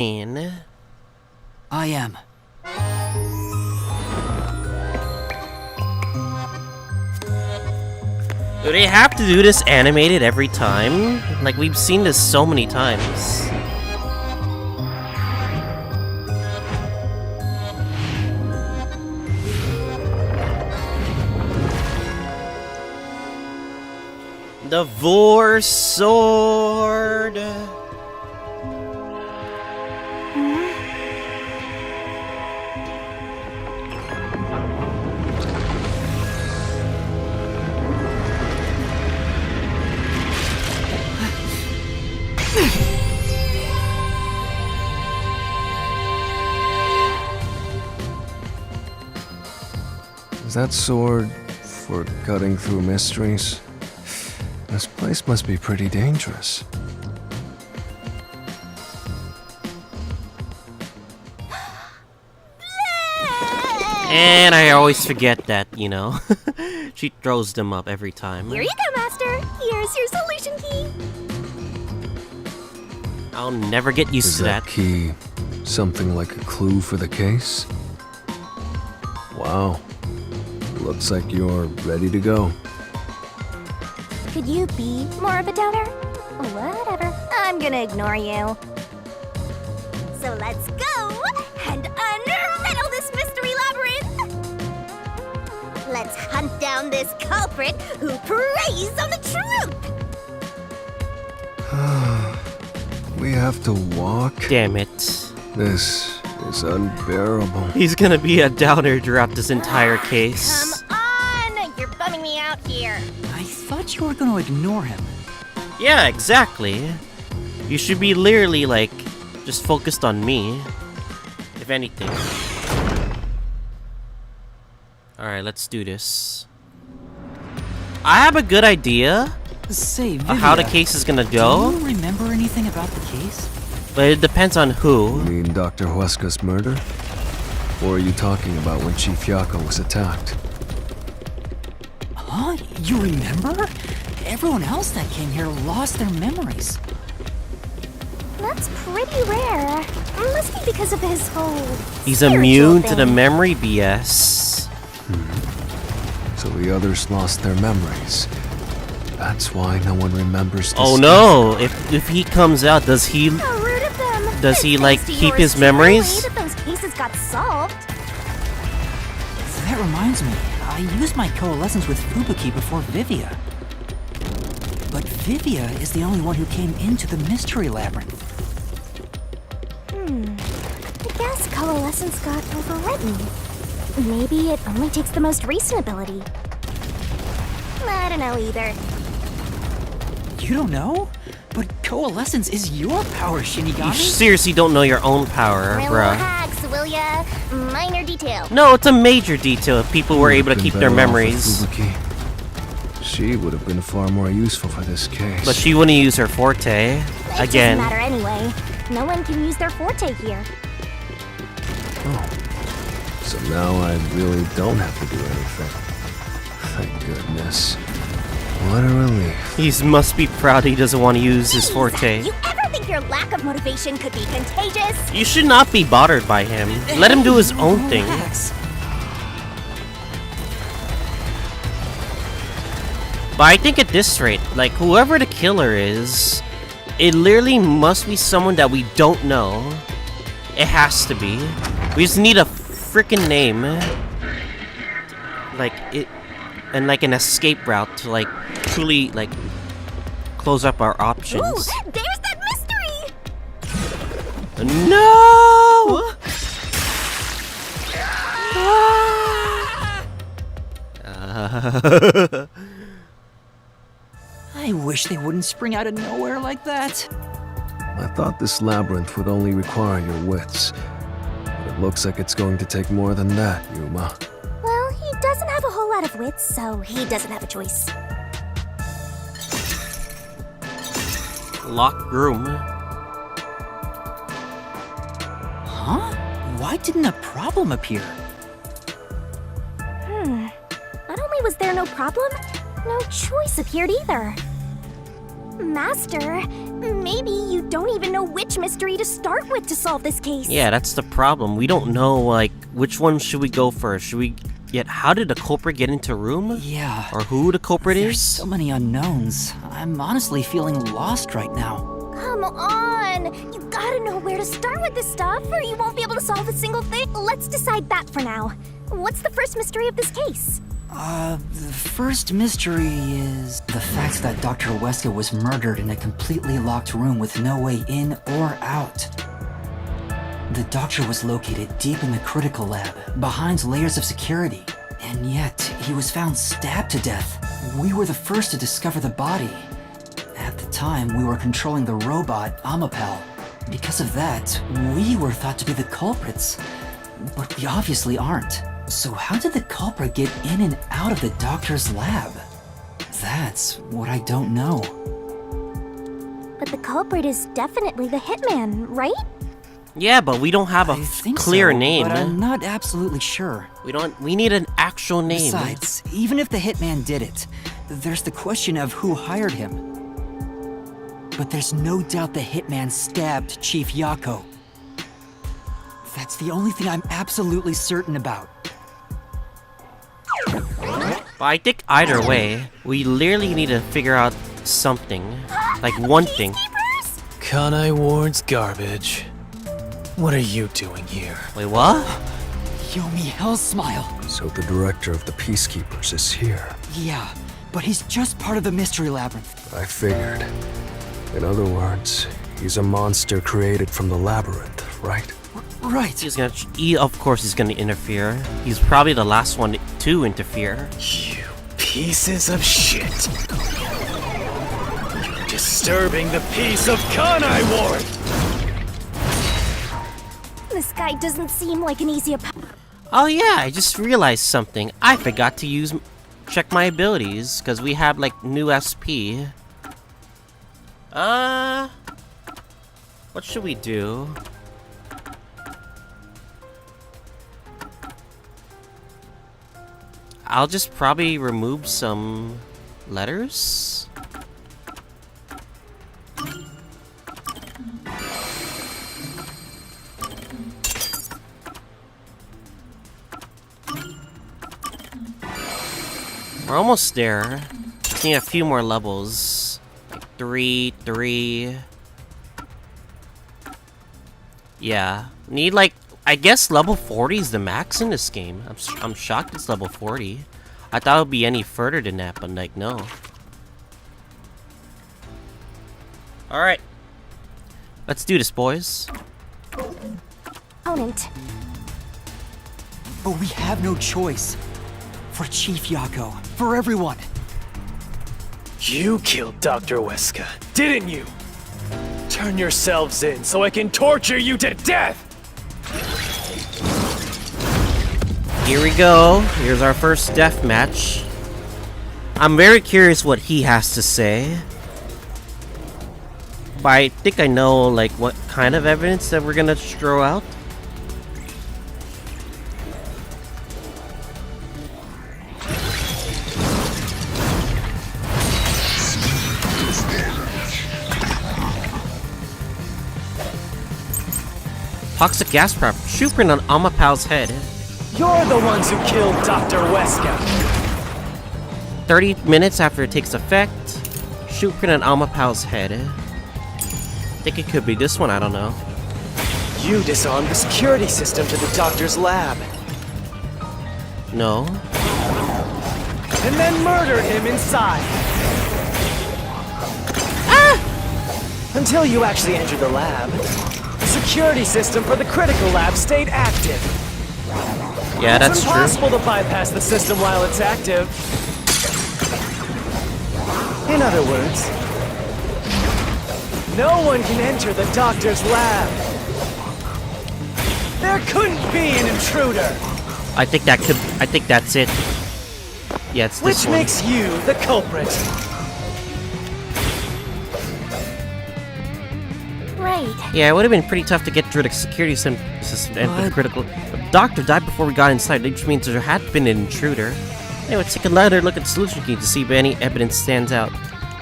I am. Do they have to do this animated every time? Like, we've seen this so many times. The Vor Sword! Is that sword for cutting through mysteries? This place must be pretty dangerous. And I always forget that, you know. She throws them up every time. Here you go, Master. Here's your solution key. I'll never get used to that. Is that key something like a clue for the case? Wow. Looks like you're ready to go. Could you be more of a doubter? Whatever. I'm gonna ignore you. So let's go and unriddle this mystery labyrinth. Let's hunt down this culprit who preys on the truth. We have to walk? Damn it. This is unbearable. He's gonna be a doubter throughout this entire case. Come on! You're bumming me out here. I thought you were gonna ignore him. Yeah, exactly. You should be literally, like, just focused on me. If anything. Alright, let's do this. I have a good idea Say, of Vivia, how the case is gonna go, do you remember anything about the case? but it depends on You who. mean Dr. Huesca's murder? Or are you talking about when Chief Yako was attacked? Huh? You remember? Everyone else that came here lost their memories. That's pretty rare. Must be because of his whole He's spiritual immune to the thing. memory BS. So the others lost their memories. That's why no one remembers this. Oh no! If he comes out, does he How rude of them. Does he, It's like, thanks to keep yours his memories? truly that those cases got solved. That reminds me, I used my coalescence with Fubuki before Vivia. But Vivia is the only one who came into the mystery labyrinth. I guess coalescence got overwritten. Maybe it only takes the most recent ability. I don't know either. You don't know? But coalescence is your power, You Shinigami. seriously don't know your own power, Little bruh. hacks, will ya? Minor detail. No, it's a major detail if people were able to Been keep their better off with memories. Fubuki. She would have been far more useful for this case. But she wouldn't use her forte. It Again. doesn't matter anyway. No one can use their forte here. Oh. So now I really don't have to do anything. Thank goodness. What a relief. He must be proud he doesn't want to use his Jeez, forte. You ever think your lack of motivation could be contagious? You should not be bothered by him. Let him do his own thing. Relax. But I think at this rate, like, whoever the killer is, it literally must be someone that we don't know. It has to be. We just need a freaking name. Like, it... And, like, an escape route to, like, truly, like, close up our options. Ooh, there's that mystery! No! I wish they wouldn't spring out of nowhere like that. I thought this labyrinth would only require your wits. But it looks like it's going to take more than that, Yuma. Well, he doesn't have a whole lot of wits, so he doesn't have a choice. Locked room. Huh? Why didn't a problem appear? Not only was there no problem, no choice appeared either. Master, Maybe you don't even know which mystery to start with to solve this case. Yeah, that's the problem. We don't know, like, which one should we go first? Should we get... How did the culprit get into room? Yeah. Or who the culprit There's is? so many unknowns. I'm honestly feeling lost right now. Come on! You gotta know where to start with this stuff, or you won't be able to solve a single thing. Let's decide that for now. What's the first mystery of this case? The first mystery is the fact that Dr. Weska was murdered in a completely locked room with no way in or out. The doctor was located deep in the critical lab, behind layers of security, and yet he was found stabbed to death. We were the first to discover the body. At the time, we were controlling the robot, Amapal. Because of that, we were thought to be the culprits. But we obviously aren't. So how did the culprit get in and out of the doctor's lab? That's what I don't know. But the culprit is definitely the hitman, right? Yeah, but we don't have a I think clear so, name. but I'm not absolutely sure. We need an actual name. Besides, even if the hitman did it, there's the question of who hired him. But there's no doubt the hitman stabbed Chief Yako. That's the only thing I'm absolutely certain about. But I think either way, we literally need to figure out something. Like one thing. Peacekeepers? Kanai Ward's garbage. What are you doing here? Wait, what? Yomi Hellsmile. So the director of the Peacekeepers is here. Yeah, but he's just part of the mystery labyrinth. I figured. In other words, he's a monster created from the labyrinth, right? Right. Of course he's gonna interfere. He's probably the last one to interfere. You pieces of shit. You're disturbing the peace of Kanai Ward! This guy doesn't seem like an easy opponent. Oh yeah, I just realized something. I forgot to check my abilities, because we have like new SP. What should we do? I'll just probably remove some letters. We're almost there. Just need a few more levels. Like 3. Yeah. Need like, I guess level 40 is the max in this game. I'm shocked it's level 40. I thought it would be any further than that, but like, no. Alright. Let's do this, boys. Opponent. But we have no choice. For Chief Yako. For everyone. You killed Dr. Weska, didn't you? Turn yourselves in so I can torture you to death! Here we go. Here's our first death match. I'm very curious what he has to say. But I think I know like what kind of evidence that we're gonna throw out. Toxic gas trap. Shoot print on Amapal's head. You're the ones who killed Dr. Weska! 30 minutes after it takes effect. Shoot print on Amapal's head. I think it could be this one, I don't know. You disarmed the security system to the doctor's lab, No. and then murdered him inside! Until you actually entered the lab, the security system for the critical lab stayed active. Yeah, that's It's true. impossible to bypass the system while it's active. In other words, no one can enter the doctor's lab. There couldn't be an intruder, I think that's it. Yeah, it's this which one. makes you the culprit. Right. Yeah, it would have been pretty tough to get through the security system and the What? critical. The doctor died before we got inside, which means there had been an intruder. Anyway, let's take another look at the solution key to see if any evidence stands out.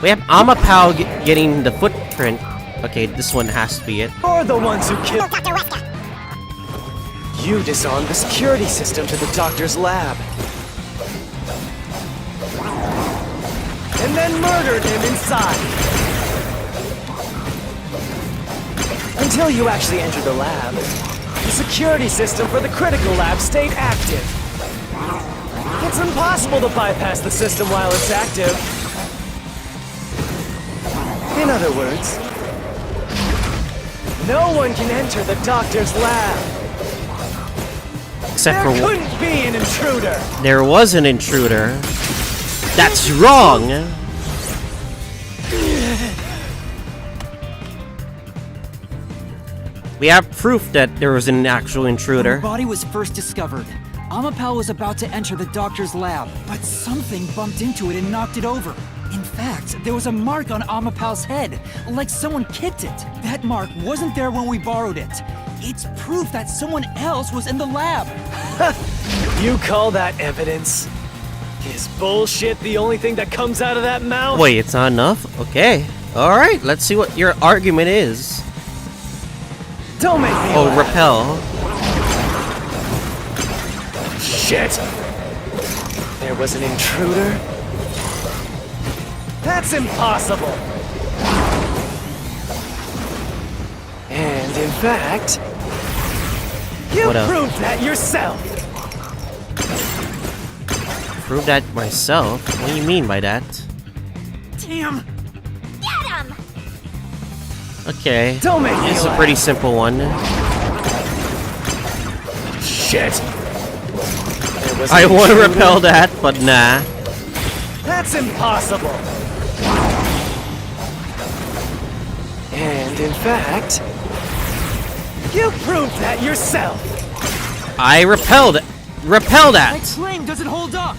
We have Amapal getting the footprint Okay, this one has to be it. You're the ones who killed. Dr. Wesker! You disarmed the security system to the doctor's lab. And then murdered him inside. Until you actually entered the lab, the security system for the critical lab stayed active. It's impossible to bypass the system while it's active. In other words, no one can enter the doctor's lab. Except There for couldn't be an intruder. there was an intruder. That's wrong. We have proof that there was an actual When intruder. the body was first discovered, Amapal was about to enter the doctor's lab, but something bumped into it and knocked it over. In fact, there was a mark on Amapal's head, like someone kicked it. That mark wasn't there when we borrowed it. It's proof that someone else was in the lab. You call that evidence? Is bullshit the only thing that comes out of that mouth? Wait, it's not enough? Okay. Alright, let's see what your argument is. Don't make me Oh, laugh. repel. Shit! There was an intruder? That's impossible! And in fact, you What up? proved that yourself! Prove that myself? What do you mean by that? Damn! Get him! Okay. Don't make me This is a laugh. pretty simple one. Shit! There was I an want to intruder? repel that, but nah. That's impossible! And in fact, you proved that yourself! I repelled it. Repel My that! claim doesn't hold up!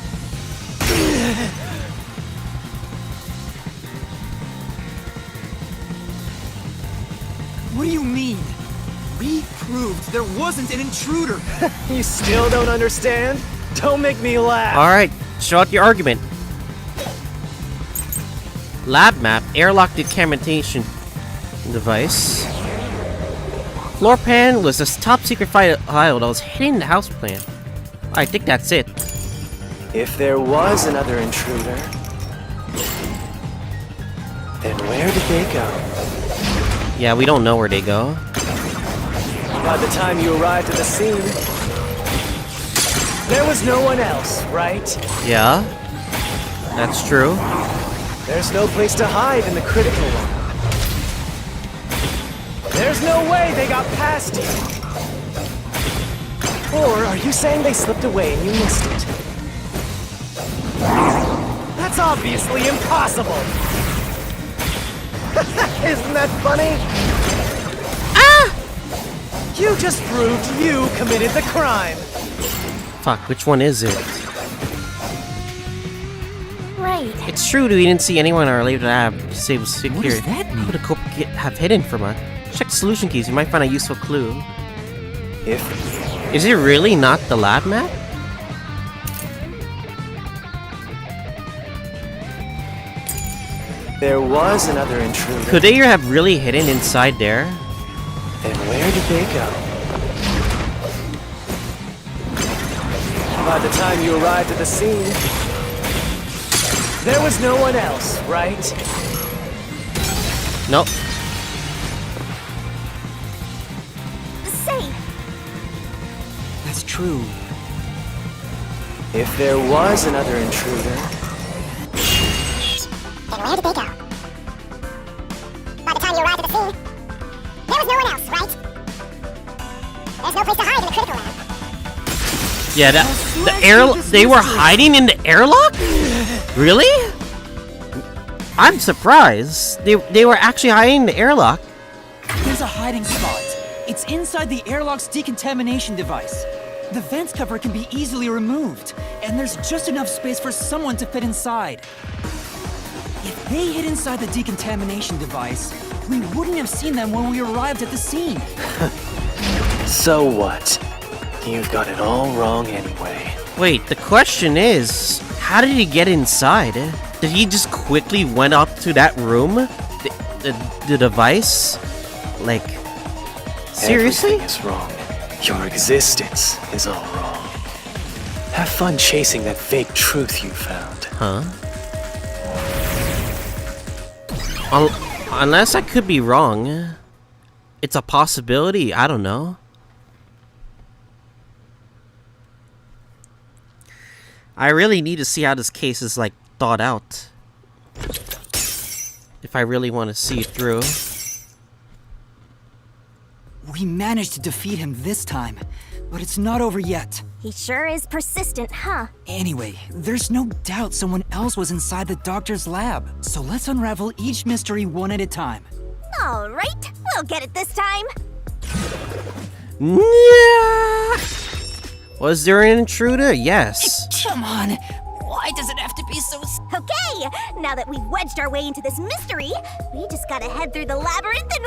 What do you mean? We proved there wasn't an intruder! You still don't understand? Don't make me laugh! Alright, show out your argument. Lab map, airlock decontamination device. Floor plan was this top secret file that was hidden in the house plan. I think that's it. If there was another intruder, then where did they go? Yeah, we don't know where they go. By the time you arrived at the scene, there was no one else, right? Yeah, that's true. There's no place to hide in the critical one. There's no way they got past you. Or are you saying they slipped away and you missed it? That's obviously impossible! Isn't that funny? Ah! You just proved you committed the crime! Fuck, which one is it? Right. It's true we didn't see anyone in our later lab to save security. What does that mean? What could the culprit have hidden from us? Check the solution keys, you might find a useful clue. If Is it really not the lab map? there was another intruder, Could they have really hidden inside there? then where did they go? By the time you arrived at the scene, there was no one else, right? Nope. Say, That's true. If there was another intruder, then where did they go? By the time you arrived at the scene, there was no one else, right? There's no place to hide in the critical lab. Yeah, they were hiding in the airlock? Really? I'm surprised. They were actually hiding in the airlock. There's a hiding spot. It's inside the airlock's decontamination device. The vent cover can be easily removed, and there's just enough space for someone to fit inside. If they hid inside the decontamination device, we wouldn't have seen them when we arrived at the scene. so what? You've got it all wrong anyway. Wait, the question is, how did he get inside? Did he just quickly went up to that room? the device? Like, seriously? Everything is wrong. Your existence is all wrong. Have fun chasing that fake truth you found. Huh? Unless I could be wrong. It's a possibility, I don't know. I really need to see how this case is, like, thought out. If I really want to see it through. We managed to defeat him this time, but it's not over yet. He sure is persistent, huh? Anyway, there's no doubt someone else was inside the doctor's lab. So let's unravel each mystery one at a time. All right, we'll get it this time. Yeah. Was there an intruder? Yes. Come on, why does it have to be so... Okay, now that we've wedged our way into this mystery, we just gotta head through the labyrinth and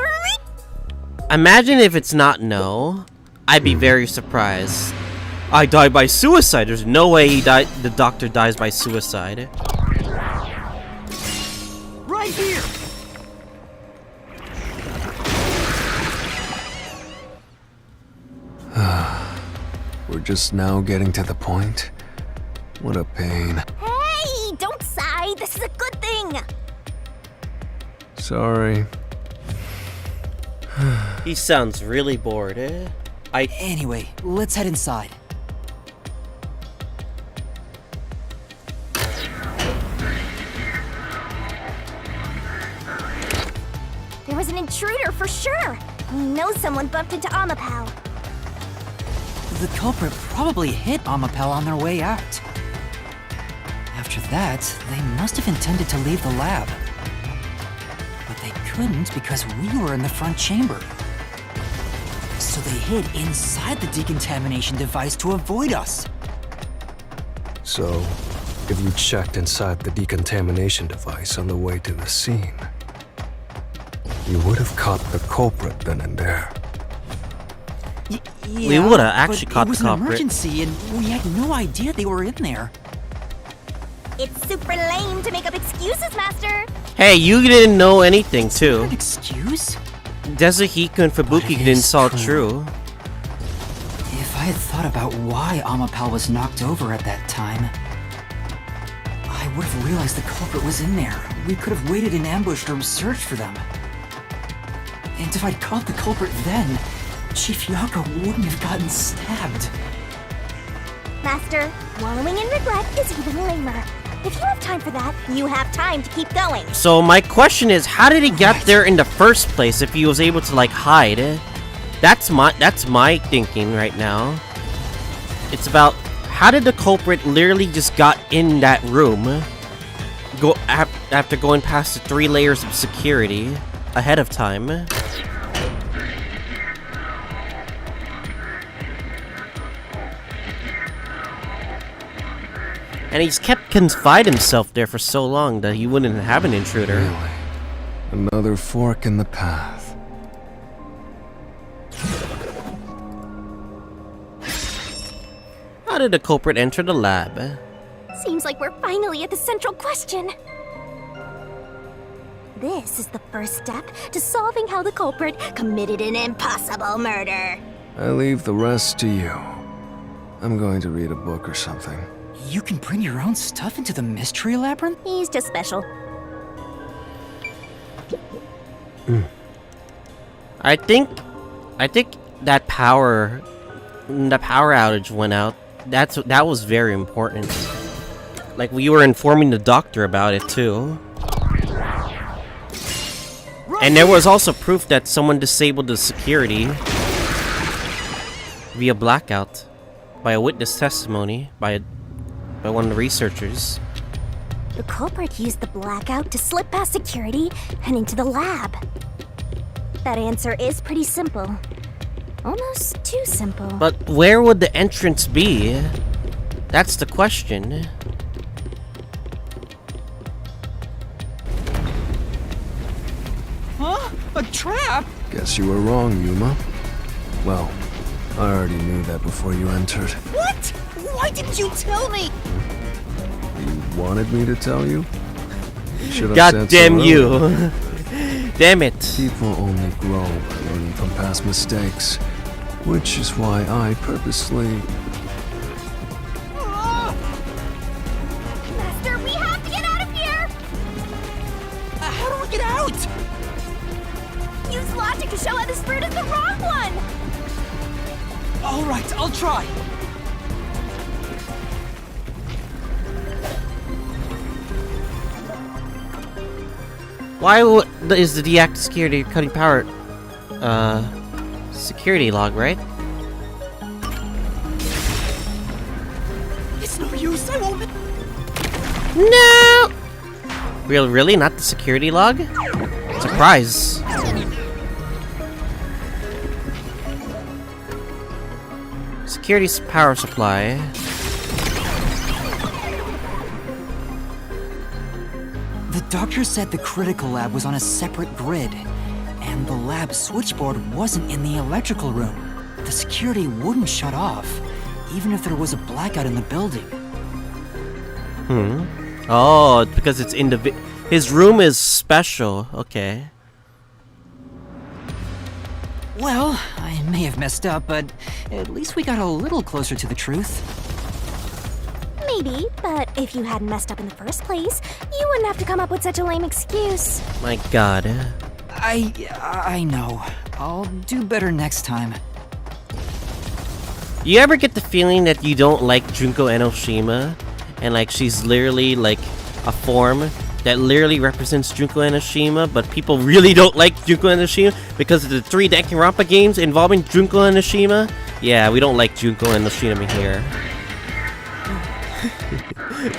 Imagine if it's not no. I'd be very surprised. I died by suicide. There's no way the doctor dies by suicide. Right here! We're just now getting to the point. What a pain. Hey, don't sigh. This is a good thing. Sorry. He sounds really bored, eh? Anyway, let's head inside. There was an intruder for sure. We know someone bumped into Amapal. The culprit probably hit Amapal on their way out. After that, they must have intended to leave the lab. But they couldn't because we were in the front chamber. So they hid inside the decontamination device to avoid us. So, if you checked inside the decontamination device on the way to the scene, you would have caught the culprit then and there. We would have actually caught the It was an culprit. emergency, and we had no idea they were in there. It's super lame to make up excuses, Master. Hey, you didn't know anything too. An excuse? Desuhiko and Fubuki But it didn't is saw true. true. If I had thought about why Amapal was knocked over at that time, I would have realized the culprit was in there. We could have waited in ambush or searched for them. And if I'd caught the culprit then, Chief Yako wouldn't have gotten stabbed. Master, wallowing in regret is even lamer. If you have time for that, you have time to keep going. So my question is, how did he get there in the first place if he was able to like hide? That's my thinking right now. It's about how did the culprit literally just got in that room, after going past the 3 layers of security ahead of time. And he's kept confined himself there for so long that he wouldn't have an intruder. Really? Another fork in the path. How did the culprit enter the lab? Seems like we're finally at the central question. This is the first step to solving how the culprit committed an impossible murder. I leave the rest to you. I'm going to read a book or something. You can bring your own stuff into the mystery labyrinth? He's just special. I think that power outage went out. That was very important. Like, we were informing the doctor about it too. And there was also proof that someone disabled the security via blackout by a witness testimony by one of the researchers. The culprit used the blackout to slip past security and into the lab. That answer is pretty simple. Almost too simple. But where would the entrance be? That's the question. Huh? A trap? Guess you were wrong, Yuma. Well, I already knew that before you entered. What? Why didn't you tell me? You wanted me to tell you? Should have God said damn so you. earlier. damn it. People only grow by learning from past mistakes, which is why I purposely... Master, we have to get out of here! How do we get out? Use logic to show how this route is the wrong one! All right, I'll try. Why is the deactivate security cutting power? Security log, right? It's no use, I won't... No! Really? Not the security log? Surprise. Security power supply. The doctor said the critical lab was on a separate grid, and the lab switchboard wasn't in the electrical room. The security wouldn't shut off, even if there was a blackout in the building. Oh, because it's his room is special. Okay. Well, I may have messed up, but at least we got a little closer to the truth. Maybe, but if you hadn't messed up in the first place, you wouldn't have to come up with such a lame excuse. My god. I know. I'll do better next time. You ever get the feeling that you don't like Junko Enoshima? And like she's literally like a form that literally represents Junko Enoshima, but people really don't like Junko Enoshima because of the 3 Danganronpa games involving Junko Enoshima? Yeah, we don't like Junko Enoshima here.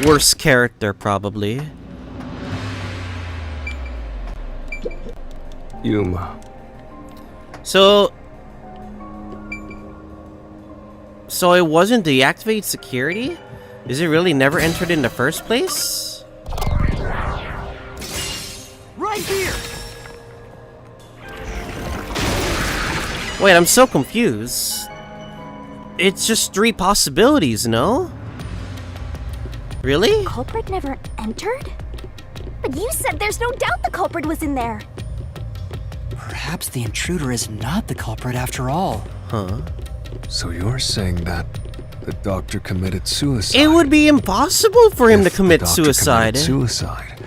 Worst character, probably. Yuma. So it wasn't deactivate security? Is it really never entered in the first place? Right here! Wait, I'm so confused. It's just 3 possibilities, no? Really? Culprit never entered? But you said there's no doubt the culprit was in there. Perhaps the intruder is not the culprit after all. Huh? So you're saying that the doctor committed suicide? It would be impossible for him to If the commit doctor suicide. committed suicide,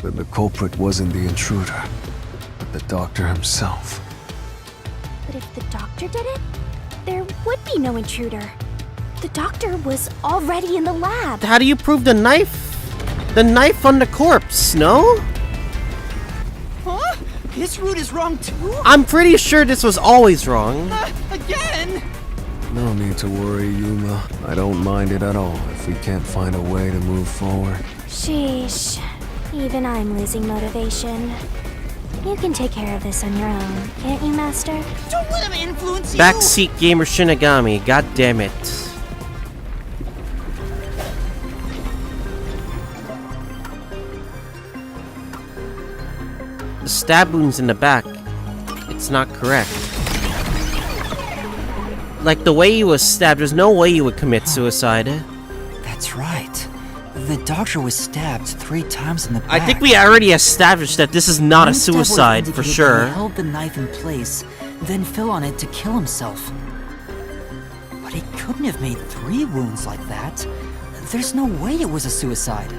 then the culprit wasn't the intruder, but the doctor himself. But if the doctor did it, there would be no intruder. The doctor was already in the lab. How do you prove the knife? The knife on the corpse, no? Huh? This route is wrong too? I'm pretty sure this was always wrong. Again? No need to worry, Yuma. I don't mind it at all if we can't find a way to move forward. Sheesh. Even I'm losing motivation. You can take care of this on your own, can't you, Master? Don't let him influence you! Backseat gamer Shinigami, god damn it. The stab wounds in the back. It's not correct. Like the way he was stabbed, there's no way he would commit suicide. That's right. The doctor was stabbed 3 times in the back. I think we already established that this is not a One stab would've suicide for indicated that sure. He held the knife in place, then fell on it to kill himself. But he couldn't have made 3 wounds like that. There's no way it was a suicide.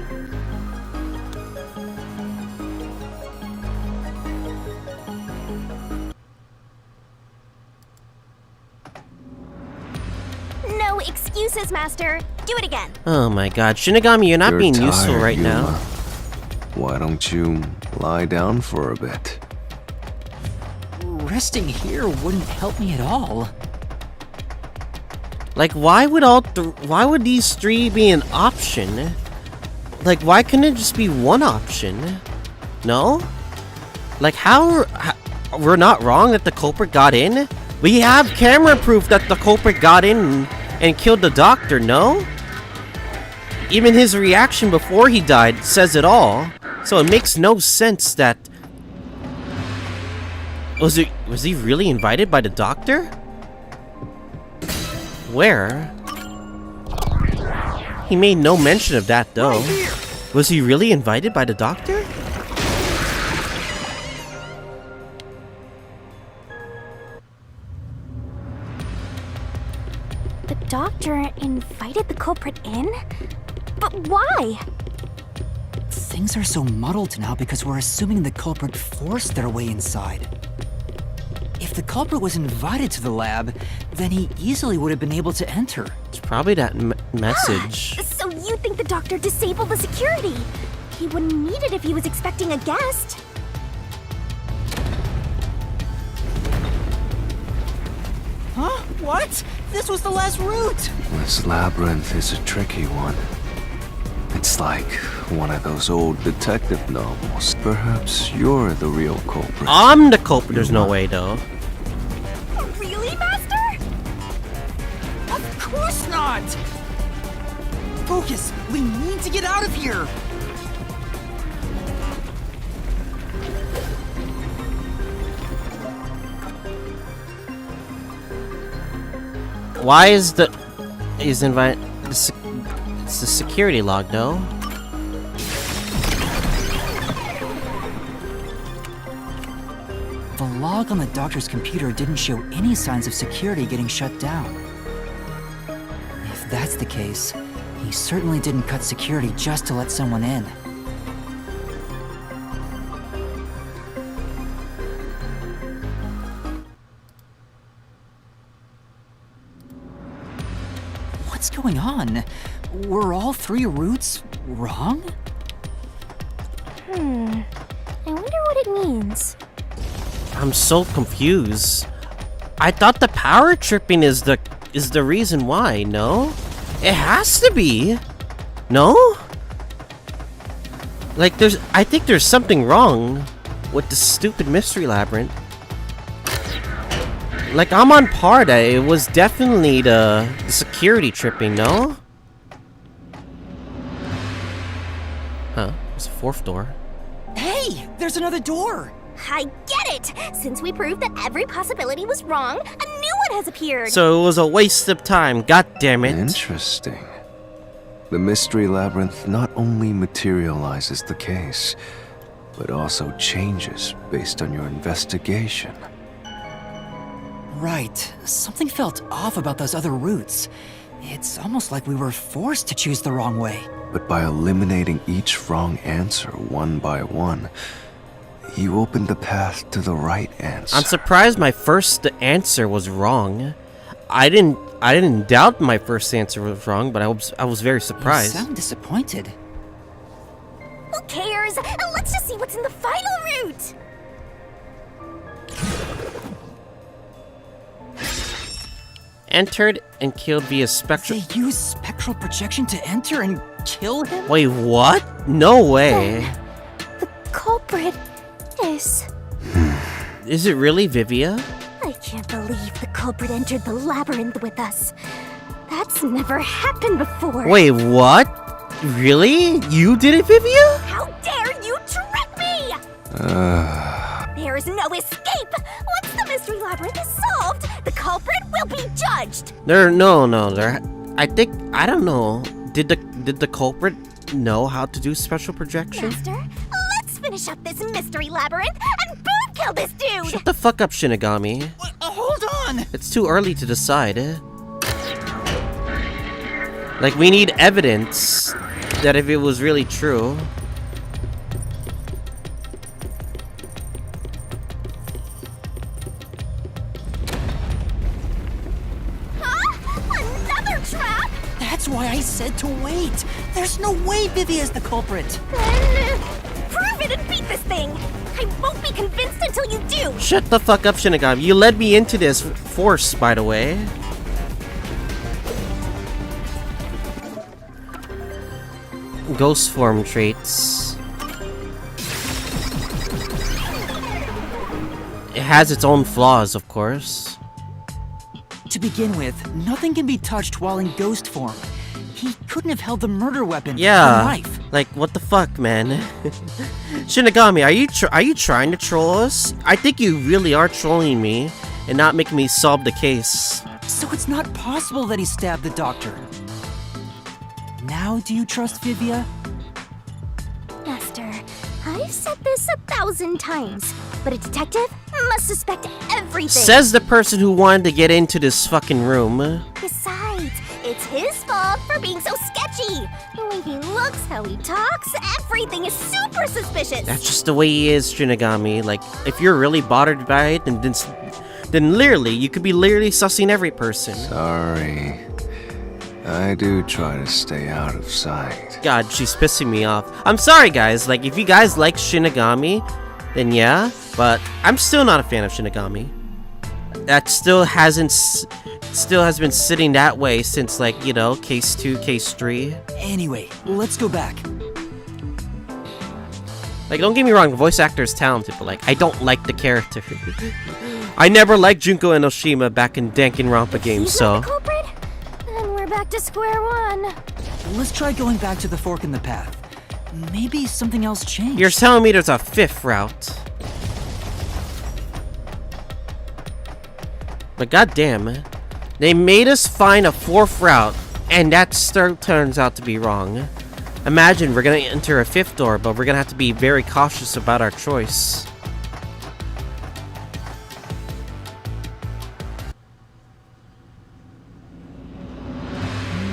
No excuses, Master. Do it again. Oh my god, Shinigami, you're not You're being tired, useful right Yuma. now. Why don't you lie down for a bit? Resting here wouldn't help me at all. Like, why would these 3 be an option? Like, why couldn't it just be one option? No? Like, how we're not wrong that the culprit got in? We have camera proof that the culprit got in and killed the doctor, no? Even his reaction before he died says it all. So it makes no sense that... Was he really invited by the doctor? Where? He made no mention of that though. Was he really invited by the doctor? The doctor invited the culprit in? But why? Things are so muddled now because we're assuming the culprit forced their way inside. If the culprit was invited to the lab, then he easily would have been able to enter. It's probably that message. So you think the doctor disabled the security? He wouldn't need it if he was expecting a guest. Huh? What? This was the last route! This labyrinth is a tricky one. It's like one of those old detective novels. Perhaps you're the real culprit. I'm the culprit. There's no way, though. Really, Master? Of course not! Focus! We need to get out of here! Why is the... He's invite... It's the security log, though. The log on the doctor's computer didn't show any signs of security getting shut down. If that's the case, he certainly didn't cut security just to let someone in. What's going on? Were all three routes wrong? I wonder what it means. I'm so confused. I thought the power tripping is the reason why, no? It has to be. No? Like I think there's something wrong with the stupid mystery labyrinth. Like I'm on par that it was definitely the security tripping, no? Huh, it's a fourth door. Hey! There's another door! I get it! Since we proved that every possibility was wrong, a new one has appeared! So it was a waste of time, god damn it. Interesting. The mystery labyrinth not only materializes the case, but also changes based on your investigation. Right. Something felt off about those other routes. It's almost like we were forced to choose the wrong way. But by eliminating each wrong answer one by one, you opened the path to the right answer. I'm surprised my first answer was wrong. I didn't doubt my first answer was wrong, but I was very surprised. You sound disappointed. Who cares? Let's just see what's in the final route! Entered and killed via spectral. They used spectral projection to enter and kill him? Wait, what? No way. The culprit is... Is it really Vivia? I can't believe the culprit entered the labyrinth with us. That's never happened before. Wait, what? Really? You did it, Vivia? How dare you trick me! There's no escape! Once the mystery labyrinth is solved, the culprit will be judged! I don't know. Did the culprit know how to do special projection? Master, let's finish up this mystery labyrinth and boom kill this dude! Shut the fuck up, Shinigami. Hold on! It's too early to decide. Like, we need evidence that if it was really true. Another trap? That's why I said to wait. There's no way Vivia's the culprit. Then prove it and beat this thing! I won't be convinced until you do! Shut the fuck up, Shinigami. You led me into this force, by the way. Ghost form traits. It has its own flaws, of course. To begin with, nothing can be touched while in ghost form. He couldn't have held the murder weapon for Yeah, life. like what the fuck, man? Shinigami, are you trying to troll us? I think you really are trolling me and not making me solve the case. So it's not possible that he stabbed the doctor. Now do you trust Vivia? Master, I've said this 1,000 times, but a detective must suspect everything. Says the person who wanted to get into this fucking room. Besides, It's his fault for being so sketchy. The way he looks, how he talks, everything is super suspicious. That's just the way he is, Shinigami. Like, if you're really bothered by it, then literally, you could be literally sussing every person. Sorry. I do try to stay out of sight. God, she's pissing me off. I'm sorry, guys. Like, if you guys like Shinigami, then yeah. But I'm still not a fan of Shinigami. That still has been sitting that way since, like, you know, case 2, case 3. Anyway, let's go back. Like, don't get me wrong, the voice actor is talented, but, like, I don't like the character. I never liked Junko Enoshima back in Danganronpa games, He's so... not the culprit? Then we're back to square one. Let's try going back to the fork in the path. Maybe something else changed. You're telling me there's a 5th route. But goddamn, they made us find a 4th route, and that still turns out to be wrong. Imagine we're gonna enter a 5th door, but we're gonna have to be very cautious about our choice.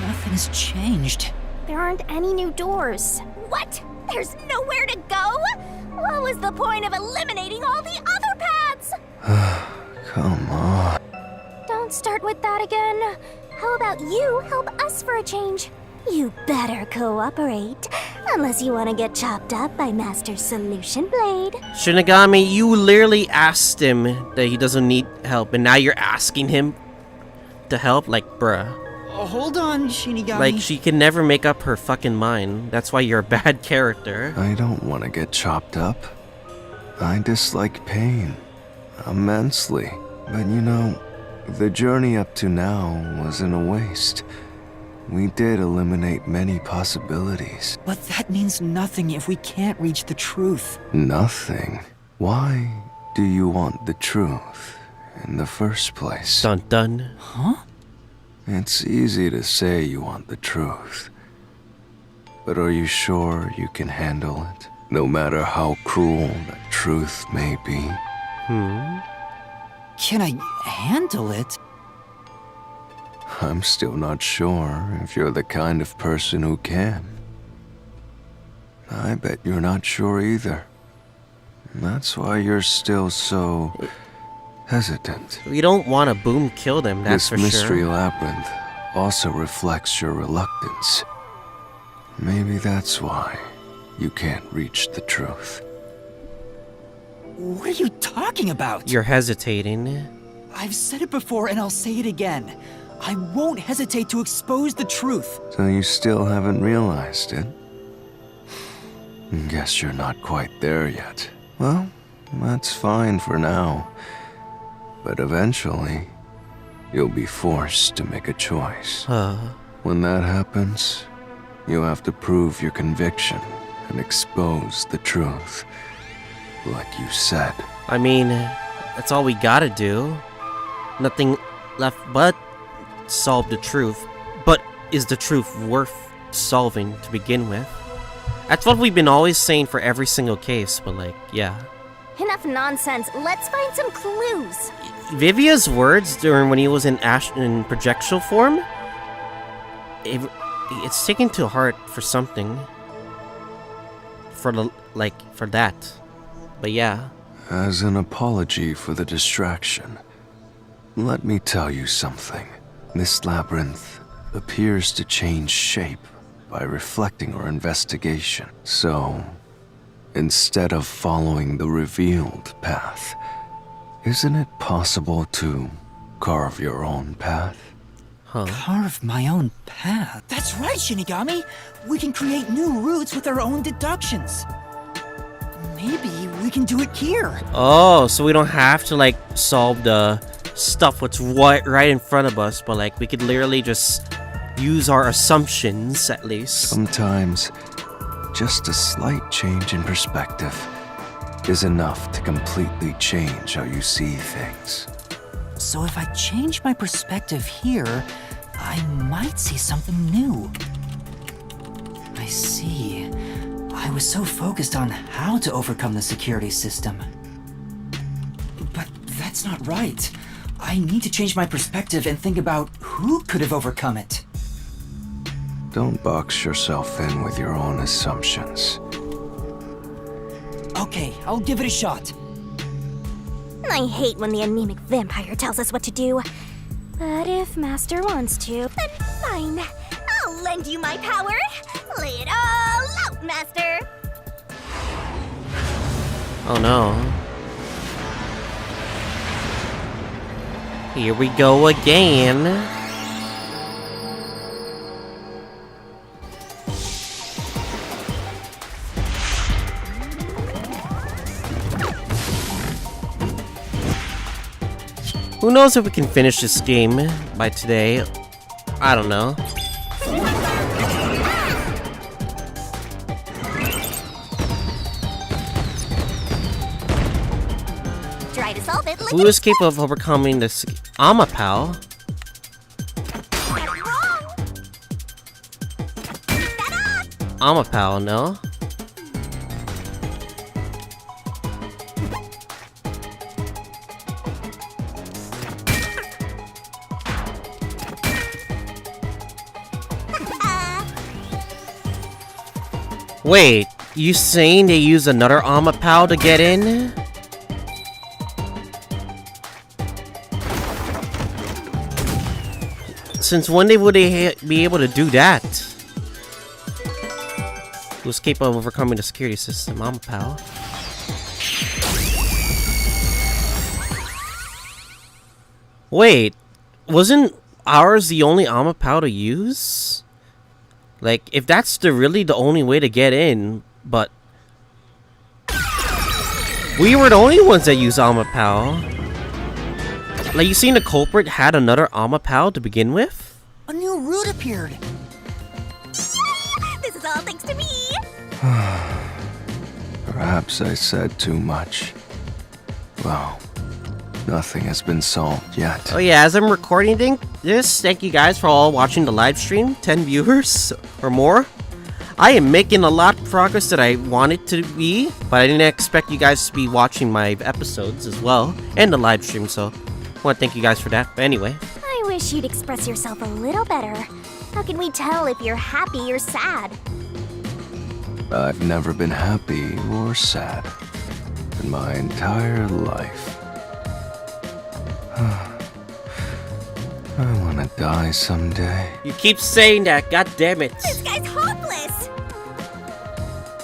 Nothing's changed. There aren't any new doors. What? There's nowhere to go? What was the point of eliminating all the other paths? Come on. Don't start with that again. How about you help us for a change? You better cooperate, unless you want to get chopped up by Master Solution Blade. Shinigami, you literally asked him that he doesn't need help, and now you're asking him to help? Like, bruh. Oh, hold on, Shinigami. Like, she can never make up her fucking mind. That's why you're a bad character. I don't want to get chopped up. I dislike pain immensely. But you know, the journey up to now wasn't a waste. We did eliminate many possibilities. But that means nothing if we can't reach the truth. Nothing? Why do you want the truth in the first place? Dun dun. Huh? It's easy to say you want the truth. But are you sure you can handle it? No matter how cruel the truth may be. Can I handle it? I'm still not sure if you're the kind of person who can. I bet you're not sure either. That's why you're still so hesitant. We don't want to boom kill them, that's This for mystery sure. labyrinth also reflects your reluctance. Maybe that's why you can't reach the truth. What are you talking about? You're hesitating. I've said it before and I'll say it again. I won't hesitate to expose the truth. So you still haven't realized it? Guess you're not quite there yet. Well, that's fine for now. But eventually, you'll be forced to make a choice. When that happens, you have to prove your conviction and expose the truth. Like you said. I mean, that's all we gotta do. Nothing left but solve the truth. But is the truth worth solving to begin with? That's what we've been always saying for every single case, but like, yeah. Enough nonsense. Let's find some clues. Vivia's words during when he was in projectile form, it's taken to heart for something. For that. But yeah. As an apology for the distraction, let me tell you something. This labyrinth appears to change shape by reflecting our investigation. So, instead of following the revealed path, isn't it possible to carve your own path? Carve my own path? That's right, Shinigami! We can create new routes with our own deductions. Maybe we can do it here. Oh, so we don't have to like solve the stuff what's right in front of us, but like we could literally just use our assumptions at least. Sometimes, just a slight change in perspective is enough to completely change how you see things. So if I change my perspective here, I might see something new. I see. I was so focused on how to overcome the security system. But that's not right. I need to change my perspective and think about who could have overcome it. Don't box yourself in with your own assumptions. Okay, I'll give it a shot. I hate when the anemic vampire tells us what to do. But if Master wants to, then fine. I'll lend you my power. Lay it all out, Master. Oh no. Here we go again. Who knows if we can finish this game by today? I don't know. Try to solve it. Who is capable of overcoming this Amapao? Amapao, no? Wait, you saying they use another Amapao to get in? Since when would they be able to do that? Who's capable of overcoming the security system? Amapao. Wait, wasn't ours the only Amapao to use? Like, if that's really the only way to get in, but we were the only ones that use Amapao. Like, you seen the culprit had another Amapao to begin with? A new route appeared. This is all thanks to me. Perhaps I said too much. Well, nothing has been solved yet. Oh yeah, as I'm recording this, thank you guys for all watching the live stream. 10 viewers or more. I am making a lot of progress that I wanted to be, but I didn't expect you guys to be watching my episodes as well, and the live stream, so I want to thank you guys for that. But anyway. I wish you'd express yourself a little better. How can we tell if you're happy or sad? I've never been happy or sad in my entire life. I wanna die someday. You keep saying that, god damn it. This guy's hopeless!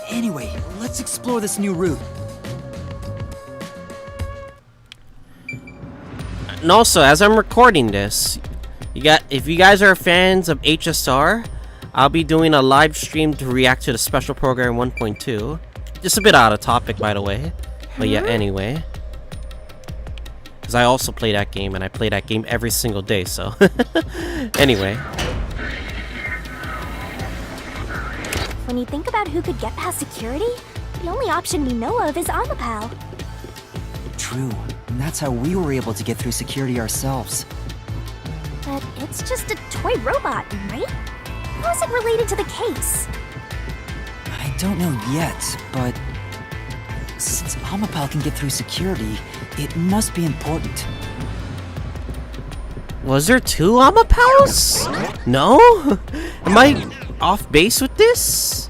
Anyway, let's explore this new route. And also, as I'm recording this, if you guys are fans of HSR, I'll be doing a live stream to react to the special program 1.2. Just a bit out of topic, by the way. But yeah, anyway. Because I also play that game, and I play that game every single day, so... Anyway. When you think about who could get past security, the only option we know of is Amapao. True, and that's how we were able to get through security ourselves. But it's just a toy robot, right? How is it related to the case? I don't know yet, but since Amapao can get through security, it must be important. Was there 2 Amapaos? No? Am I off base with this?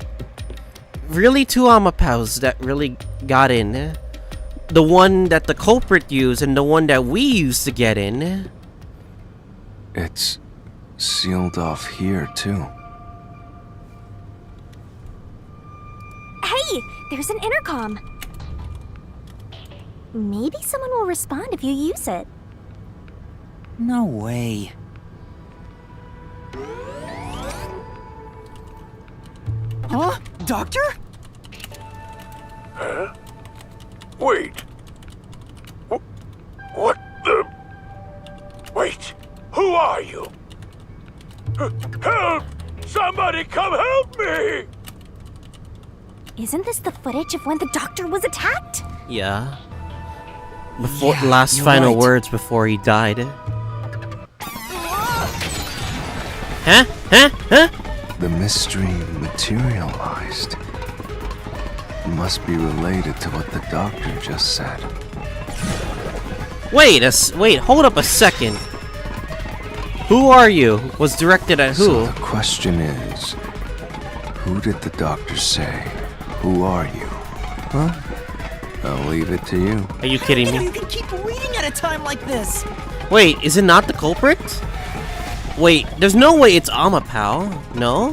Really 2 Amapaos that really got in? The one that the culprit used and the one that we used to get in? It's sealed off here, too. Hey, there's an intercom. Maybe someone will respond if you use it. No way. Huh? Doctor? Huh? Wait. What the... Wait. Who are you? Help! Somebody come help me! Isn't this the footage of when the doctor was attacked? Yeah. Before Yeah, last you're final right. words before he died. Huh? Huh? Huh? The mystery materialized. It must be related to what the doctor just said. Wait, hold up a second. Who are you? Was directed at So who? the question is, who did the doctor say? Who are you? Huh? I'll leave it to you. Are you kidding You me? can keep reading at a time like this. Wait, is it not the culprit? Wait, there's no way it's Amapao. No?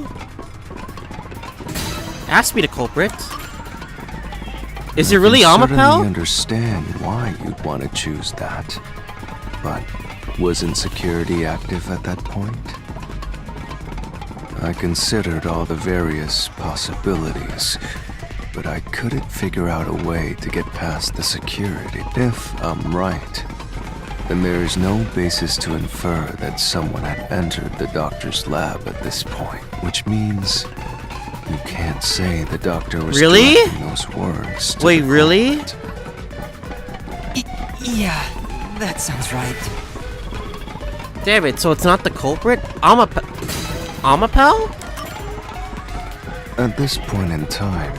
Has to be the culprit. Is it really I certainly Amapao? understand why you'd want to choose that. But wasn't security active at that point? I considered all the various possibilities, but I couldn't figure out a way to get past the security. If I'm right, then there is no basis to infer that someone had entered the doctor's lab at this point, which means you can't say the doctor was Really? directing those words to Wait, the really? culprit. Yeah, that sounds right. Damn it, so it's not the culprit? Amapao? At this point in time,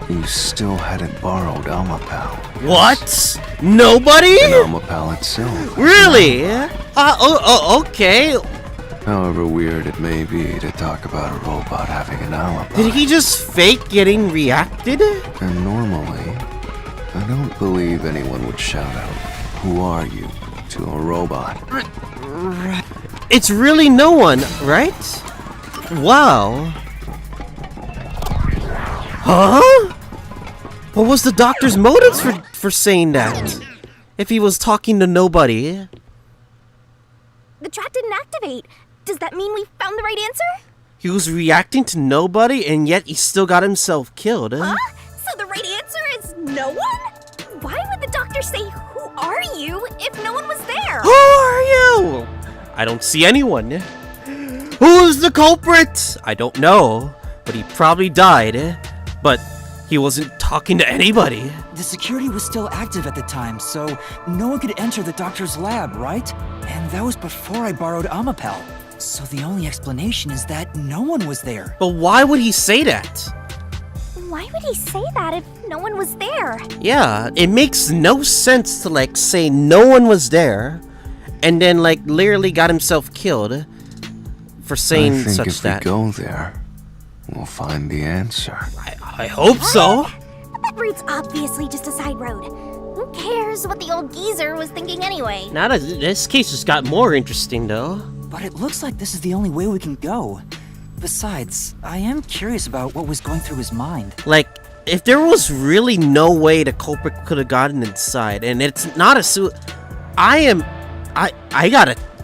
you still hadn't borrowed Amapao. What? Nobody? And Amapao itself. Really? Okay. However weird it may be to talk about a robot having an alibi. Did he just fake getting reacted? And normally, I don't believe anyone would shout out, "Who are you?" to a robot. It's really no one, right? Wow. Huh? What was the doctor's motives for saying that? If he was talking to nobody? The trap didn't activate. Does that mean we found the right answer? He was reacting to nobody and yet he still got himself killed. Huh? So the right answer is no one? Why would the doctor say, "Who are you?" if no one was there? Who are you? I don't see anyone. Who is the culprit? I don't know, but he probably died. But he wasn't talking to anybody. The security was still active at the time, so no one could enter the doctor's lab, right? And that was before I borrowed Amapao. So the only explanation is that no one was there. But why would he say that? Why would he say that if no one was there? Yeah, it makes no sense to like say no one was there and then like literally got himself killed for saying I think such if that. we go there, we'll find the answer. I hope so. That route's obviously just a side road. Who cares what the old geezer was thinking anyway? Now that this case just got more interesting though. But it looks like this is the only way we can go. Besides, I am curious about what was going through his mind. Like, if there was really no way the culprit could have gotten inside, and it's not a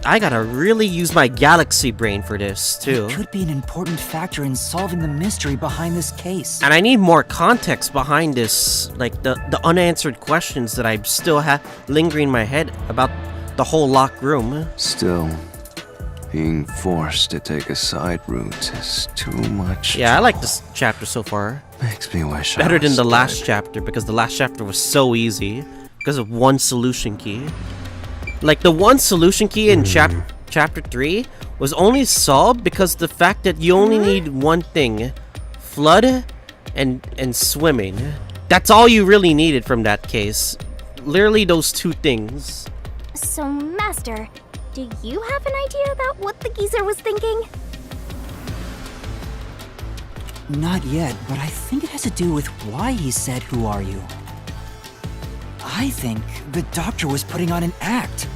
I gotta really use my galaxy brain for this too. It could be an important factor in solving the mystery behind this case. And I need more context behind this, like the unanswered questions that I still have lingering in my head about the whole locked room. Still, being forced to take a side route is too much. Yeah, I like trouble. this chapter so far. Makes me wish Better I than was the last dead. chapter, because the last chapter was so easy because of one solution key. Like the one solution key in chapter 3 was only solved because the fact that you only need one thing, flood and swimming. That's all you really needed from that case. Literally those two things. So, Master, do you have an idea about what the geezer was thinking? Not yet, but I think it has to do with why he said, "Who are you?" I think the doctor was putting on an act.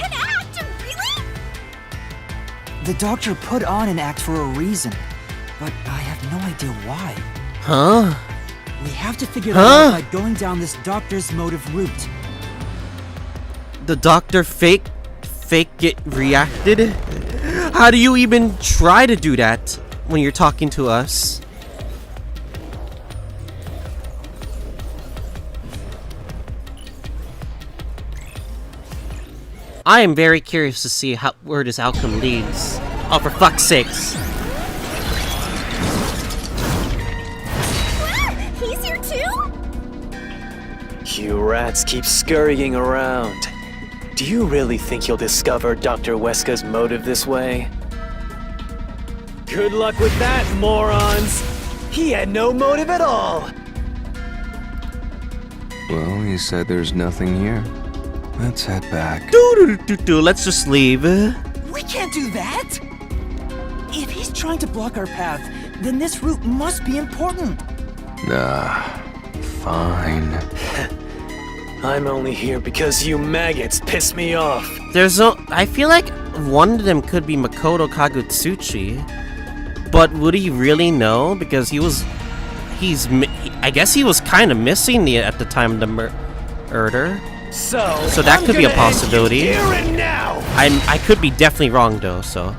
An act? Really? The doctor put on an act for a reason, but I have no idea why. Huh? We have to figure that out by going down this doctor's motive route. The doctor fake get reacted? How do you even try to do that when you're talking to us? I am very curious to see where this outcome leads. Oh, for fuck's sakes. He's here too? You rats keep scurrying around. Do you really think you'll discover Dr. Weska's motive this way? Good luck with that, morons! He had no motive at all! Well, you said there's nothing here. Let's head back. Let's just leave. We can't do that! If he's trying to block our path, then this route must be important. Fine. I'm only here because you maggots piss me off. I feel like one of them could be Makoto Kagutsuchi. But would he really know? Because I guess he was kind of missing at the time of the murder. So that could be a possibility. Here and now. I could be definitely wrong though, so.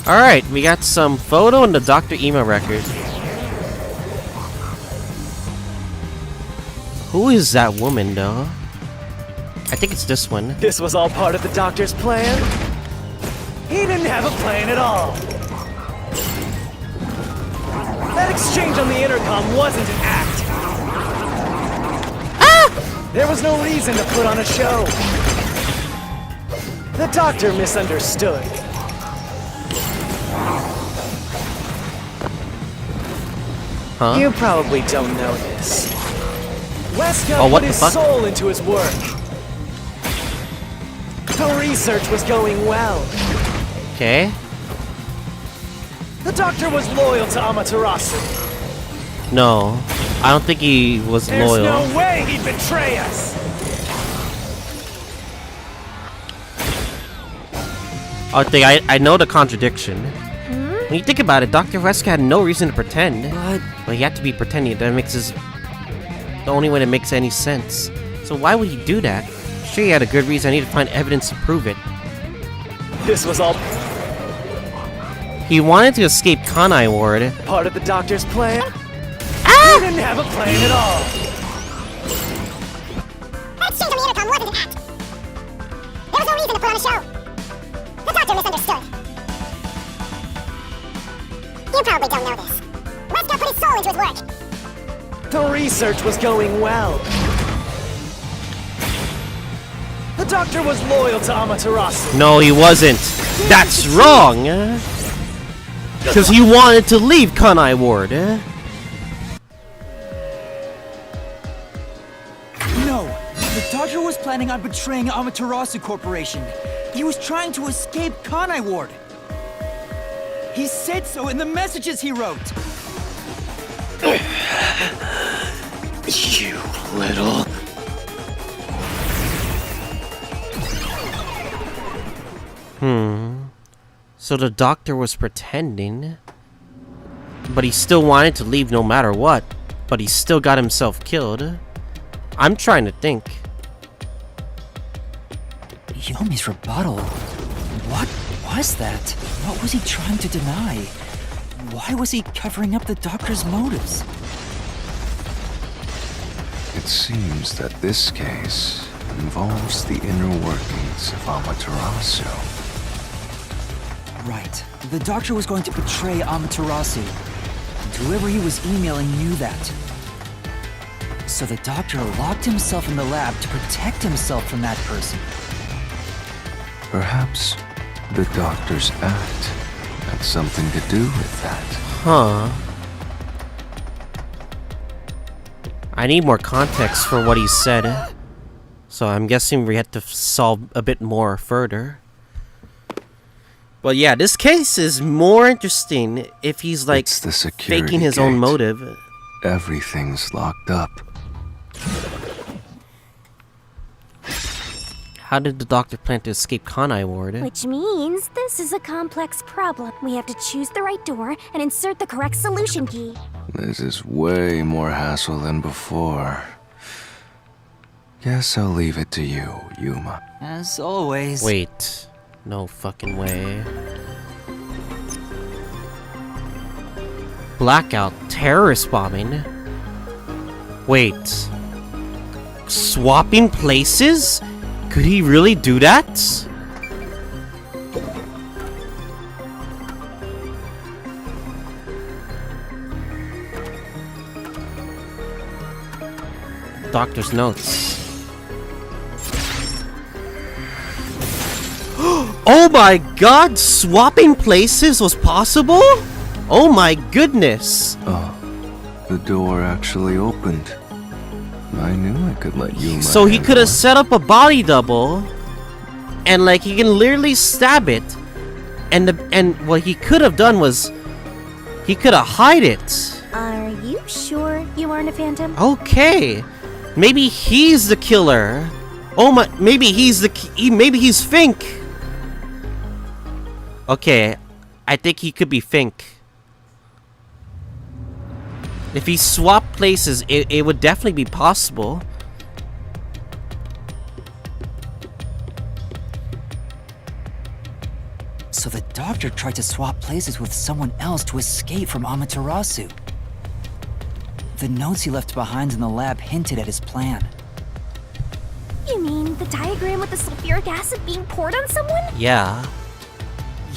Alright, we got some photo in the Dr. Ema record. Who is that woman though? I think it's this one. This was all part of the doctor's plan? He didn't have a plan at all. That exchange on the intercom wasn't an act. There was no reason to put on a show. The doctor misunderstood. Huh? You probably don't know this. Wesker what put the his fuck? soul into his work. The research was going well. Okay. The doctor was loyal to Amaterasu. No, I don't think he was There's loyal. no way he'd betray us. I know the contradiction. When you think about it, Dr. Wesker had no reason to pretend. But he had to be pretending. That makes the only way that makes any sense. So why would he do that? Sure, he had a good reason. I need to find evidence to prove it. This was all He wanted to escape Kanai Ward. part of the doctor's plan. He didn't have a plan at all. That exchange on the intercom wasn't an act. There was no reason to put on a show. The doctor misunderstood. You probably don't know this. Wesker put his soul into his work. The research was going well. The doctor was loyal to Amaterasu. No, he wasn't. That's wrong. Because he wanted to leave Kanai Ward. No, the doctor was planning on betraying Amaterasu Corporation. He was trying to escape Kanai Ward. He said so in the messages he wrote. You little... So the doctor was pretending. But he still wanted to leave no matter what. But he still got himself killed. I'm trying to think. Yomi's rebuttal. What was that? What was he trying to deny? Why was he covering up the doctor's motives? It seems that this case involves the inner workings of Amaterasu. Right. The doctor was going to betray Amaterasu. And whoever he was emailing knew that. So the doctor locked himself in the lab to protect himself from that person. Perhaps the doctor's act had something to do with that. Huh. I need more context for what he said. So I'm guessing we have to solve a bit more further. But yeah, this case is more interesting if he's like It's the security faking his own gate. motive. Everything's locked up. How did the doctor plan to escape Kanai Ward? Which means this is a complex problem. We have to choose the right door and insert the correct solution key. This is way more hassle than before. Guess I'll leave it to you, Yuma. As always. Wait. No fucking way. Blackout. Terrorist bombing. Wait. Swapping places? Could he really do that? Doctor's notes. Oh my god, swapping places was possible? Oh my goodness! Oh, the door actually opened. I knew I could let you. So he could have set up a body double, and like he can literally stab it, and what he could have done was he could have hide it. Are you sure you aren't a phantom? Okay, maybe he's the killer. Oh my, maybe he's maybe he's Fink. Okay, I think he could be Fink. If he swapped places, it would definitely be possible. So the doctor tried to swap places with someone else to escape from Amaterasu. The notes he left behind in the lab hinted at his plan. You mean the diagram with the sulfuric acid being poured on someone? Yeah.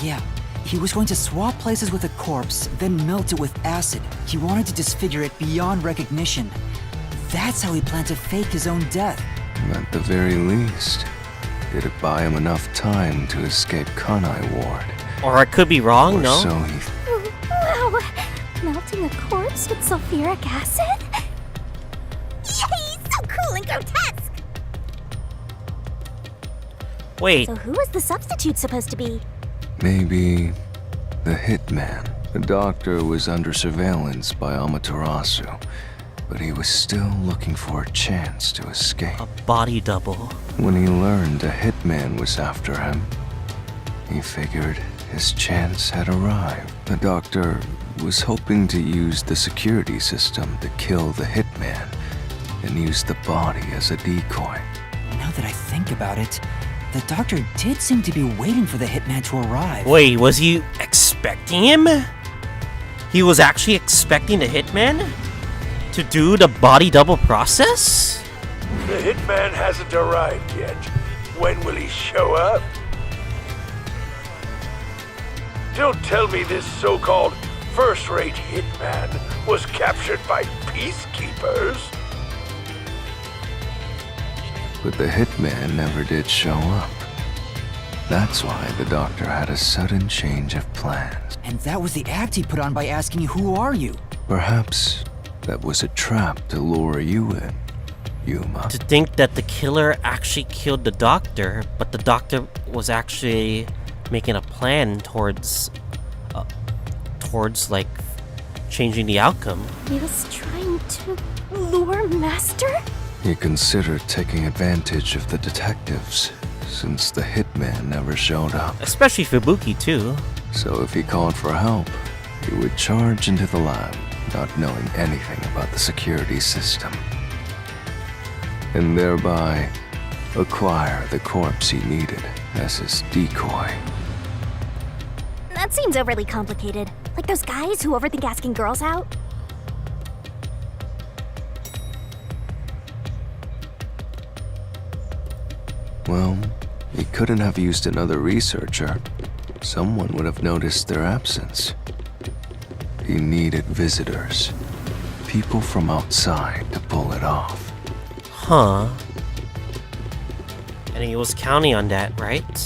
Yeah, he was going to swap places with a corpse, then melt it with acid. He wanted to disfigure it beyond recognition. That's how he planned to fake his own death. At the very least, did it buy him enough time to escape Kanai Ward? Or I could be wrong, Or no? so he Wow! Melting a corpse with sulfuric acid? Yay! So cool and grotesque! Wait, So who is the substitute supposed to be? Maybe the hitman. The doctor was under surveillance by Amaterasu, but he was still looking for a chance to escape. a body double. When he learned a hitman was after him, he figured his chance had arrived. The doctor was hoping to use the security system to kill the hitman and use the body as a decoy. Now that I think about it, the doctor did seem to be waiting for the hitman to arrive. Wait, was he expecting him? He was actually expecting the hitman to do the body double process? The hitman hasn't arrived yet. When will he show up? Don't tell me this so-called first-rate hitman was captured by peacekeepers. But the hitman never did show up. That's why the doctor had a sudden change of plans. And that was the act he put on by asking, "Who are you?" Perhaps that was a trap to lure you in, Yuma. To think that the killer actually killed the doctor, but the doctor was actually making a plan towards like changing the outcome. He was trying to lure Master? He considered taking advantage of the detectives, since the hitman never showed up. Especially Fubuki too. So if he called for help, he would charge into the lab, not knowing anything about the security system, and thereby acquire the corpse he needed as his decoy. That seems overly complicated. Like those guys who overthink asking girls out? Well, he couldn't have used another researcher. Someone would have noticed their absence. He needed visitors, people from outside to pull it off. Huh. And he was counting on that, right?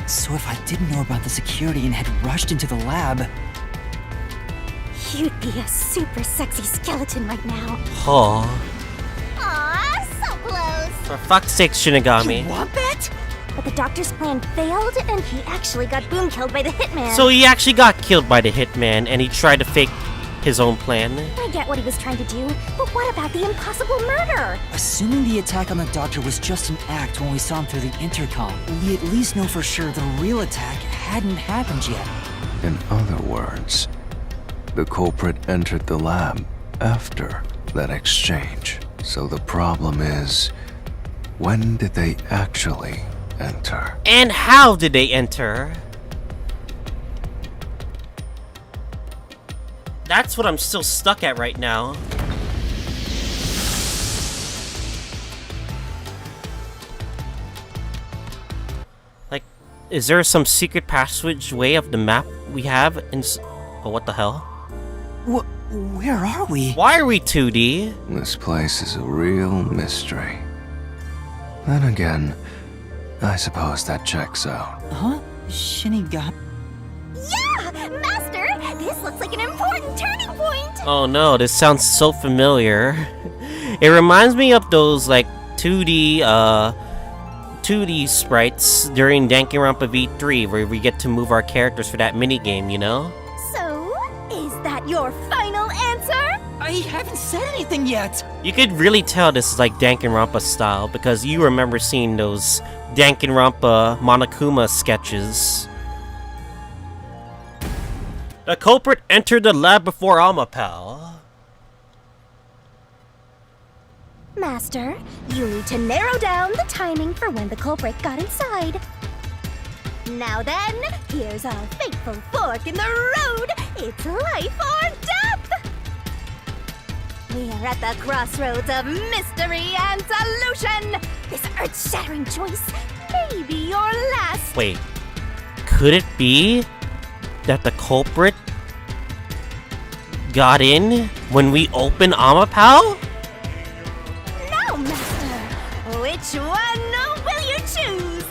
So if I didn't know about the security and had rushed into the lab... You'd be a super sexy skeleton right now. Huh. Aww, so close. For fuck's sake, Shinigami. You want that? But the doctor's plan failed, and he actually got boom killed by the hitman. So he actually got killed by the hitman, and he tried to fake his own plan. I get what he was trying to do, but what about the impossible murder? Assuming the attack on the doctor was just an act when we saw him through the intercom, we at least know for sure the real attack hadn't happened yet. In other words, the culprit entered the lab after that exchange. So the problem is, when did they actually enter? And how did they enter? That's what I'm still stuck at right now. Like, is there some secret passage way of the map we have in oh, what the hell? Where are we? Why are we 2D? This place is a real mystery. Then again, I suppose that checks out. Huh? Shinigami? Yeah! Master, this looks like an important turning point! Oh no, this sounds so familiar. It reminds me of those like 2D sprites during Danganronpa V3 where we get to move our characters for that minigame, you know? So, is that your final answer? I haven't said anything yet! You could really tell this is like Danganronpa style because you remember seeing those Danganronpa Monokuma sketches. The culprit entered the lab before Amapal. Master, you need to narrow down the timing for when the culprit got inside. Now then, here's a fateful fork in the road. It's life or death! We are at the crossroads of mystery and solution. This earth-shattering choice may be your last. Wait, could it be that the culprit got in when we opened Amapal? No, Master. Which one will you choose?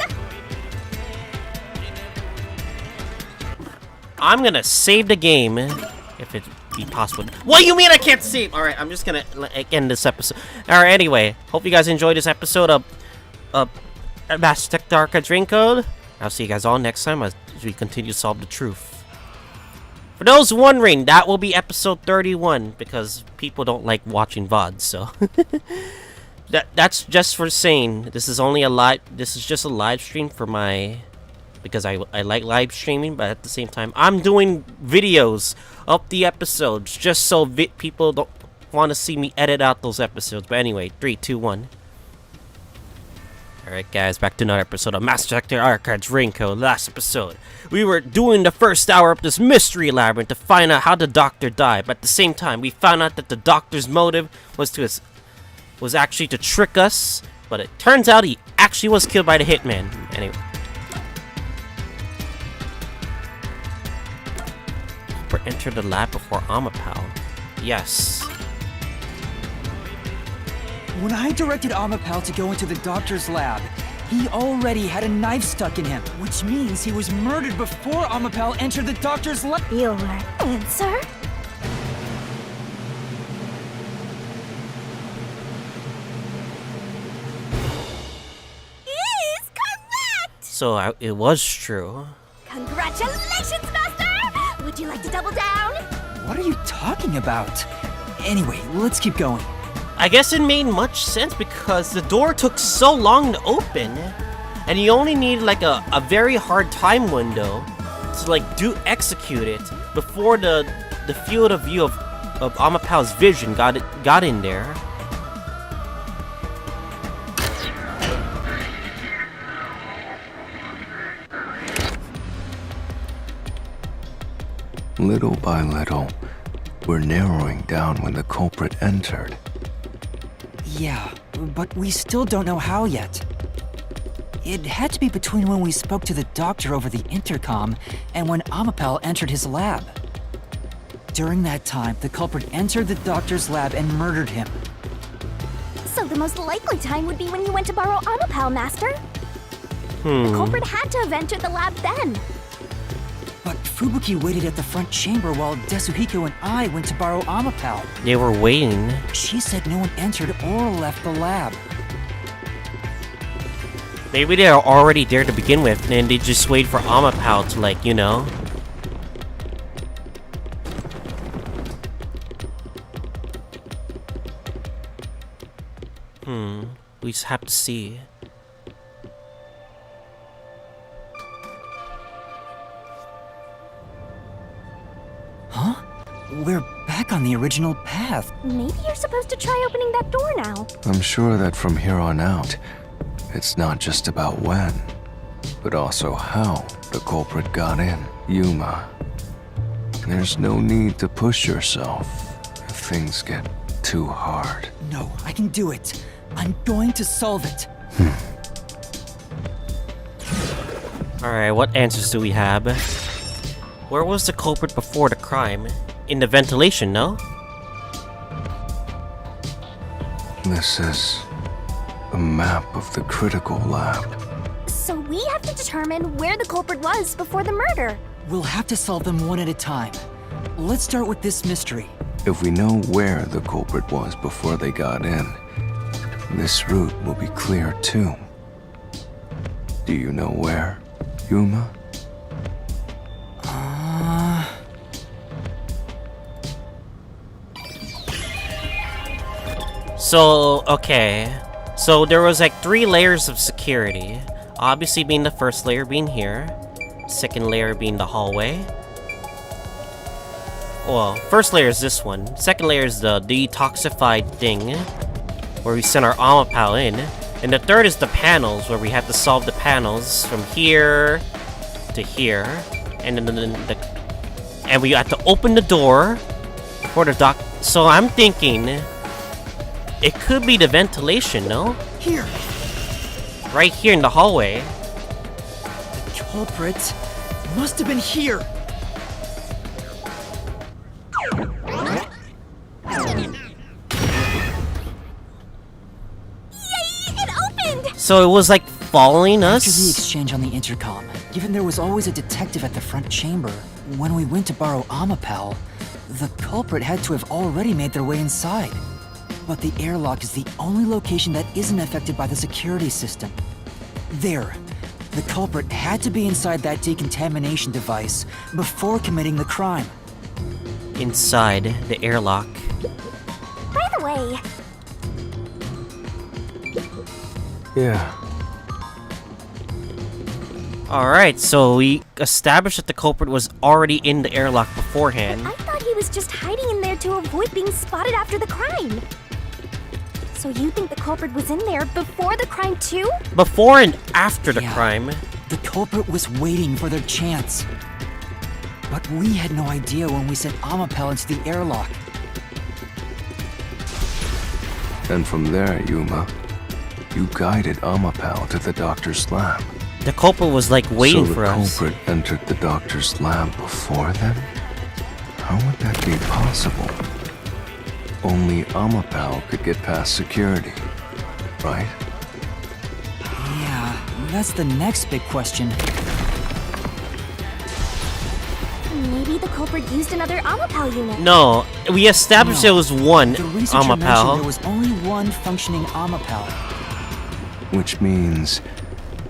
I'm gonna save the game if it be possible. What do you mean I can't save? All right, I'm just gonna end this episode. All right, anyway, hope you guys enjoyed this episode of Mass Tech Dark Dream Code. I'll see you guys all next time as we continue to solve the truth. For those wondering, that will be episode 31 because people don't like watching VODs, so that's just for saying this is only a live. This is just a live stream for my because I like live streaming, but at the same time I'm doing videos of the episodes just so people don't want to see me edit out those episodes. But anyway, 3, 2, 1. Alright guys, back to another episode of Master Sector Archives Raincoat. Last episode, we were doing the first hour of this mystery labyrinth to find out how the doctor died, but at the same time, we found out that the doctor's motive was actually to trick us, but it turns out he actually was killed by the hitman. Anyway. Or enter the lab before Amapal. Yes. When I directed Amapal to go into the doctor's lab, he already had a knife stuck in him, which means he was murdered before Amapal entered the doctor's lab. Your answer? Is correct! So it was true. Congratulations, Master! Would you like to double down? What are you talking about? Anyway, let's keep going. I guess it made much sense because the door took so long to open, and you only need like a very hard time window to like execute it before the field of view of Amapal's vision got in there. Little by little, we're narrowing down when the culprit entered. Yeah, but we still don't know how yet. It had to be between when we spoke to the doctor over the intercom and when Amapal entered his lab. During that time, the culprit entered the doctor's lab and murdered him. So the most likely time would be when you went to borrow Amapal, Master. The culprit had to have entered the lab then. But Fubuki waited at the front chamber while Desuhiko and I went to borrow Amapal. They were waiting. She said no one entered or left the lab. Maybe they are already there to begin with, and they just wait for Amapal to, like, you know. We just have to see. Huh? We're back on the original path. Maybe you're supposed to try opening that door now. I'm sure that from here on out, it's not just about when, but also how the culprit got in. Yuma, there's no need to push yourself if things get too hard. No, I can do it. I'm going to solve it. Alright, what answers do we have? Where was the culprit before the crime? In the ventilation, no? This is a map of the critical lab. So we have to determine where the culprit was before the murder. We'll have to solve them one at a time. Let's start with this mystery. If we know where the culprit was before they got in, this route will be clear too. Do you know where, Yuma? So, okay. So there was like 3 layers of security. Obviously being the first layer being here. Second layer being the hallway. Well, first layer is this one. Second layer is the detoxified thing, where we send our Amapal in. And the third is the panels, where we have to solve the panels from here to here. And then and we have to open the door for the doc. So I'm thinking it could be the ventilation, no? Here! Right here in the hallway. The culprit must have been here! So it was like following After the us? exchange on the intercom, given there was always a detective at the front chamber, when we went to borrow Amapal, the culprit had to have already made their way inside. But the airlock is the only location that isn't affected by the security system. There. The culprit had to be inside that decontamination device before committing the crime. Inside the airlock. By the way, Yeah. Alright, so we established that the culprit was already in the airlock beforehand. I thought he was just hiding in there to avoid being spotted after the crime. So you think the culprit was in there before the crime too? Before and after the Yeah. crime. The culprit was waiting for their chance. But we had no idea when we sent Amapal into the airlock. And from there, Yuma, you guided Amapal to the doctor's lab. The culprit was like waiting so for us. the culprit entered the doctor's lab before them? How would that be possible? Only Amapal could get past security, right? Yeah, that's the next big question. Maybe the culprit used another Amapal unit. No, we established No. there was one The researcher mentioned there Amapal. was only one functioning Amapal. Which means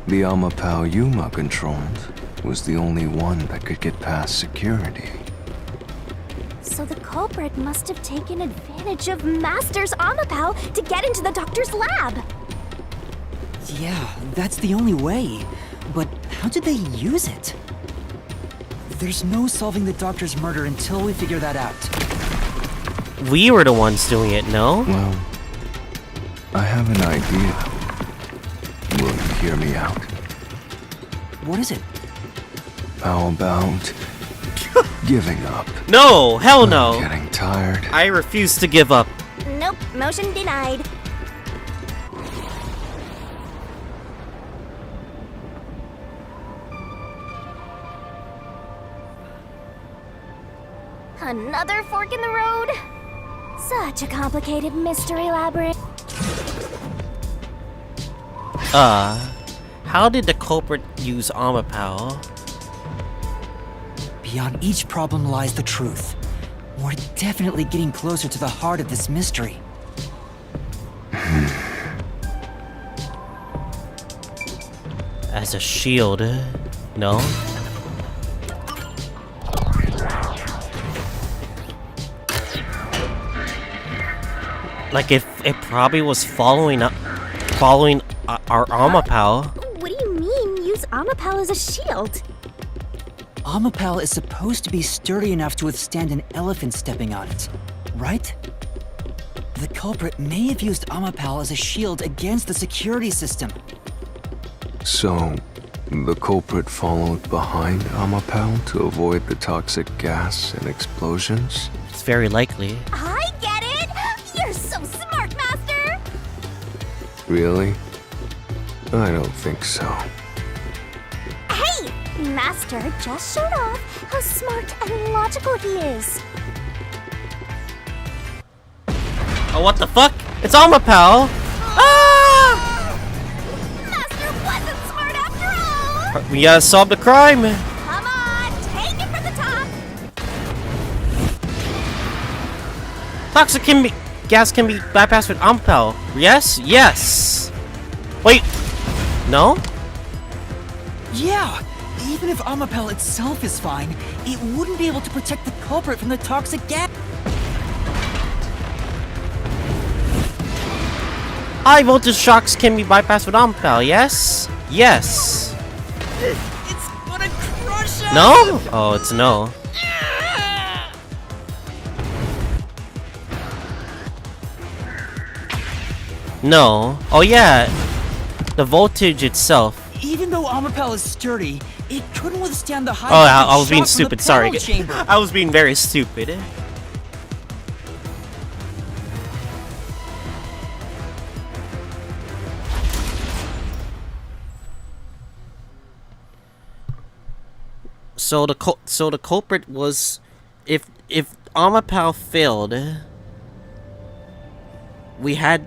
the Amapal Yuma controlled was the only one that could get past security. So the culprit must have taken advantage of Master's Amapal to get into the doctor's lab. Yeah, that's the only way. But how did they use it? There's no solving the doctor's murder until we figure that out. We were the ones doing it, no? Well, I have an idea. Will you hear me out? What is it? How about giving up? No! Hell I'm no! getting tired. I refuse to give up. Nope, motion denied. Another fork in the road? Such a complicated mystery labyrinth. How did the culprit use Amapal? Beyond each problem lies the truth. We're definitely getting closer to the heart of this mystery. As a shield, no? Like if it probably was following our Amapal. What do you mean, use Amapal as a shield? Amapal is supposed to be sturdy enough to withstand an elephant stepping on it, right? The culprit may have used Amapal as a shield against the security system. So, the culprit followed behind Amapal to avoid the toxic gas and explosions? It's very likely. I get it! You're so smart, Master! Really? I don't think so. Hey! Master just showed off how smart and logical he is. Oh, what the fuck? It's Amapal! Ah! We gotta solve the crime. Come on, take it from the top. Toxic gas can be bypassed with Ampel. Yes? Yes. Wait. No? Yeah, even if Amapel itself is fine, it wouldn't be able to protect the culprit from the toxic gas. High voltage shocks can be bypassed with Ampel. Yes? Yes. It's gonna crush us! No? Oh, it's no. No. Oh yeah. The voltage itself. Even though Amapel is sturdy, it couldn't withstand the high Oh, I voltage was being shock from the stupid. Sorry. panel chamber. I was being very stupid. So the culprit was, if Amapel failed, we had.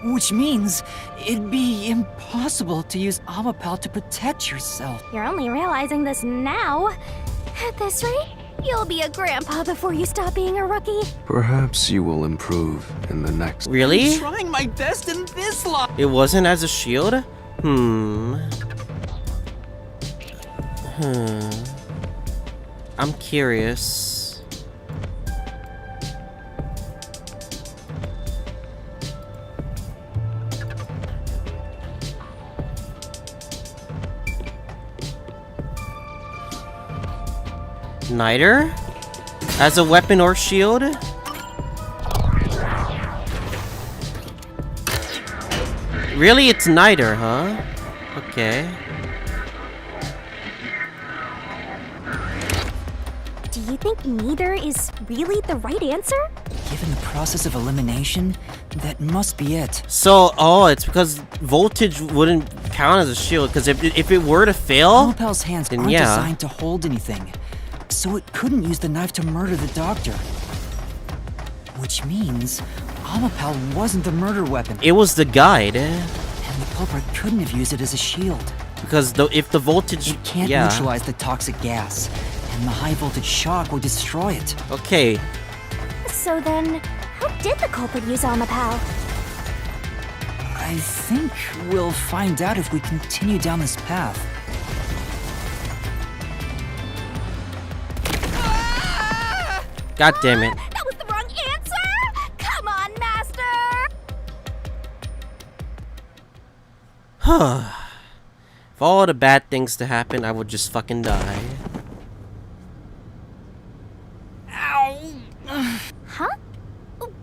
Which means it'd be impossible to use Amapel to protect yourself. You're only realizing this now. At this rate, you'll be a grandpa before you stop being a rookie. Perhaps you will improve in the next. Really? I'm trying my best in this life. It wasn't as a shield? I'm curious. Niter? As a weapon or shield? Really? It's Niter, huh? Okay. Do you think neither is really the right answer? Given the process of elimination, that must be it. So, oh, it's because voltage wouldn't count as a shield, because if it were to fail, Amapel's hands then aren't yeah. designed to hold anything, so it couldn't use the knife to murder the doctor. Which means Amapel wasn't the murder weapon, it was the guide. and the culprit couldn't have used it as a shield. Because if the voltage, It can't yeah. neutralize the toxic gas, and the high voltage shock would destroy it. Okay, So then, how did the culprit use Amapel? I think we'll find out if we continue down this path. god damn it. That was the wrong answer! Come on, Master! If all the bad things to happen, I would just fucking die. Huh?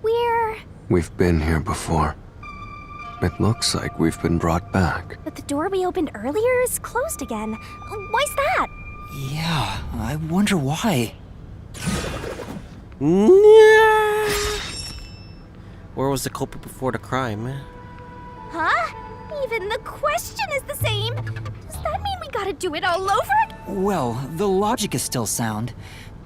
We're... We've been here before. It looks like we've been brought back. But the door we opened earlier is closed again. Why's that? Yeah, I wonder why. Where was the culprit before the crime? Huh? Even the question is the same. Does that mean we gotta do it all over? Well, the logic is still sound.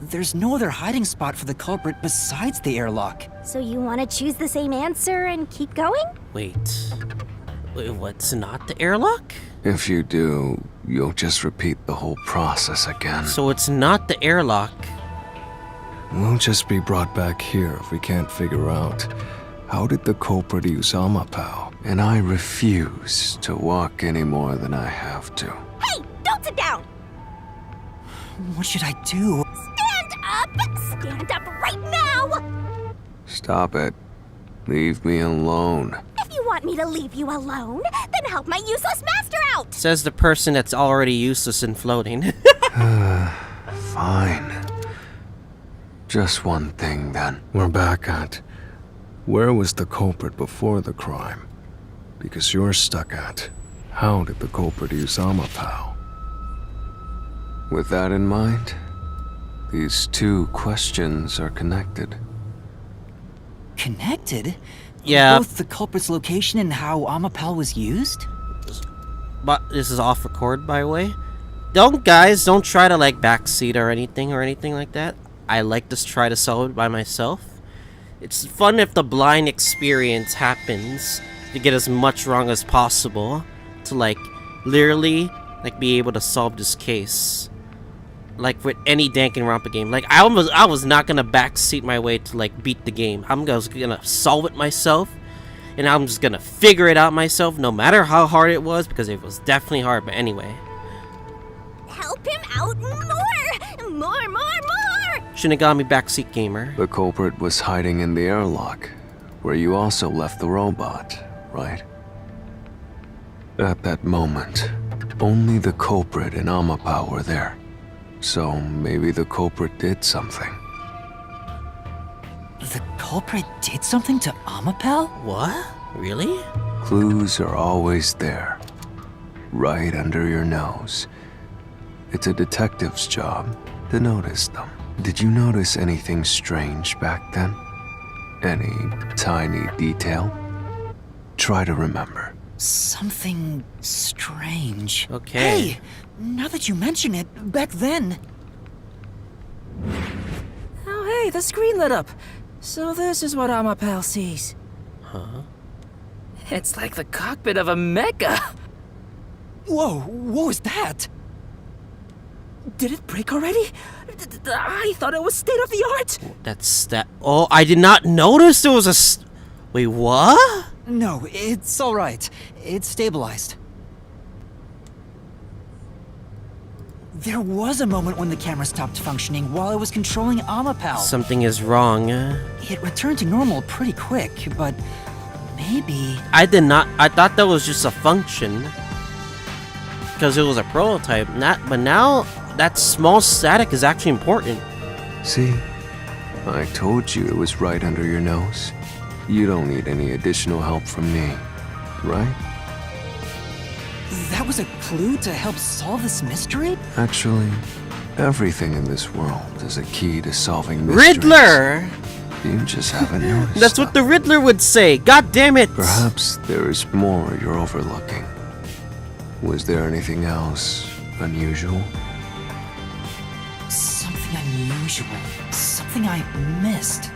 There's no other hiding spot for the culprit besides the airlock. So you want to choose the same answer and keep going? Wait, what's not the airlock? If you do, you'll just repeat the whole process again. So it's not the airlock. We'll just be brought back here if we can't figure out how did the culprit use Amapel. And I refuse to walk any more than I have to. Hey, don't sit down! What should I do? Stand up! Stand up right now! Stop it. Leave me alone. If you want me to leave you alone, then help my useless master out! Says the person that's already useless and floating. Fine. Just one thing then. We're back at where was the culprit before the crime? Because you're stuck at how did the culprit use Amapel? With that in mind, these two questions are connected. Connected? Yeah. Both the culprit's location and how Amapel was used? But this is off record, by the way. Don't try to like backseat or anything like that. I like to try to solve it by myself. It's fun if the blind experience happens to get as much wrong as possible. To like literally like be able to solve this case. Like with any Danganronpa game. Like I was not gonna backseat my way to like beat the game. I'm just gonna solve it myself. And I'm just gonna figure it out myself no matter how hard it was, because it was definitely hard, but anyway. Help him out more! Shinigami backseat gamer. The culprit was hiding in the airlock, where you also left the robot, right? At that moment, only the culprit and Amapao were there. So maybe the culprit did something. The culprit did something to Amapao? What? Really? Clues are always there, right under your nose. It's a detective's job to notice them. Did you notice anything strange back then? Any tiny detail? Try to remember. Something strange. Okay. Hey, now that you mention it, back then... Oh hey, the screen lit up. So this is what Amapao sees. Huh? It's like the cockpit of a mecha. Whoa, what was that? Did it break already? I thought it was state of the art. That's that. Oh, I did not notice there was a. Wait, what? No, it's alright. It's stabilized. There was a moment when the camera stopped functioning while I was controlling Amapao. Something is wrong. It returned to normal pretty quick, but maybe... I did not. I thought that was just a function. Because it was a prototype. But now, that small static is actually important. See? I told you it was right under your nose. You don't need any additional help from me, right? That was a clue to help solve this mystery? Actually, everything in this world is a key to solving mysteries. Riddler! You just haven't noticed. That's what the Riddler would say. God damn it! Perhaps there is more you're overlooking. Was there anything else unusual? Something unusual. Something I missed.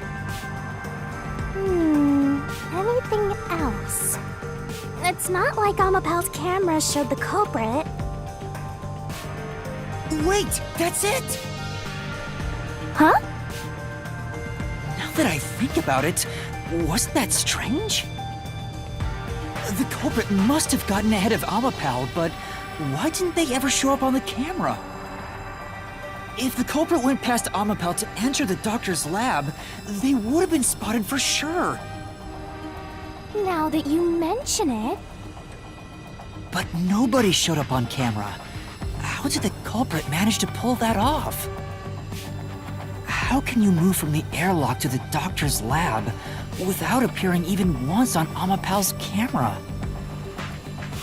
Anything else? It's not like Amapao's camera showed the culprit. Wait, that's it! Huh? Now that I think about it, wasn't that strange? The culprit must have gotten ahead of Amapao, but why didn't they ever show up on the camera? If the culprit went past Amapao to enter the doctor's lab, they would have been spotted for sure. Now that you mention it... But nobody showed up on camera. How did the culprit manage to pull that off? How can you move from the airlock to the doctor's lab without appearing even once on Amapao's camera?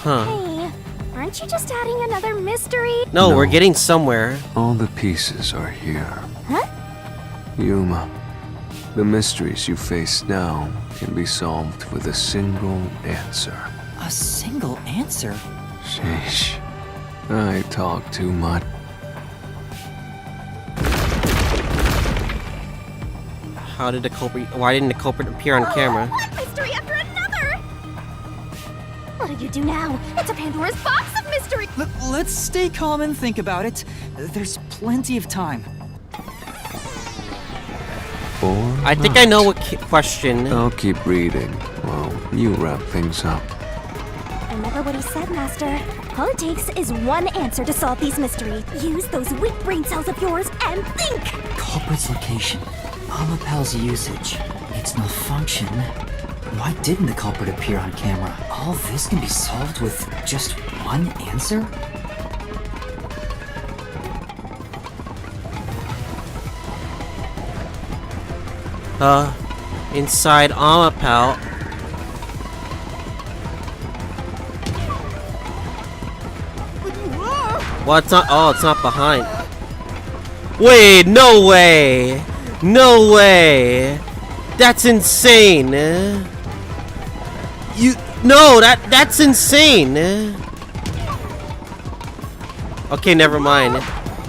Huh. Hey, aren't you just adding another mystery? No, No. we're getting somewhere. All the pieces are here. Huh? Yuma, the mysteries you face now can be solved with a single answer. A single answer? Sheesh. I talk too much. How did the culprit? Why didn't the culprit appear on camera? One mystery after another! What do you do now? It's a Pandora's box of mystery! Let's stay calm and think about it. There's plenty of time. Or I think I know what question. I'll keep reading while you wrap things up. Remember what he said, Master. All it takes is one answer to solve these mysteries. Use those weak brain cells of yours and think! Culprit's location. Amapao's usage. Its malfunction. Why didn't the culprit appear on camera? All this can be solved with just one answer? Inside Amapao. Well, it's not. Oh, it's not behind. Wait, no way! No way! That's insane! That's insane! Okay, never mind.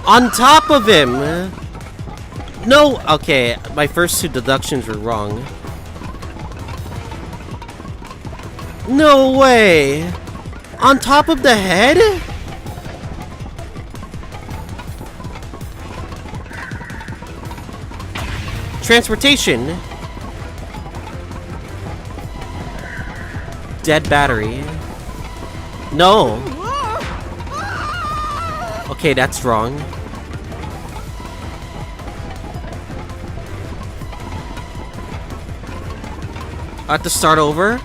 On top of him! No! Okay, my first two deductions were wrong. No way! On top of the head? Transportation. Dead battery. No. Okay, that's wrong. I have to start over?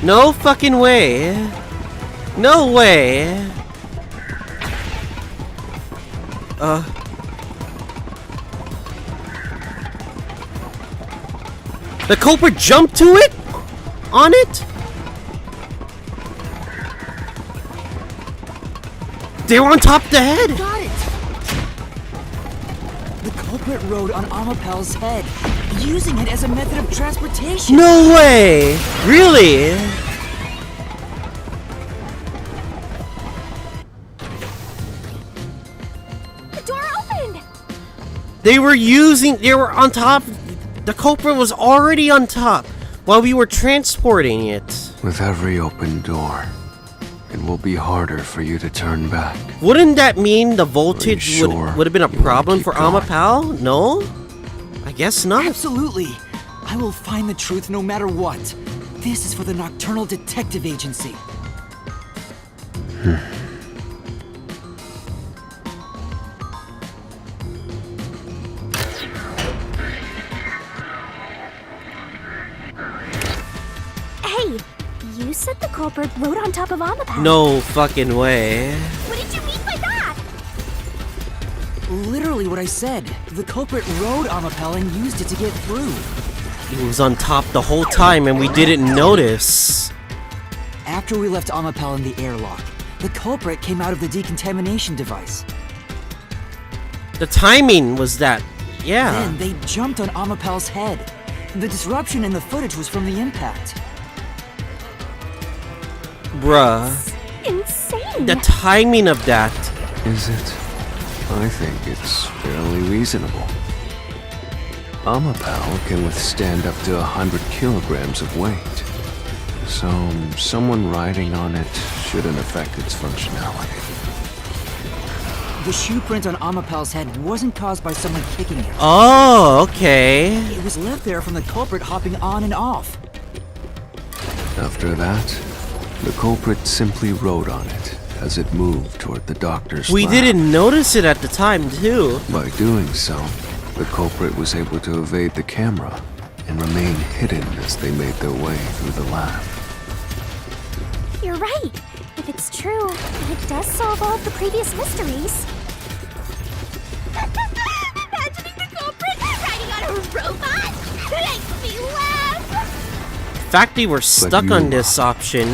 No fucking way. No way. The culprit jumped to it? On it? They were on top of the head. Got it! The culprit rode on Amapel's head, using it as a method of transportation. No way! Really? The door opened! They were on top. The culprit was already on top while we were transporting it. With every open door, it will be harder for you to turn back. Wouldn't that mean the voltage sure would have been a you wanna problem keep for going? Amapal? No? I guess not. Absolutely. I will find the truth no matter what. This is for the Nocturnal Detective Agency. Hey, you said the culprit rode on top of Amapal. No fucking way. What did you mean by that? Literally what I said. The culprit rode Amapel and used it to get through. He was on top the whole time and we didn't notice. After we left Amapel in the airlock, the culprit came out of the decontamination device. The timing was that. Yeah. Then they jumped on Amapel's head. The disruption in the footage was from the impact. Bruh. Insane. The timing of that. Is it? I think it's fairly reasonable. Amapal can withstand up to 100 kilograms of weight. So, someone riding on it shouldn't affect its functionality. The shoe print on Amapel's head wasn't caused by someone kicking it. Oh, okay. It was left there from the culprit hopping on and off. After that, the culprit simply rode on it as it moved toward the doctor's We lab. didn't notice it at the time, too. By doing so, the culprit was able to evade the camera and remain hidden as they made their way through the lab. You're right. If it's true, then it does solve all of the previous mysteries. Imagining the culprit riding on a robot makes me laugh. The fact they were stuck you- on this option.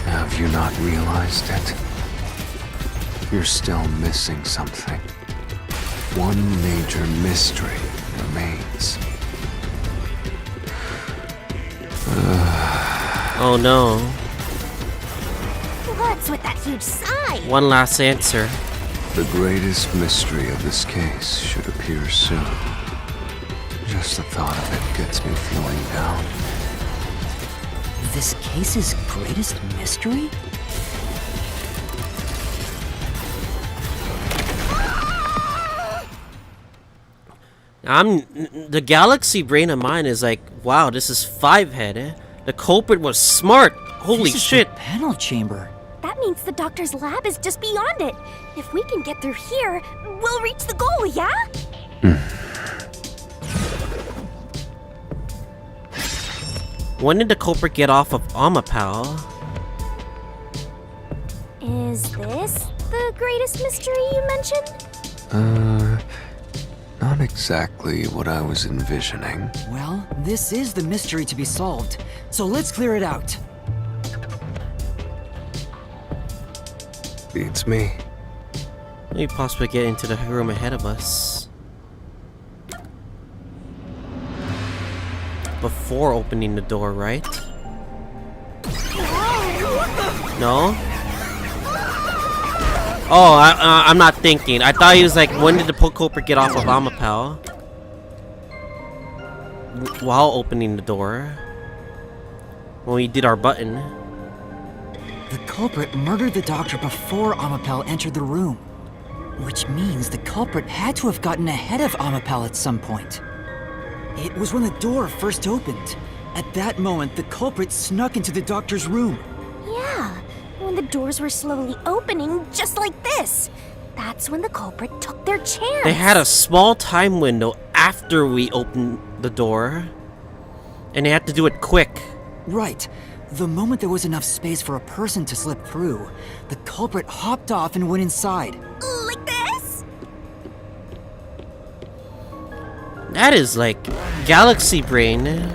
Have you not realized it? You're still missing something. One major mystery remains. Oh no. What's with that huge sigh? One last answer. The greatest mystery of this case should appear soon. Just the thought of it gets me feeling down. This case's greatest mystery? The galaxy brain of mine is like, wow, this is 5-head. The culprit was smart. Holy This is shit. the panel chamber. That means the doctor's lab is just beyond it. If we can get through here, we'll reach the goal, yeah? When did the culprit get off of Amapal? Is this the greatest mystery you mentioned? Not exactly what I was envisioning. Well, this is the mystery to be solved, so let's clear it out. Beats me. We possibly get into the room ahead of us. Before opening the door, right? No? Oh, I'm not thinking. I thought he was like, when did the culprit get off of Amapal? While opening the door. When we did our button. The culprit murdered the doctor before Amapel entered the room. Which means the culprit had to have gotten ahead of Amapel at some point. It was when the door first opened. At that moment, the culprit snuck into the doctor's room. Yeah, when the doors were slowly opening, just like this. That's when the culprit took their chance. They had a small time window after we opened the door, and they had to do it quick. Right. The moment there was enough space for a person to slip through, the culprit hopped off and went inside. Like this? That is like galaxy brain.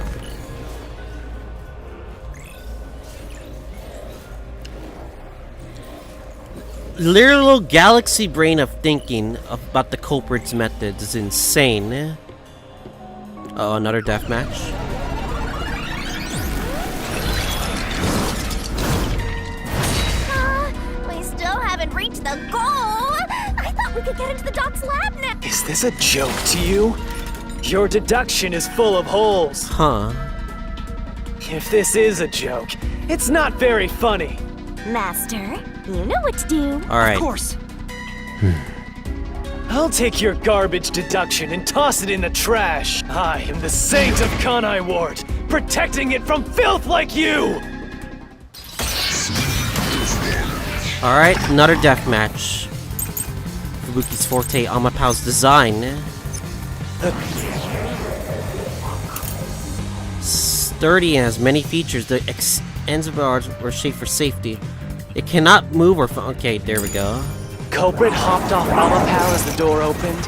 Literal galaxy brain of thinking about the culprit's methods is insane. Oh, another deathmatch. We still haven't reached the goal. I thought we could get into the doc's lab now. Is this a joke to you? Your deduction is full of holes. Huh. If this is a joke, it's not very funny. Master, you know what to do. Alright. Of course. I'll take your garbage deduction and toss it in the trash. I am the saint of Kanai Ward, protecting it from filth like you! Alright, another deathmatch. Fubuki's forte, Amapau's design. Sturdy and has many features. The ends of bars were shaped for safety. It cannot move or... Okay, there we go. Culprit hopped off Amapau as the door opened,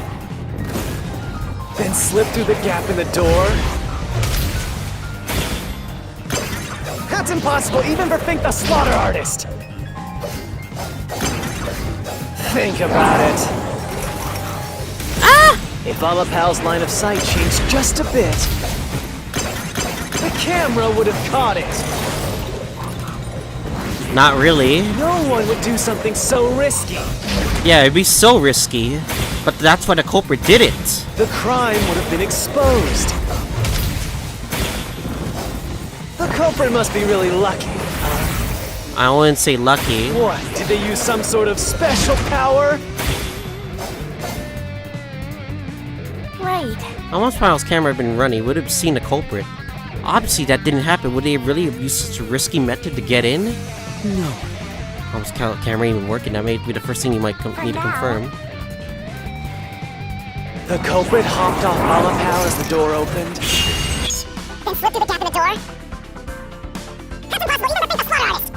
then slipped through the gap in the door. That's impossible, even for Fink the Slaughter Artist! Think about it. If Amapau's line of sight changed just a bit, the camera would have caught it. Not really. No one would do something so risky. Yeah, it'd be so risky. But that's why the culprit did it. The crime would have been exposed. The culprit must be really lucky. I wouldn't say lucky. What? Did they use some sort of special power? Right. Almost while his camera had been running, would have seen the culprit. Obviously, that didn't happen. Would they really have used such a risky method to get in? No. How's the camera even working? That may be the first thing you might need to confirm. The culprit hopped off Amapau as the door opened, Then slip through the gap in the door. That's impossible, even for Fink the Slaughter Artist.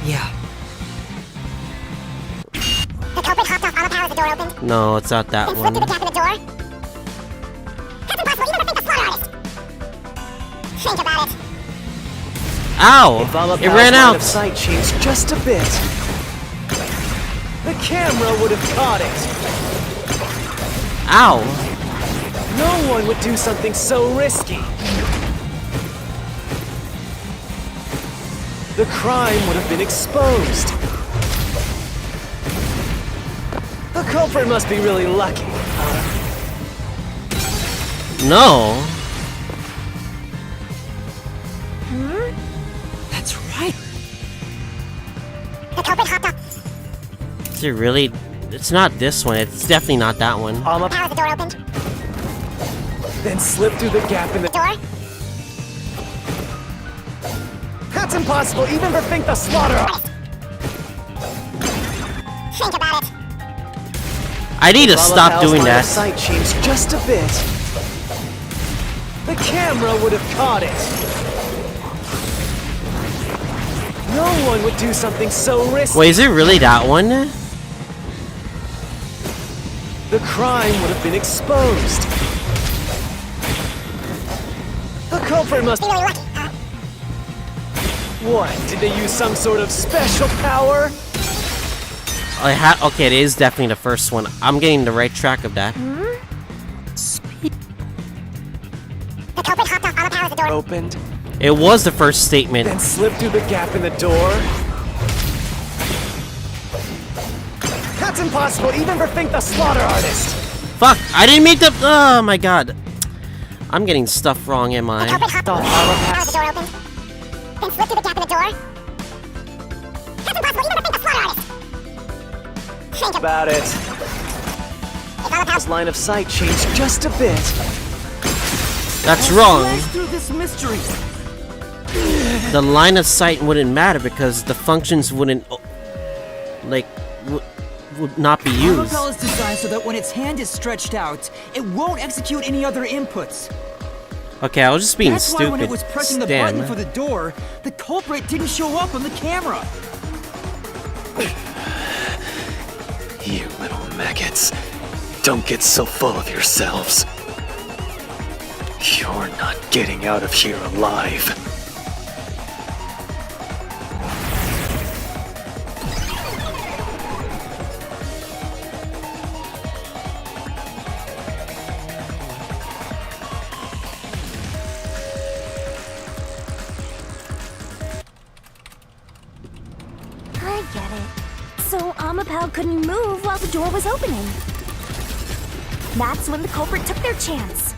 Yeah. The culprit hopped off Amapau as the door opened, No, it's not that then slip through the one. gap in the door. That's impossible, even for Fink the Slaughter Artist. Think about it. Ow! if Amapau's It ran line out! of sight changed just a bit, the camera would have caught it. Ow! No one would do something so risky. The crime would have been exposed. The culprit must be really lucky. No! That's right. The culprit hopped off Is it really? It's not this one. It's definitely not that one. Amapau as the door opened, then slipped through the gap in the door. That's impossible, even for Fink the Slaughter Artist. Think about it. I need to stop Amapau's doing line that. of sight changed just a bit, the camera would have caught it. No one would do something so risky. Wait, is it really that one? The crime would have been exposed. The culprit must... Be really lucky. What? Did they use some sort of special power? Okay, it is definitely the first one. I'm getting the right track of that. The culprit hopped off Amapau as the door. Opened, It was the first statement. then slipped through the gap in the door. That's impossible, even for Fink the Slaughter Artist. Fuck! I didn't mean to. Oh my god. I'm getting stuff wrong, am The I? culprit hopped off Amapau as the door opened, then slipped through the gap in the door. That's impossible, even for Fink the Slaughter Artist. About it. His line of sight changed just a bit. That's wrong. Smash through this mystery. The line of sight wouldn't matter because the functions wouldn't, like, would not be used. Homunculi is designed so that when its hand is stretched out, it won't execute any other inputs. Okay, I was just being That's stupid. why when it was pressing the Stan. button for the door, the culprit didn't show up on the camera. You little maggots. Don't get so full of yourselves. You're not getting out of here alive. I get it. So Amapal couldn't move while the door was opening. That's when the culprit took their chance.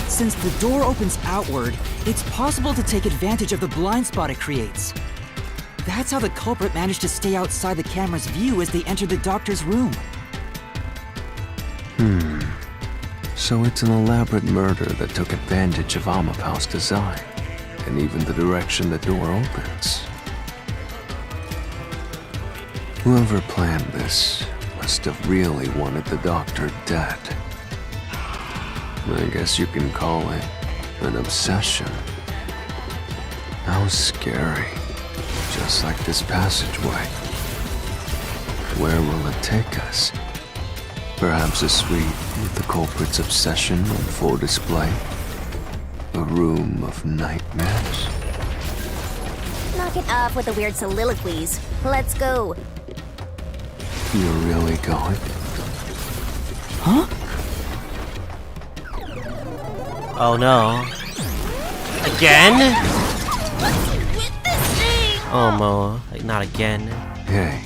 Since the door opens outward, it's possible to take advantage of the blind spot it creates. That's how the culprit managed to stay outside the camera's view as they entered the doctor's room. So it's an elaborate murder that took advantage of Amapal's design, and even the direction the door opens. Whoever planned this must have really wanted the doctor dead. I guess you can call it an obsession. How scary. Just like this passageway. Where will it take us? Perhaps a suite with the culprit's obsession on full display? A room of nightmares? Knock it off with the weird soliloquies. Let's go. You're really going? Huh? Oh no. Again? With this thing! Oh no, like not again. Hey,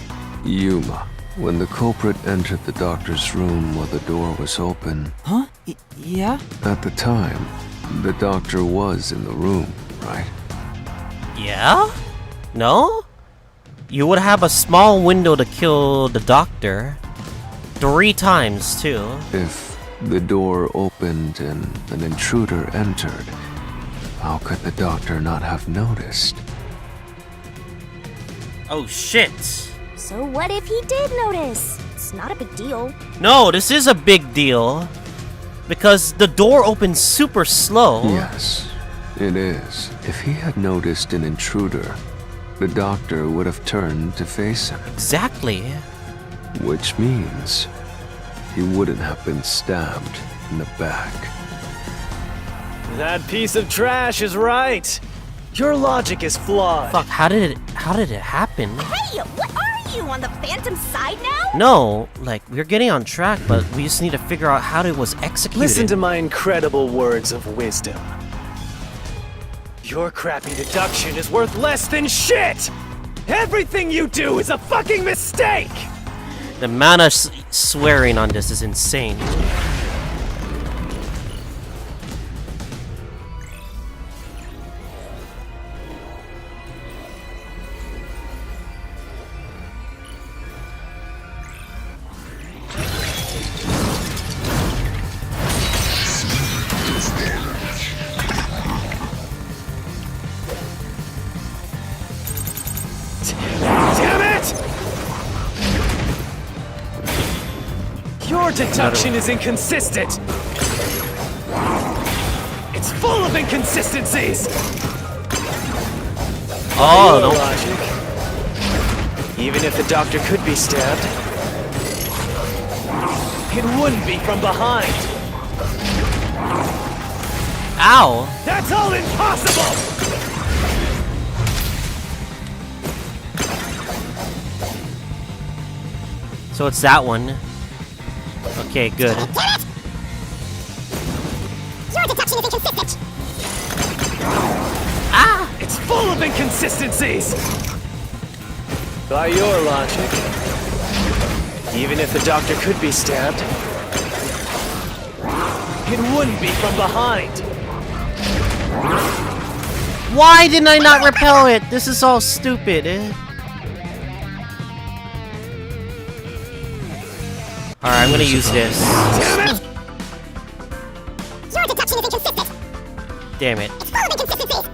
Yuma. When the culprit entered the doctor's room while the door was open, Huh? Yeah? at the time, the doctor was in the room, right? Yeah? No? You would have a small window to kill the doctor. 3 times, too. If the door opened and an intruder entered, how could the doctor not have noticed? Oh shit. So what if he did notice? It's not a big deal. No, this is a big deal. Because the door opens super slow. Yes, it is. If he had noticed an intruder, the doctor would have turned to face him. Exactly. Which means he wouldn't have been stabbed in the back. That piece of trash is right. Your logic is flawed. Fuck, how did it happen? Hey, what are you, on the Phantom side now? No, like, we're getting on track, but we just need to figure out how it was executed. Listen to my incredible words of wisdom. Your crappy deduction is worth less than shit! Everything you do is a fucking mistake! The amount of swearing on this is insane. Damn it! Your deduction is inconsistent! It's full of inconsistencies! Oh, Your no. logic. Even if the doctor could be stabbed, it wouldn't be from behind. Ow! That's all impossible! So it's that one. Okay, good. Your deduction is inconsistent. It's full of inconsistencies! By your logic, even if the doctor could be stabbed, it wouldn't be from behind. Why didn't I not repel it? This is all stupid. Alright, I'm gonna use this. Your deduction is inconsistent. Damn it. It's full of inconsistencies.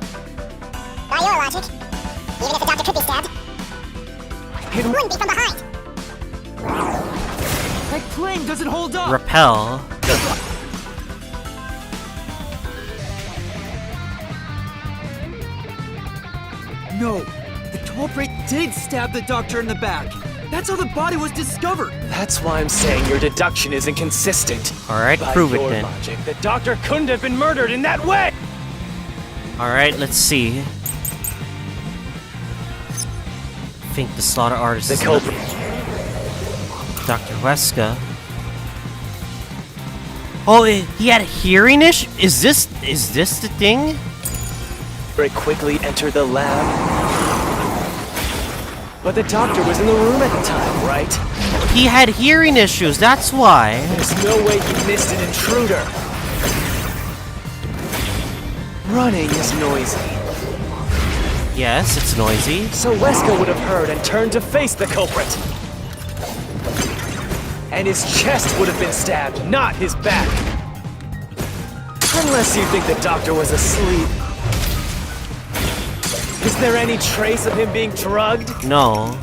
By your logic, even if the doctor could be stabbed, it wouldn't be from behind. That plane doesn't hold up! Repel. No, the culprit did stab the doctor in the back. That's how the body was discovered. That's why I'm saying your deduction is inconsistent. Alright, By prove it your then. logic, the doctor couldn't have been murdered in that way! Alright, let's see. I think the slaughter artist The is culprit. Dr. Weska. Oh, he had a hearing issue? Is this the thing? Very quickly entered the lab. But the doctor was in the room at the time, right? He had hearing issues, that's why. There's no way he missed an intruder. Running is noisy. Yes, it's noisy. So Weska would have heard and turned to face the culprit. And his chest would have been stabbed, not his back. Unless you think the doctor was asleep. Is there any trace of him being drugged? No.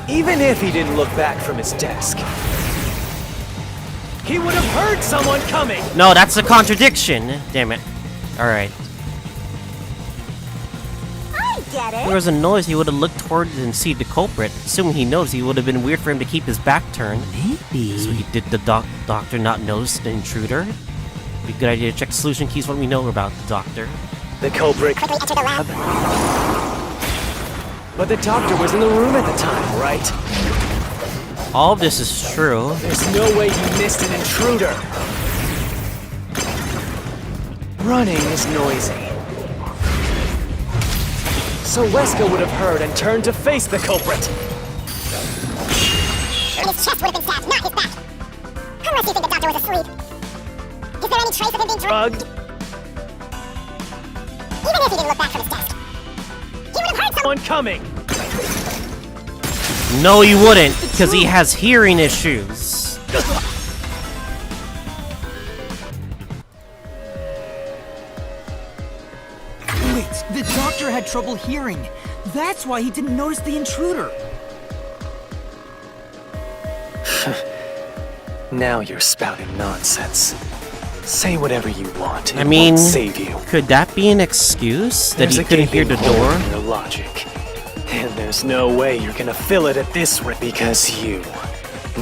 Even if he didn't look back from his desk, he would have heard someone coming! No, that's a contradiction. Damn it. Alright. I get If there it. was a noise, he would have looked towards and see the culprit. Assuming he knows, he would have been weird for him to keep his back turned. Maybe. So did the doctor not notice the intruder? Be a good idea to check solution keys what we know about the doctor. The culprit. Quickly enter the lab. But the doctor was in the room at the time, right? All of this is true. There's no way he missed an intruder. Running is noisy. So Weska would have heard and turned to face the culprit. And his chest would have been stabbed, not his back. Unless you think the doctor was asleep. Is there any trace of him being drugged? Drugged? Even if he didn't look back from his desk, he would have heard someone. Someone coming! No, he wouldn't, because he has hearing issues. Wait, the doctor had trouble hearing. That's why he didn't notice the intruder. Now you're spouting nonsense. Say whatever you want. It I mean, won't save you. could that be an excuse that There's he a couldn't hear the gaping hole door? in your logic. And there's no way you're gonna fill it at this rate because you,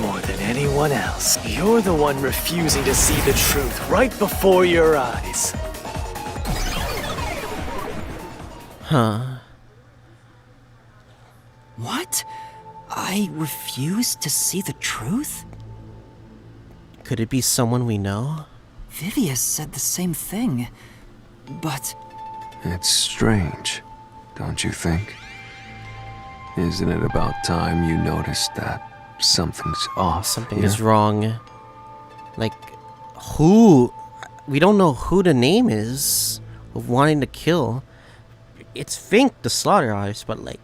more than anyone else, you're the one refusing to see the truth right before your eyes. Huh. What? I refuse to see the truth? Could it be someone we know? Vivia said the same thing. But It's strange, don't you think? Isn't it about time you noticed that something's off? Something here? is wrong. Like, who? We don't know who the name is of wanting to kill. It's Fink, the slaughter artist, but like,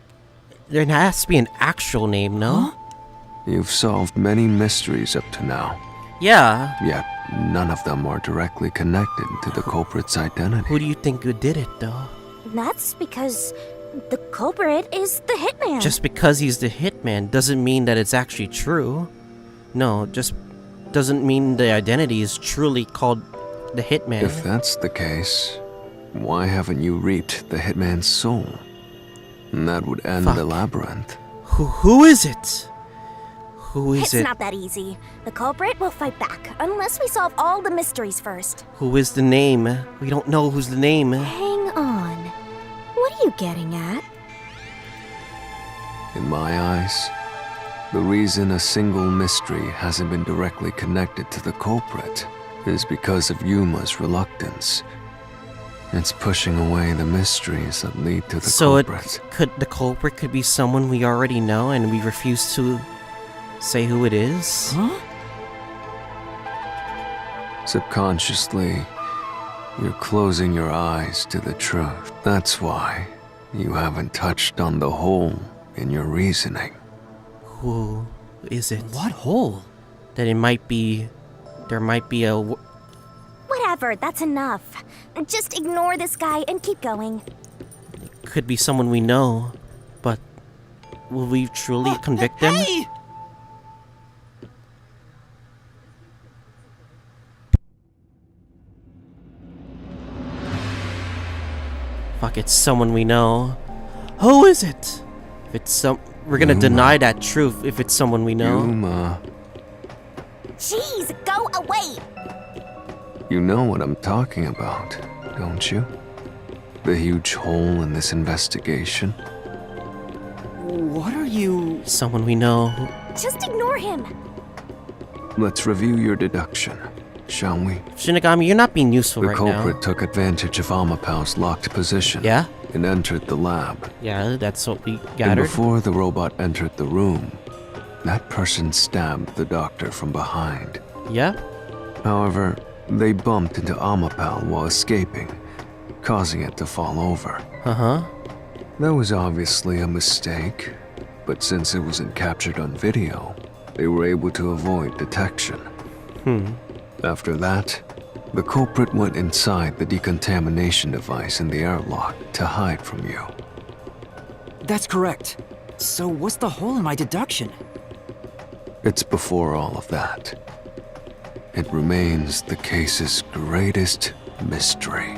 there has to be an actual name, no? You've solved many mysteries up to now, Yeah. yet none of them are directly connected to the culprit's identity. Who do you think who did it, though? That's because the culprit is the hitman. Just because he's the hitman doesn't mean that it's actually true. No, just doesn't mean the identity is truly called the hitman. If that's the case, why haven't you reaped the hitman's soul? And that would end the Fuck. labyrinth. Who is it? Who is It's it? not that easy. The culprit will fight back unless we solve all the mysteries first. Who is the name? We don't know who's the name. Hang on. What are you getting at? In my eyes, the reason a single mystery hasn't been directly connected to the culprit is because of Yuma's reluctance. It's pushing away the mysteries that lead to the So culprit. the culprit could be someone we already know and we refuse to say who it is? huh? Subconsciously, you're closing your eyes to the truth. That's why you haven't touched on the hole in your reasoning. Who is it? What hole? That it might be... There might be a... Whatever, that's enough. Just ignore this guy and keep going. Could be someone we know. But... Will we truly convict them? Hey! Fuck, it's someone we know. Who is it? If it's some... We're gonna deny that truth if it's someone we know. Yuma. Jeez, go away! You know what I'm talking about, don't you? The huge hole in this investigation. What are you... Someone we know. Just ignore him. Let's review your deduction, shall we? Shinigami, you're not being useful The right culprit now. took advantage of Amapau's locked position. Yeah? And entered the lab. Yeah, that's what we And gathered. before the robot entered the room, that person stabbed the doctor from behind. Yeah? However, they bumped into Amapau while escaping, causing it to fall over. Uh-huh. That was obviously a mistake, but since it wasn't captured on video, they were able to avoid detection. After that, the culprit went inside the decontamination device in the airlock to hide from you. That's correct. So what's the hole in my deduction? It's before all of that. It remains the case's greatest mystery.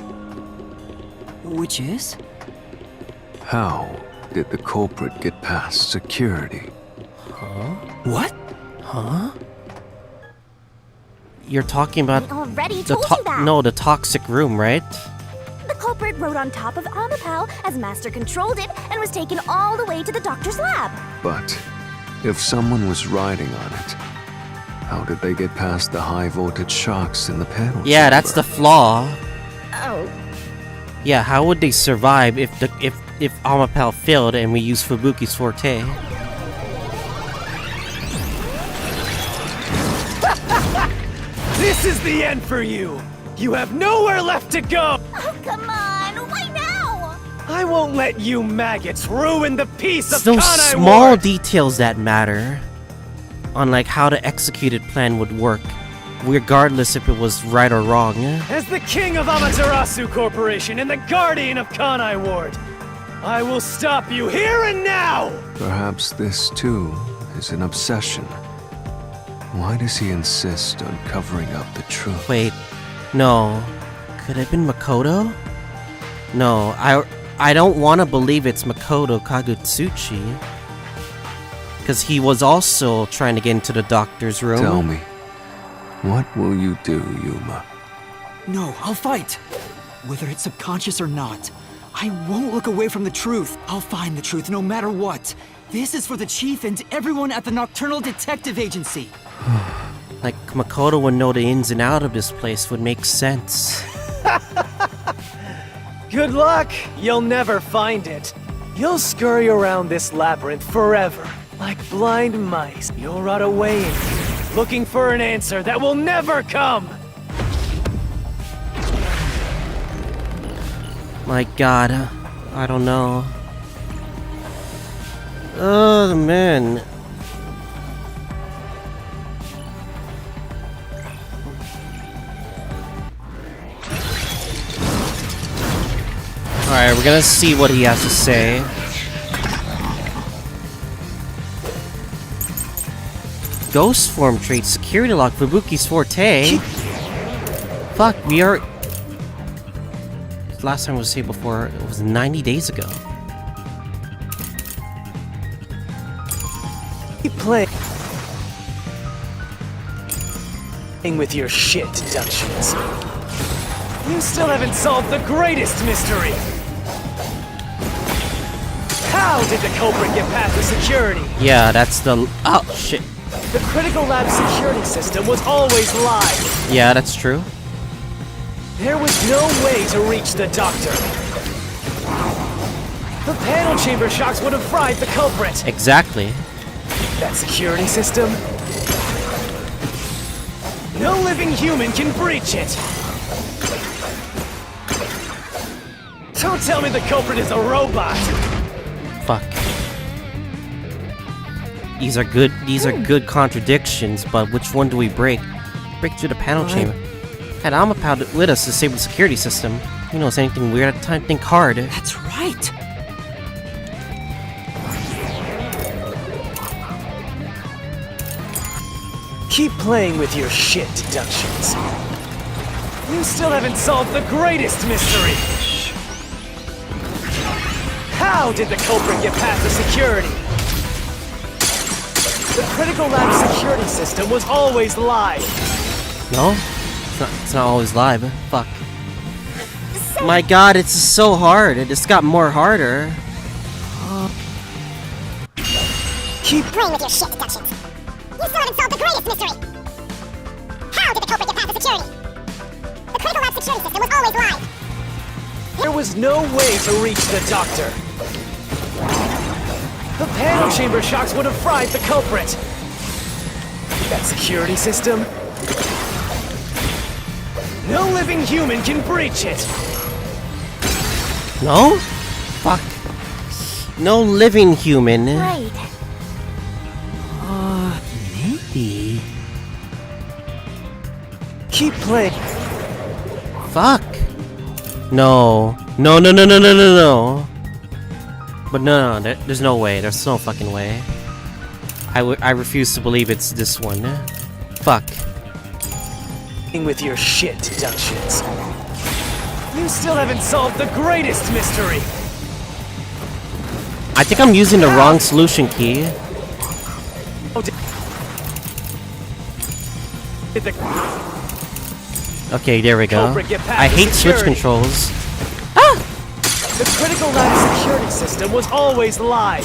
Which is? How did the culprit get past security? What? Huh? You're talking about I already the told you that. no, the toxic room, right? The culprit rode on top of Amapau as Master controlled it and was taken all the way to the doctor's lab. But if someone was riding on it, how did they get past the high voltage shocks in the panel Yeah, that's the chamber? flaw. Oh, Yeah, how would they survive if Amapau failed and we used Fubuki's forte? This is the end for you! You have nowhere left to go! oh, come on! Why now? I won't let you maggots ruin the peace It's of those Kanai small Ward! details that matter on like how the executed plan would work, regardless if it was right or wrong. As the king of Amaterasu Corporation and the guardian of Kanai Ward, I will stop you here and now! Perhaps this too is an obsession. Why does he insist on covering up the truth? Wait, no. Could it have been Makoto? No, I don't want to believe it's Makoto Kagutsuchi. Because he was also trying to get into the doctor's room. Tell me, what will you do, Yuma? No, I'll fight. Whether it's subconscious or not. I won't look away from the truth. I'll find the truth no matter what. This is for the chief and everyone at the Nocturnal Detective Agency. Like, Makoto would know the ins and outs of this place would make sense. Good luck! You'll never find it. You'll scurry around this labyrinth forever, like blind mice. You'll rot away in here, looking for an answer that will never come! My god, I don't know. Oh, man. Alright, we're gonna see what he has to say. Ghost form trait, security lock, Fubuki's forte. Fuck, we are... Last time I was here before, it was 90 days ago. Keep playing with your shit deductions. You still haven't solved the greatest mystery! How did the culprit get past the security? Yeah, that's the... Oh, shit. The critical lab security system was always live. Yeah, that's true. There was no way to reach the doctor. The panel chamber shocks would have fried the culprit. Exactly. That security system? No living human can breach it. Don't tell me the culprit is a robot. Fuck. These are good contradictions, but which one do we break? Break through the panel chamber. Had Amapal with us to disable the security system. Who knows anything weird at the time? Think hard. That's right. Keep playing with your shit deductions. You still haven't solved the greatest mystery! How did the culprit get past the security? The critical lab security system was always live. No? It's not always live. Fuck. My god, it's so hard. It just got more harder. Keep Playing with your shit deductions. You still haven't solved the greatest mystery! How did the culprit get past the security? The critical lab security system was always live. There was no way to reach the doctor. The panel chamber shocks would have fried the culprit. That security system? No living human can breach it. No? Fuck. No living human. Right. Maybe. Keep playing. Fuck. No. No. But no, there's no way. There's no fucking way. I refuse to believe it's this one. Fuck. With your shit deductions. You still haven't solved the greatest mystery. I think I'm using the wrong solution key. Did the Okay, there we go. culprit get past I the hate switch security? controls. The critical lab security system was always live.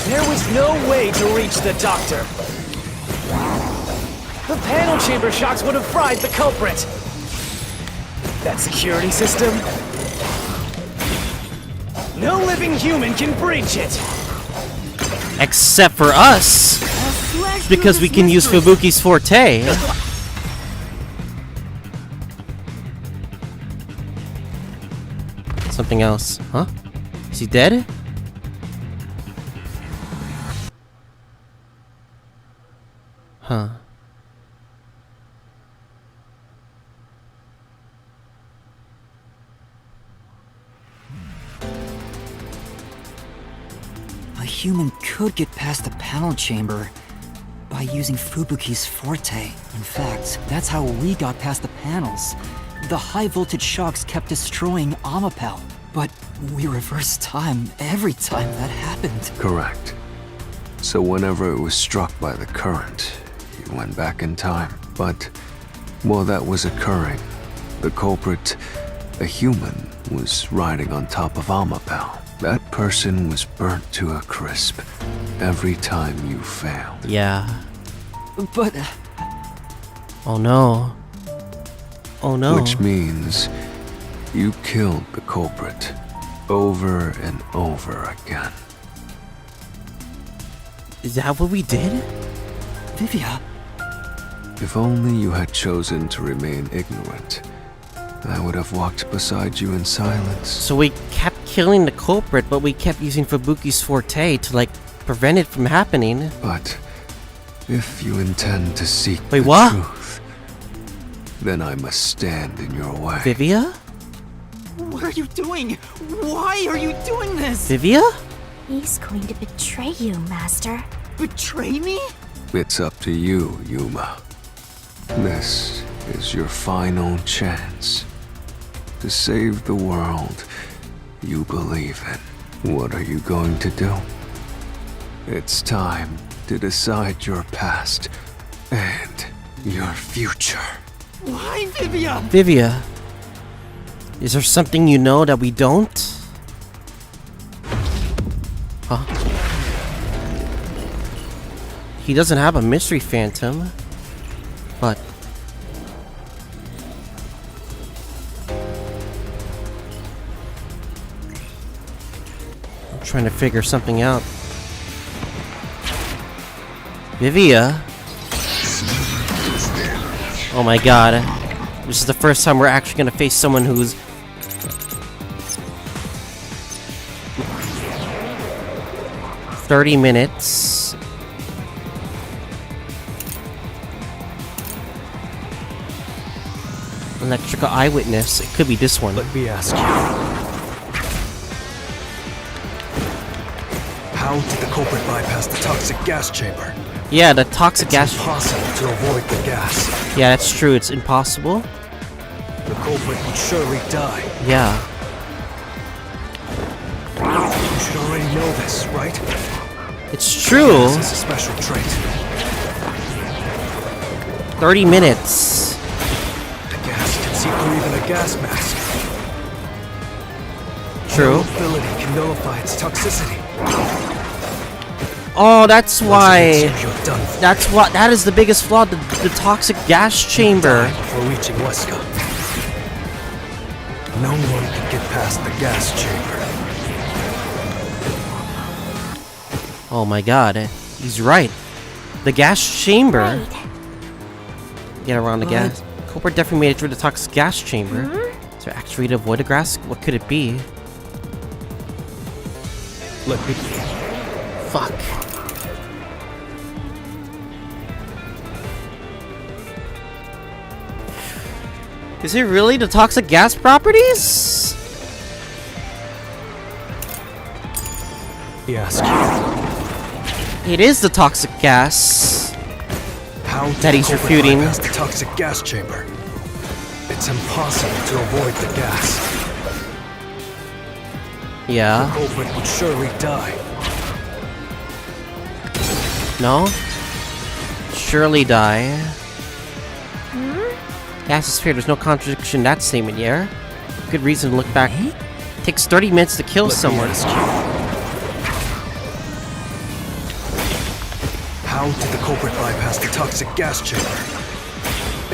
There was no way to reach the doctor. The panel chamber shocks would have fried the culprit. That security system? No living human can breach it. Except for us. Because we can use Fubuki's forte. Something else. Huh? Is he dead? Huh. A human could get past the panel chamber by using Fubuki's forte. In fact, that's how we got past the panels. The high voltage shocks kept destroying Amapal, but we reversed time every time that happened. Correct. So whenever it was struck by the current, you went back in time. But while that was occurring, the culprit, a human, was riding on top of Amapal. That person was burnt to a crisp every time you failed. Yeah. But Oh no. Oh no. Which means you killed the culprit over and over again. Is that what we did? Vivia, If only you had chosen to remain ignorant, I would have walked beside you in silence. So we kept killing the culprit, but we kept using Fubuki's forte to, like, prevent it from happening. But if you intend to seek Wait, the what? truth, then I must stand in your way. Vivia? What are you doing? Why are you doing this? Vivia? He's going to betray you, Master. Betray me? It's up to you, Yuma. This is your final chance to save the world you believe in. What are you going to do? It's time to decide your past and your future. Why, Vivia? Vivia. Is there something you know that we don't? Huh? He doesn't have a mystery phantom, but I'm trying to figure something out. Vivia? Oh my god. This is the first time we're actually gonna face someone who's... 30 minutes. Electrical eyewitness. It could be this one. Let me ask you. How did the culprit bypass the toxic gas chamber? Yeah, the toxic gas. It's impossible to avoid the gas. Yeah, that's true. It's impossible. The culprit would surely die. Yeah. You should already know this, right? It's true. This is a special trait. 30 minutes. The gas can see through even a gas mask. True. No ability can nullify its toxicity. Oh, that's why. You're done for. That's what. That is the biggest flaw. The toxic gas chamber. Before reaching Wesker. No one can get past the gas chamber. Oh my god. He's right. The gas chamber. Right. Get around the What? gas. Culprit definitely made it through the toxic gas chamber. Is there actually to avoid the gas? What could it be? Let me. Fuck. Is it really the toxic gas properties? Yes. It is the toxic gas. How That he's did the culprit refuting. bypass the toxic gas chamber? It's impossible to avoid the gas. Yeah. The culprit would surely die. No? Surely die. Gas is fair. There's no contradiction in that statement, yeah? Good reason to look back. Takes 30 minutes to kill Let me someone. ask you. How did the culprit bypass the toxic gas chamber?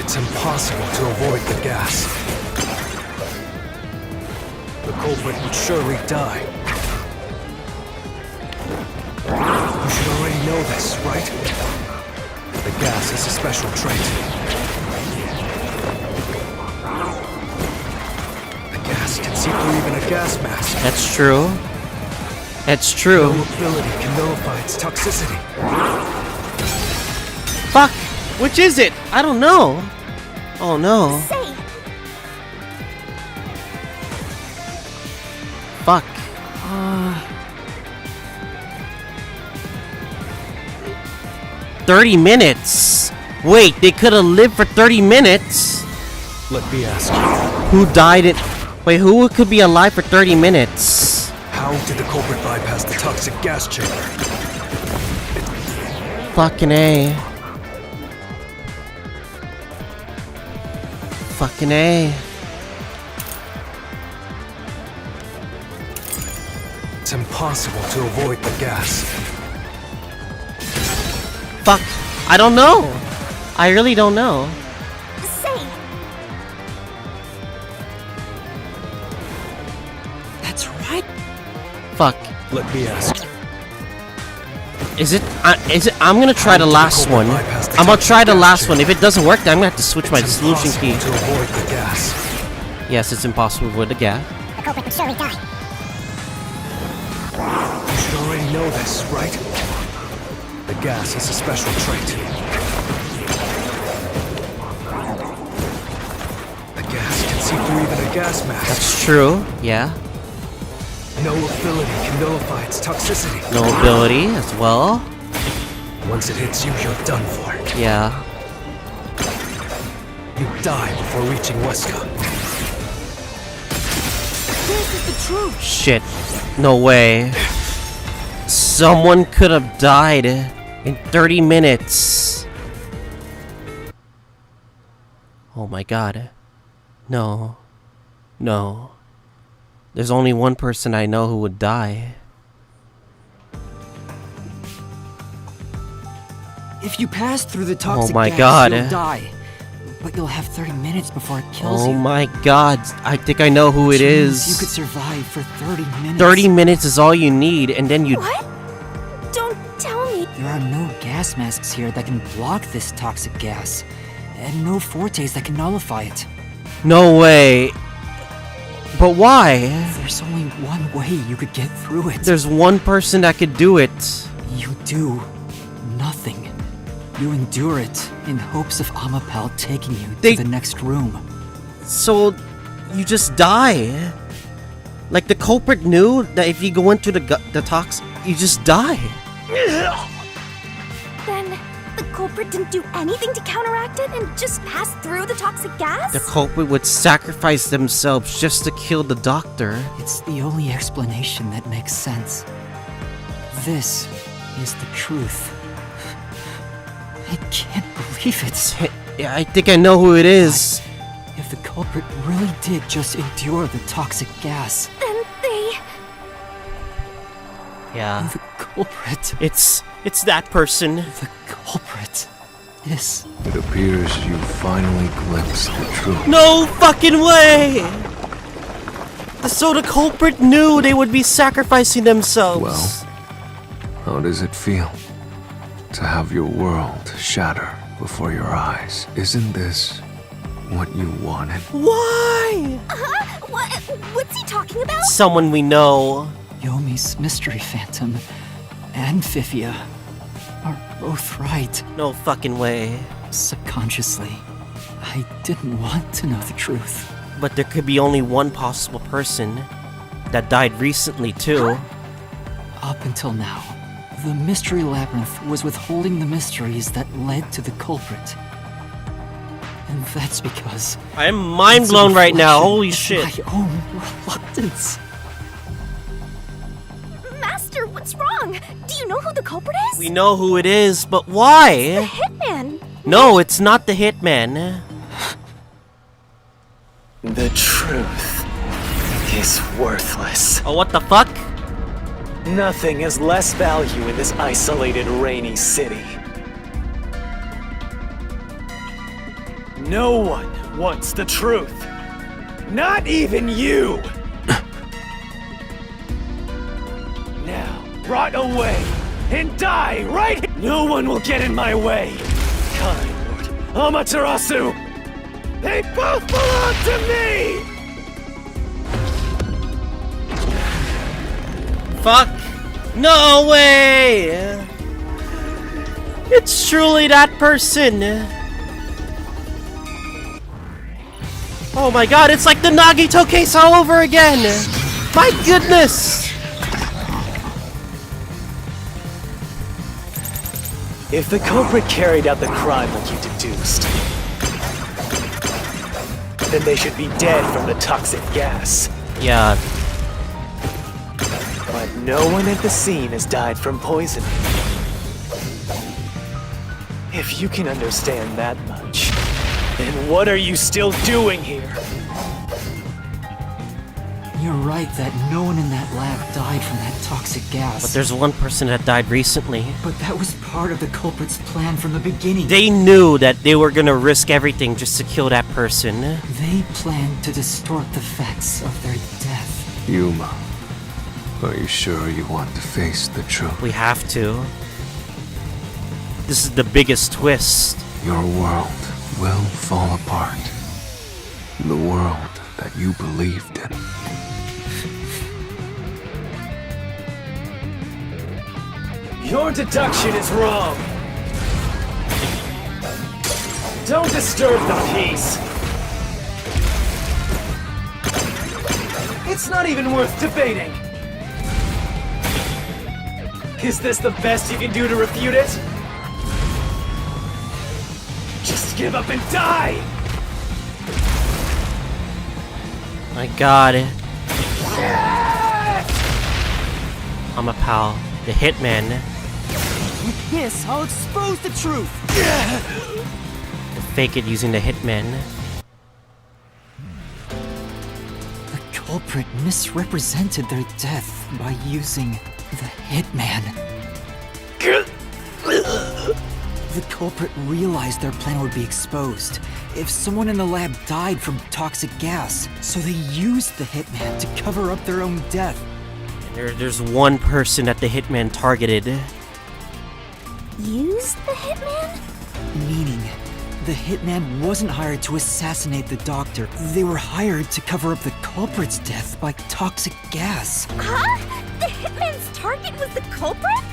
It's impossible to avoid the gas. The culprit would surely die. You should already know this, right? The gas is a special trait. The gas can see through even a gas mask. That's true. That's true. No ability can nullify its toxicity. Fuck! Which is it? I don't know. Oh no. Say, Fuck. 30 minutes? Wait, they could have lived for 30 minutes? Let me ask you. Who died it? Wait, who could be alive for 30 minutes? How did the culprit bypass the toxic gas chamber? Fucking A. Fucking A. It's impossible to avoid the gas. Fuck. I don't know. I really don't know. say, That's right. Fuck. Let me ask. Is it? I'm gonna try the last one. I'm gonna try the last one. If it doesn't work, then I'm gonna have to switch my It's solution key. impossible to avoid the gas. Yes, it's impossible with the gas. the culprit would surely die. You should already know this, right? The gas is a special trait. The gas can see through even a gas mask. That's true. Yeah. No ability can nullify its toxicity. No ability as well. Once it hits you, you're done for. Yeah. You die before reaching Wesker. This is the truth. Shit. No way. Someone could have died in 30 minutes. Oh my god. No. No. There's only one person I know who would die. If you pass through the toxic my gas, God. you'll die. But you'll have 30 minutes before it kills Oh you. my god. I think I know who it Which means is. You could survive for 30 minutes. 30 minutes is all you need, and then you... What? Don't tell me. There are no gas masks here that can block this toxic gas. And no fortes that can nullify it. No way. But why? There's only one way you could get through it. There's one person that could do it. You do nothing. You endure it in hopes of Amapal taking you to the next room. So, you just die. Like the culprit knew that if you go into the tox, you just die. Then the culprit didn't do anything to counteract it and just passed through the toxic gas? The culprit would sacrifice themselves just to kill the doctor. It's the only explanation that makes sense. This is the truth. I can't believe it. Yeah, I think I know who it is. If the culprit really did just endure the toxic gas, Then they... Yeah. the culprit, It's that person. the culprit is... It appears you finally glimpsed the truth. No fucking way! So the culprit knew they would be sacrificing themselves. Well, how does it feel to have your world shatter before your eyes? Isn't this what you wanted? Why? What's he talking about? Someone we know. Yomi's mystery phantom and Vivia are both right. No fucking way. Subconsciously, I didn't want to know the truth. But there could be only one possible person that died recently too. Up until now, the Mystery Labyrinth was withholding the mysteries that led to the culprit. And that's because... I'm mind it's a blown right now, reflection holy of shit. my own reluctance. Master, what's wrong? Do you know who the culprit is? We know who it is, but why? The hitman. No, it's not the hitman. The truth is worthless. Oh, what the fuck? Nothing has less value in this isolated, rainy city. No one wants the truth. Not even you! Now, rot away and die right here! No one will get in my way! Kind Lord Amaterasu! They both belong to me! Fuck. No way! It's truly that person. Oh my god, it's like the Nagito case all over again! My goodness! If the culprit carried out the crime like you deduced, then they should be dead from the toxic gas. Yeah, But no one at the scene has died from poisoning. If you can understand that much, then what are you still doing here? You're right that no one in that lab died from that toxic gas. but there's one person that died recently. But that was part of the culprit's plan from the beginning. They knew that they were gonna risk everything just to kill that person. They planned to distort the facts of their death. Yuma, are you sure you want to face the truth? We have to. This is the biggest twist. Your world will fall apart. The world that you believed in. Your deduction is wrong. Don't disturb the peace. It's not even worth debating. Is this the best you can do to refute it? Just give up and die! My god. I'm a pal. The hitman. With this, I'll expose the truth! To fake it using the hitman. The culprit misrepresented their death by using the hitman. The culprit realized their plan would be exposed if someone in the lab died from toxic gas, so they used the hitman to cover up their own death. There's one person that the hitman targeted. Use the hitman? Meaning, The hitman wasn't hired to assassinate the doctor. They were hired to cover up the culprit's death by toxic gas. Huh? The hitman's target was the culprit?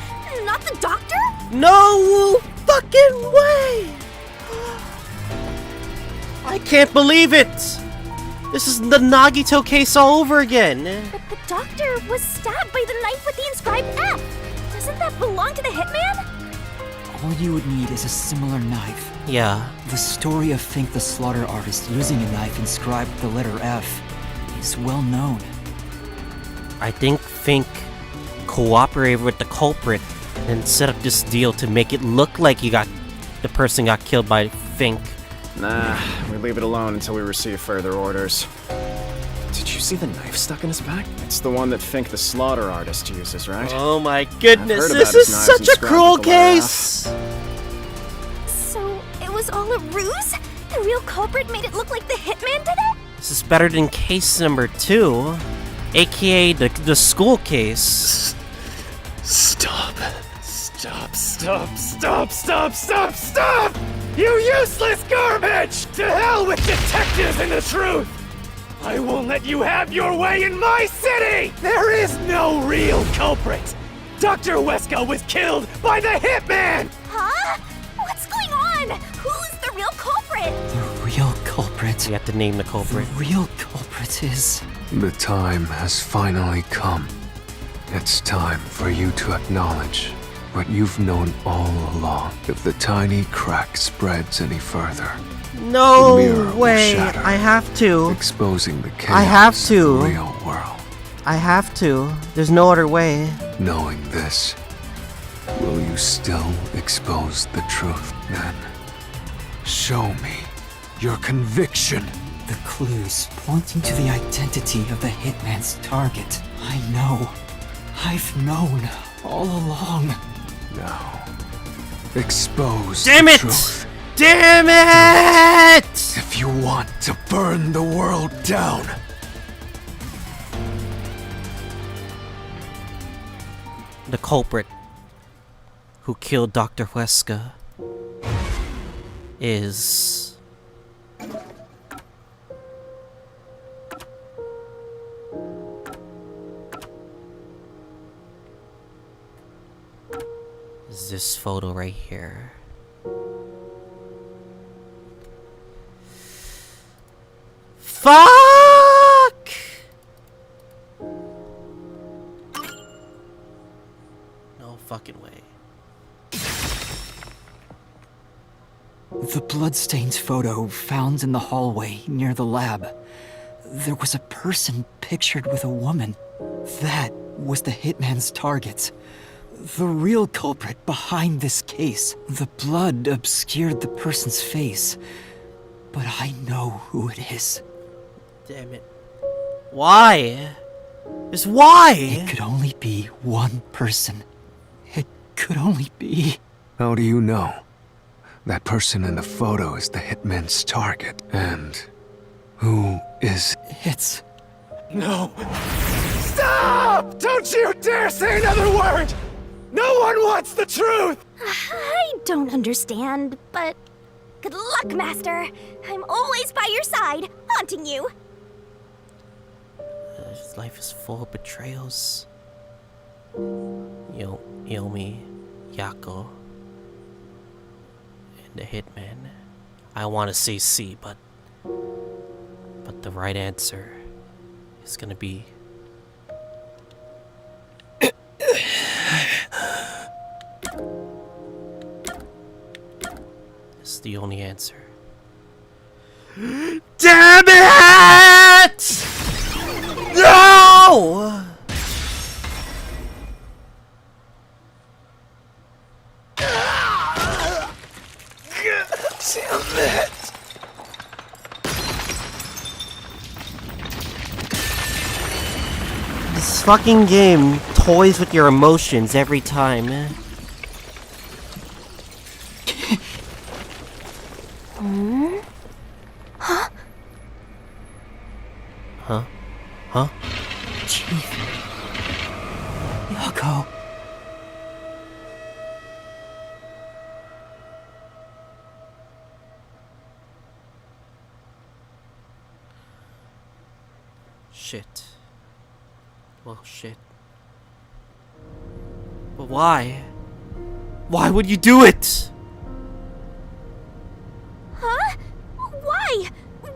Not the doctor? No fucking way! I can't believe it! This is the Nagito case all over again. But the doctor was stabbed by the knife with the inscribed F. Doesn't that belong to the hitman? All you would need is a similar knife. Yeah. The story of Fink the slaughter artist using a knife inscribed with the letter F is well known. I think Fink cooperated with the culprit and set up this deal to make it look like the person got killed by Fink. Nah, we leave it alone until we receive further orders. Did you see the knife stuck in his back? It's the one that Fink the slaughter artist uses, right? Oh my goodness, I've heard this about his is knives such a inscribed cruel with the letter F. case! So it was all a ruse? The real culprit made it look like the hitman did it? This is better than case number 2, aka the school case. Stop. Stop, stop, stop, stop, stop, stop! You useless garbage! To hell with detectives and the truth! I won't let you have your way in my city! There is no real culprit! Dr. Wesker was killed by the hitman! Huh? What's going on? Who's the real culprit? The real culprit. You have to name the culprit. The real culprit is... The time has finally come. It's time for you to acknowledge what you've known all along. If the tiny crack spreads any further, the No mirror will way! shatter, I have to. exposing the chaos I have to. of the real world. I have to. There's no other way. Knowing this, will you still expose the truth then? Show me your conviction. The clues pointing to the identity of the hitman's target. I know. I've known all along. Now, expose Damn the it! truth. Damn it! If you want to burn the world down. The culprit who killed Dr. Wesker is... this photo right here. Fuck! No fucking way. The bloodstains photo found in the hallway near the lab. There was a person pictured with a woman. That was the hitman's target. The real culprit behind this case. The blood obscured the person's face, but I know who it is. Damn it. Why? Just why? It could only be one person. It could only be... How do you know? That person in the photo is the hitman's target. And who is... It's... No! Stop! Don't you dare say another word! No one wants the truth! I don't understand, but good luck, Master. I'm always by your side, haunting you. His life is full of betrayals. Yomi, Yako, and the hitman. I want to say C, but the right answer is gonna be... It's the only answer. Damn it! No! Damn it! This fucking game toys with your emotions every time. Huh? Chief. Yako. Shit. Well, shit. But why? Why would you do it? Huh? Why?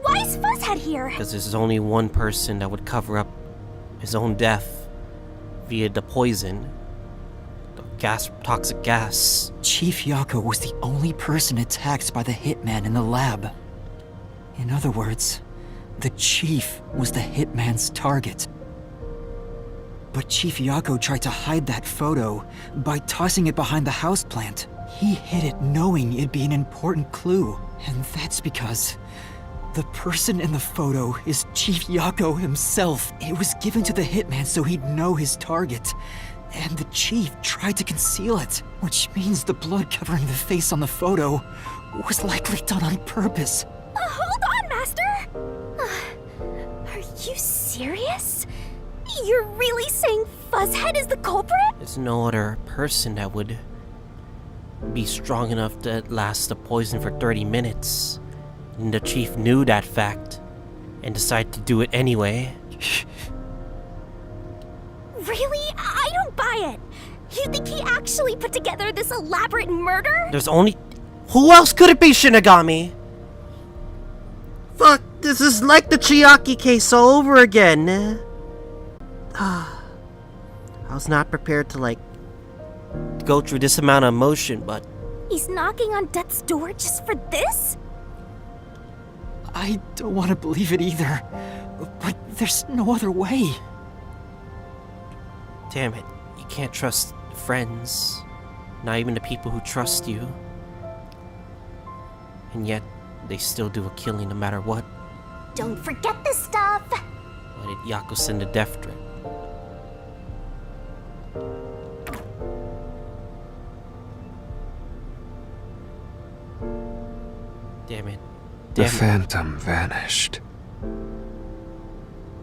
Why is Fuzzhead here? Because there's only one person that would cover up his own death via the poison. The gas, toxic gas. Chief Yako was the only person attacked by the hitman in the lab. In other words, the Chief was the hitman's target. But Chief Yako tried to hide that photo by tossing it behind the houseplant. He hid it knowing it'd be an important clue. And that's because the person in the photo is Chief Yako himself. It was given to the hitman so he'd know his target. And the Chief tried to conceal it, which means the blood covering the face on the photo was likely done on purpose. Hold on, Master! Are you serious? You're really saying Fuzzhead is the culprit? There's no other person that would be strong enough to last the poison for 30 minutes. And the Chief knew that fact and decided to do it anyway. Really? I don't buy it. You think he actually put together this elaborate murder? There's only... Who else could it be, Shinigami? Fuck, this is like the Chiaki case all over again. I was not prepared to, go through this amount of emotion, but... He's knocking on death's door just for this? I don't want to believe it either, but there's no other way. Damn it, you can't trust friends. Not even the people who trust you. And yet, they still do a killing no matter what. Don't forget this stuff! Why did Yako send a death threat? Damn it. The phantom vanished.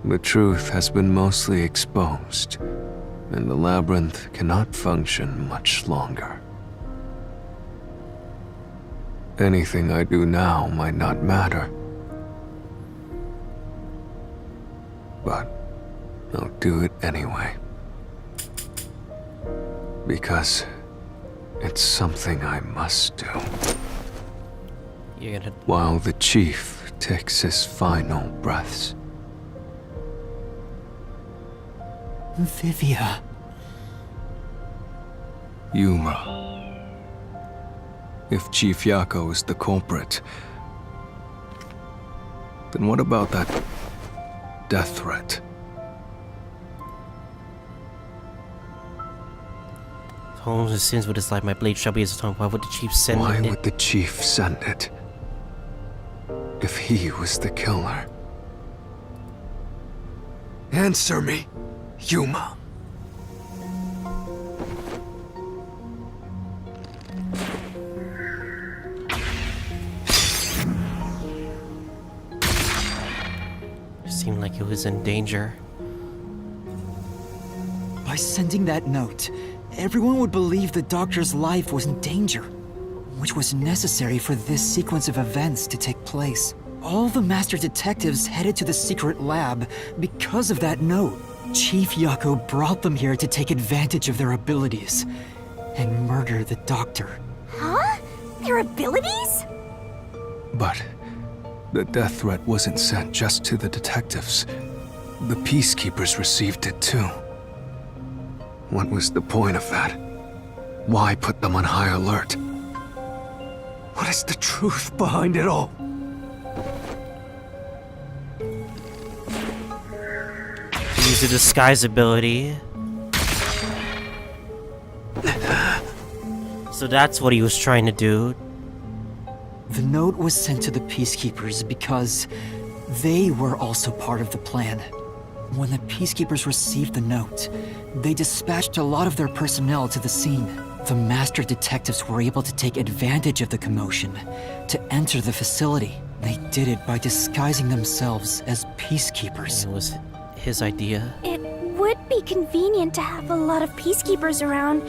The truth has been mostly exposed, and the labyrinth cannot function much longer. Anything I do now might not matter, but I'll do it anyway. Because it's something I must do. You're gonna... While the Chief takes his final breaths. Vivia. Yuma. If Chief Yako is the culprit, then what about that death threat? Holmes and sins with his life, my blade shall be his tongue. Why would the Chief send it? Why would the Chief send it? If he was the killer. Answer me, Yuma. It seemed like it was in danger. By sending that note, everyone would believe the doctor's life was in danger, which was necessary for this sequence of events to take place. All the master detectives headed to the secret lab because of that note. Chief Yako brought them here to take advantage of their abilities and murder the doctor. Huh? Their abilities? But the death threat wasn't sent just to the detectives. The peacekeepers received it too. What was the point of that? Why put them on high alert? What is the truth behind it all? Use a disguise ability. So that's what he was trying to do. The note was sent to the peacekeepers because they were also part of the plan. When the peacekeepers received the note, they dispatched a lot of their personnel to the scene. The master detectives were able to take advantage of the commotion to enter the facility. They did it by disguising themselves as peacekeepers. It was his idea. It would be convenient to have a lot of peacekeepers around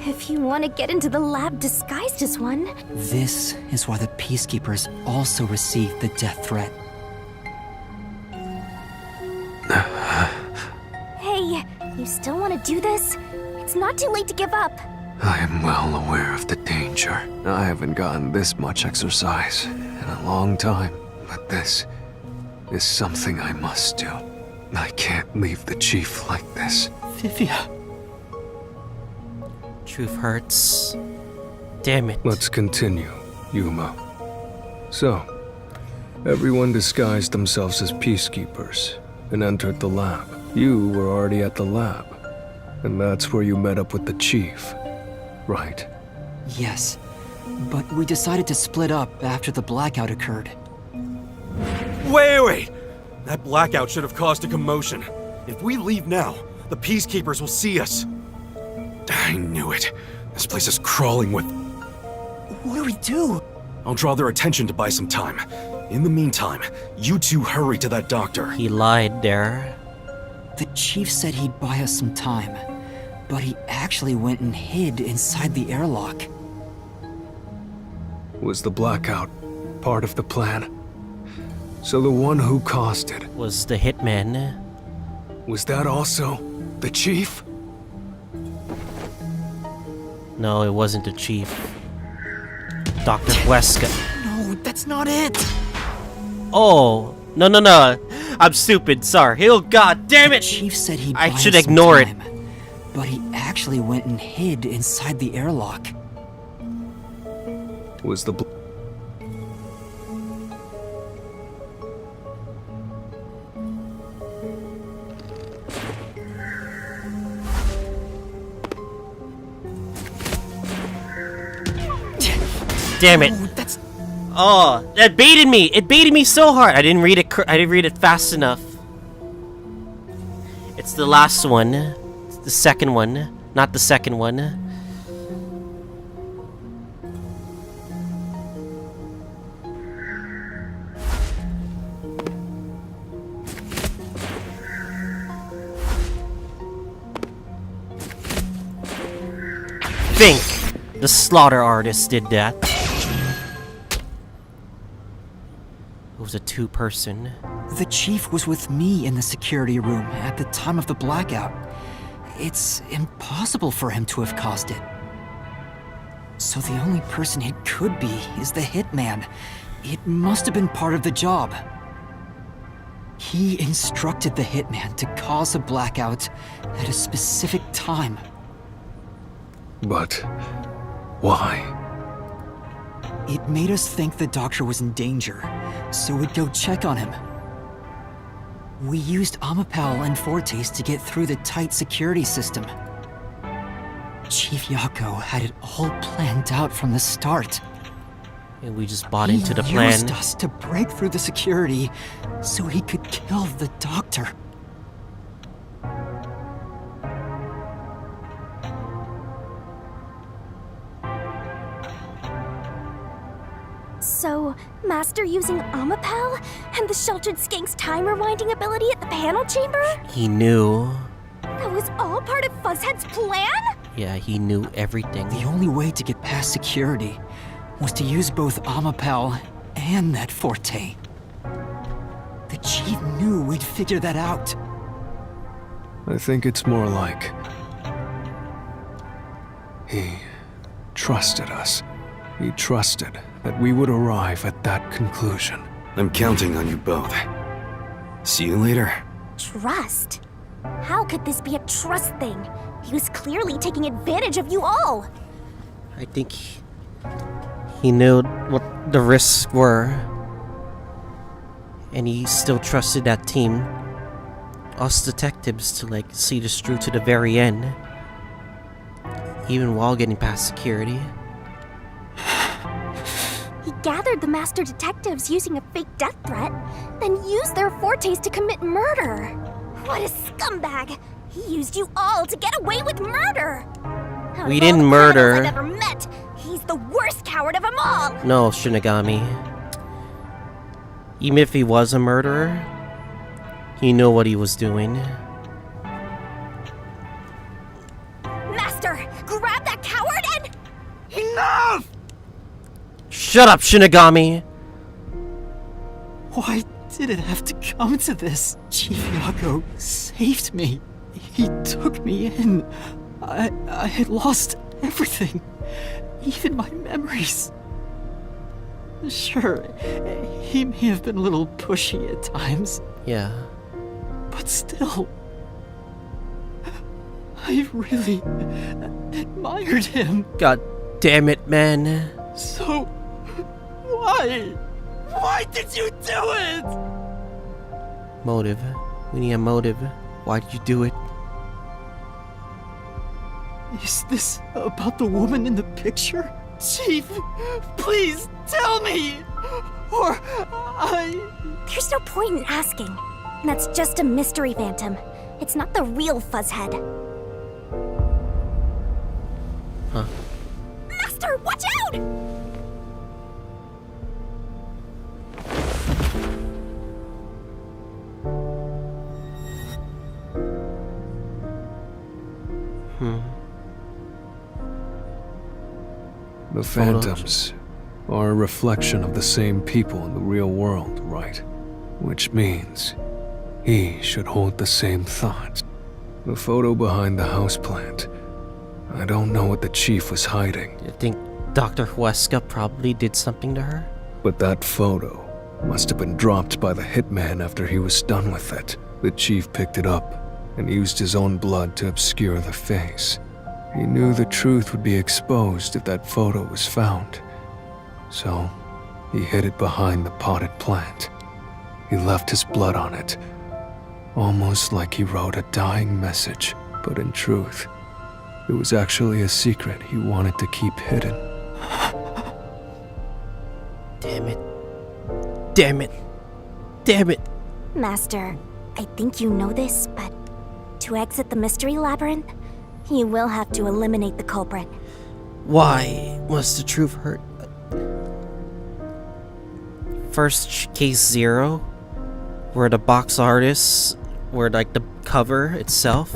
if you want to get into the lab disguised as one. This is why the peacekeepers also received the death threat. You still want to do this? It's not too late to give up. I am well aware of the danger. I haven't gotten this much exercise in a long time, but this is something I must do. I can't leave the chief like this. Vivia. Truth hurts. Damn it. Let's continue, Yuma. So, everyone disguised themselves as peacekeepers and entered the lab. You were already at the lab, and that's where you met up with the chief, right? Yes, but we decided to split up after the blackout occurred. Wait! That blackout should have caused a commotion. If we leave now, the peacekeepers will see us. I knew it. This place is crawling with... What do we do? I'll draw their attention to buy some time. In the meantime, you two hurry to that doctor. He lied there. The chief said he'd buy us some time, but he actually went and hid inside the airlock. Was the blackout part of the plan? So the one who caused it, Was the hitman. was that also the chief? No, it wasn't the chief. Dr. Wesker. No, that's not it! Oh, no. I'm stupid, sorry. Oh, god damn it! The chief said he'd I buy should us some ignore it. time, but he actually went and hid inside the airlock. Was the Damn it. No, that's... Oh, that baited me. It baited me so hard. I didn't read it. I didn't read it fast enough. It's the last one. It's the second one, not the second one. Think the slaughter artist did that. It was a two-person. The chief was with me in the security room at the time of the blackout. It's impossible for him to have caused it. So the only person it could be is the hitman. It must have been part of the job. He instructed the hitman to cause a blackout at a specific time. But why? It made us think the doctor was in danger, so we'd go check on him. We used Amapal and Fortes to get through the tight security system. Chief Yako had it all planned out from the start. And we just bought into the He plan. used us to break through the security so he could kill the doctor. So, Master using Amapal and the Sheltered Skank's time rewinding ability at the panel chamber? He knew. That was all part of Fuzzhead's plan? Yeah, he knew everything. The only way to get past security was to use both Amapal and that Forte. The chief knew we'd figure that out. I think it's more like he trusted us. He trusted that we would arrive at that conclusion. I'm counting on you both. See you later. Trust? How could this be a trust thing? He was clearly taking advantage of you all. I think he knew what the risks were. And he still trusted that team. Us detectives to see this through to the very end. Even while getting past security. He gathered the master detectives using a fake death threat, then used their Fortes to commit murder. What a scumbag! He used you all to get away with murder! Out We of all didn't the murder. criminals I've ever met, he's the worst coward of them all! No, Shinigami. Even if he was a murderer, he knew what he was doing. Master, grab that coward and... Enough! Shut up, Shinigami! Why did it have to come to this? Chief Yako saved me. He took me in. I had lost everything, even my memories. Sure, he may have been a little pushy at times, Yeah. but still, I really admired him. God damn it, man. So, why? Why did you do it? Motive. We need a motive. Why did you do it? Is this about the woman in the picture? Chief, please tell me! Or There's no point in asking. That's just a mystery phantom. It's not the real Fuzzhead. Huh. Master, watch out! The phantoms are a reflection of the same people in the real world, right? Which means he should hold the same thoughts. The photo behind the houseplant. I don't know what the chief was hiding, I think Dr. Huesca probably did something to her. but that photo must have been dropped by the hitman after he was done with it. The chief picked it up and used his own blood to obscure the face. He knew the truth would be exposed if that photo was found. So, he hid it behind the potted plant. He left his blood on it, almost like he wrote a dying message, but in truth, it was actually a secret he wanted to keep hidden. Damn it. Damn it. Damn it. Master, I think you know this, but to exit the mystery labyrinth, you will have to eliminate the culprit. Why must the truth hurt? First case 0, where the box artists were like the cover itself.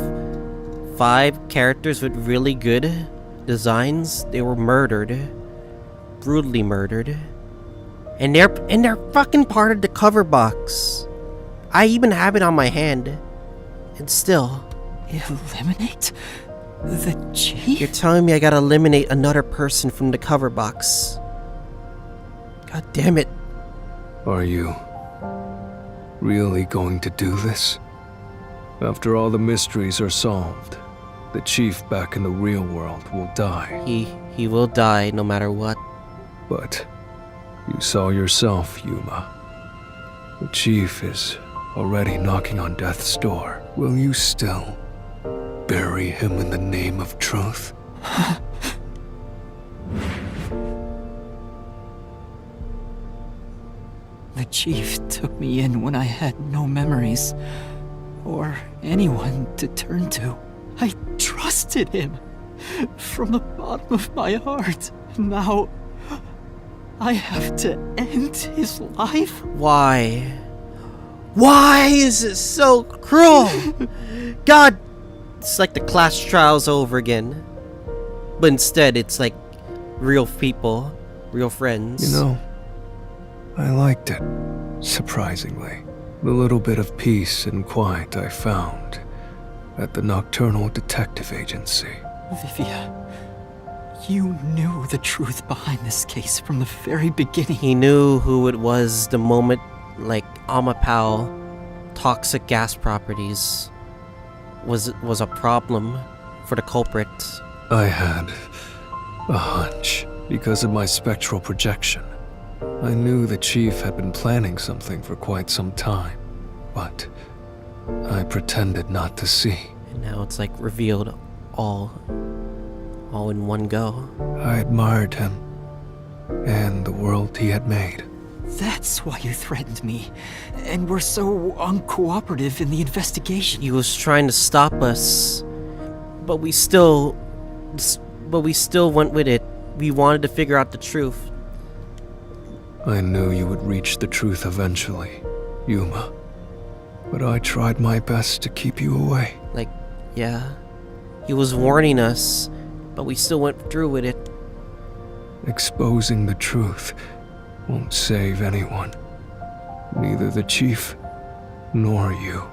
5 characters with really good designs. They were murdered, brutally murdered, and they're fucking part of the cover box. I even have it on my hand, and still. eliminate the chief? You're telling me I gotta eliminate another person from the cover box? God damn it. Are you really going to do this? After all the mysteries are solved, the chief back in the real world will die. He will die no matter what. But you saw yourself, Yuma. The chief is already knocking on death's door. Will you still bury him in the name of truth? The chief took me in when I had no memories, or anyone to turn to. I trusted him from the bottom of my heart. Now, I have to end his life? Why? Why is it so cruel? God, it's like the class trials over again. But instead, it's like real people, real friends. You know, I liked it, surprisingly. The little bit of peace and quiet I found at the Nocturnal Detective Agency. Vivia, you knew the truth behind this case from the very beginning. He knew who it was the moment, like, Amapao, toxic gas properties, was a problem for the culprit. I had a hunch because of my spectral projection. I knew the chief had been planning something for quite some time, but I pretended not to see. And now it's like revealed all in one go. I admired him and the world he had made. That's why you threatened me, and were so uncooperative in the investigation. He was trying to stop us, but we still went with it. We wanted to figure out the truth. I knew you would reach the truth eventually, Yuma. But I tried my best to keep you away. Like, yeah. He was warning us, but we still went through with it. Exposing the truth won't save anyone. Neither the chief nor you.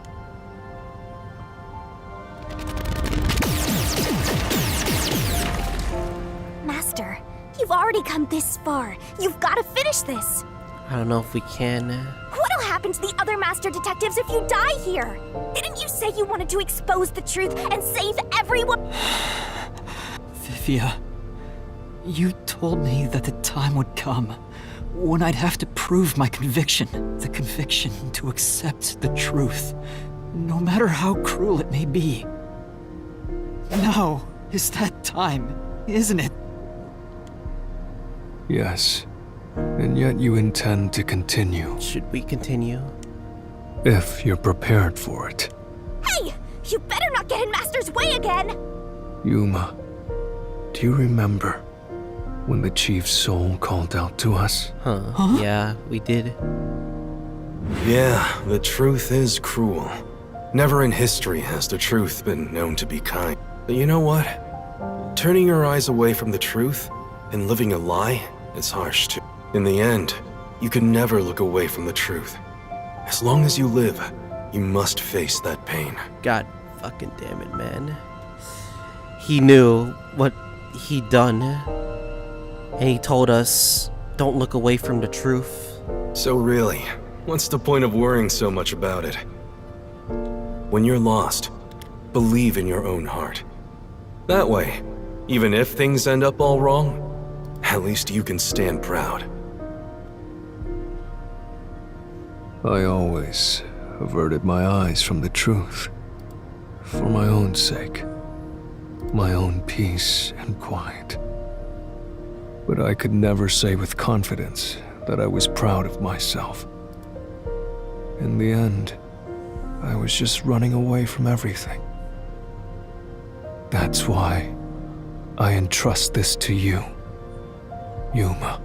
already come this far. You've got to finish this. I don't know if we can. What'll happen to the other master detectives if you die here? Didn't you say you wanted to expose the truth and save everyone? Vivia, you told me that the time would come when I'd have to prove my conviction. The conviction to accept the truth, no matter how cruel it may be. Now is that time, isn't it? Yes. And yet you intend to continue. Should we continue? If you're prepared for it. Hey! You better not get in Master's way again! Yuma, do you remember when the Chief's soul called out to us? Huh? Yeah, we did. Yeah, the truth is cruel. Never in history has the truth been known to be kind. But you know what? Turning your eyes away from the truth and living a lie is harsh too. In the end, you can never look away from the truth. As long as you live, you must face that pain. God fucking damn it, man. He knew what he'd done. And he told us, don't look away from the truth. So really, what's the point of worrying so much about it? When you're lost, believe in your own heart. That way, even if things end up all wrong, at least you can stand proud. I always averted my eyes from the truth. For my own sake. My own peace and quiet. But I could never say with confidence that I was proud of myself. In the end, I was just running away from everything. That's why I entrust this to you, Yuma.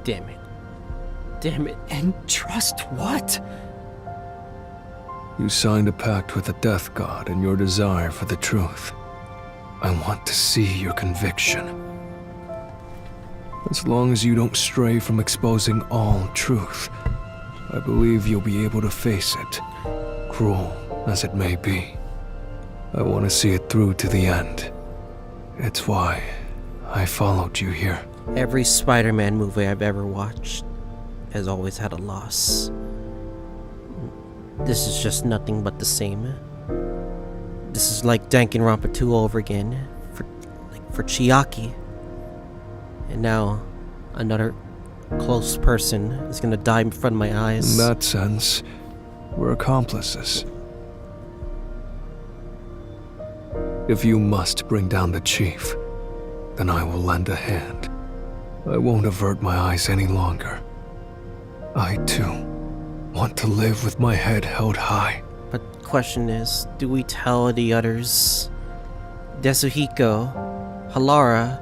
Damn it. Damn it. And trust what? You signed a pact with the Death God in your desire for the truth. I want to see your conviction. As long as you don't stray from exposing all truth, I believe you'll be able to face it, cruel as it may be. I want to see it through to the end. It's why I followed you here. Every Spider-Man movie I've ever watched has always had a loss. This is just nothing but the same. This is like Danganronpa 2 over again for Chiaki. And now another close person is gonna die in front of my eyes. In that sense, we're accomplices. If you must bring down the Chief, then I will lend a hand. I won't avert my eyes any longer. I, too, want to live with my head held high. But the question is, do we tell the others? Desuhiko, Halara,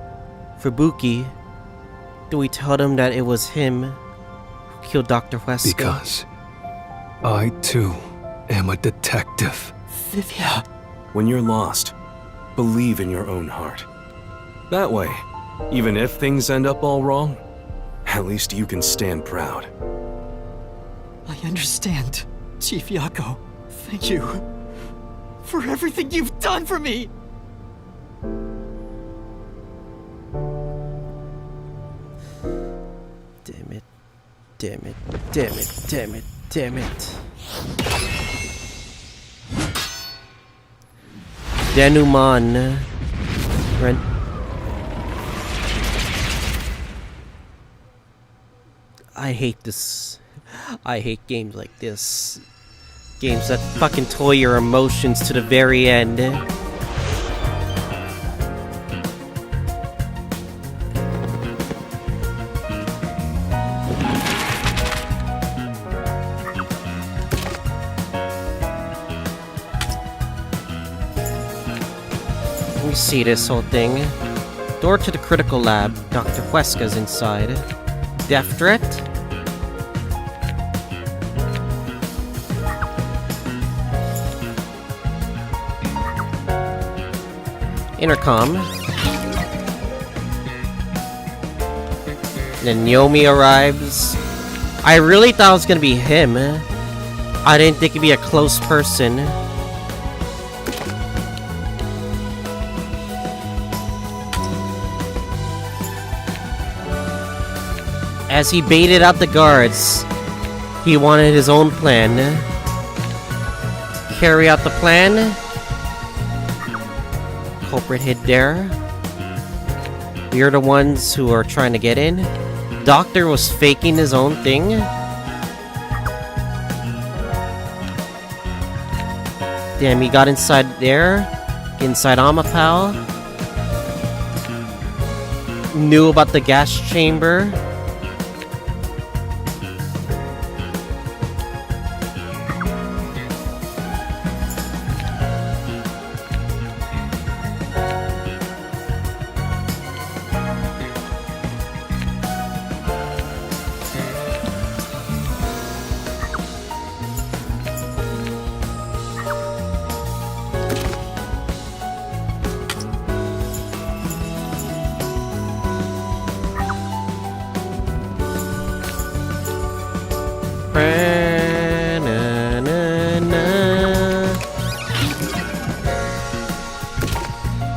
Fubuki, do we tell them that it was him who killed Dr. Wesker? Because I, too, am a detective. Vivia. When you're lost, believe in your own heart. That way, even if things end up all wrong, at least you can stand proud. I understand, Chief Yako. Thank you for everything you've done for me. Damn it. Damn it. Damn it. Damn it. Damn it. Denouement. I hate this. I hate games like this. Games that fucking toy your emotions to the very end. Let me see this whole thing. Door to the critical lab. Dr. Weska's inside. Death threat? Intercom. Then Yomi arrives. I really thought it was gonna be him. I didn't think he'd be a close person. As he baited out the guards, he wanted his own plan. Carry out the plan. Culprit hid there. You're the ones who are trying to get in. Doctor was faking his own thing. Damn, he got inside there. Inside Amapal. Knew about the gas chamber.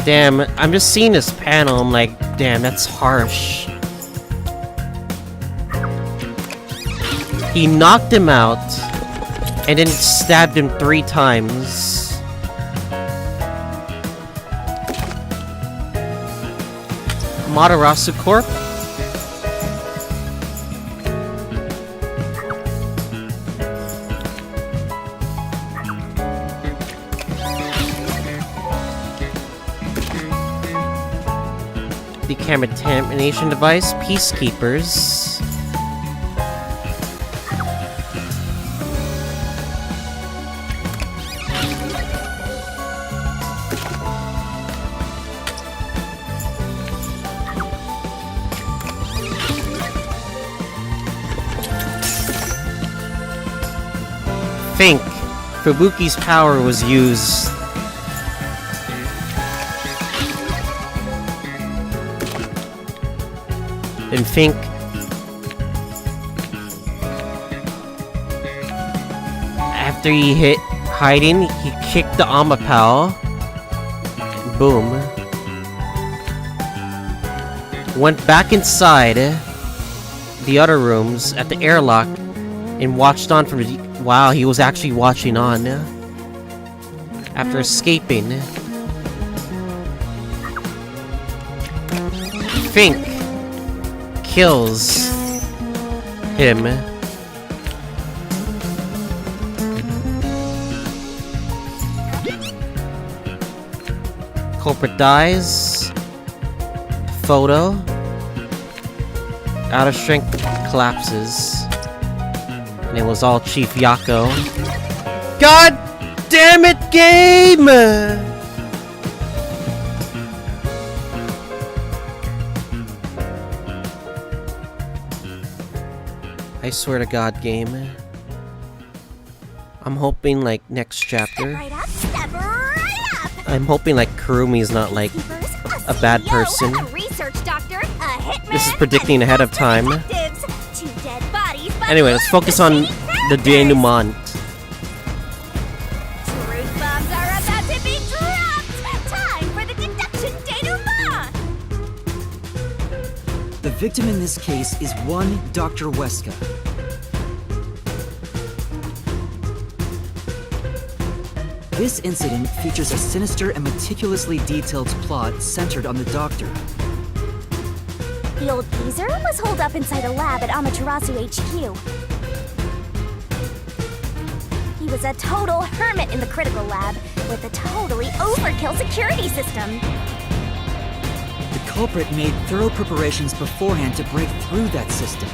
Damn, I'm just seeing this panel, I'm like, damn, that's harsh. He knocked him out, and then stabbed him 3 times. Matarasu Corp? Decontamination device, peacekeepers. Think Fubuki's power was used. And think after he hit hiding, he kicked the Amapal. Boom. Went back inside the other rooms at the airlock and watched on from the... Wow, he was actually watching on after escaping. Think kills him. Culprit dies. Photo. Out of strength collapses. And it was all Chief Yako. God damn it, game! I swear to God, game. I'm hoping, like, next chapter. Step right up, step right up. I'm hoping, like, Kurumi's not, like, a bad person. A research doctor, a hitman, This is predicting ahead of time. detectives, 2 dead bodies, but Anyway, let's focus on the denouement. Truth bombs are about to be dropped. Time for the deduction denouement. The victim in this case is one Dr. Weska. This incident features a sinister and meticulously detailed plot centered on the doctor. The old geezer was holed up inside a lab at Amaterasu HQ. He was a total hermit in the critical lab with a totally overkill security system. The culprit made thorough preparations beforehand to break through that system.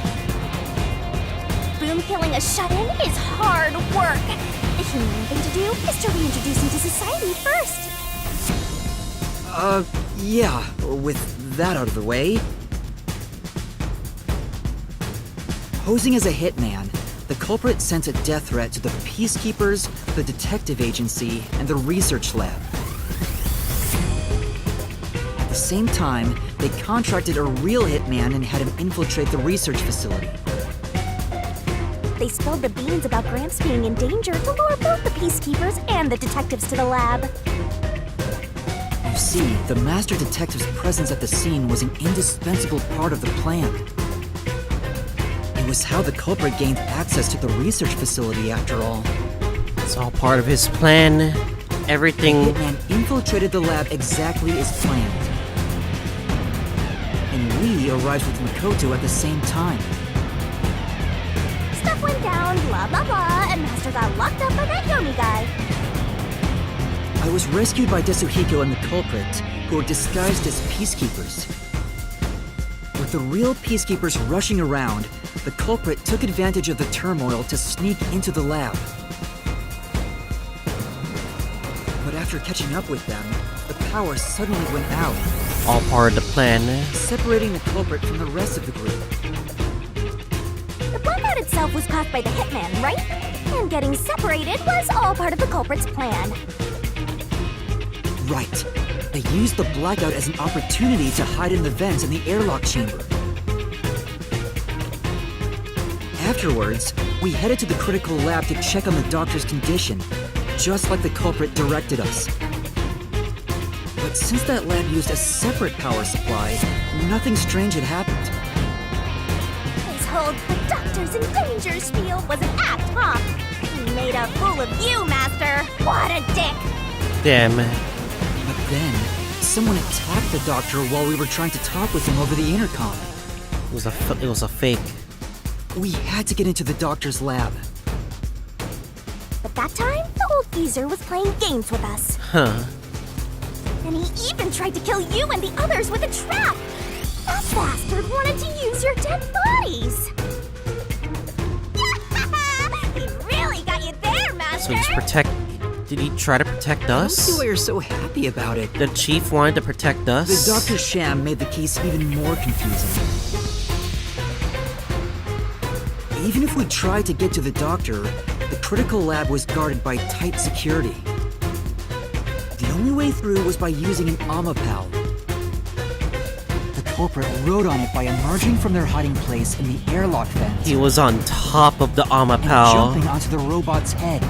Boom killing a shut-in is hard work. The humane thing to do is to reintroduce him to society first. Yeah, with that out of the way. Posing as a hitman, the culprit sent a death threat to the Peacekeepers, the Detective Agency, and the Research Lab. At the same time, they contracted a real hitman and had him infiltrate the research facility. They spilled the beans about Gramps being in danger to lure both the Peacekeepers and the detectives to the lab. You see, the Master Detective's presence at the scene was an indispensable part of the plan. was how the culprit gained access to the research facility after all. It's all part of his plan. Everything. Hitman infiltrated the lab exactly as planned. And we arrived with Makoto at the same time. Stuff went down, blah blah blah, and Master got locked up by that Yomi guy. I was rescued by Desuhiko and the culprit, who were disguised as peacekeepers. With the real peacekeepers rushing around, the culprit took advantage of the turmoil to sneak into the lab. But after catching up with them, the power suddenly went out, All part of the plan. separating the culprit from the rest of the group. The blackout itself was caused by the hitman, right? And getting separated was all part of the culprit's plan. Right. They used the blackout as an opportunity to hide in the vents in the airlock chamber. Afterwards, we headed to the critical lab to check on the doctor's condition, just like the culprit directed us. But since that lab used a separate power supply, nothing strange had happened. His whole "the doctor's in danger" spiel was an act, huh? He made a fool of you, Master. What a dick! Damn. But then, someone attacked the doctor while we were trying to talk with him over the intercom. It was a fake. We had to get into the doctor's lab. But that time, the old geezer was playing games with us. Huh. And he even tried to kill you and the others with a trap! That bastard wanted to use your dead bodies! He really got you there, Master! So he's Did he try to protect I don't see us? why you're so happy about it. The chief wanted to protect us? The Dr. Sham made the case even more confusing. Even if we tried to get to the doctor, the critical lab was guarded by tight security. The only way through was by using an Amapal. The culprit rode on it by emerging from their hiding place in the airlock vent. He was on top of the and Amapal. jumping onto the robot's head.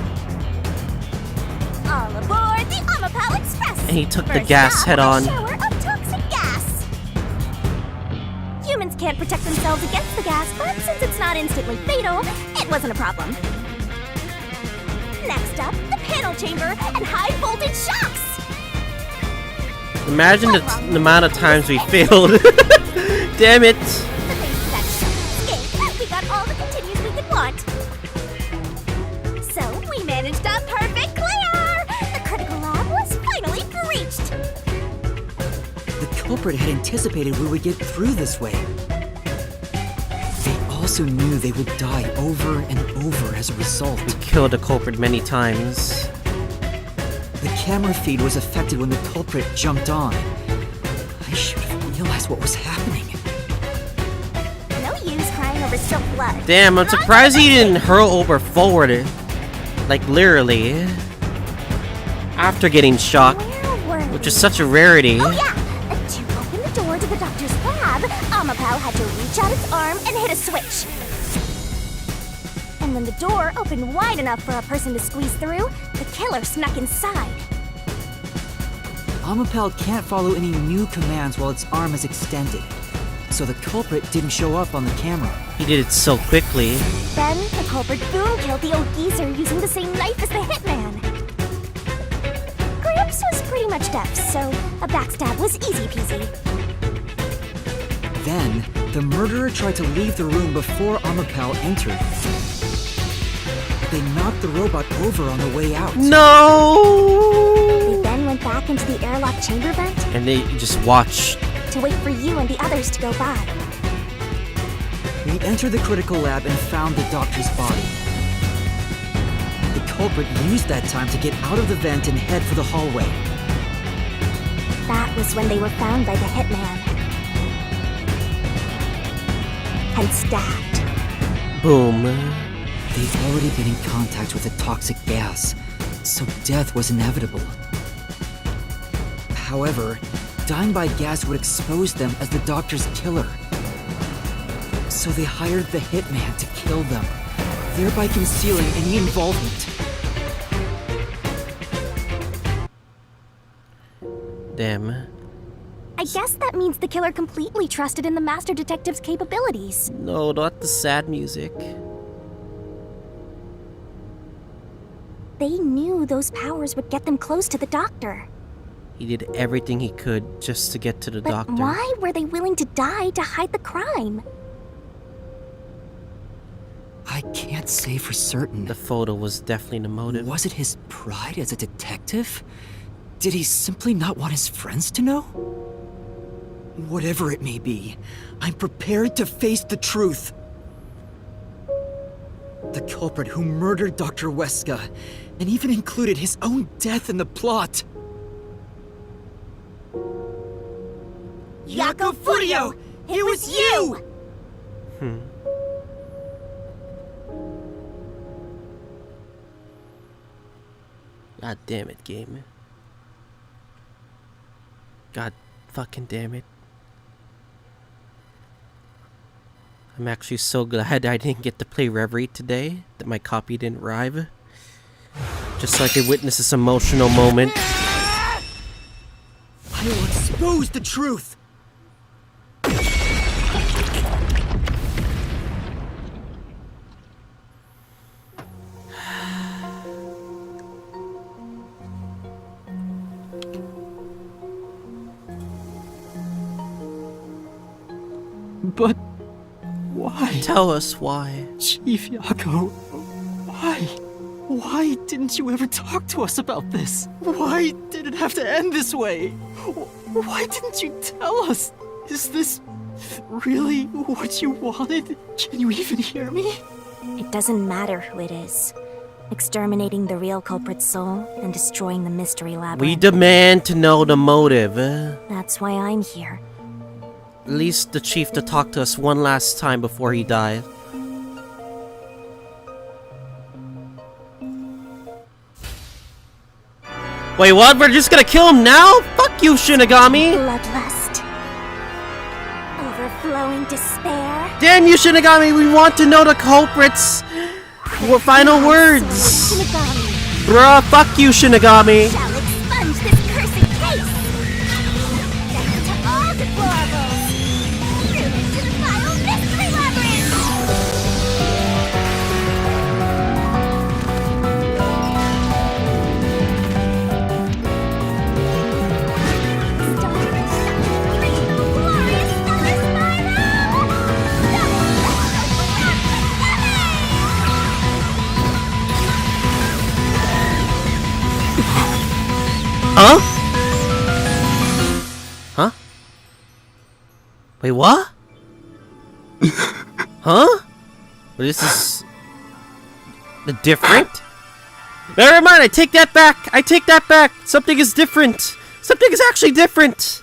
All aboard the Amapal Express! And he took the First gas stop, head a on. shower of toxic gas! Humans can't protect themselves against the gas, but since it's not instantly fatal, it wasn't a problem. Next up, the panel chamber and high voltage shocks! Imagine the amount of times we failed. Damn it. But thanks to that escape, we got all the continues we could want. So we managed a perfect clear! The critical lab was finally breached! The culprit had anticipated we would get through this way. They also knew they would die over and over as a result. Killed the culprit many times. The camera feed was affected when the culprit jumped on. I should have realized what was happening. No use crying over spilt blood. Damn, I'm surprised he didn't hurl over forward. Like, literally. After getting shocked. Where were Which is such a rarity. Oh yeah! To open the door to the doctor's lab, Amapal had to reach out its arm and hit a switch. And when the door opened wide enough for a person to squeeze through, the killer snuck inside. Amapal can't follow any new commands while its arm is extended. So the culprit didn't show up on the camera. He did it so quickly. Then, the culprit boom killed the old geezer using the same knife as the hitman. Grips was pretty much deaf, so a backstab was easy peasy. Then, the murderer tried to leave the room before Amapal entered. They knocked the robot over on the way out. No! They then went back into the airlock chamber vent And they just watched. to wait for you and the others to go by. We entered the critical lab and found the doctor's body. The culprit used that time to get out of the vent and head for the hallway. That was when they were found by the hitman. And stabbed. Boom. They'd already been in contact with the toxic gas, so death was inevitable. However, dying by gas would expose them as the doctor's killer. So they hired the hitman to kill them, thereby concealing any involvement. Damn. I guess that means the killer completely trusted in the master detective's capabilities. No, not the sad music. They knew those powers would get them close to the doctor. He did everything he could just to get to the But doctor. why were they willing to die to hide the crime? I can't say for certain. The photo was definitely the motive. Was it his pride as a detective? Did he simply not want his friends to know? Whatever it may be, I'm prepared to face the truth. The culprit who murdered Dr. Weska, and even included his own death in the plot. Yako Furio! It was you! God damn it, game. God fucking damn it. I'm actually so glad I didn't get to play Reverie today, that my copy didn't arrive. Just so I could witness this emotional moment. I will expose the truth! But why? Tell us why. Chief Yako, why? Why didn't you ever talk to us about this? Why did it have to end this way? Why didn't you tell us? Is this really what you wanted? Can you even hear me? It doesn't matter who it is. Exterminating the real culprit's soul and destroying the mystery labyrinth. We demand to know the motive. That's why I'm here. At least the chief to talk to us one last time before he died. Wait, what? We're just gonna kill him now? Fuck you, Shinigami! Bloodlust. Overflowing despair. Damn you, Shinigami! We want to know the culprits! What final words? Shinigami Bruh, fuck you, Shinigami! shall expunge this cursed case. Death to all deplorables. Through into the vile mystery labyrinth. Huh? Huh? Wait, what? Huh? Well, this is... different? Never mind, I take that back! I take that back! Something is different! Something is actually different!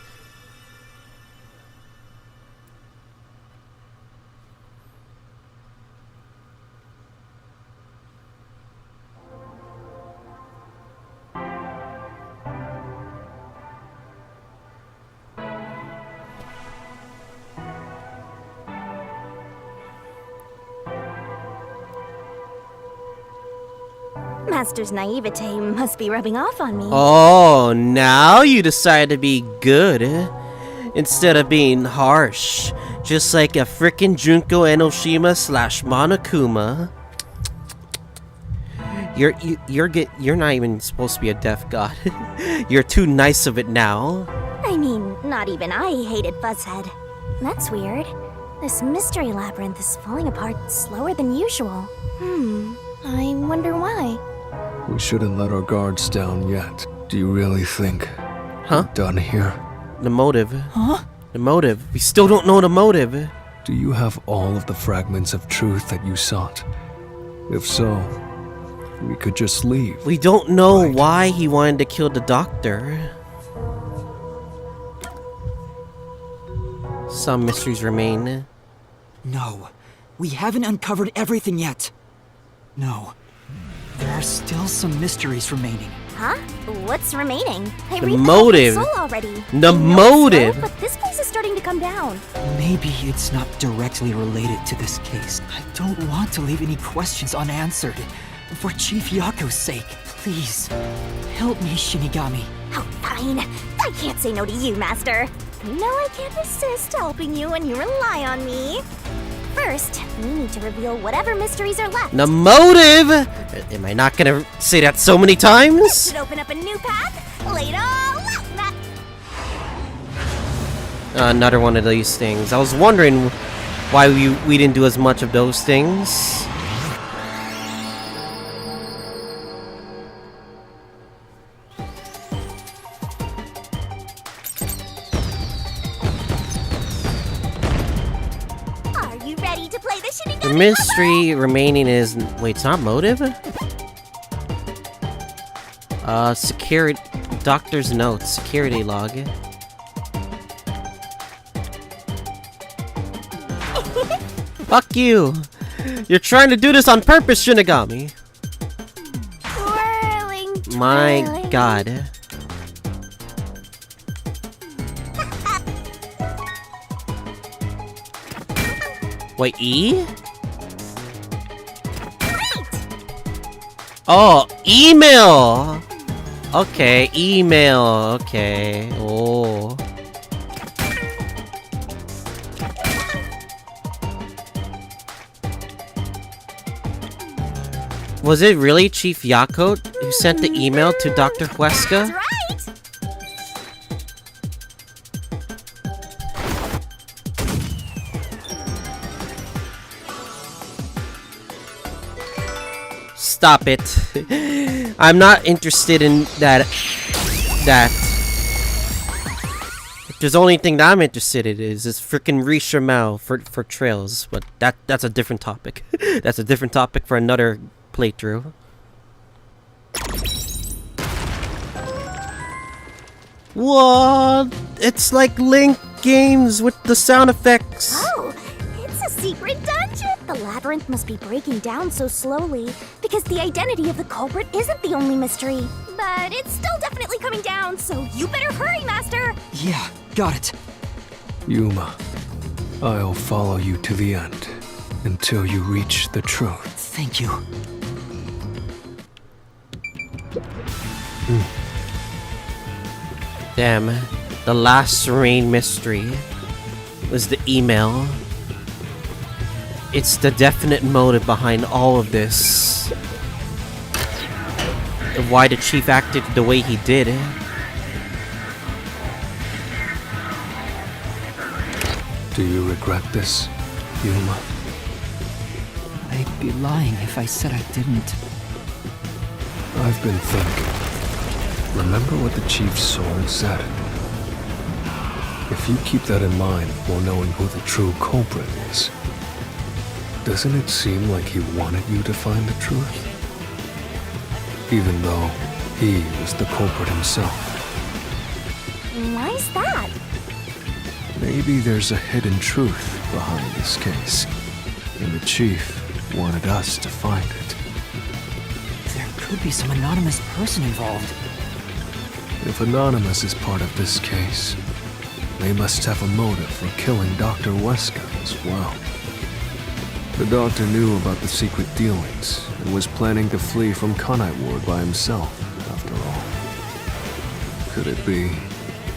Master's naivete must be rubbing off on me. Oh, now you decide to be good, instead of being harsh. Just like a frickin' Junko Enoshima / Monokuma. You're not even supposed to be a deaf god. You're too nice of it now. I mean, not even I hated Fuzzhead. That's weird. This mystery labyrinth is falling apart slower than usual. I wonder why. We shouldn't let our guards down yet. Do you really think Huh? we're done here? The motive. Huh? The motive. We still don't know the motive. Do you have all of the fragments of truth that you sought? If so, we could just leave. We don't know Right. why he wanted to kill the doctor. Some mysteries remain. No, we haven't uncovered everything yet. No, there are still some mysteries remaining. Huh? What's remaining? I The read motive. The soul already. The I know it's motive. slow, but this place is starting to come down. Maybe it's not directly related to this case. I don't want to leave any questions unanswered. For Chief Yako's sake, please, help me, Shinigami. Oh, fine. I can't say no to you, Master. You know I can't resist helping you when you rely on me. First, we need to reveal whatever mysteries are left. The motive! Am I not gonna say that so many times? Should open up a new path. Lay it all out, Matt. Another one of these things. I was wondering why we didn't do as much of those things. Are you ready to play the shinigami? The mystery remaining is... Wait, it's not motive? Security... Doctor's notes. Security log. Fuck you! You're trying to do this on purpose, Shinigami! Twirling, My twirling. god. Wait, E? Oh, email! Okay, email. Okay. Oh. Was it really Chief Yako who sent the email to Dr. Huesca? That's right. Stop it. I'm not interested in that. If there's only thing that I'm interested in is this freaking Rishamau for trails, but that's a different topic. That's a different topic for another playthrough. What? It's like Link games with the sound effects. Oh, it's a secret dungeon. The labyrinth must be breaking down so slowly because the identity of the culprit isn't the only mystery. But it's still definitely coming down, so you better hurry, Master. Yeah, got it. Yuma, I'll follow you to the end until you reach the truth. Thank you. Damn, the last main mystery was the email. It's the definite motive behind all of this. Of why the chief acted the way he did. Do you regret this, Yuma? I'd be lying if I said I didn't. I've been thinking. Remember what the Chief's soul said? If you keep that in mind while knowing who the true culprit is, doesn't it seem like he wanted you to find the truth? Even though he was the culprit himself. Why's that? Maybe there's a hidden truth behind this case, and the Chief wanted us to find it. There could be some anonymous person involved. If Anonymous is part of this case, they must have a motive for killing Dr. Huesca as well. The doctor knew about the secret dealings and was planning to flee from Kanai Ward by himself, after all. Could it be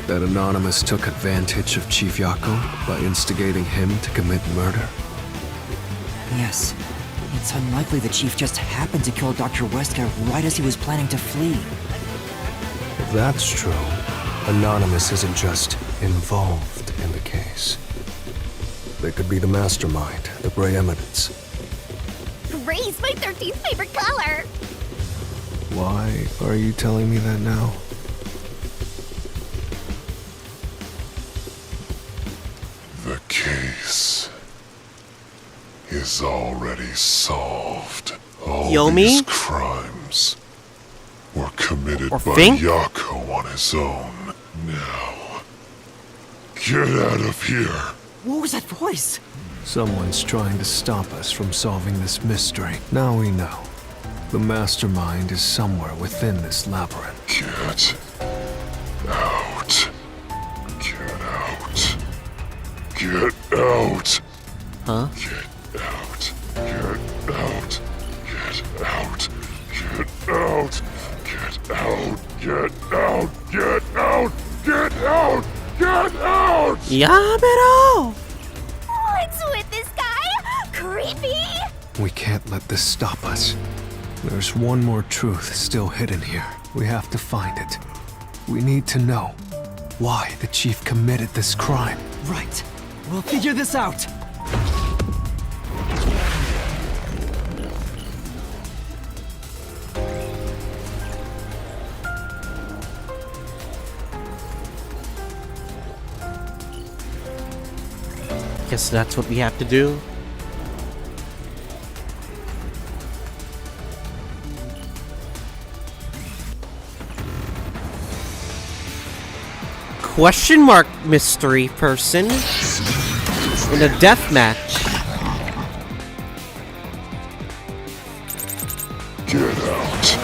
that Anonymous took advantage of Chief Yako by instigating him to commit murder? Yes. It's unlikely the Chief just happened to kill Dr. Huesca right as he was planning to flee. If that's true, Anonymous isn't just involved in the case. They could be the mastermind, the Grey Eminence. Gray's my 13th favorite color. Why are you telling me that now? The case is already solved. All Yomi? these crimes were committed Or by Fink? Yako on his own. Now, get out of here. What was that voice? Someone's trying to stop us from solving this mystery. Now we know. The mastermind is somewhere within this labyrinth. Get out. Get out. Get out. Huh? Get out. Get out. Get out. Get out. Get out. Get out. Get out. Get out. Get out. Yamero! What's with this guy? Creepy! We can't let this stop us. There's one more truth still hidden here. We have to find it. We need to know why the chief committed this crime. Right. We'll figure this out. Guess that's what we have to do. Question mark mystery person in a death match. Get out.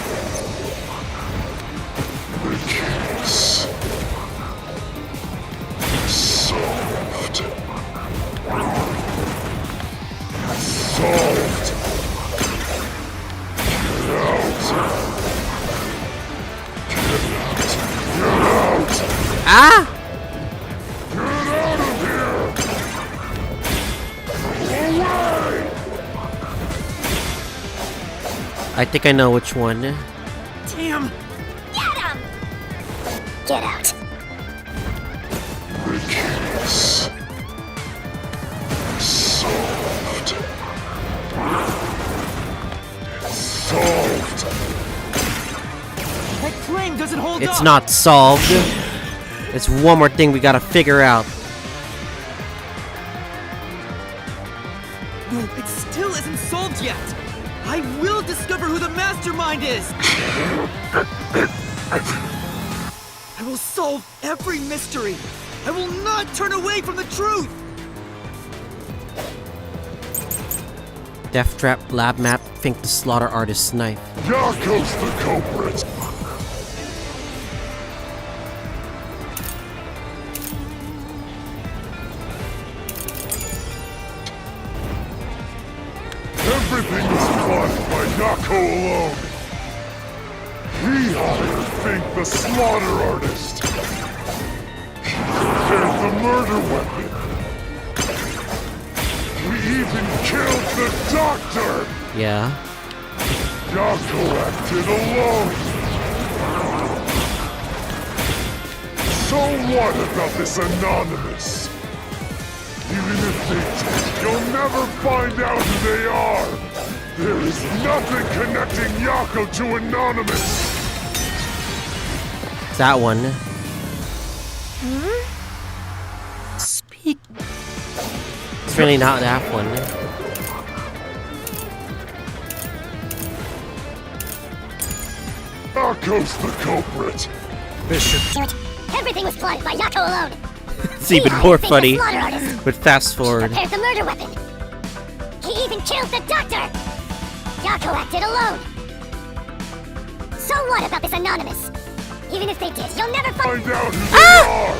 The case. Solved. Solved. Get out. Get out. Ah! Get out of here! Away! I think I know which one. Damn! Get him! Get out. The case. Solved. Solved. That claim doesn't hold up! It's not solved. It's one more thing we gotta figure out. No, it still isn't solved yet! I will discover who the mastermind is! I will solve every mystery! I will not turn away from the truth! Death trap, lab map, think the slaughter artist's knife. Yako's the culprit. Everything was caused by Yako alone. He hired Fink the slaughter artist. He prepared the murder weapon. We even killed the doctor! Yeah. Yako acted alone! So what about this anonymous? Even if they did, you'll never find out who they are! There is nothing connecting Yako to Anonymous! That one. Speak. It's really not that one. Yako's the culprit! Everything was plotted by Yako alone. It's even more funny. But fast forward. Prepared the murder weapon. He even killed the doctor. Yako acted alone. So what about this Anonymous? Even if they did, you'll never find Out who they are!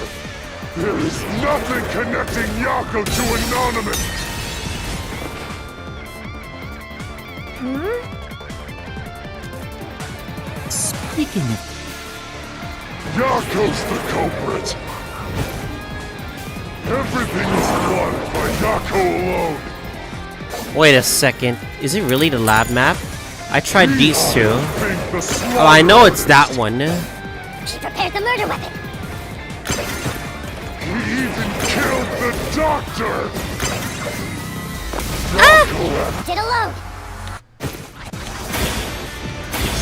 There is nothing connecting Yako to Anonymous! Speaking of... Yako's the culprit! Everything was plotted by Yako alone! Wait a second. Is it really the lab map? I tried these two. Fink the slaughter Oh, I know it's that one. He prepared the murder weapon. We even killed the doctor! Yako Did alone.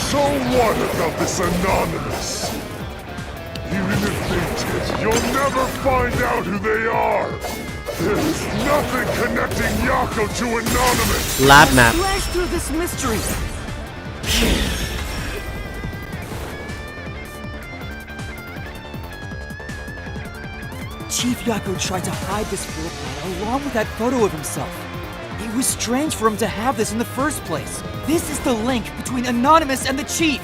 So what about this Anonymous? Even if they did, you'll never find out who they are! There is nothing connecting Yako to Anonymous! Lab map. Flash through this mystery! Chief Yako tried to hide this floor plan along with that photo of himself. It was strange for him to have this in the first place. This is the link between Anonymous and the Chief!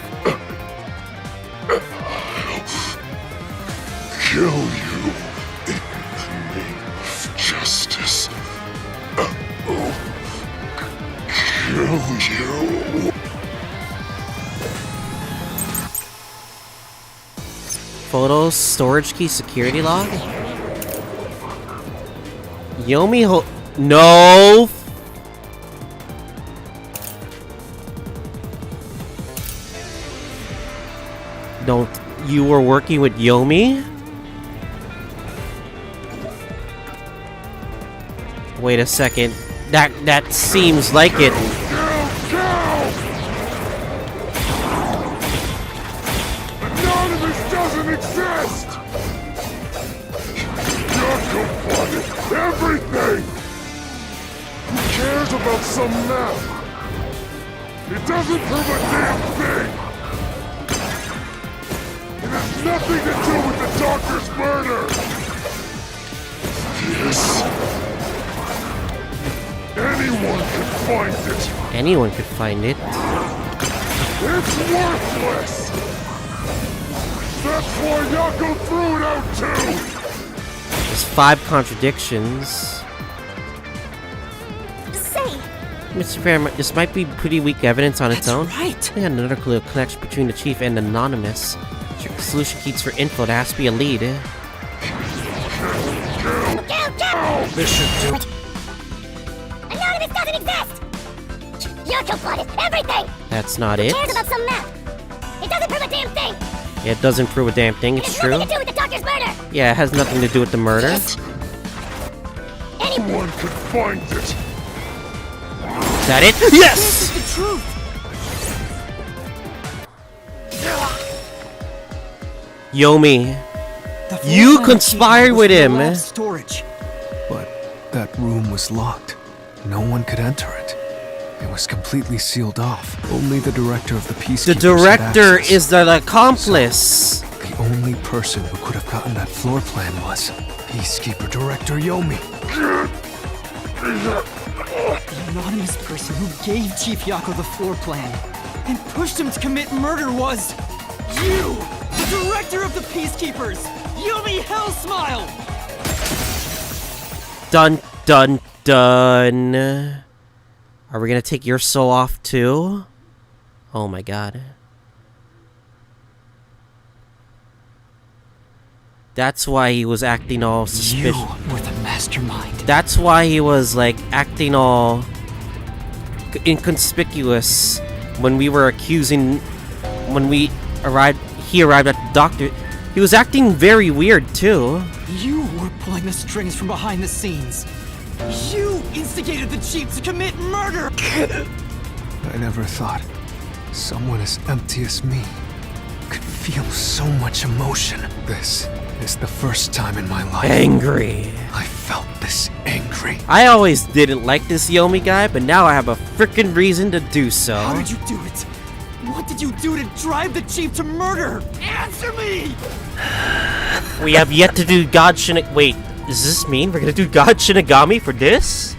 Kill you in the name of justice. Kill you. Photos, storage key, security log? Yomi no! Don't... You were working with Yomi? Wait a second. That seems like it. Anonymous doesn't exist! Yako plotted everything! Who cares about some map? It doesn't prove a damn thing! It has nothing to do with the doctor's murder! Yes. Anyone could find it! Anyone could find it. It's worthless! That's why Yako threw it out too! There's 5 contradictions. Say, Mr. Fairmont, this might be pretty weak evidence on its own. Right. We had another clue, a connection between the chief and Anonymous. Check the solution keys for info, there has to be a lead. kill! This should do. Anonymous doesn't exist! Yako plotted everything! That's not Who it. cares about some map? It doesn't prove a damn thing! It doesn't prove a damn thing, It it's has true. nothing to do with the doctor's murder! Yeah, it has nothing to do with the murder. Anyone could find it! Is that it? Yes! The truth! Yomi, The You floor plan conspired key was with for the him. lab storage. But that room was locked. No one could enter it. It was completely sealed off. Only the director of the Peacekeepers the had director access. is the accomplice. The only person who could have gotten that floor plan was Peacekeeper Director Yomi. The anonymous person who gave Chief Yako the floor plan and pushed him to commit murder was you, the director of the Peacekeepers, Yomi Hellsmile. Dun dun dun. Are we gonna take your soul off too? Oh my god. That's why he was acting all You suspicious. were the mastermind. That's why he was like acting all inconspicuous when we were accusing. When he arrived at the doctor. He was acting very weird too. You were pulling the strings from behind the scenes. You instigated the chief to commit murder. I never thought someone as empty as me could feel so much emotion. This is the first time in my life Angry. I felt this angry. I always didn't like this Yomi guy, but now I have a freaking reason to do so. How did you do it? What did you do to drive the chief to murder? Answer me! We have yet to do God Shinigami. Wait, does this mean we're gonna do God Shinigami for this?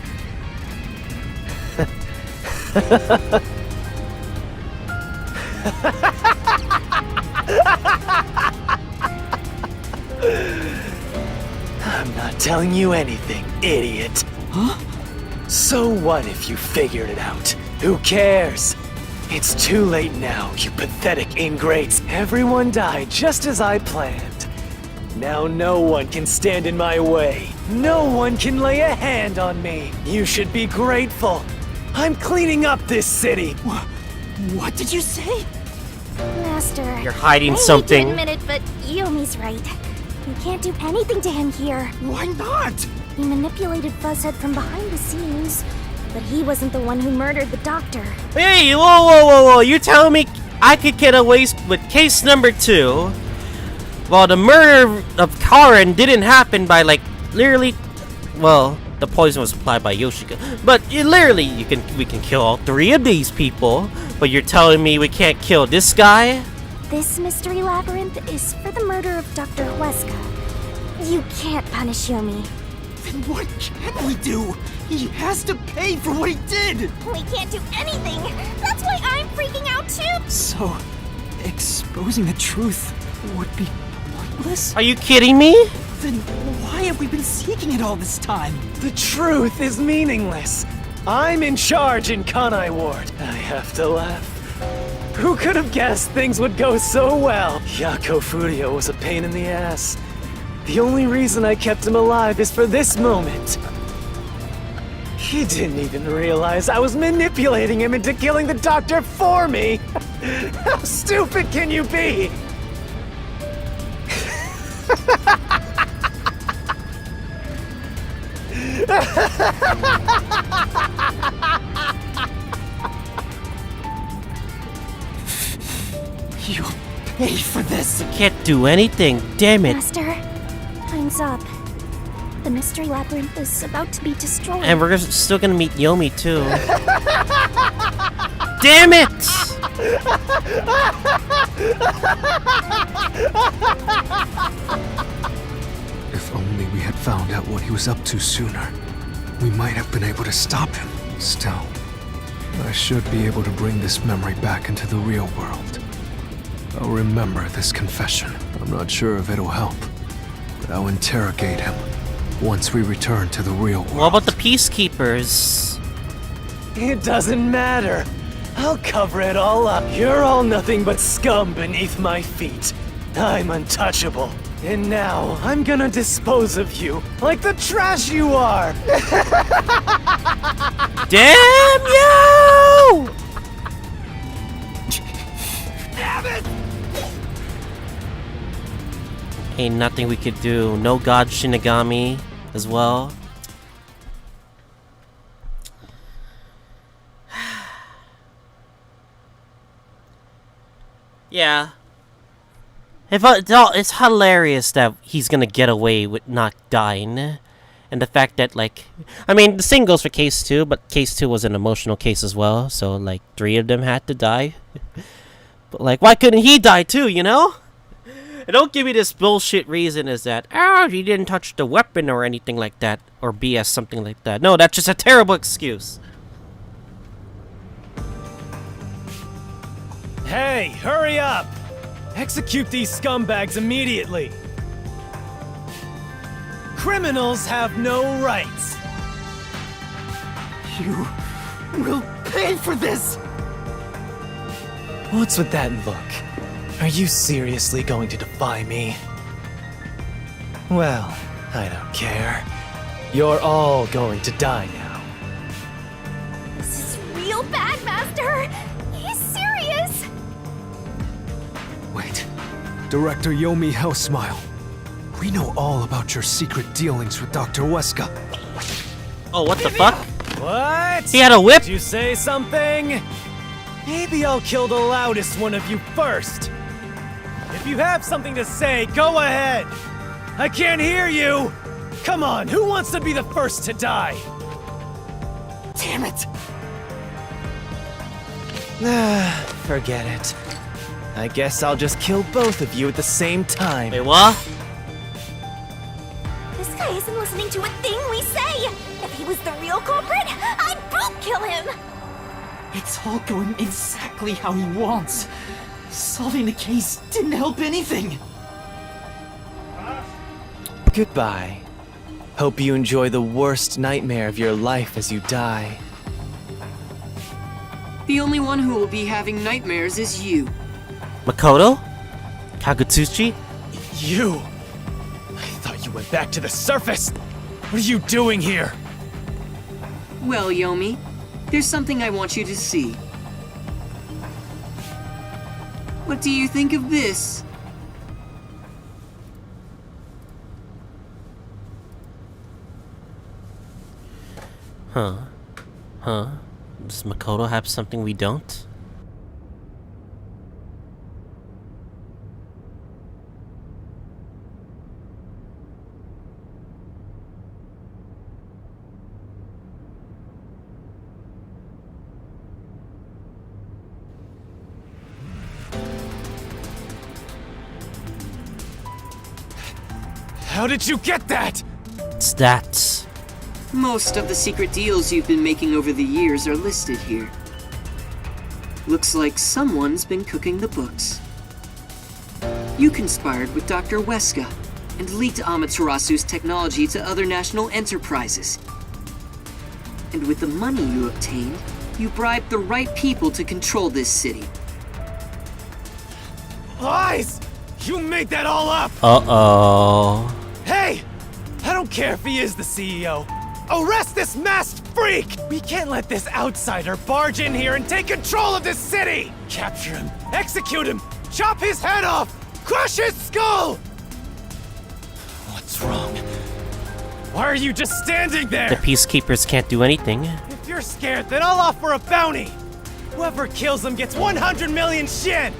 I'm not telling you anything, idiot. Huh? So what if you figured it out? Who cares? It's too late now, you pathetic ingrates. Everyone died just as I planned. Now no one can stand in my way. No one can lay a hand on me. You should be grateful. I'm cleaning up this city. What did you say? Master. You're hiding I hate something. to admit it, but Yomi's right. You can't do anything to him here. Why not? He manipulated Fuzzhead from behind the scenes, but he wasn't the one who murdered the doctor. Hey, whoa. You're telling me I could get away with case number 2? While the murder of Karen didn't happen by literally, well, the poison was applied by Yoshika. But literally, we can kill all 3 of these people. But you're telling me we can't kill this guy? This mystery labyrinth is for the murder of Dr. Huesca. You can't punish Yomi. Then what can we do? He has to pay for what he did! We can't do anything. That's why I'm freaking out too. So, exposing the truth would be pointless? Are you kidding me? Then why have we been seeking it all this time? The truth is meaningless. I'm in charge in Kanai Ward. I have to laugh. Who could have guessed things would go so well? Yako Furio was a pain in the ass. The only reason I kept him alive is for this moment. He didn't even realize I was manipulating him into killing the doctor for me! How stupid can you be? You'll pay for this. Can't do anything, damn it. Master, time's up. The mystery labyrinth is about to be destroyed. And we're still gonna meet Yomi too. Damn it! If only we had found out what he was up to sooner, we might have been able to stop him. Still, I should be able to bring this memory back into the real world. I'll remember this confession. I'm not sure if it'll help, but I'll interrogate him once we return to the real world. What about the peacekeepers? It doesn't matter. I'll cover it all up. You're all nothing but scum beneath my feet. I'm untouchable. And now, I'm gonna dispose of you like the trash you are! Damn you! Damn it! Ain't nothing we could do. No God Shinigami as well. Yeah. It's hilarious that he's gonna get away with not dying. And the fact that, like... I mean, the same goes for Case 2, but Case 2 was an emotional case as well. So, like, 3 of them had to die. But, like, why couldn't he die too, you know? And don't give me this bullshit reason is that, he didn't touch the weapon or anything like that. Or BS something like that. No, that's just a terrible excuse. Hey, hurry up! Execute these scumbags immediately! Criminals have no rights! You will pay for this! What's with that look? Are you seriously going to defy me? Well, I don't care. You're all going to die now. This is real bad, Master! He's serious! Wait. Director Yomi Hellsmile. We know all about your secret dealings with Dr. Weska. Oh, what the fuck? What? He had a whip? Did you say something? Maybe I'll kill the loudest one of you first. If you have something to say, go ahead. I can't hear you. Come on, who wants to be the first to die? Damn it! Forget it. I guess I'll just kill both of you at the same time. Wait, what? This guy isn't listening to a thing we say! If he was the real culprit, I'd both kill him! It's all going exactly how he wants. Solving the case didn't help anything. Goodbye. Hope you enjoy the worst nightmare of your life as you die. The only one who will be having nightmares is you. Makoto? Kagutsuchi? You! I thought you went back to the surface! What are you doing here? Well, Yomi, there's something I want you to see. What do you think of this? Huh? Does Makoto have something we don't? How did you get that? It's that. Most of the secret deals you've been making over the years are listed here. Looks like someone's been cooking the books. You conspired with Dr. Weska and leaked Amaterasu's technology to other national enterprises. And with the money you obtained, you bribed the right people to control this city. Lies! You made that all up! Uh-oh. Hey! I don't care if he is the CEO. Arrest this masked freak! We can't let this outsider barge in here and take control of this city! Capture him, execute him, chop his head off, crush his skull! What's wrong? Why are you just standing there? The peacekeepers can't do anything. If you're scared, then I'll offer a bounty! Whoever kills him gets 100 million shin!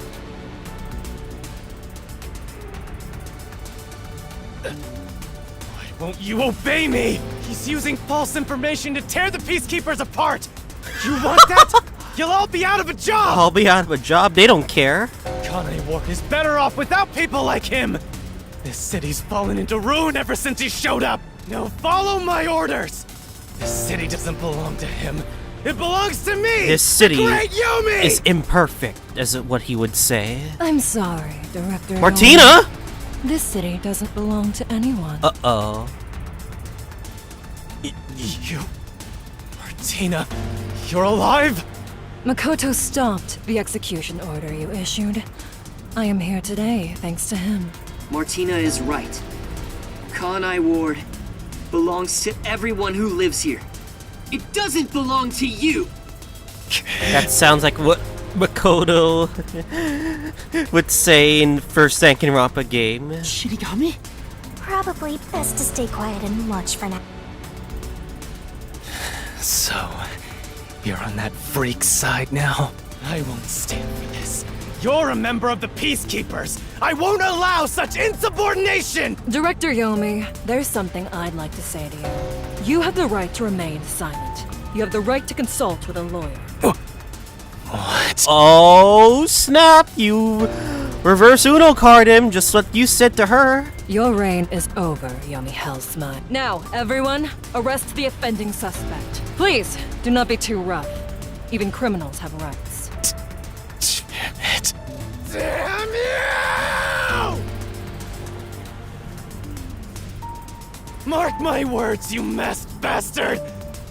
Why won't you obey me? He's using false information to tear the peacekeepers apart! You want that? You'll all be out of a job! I'll be out of a job, they don't care. Kanai Ward is better off without people like him! This city's fallen into ruin ever since he showed up! Now follow my orders! This city doesn't belong to him. It belongs to me! This city Great Yomi! is imperfect, as what he would say. I'm sorry, Director. Martina! This city doesn't belong to anyone. Uh-oh. You... Martina, you're alive? Makoto stopped the execution order you issued. I am here today thanks to him. Martina is right. Kanai Ward belongs to everyone who lives here. It doesn't belong to you! That sounds like what Makoto would say in first Danganronpa game. Shinigami? Probably best to stay quiet and watch for now. So, you're on that freak's side now? I won't stand for this. You're a member of the Peacekeepers! I won't allow such insubordination! Director Yomi, there's something I'd like to say to you. You have the right to remain silent. You have the right to consult with a lawyer. What? Oh, snap! You reverse Uno card him, just what you said to her. Your reign is over, Yomi Hellsmite. Now, everyone, arrest the offending suspect. Please, do not be too rough. Even criminals have rights. Damn it. Damn you! Mark my words, you masked bastard!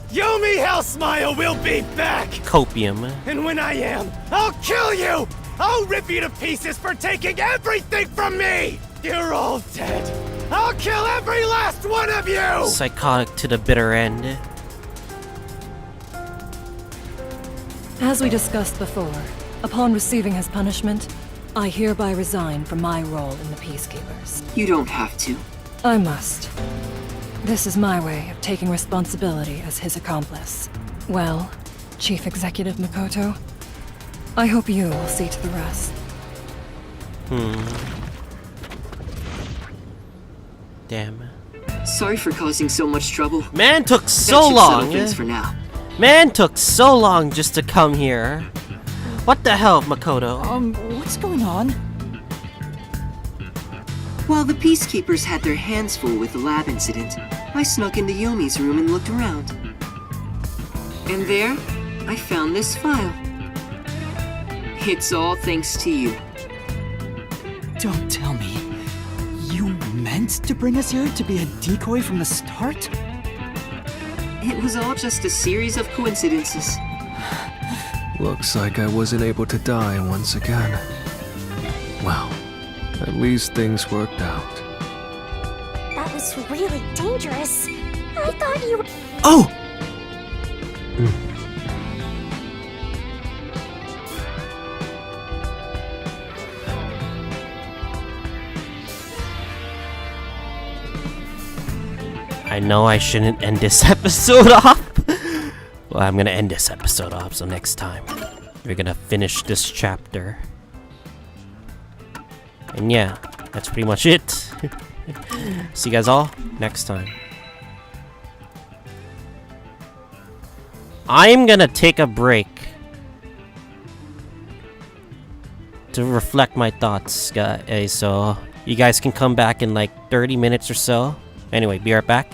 Yomi Hellsmile will be back! Copium. And when I am, I'll kill you! I'll rip you to pieces for taking everything from me! You're all dead! I'll kill every last one of you! Psychotic to the bitter end. As we discussed before, upon receiving his punishment, I hereby resign from my role in the Peacekeepers. You don't have to. I must. This is my way of taking responsibility as his accomplice. Well, Chief Executive Makoto, I hope you will see to the rest. Damn. Sorry for causing so much trouble. Man took That so should long. settle things for now. Man took so long just to come here. What the hell, Makoto? What's going on? While the Peacekeepers had their hands full with the lab incident, I snuck into Yomi's room and looked around. And there, I found this file. It's all thanks to you. Don't tell me. You meant to bring us here to be a decoy from the start? It was all just a series of coincidences. Looks like I wasn't able to die once again. Well, at least things worked out. That was really dangerous. I thought you were... Oh! I know I shouldn't end this episode off. Well, I'm gonna end this episode off, so next time we're gonna finish this chapter. And yeah, that's pretty much it. See you guys all next time. I'm gonna take a break to reflect my thoughts, guys, so you guys can come back in like 30 minutes or so. Anyway, be right back.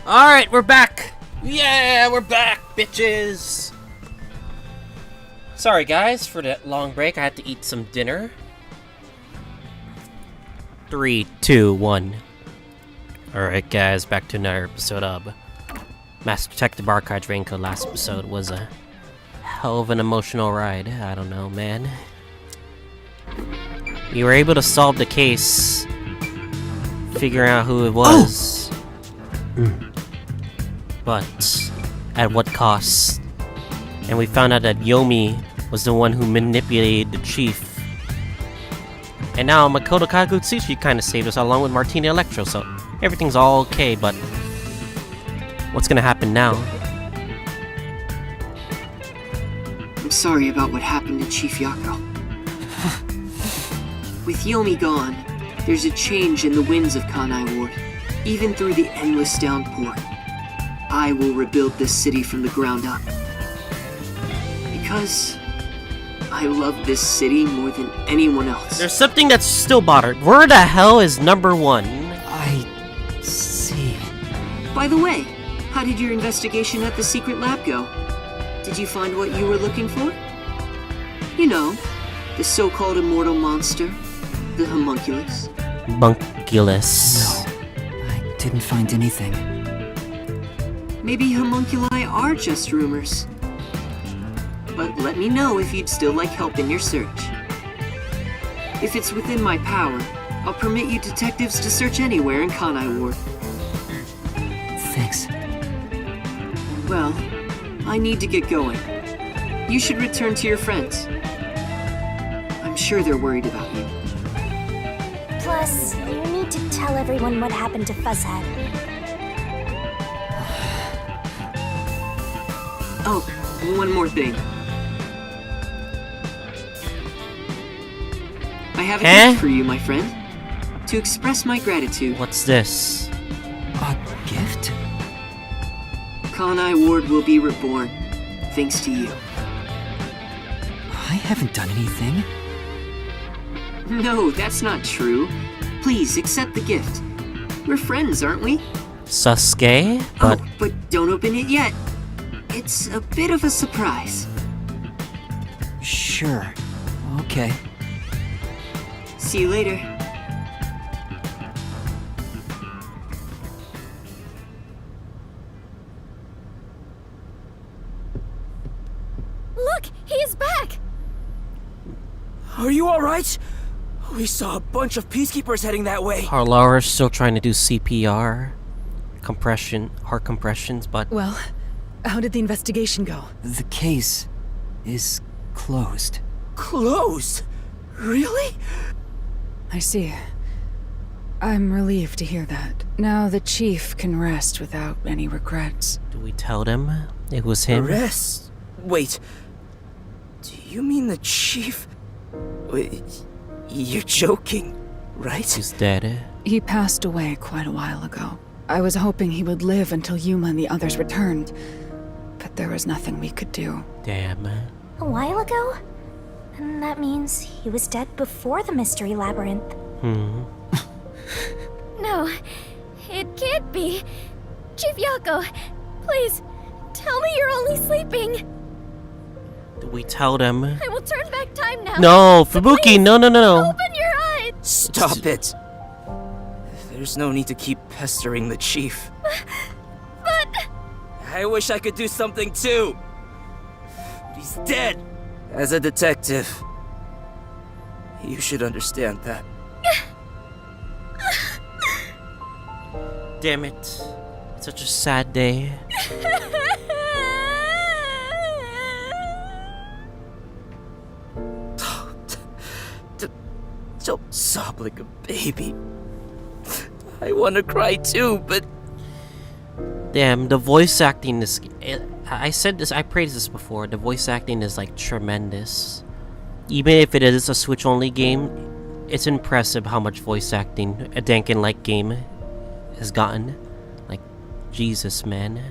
Alright, we're back! Yeah, we're back, bitches! Sorry guys for that long break, I had to eat some dinner. 3, 2, 1. Alright guys, back to another episode of Master Detective Archives Raincoat. Last episode was a hell of an emotional ride. I don't know, man. You were able to solve the case, figuring out who it was. But at what cost? And we found out that Yomi was the one who manipulated the chief. And now Makoto Kagutsuchi kind of saved us along with Martina Electro, so everything's all okay, but what's gonna happen now? I'm sorry about what happened to Chief Yako. With Yomi gone, there's a change in the winds of Kanai Ward, even through the endless downpour. I will rebuild this city from the ground up. Because I love this city more than anyone else. There's something that's still bothered. Where the hell is number 1? I see. By the way, how did your investigation at the secret lab go? Did you find what you were looking for? You know, the so-called immortal monster, the homunculus. Bunculus. No, I didn't find anything. Maybe homunculi are just rumors. But let me know if you'd still like help in your search. If it's within my power, I'll permit you detectives to search anywhere in Kanai Ward. Thanks. Well, I need to get going. You should return to your friends. I'm sure they're worried about you. Plus, you need to tell everyone what happened to Fuzzhead. Oh, one more thing. I have a gift for you, my friend. To express my gratitude. What's this? A gift? Kanai Ward will be reborn, thanks to you. I haven't done anything. No, that's not true. Please, accept the gift. We're friends, aren't we? Sasuke? But Oh, but don't open it yet. It's a bit of a surprise. Sure. Okay. See you later. Look, he's back! Are you alright? We saw a bunch of peacekeepers heading that way. our Laura's still trying to do CPR. Heart compressions, but Well, how did the investigation go? The case is closed. Closed? Really? I see. I'm relieved to hear that. Now the chief can rest without any regrets. do we tell them it was him? Arrest? Wait. Do you mean the chief? Wait, you're joking, right? He's dead. He passed away quite a while ago. I was hoping he would live until Yuma and the others returned, but there was nothing we could do. Damn. A while ago? And that means he was dead before the mystery labyrinth. No, it can't be. Chief Yako, please, tell me you're only sleeping. Do we tell them? I will turn back time now. No, Fubuki, no. Open your eyes. Stop it. There's no need to keep pestering the chief. But I wish I could do something too. But he's dead. As a detective, you should understand that. Damn it. It's such a sad day. Don't sob like a baby. I want to cry too, but Damn, the voice acting is... I said this, I praised this before. The voice acting is like tremendous. Even if it is a Switch-only game, it's impressive how much voice acting a Danganronpa game has gotten. Like, Jesus, man.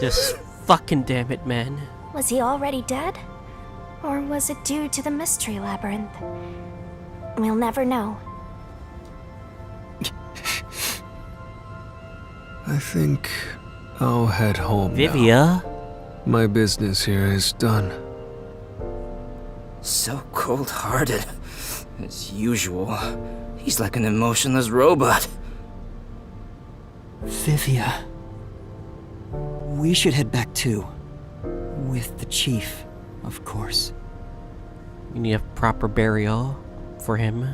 Just fucking damn it, man. Was he already dead? Or was it due to the mystery labyrinth? We'll never know. I think I'll head home now. Vivia? My business here is done. So cold-hearted. As usual. He's like an emotionless robot. Vivia. We should head back too. With the chief, of course. You need a proper burial for him.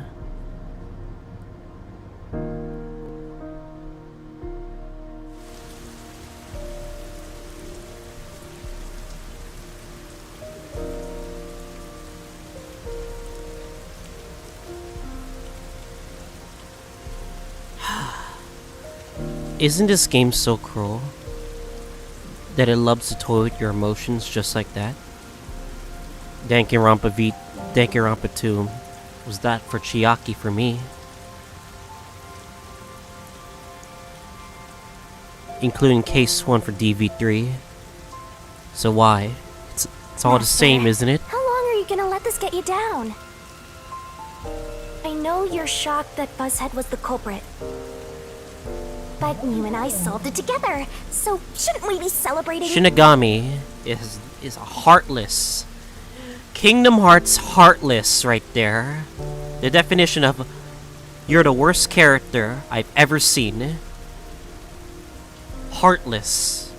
Isn't this game so cruel that it loves to toy with your emotions just like that? Danganronpa 2 was that for Chiaki for me. Including case 1 for DV3. So why? It's all the same, isn't it? How long are you gonna let this get you down? I know you're shocked that Buzzhead was the culprit. But you and I solved it together, so shouldn't we be celebrating? Shinigami is a heartless. Kingdom Hearts heartless right there. The definition of you're the worst character I've ever seen. Heartless.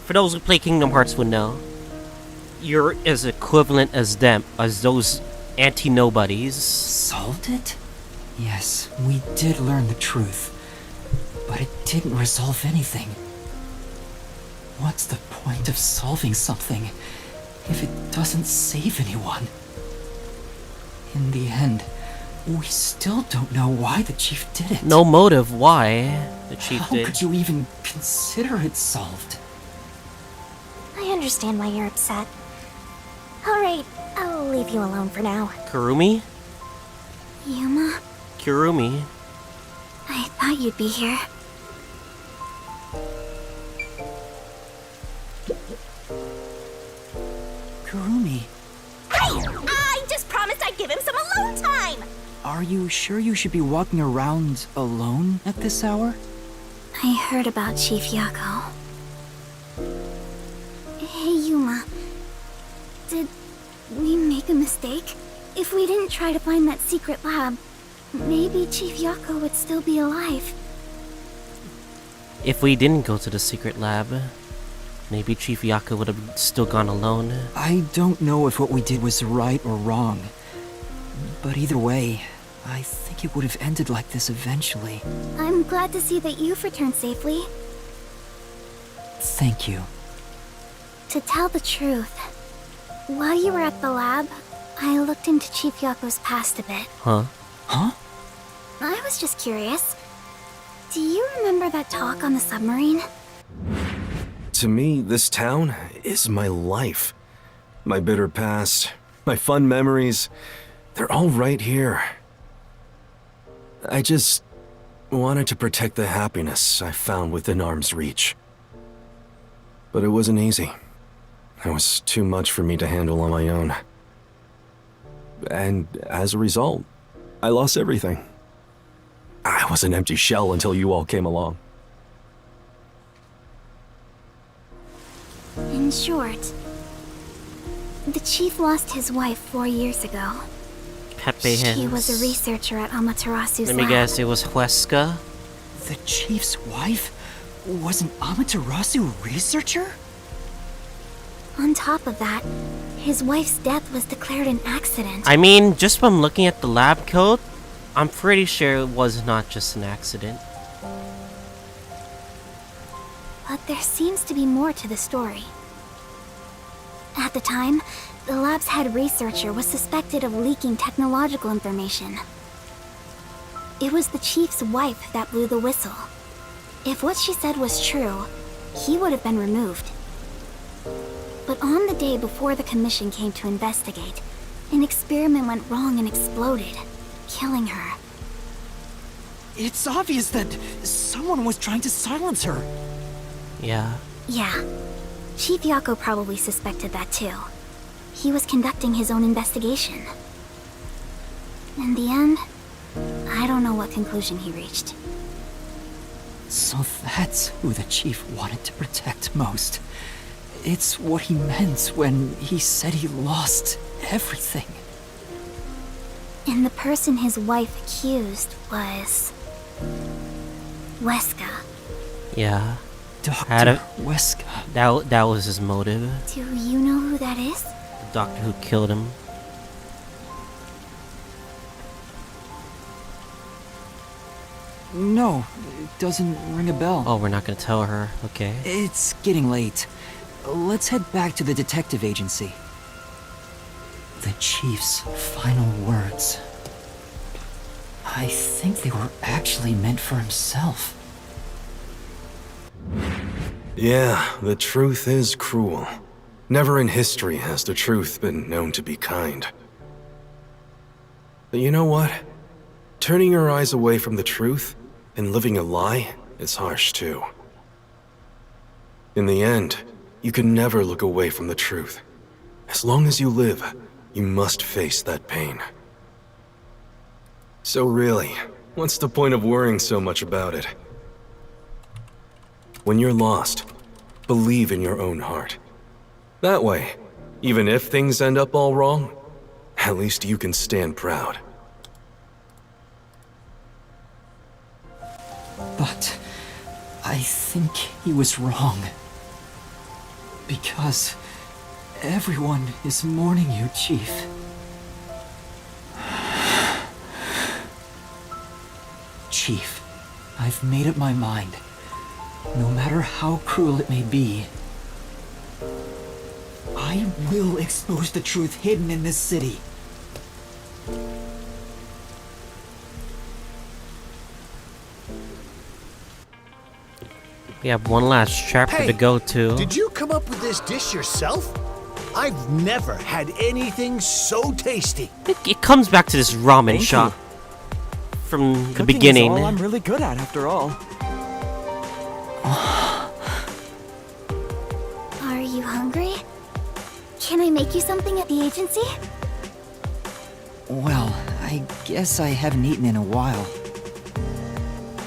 For those who play Kingdom Hearts would know, you're as equivalent as them, as those anti-nobodies. Solved it? Yes, we did learn the truth. But it didn't resolve anything. What's the point of solving something if it doesn't save anyone? In the end, we still don't know why the chief did it. No motive why the chief did. How could you even consider it solved? I understand why you're upset. Alright, I'll leave you alone for now. Kurumi? Yuma, Kurumi? I thought you'd be here. Kurumi, I just promised I'd give him some alone time! are you sure you should be walking around alone at this hour? I heard about Chief Yako. Hey, Yuma. Did we make a mistake? If we didn't try to find that secret lab, maybe Chief Yako would still be alive. If we didn't go to the secret lab, maybe Chief Yako would have still gone alone. I don't know if what we did was right or wrong. But either way, I think it would have ended like this eventually. I'm glad to see that you've returned safely. Thank you. To tell the truth, while you were at the lab, I looked into Chief Yako's past a bit. Huh? Huh? I was just curious. Do you remember that talk on the submarine? To me, this town is my life. My bitter past, my fun memories, they're all right here. I just wanted to protect the happiness I found within arm's reach. But it wasn't easy. It was too much for me to handle on my own. And as a result, I lost everything. I was an empty shell until you all came along. In short, the chief lost his wife 4 years ago. Pepe hands. She was a researcher at Amaterasu's Let me lab. guess, it was Huesca? The chief's wife was an Amaterasu researcher? On top of that, his wife's death was declared an accident. I mean, just from looking at the lab coat, I'm pretty sure it was not just an accident. But there seems to be more to the story. At the time, the lab's head researcher was suspected of leaking technological information. It was the chief's wife that blew the whistle. If what she said was true, he would have been removed. But on the day before the commission came to investigate, an experiment went wrong and exploded, killing her. It's obvious that someone was trying to silence her. Yeah. Yeah. Chief Yako probably suspected that too. He was conducting his own investigation. In the end, I don't know what conclusion he reached. So that's who the chief wanted to protect most. It's what he meant when he said he lost everything. And the person his wife accused was... Weska. Yeah. Dr. Weska. That was his motive. Do you know who that is? The doctor who killed him. No, it doesn't ring a bell. Oh, we're not gonna tell her. Okay. It's getting late. Let's head back to the detective agency. The chief's final words. I think they were actually meant for himself. Yeah, the truth is cruel. Never in history has the truth been known to be kind. But you know what? Turning your eyes away from the truth and living a lie is harsh too. In the end, you can never look away from the truth. As long as you live, you must face that pain. So really, what's the point of worrying so much about it? When you're lost, believe in your own heart. That way, even if things end up all wrong, at least you can stand proud. But I think he was wrong. Because everyone is mourning you, Chief. Chief, I've made up my mind. No matter how cruel it may be, I will expose the truth hidden in this city. We have one last chapter to go to. Did you come up with this dish yourself? I've never had anything so tasty. It comes back to this ramen shop from the beginning. Is all I'm really good at, after all. Are you hungry? Can I make you something at the agency? Well, I guess I haven't eaten in a while.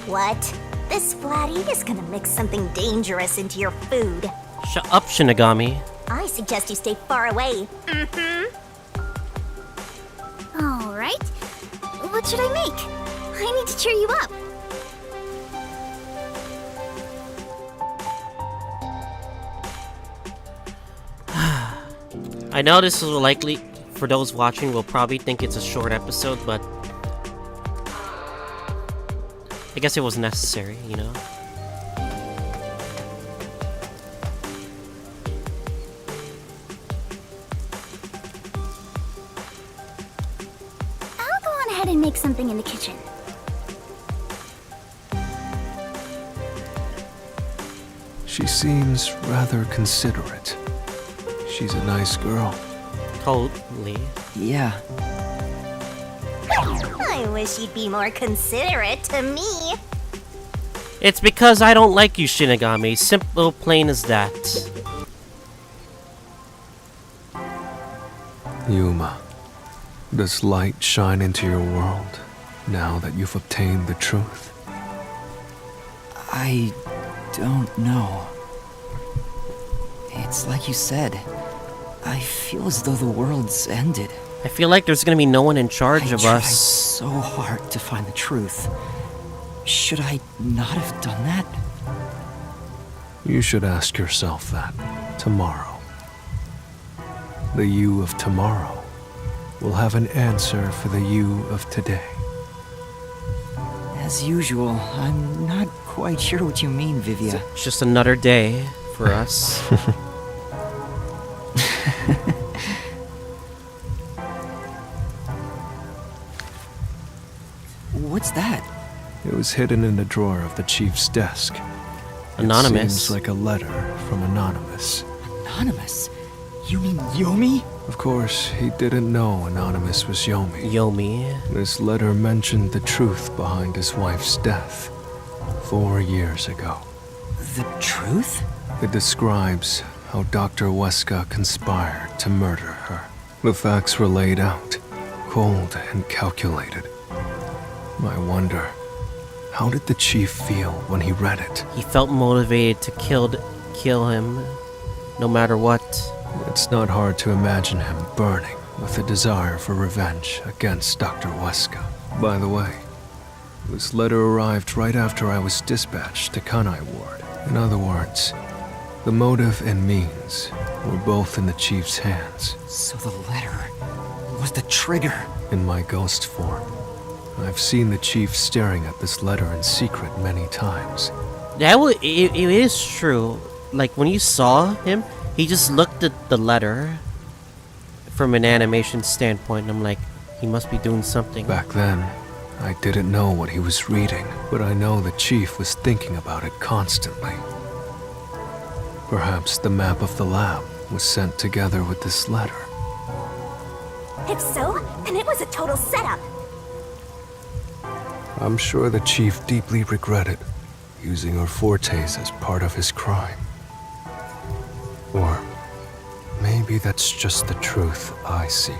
What? This flatty is gonna mix something dangerous into your food. Shut up, Shinigami. I suggest you stay far away. Alright. What should I make? I need to cheer you up. I know this is likely, for those watching, will probably think it's a short episode, but I guess it was necessary, you know? I'll go on ahead and make something in the kitchen. She seems rather considerate. She's a nice girl. Totally. Yeah. I wish you'd be more considerate to me. It's because I don't like you, Shinigami. Simple, plain as that. Yuma, does light shine into your world now that you've obtained the truth? I don't know. It's like you said. I feel as though the world's ended. I feel like there's gonna be no one in charge of I tried us. so hard to find the truth. Should I not have done that? You should ask yourself that tomorrow. The you of tomorrow will have an answer for the you of today. As usual, I'm not quite sure what you mean, Vivia. It's just another day for us. What's that? It was hidden in the drawer of the chief's desk. Anonymous. It seems like a letter from Anonymous. Anonymous? You mean Yomi? Of course, he didn't know Anonymous was Yomi. Yomi. This letter mentioned the truth behind his wife's death 4 years ago. The truth? It describes how Dr. Weska conspired to murder her. The facts were laid out, cold and calculated. I wonder, how did the chief feel when he read it? He felt motivated to kill him, no matter what. It's not hard to imagine him burning with a desire for revenge against Dr. Weska. By the way, this letter arrived right after I was dispatched to Kanai Ward. In other words, the motive and means were both in the chief's hands. So the letter was the trigger. In my ghost form, I've seen the chief staring at this letter in secret many times. It is true. Like, when you saw him, he just looked at the letter from an animation standpoint, and I'm like, he must be doing something. Back then, I didn't know what he was reading, but I know the chief was thinking about it constantly. Perhaps the map of the lab was sent together with this letter. If so, then it was a total setup. I'm sure the chief deeply regretted using her fortes as part of his crime. Or maybe that's just the truth I seek.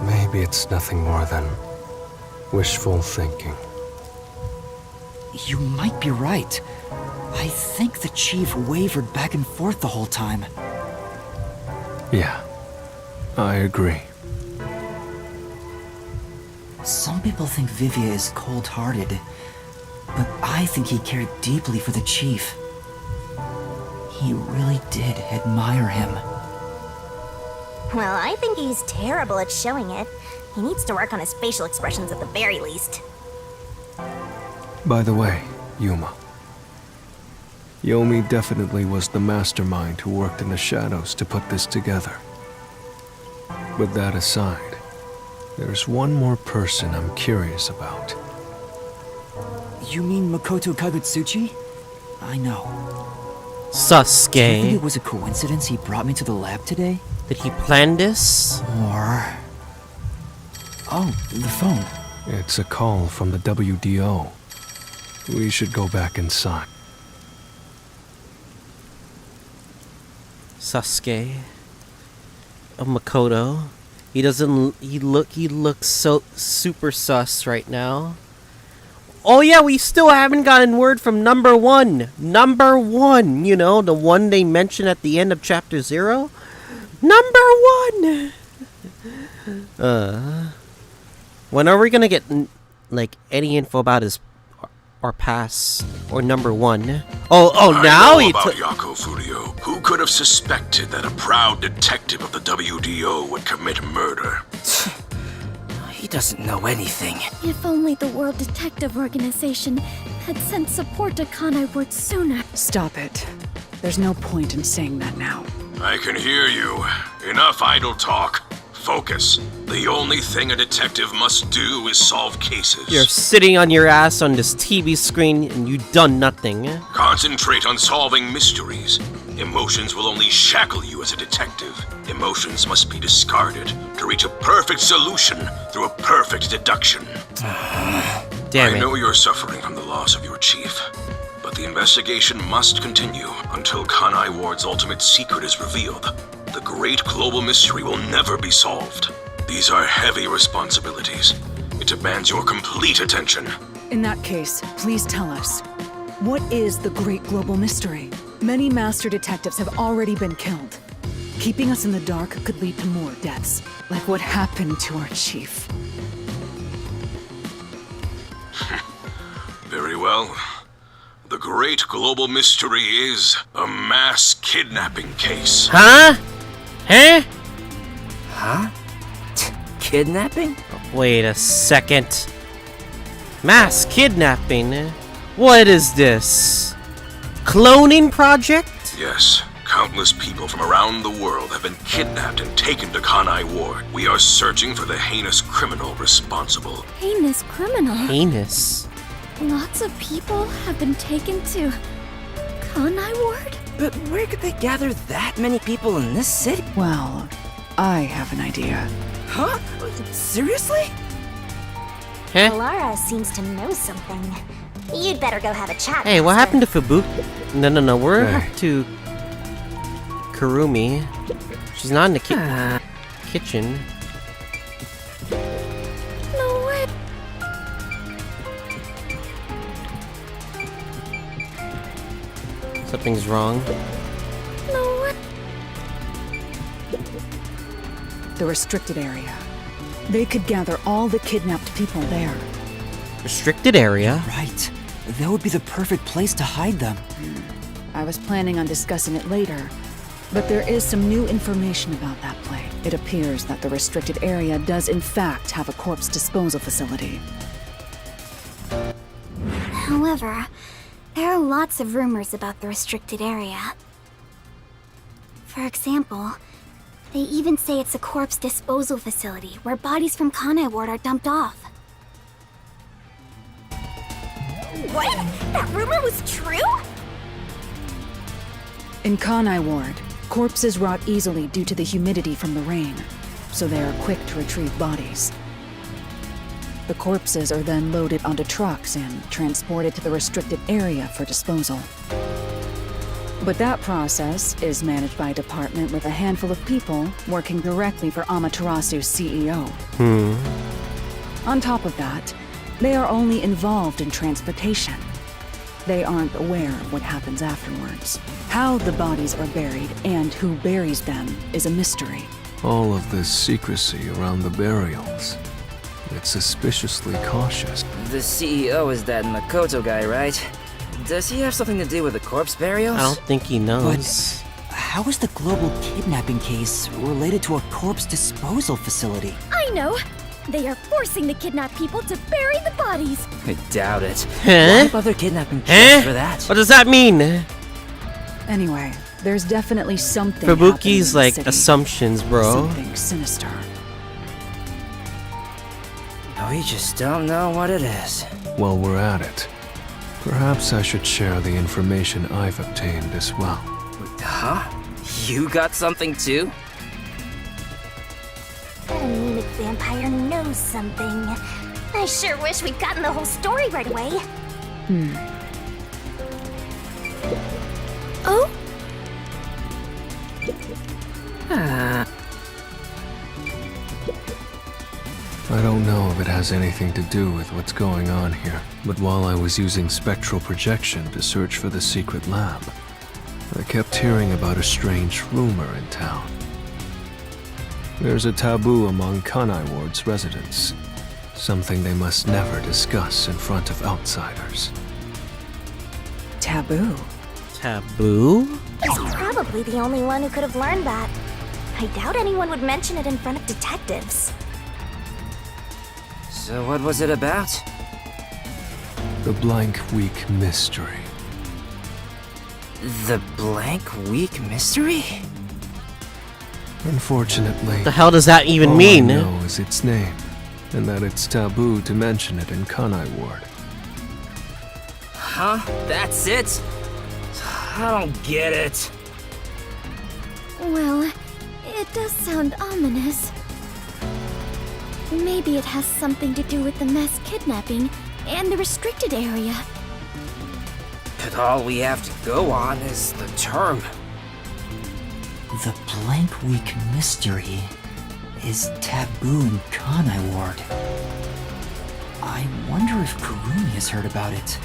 Maybe it's nothing more than wishful thinking. You might be right. I think the chief wavered back and forth the whole time. Yeah, I agree. Some people think Vivia is cold-hearted, but I think he cared deeply for the chief. He really did admire him. Well, I think he's terrible at showing it. He needs to work on his facial expressions at the very least. By the way, Yuma. Yomi definitely was the mastermind who worked in the shadows to put this together. But that aside, there's one more person I'm curious about. You mean Makoto Kagutsuchi? I know. Do you think Sasuke. it was a coincidence he brought me to the lab today? Did he plan this? Or... Oh, the phone. It's a call from the WDO. We should go back inside. Sasuke. Makoto. He looks so super sus right now. Oh yeah, we still haven't gotten word from number one. Number one, you know, the one they mentioned at the end of chapter 0. Number one! When are we gonna get, like, any info about his, or past, or number one? Oh, now he about Yako Furio. Who could have suspected that a proud detective of the WDO would commit murder? He doesn't know anything. If only the World Detective Organization had sent support to Kanai Ward sooner. Stop it. There's no point in saying that now. I can hear you. Enough idle talk. Focus. The only thing a detective must do is solve cases. You're sitting on your ass on this TV screen and you done nothing. Concentrate on solving mysteries. Emotions will only shackle you as a detective. Emotions must be discarded to reach a perfect solution through a perfect deduction. Damn it. I know you're suffering from the loss of your chief, but the investigation must continue until Kanai Ward's ultimate secret is revealed. The great global mystery will never be solved. These are heavy responsibilities. It demands your complete attention. In that case, please tell us. What is the great global mystery? Many master detectives have already been killed. Keeping us in the dark could lead to more deaths, like what happened to our chief. Very well. The great global mystery is a mass kidnapping case. Huh? Huh? Huh? Kidnapping? Wait a second. Mass kidnapping? What is this? Cloning project? Yes, countless people from around the world have been kidnapped and taken to Kanai Ward. We are searching for the heinous criminal responsible. Heinous criminal? Heinous? Lots of people have been taken to Kanai Ward? But where could they gather that many people in this city? Well, I have an idea. Huh? Seriously? Huh? Alara seems to know something. You'd better go have a chat. Hey, what happened to Fubuki? No. We're Hey. to Kurumi. She's not in the kitchen. No way. Something's wrong. No way. The restricted area. They could gather all the kidnapped people there. Restricted area? Right. That would be the perfect place to hide them. I was planning on discussing it later, but there is some new information about that place. It appears that the restricted area does in fact have a corpse disposal facility. However, there are lots of rumors about the restricted area. For example, they even say it's a corpse disposal facility where bodies from Kanai Ward are dumped off. What? That rumor was true? In Kanai Ward, corpses rot easily due to the humidity from the rain, so they are quick to retrieve bodies. The corpses are then loaded onto trucks and transported to the restricted area for disposal. But that process is managed by a department with a handful of people working directly for Amaterasu's CEO. On top of that, they are only involved in transportation. They aren't aware of what happens afterwards. How the bodies are buried and who buries them is a mystery. All of this secrecy around the burials. It's suspiciously cautious. The CEO is that Makoto guy, right? Does he have something to do with the corpse burials? I don't think he knows. How is the global kidnapping case related to a corpse disposal facility? I know. They are forcing the kidnapped people to bury the bodies. I doubt it. Huh? Why bother kidnapping just for that? What does that mean? Anyway, there's definitely something Fubuki's happening in like the city. assumptions, bro. Something sinister. We just don't know what it is. While we're at it, perhaps I should share the information I've obtained as well. Huh? You got something too? That anemic vampire knows something. I sure wish we'd gotten the whole story right away. Oh? I don't know if it has anything to do with what's going on here, but while I was using spectral projection to search for the secret lab, I kept hearing about a strange rumor in town. There's a taboo among Kanai Ward's residents, something they must never discuss in front of outsiders. Taboo? Taboo? He's probably the only one who could have learned that. I doubt anyone would mention it in front of detectives. So what was it about? The Blank Week Mystery. The Blank Week Mystery? Unfortunately, What the hell does that even all mean? I know is its name, and that it's taboo to mention it in Kanai Ward. Huh? That's it? I don't get it. Well, it does sound ominous. Maybe it has something to do with the mass kidnapping and the restricted area. But all we have to go on is the term. The Blank Week Mystery is taboo in Kanai Ward. I wonder if Kurumi has heard about it.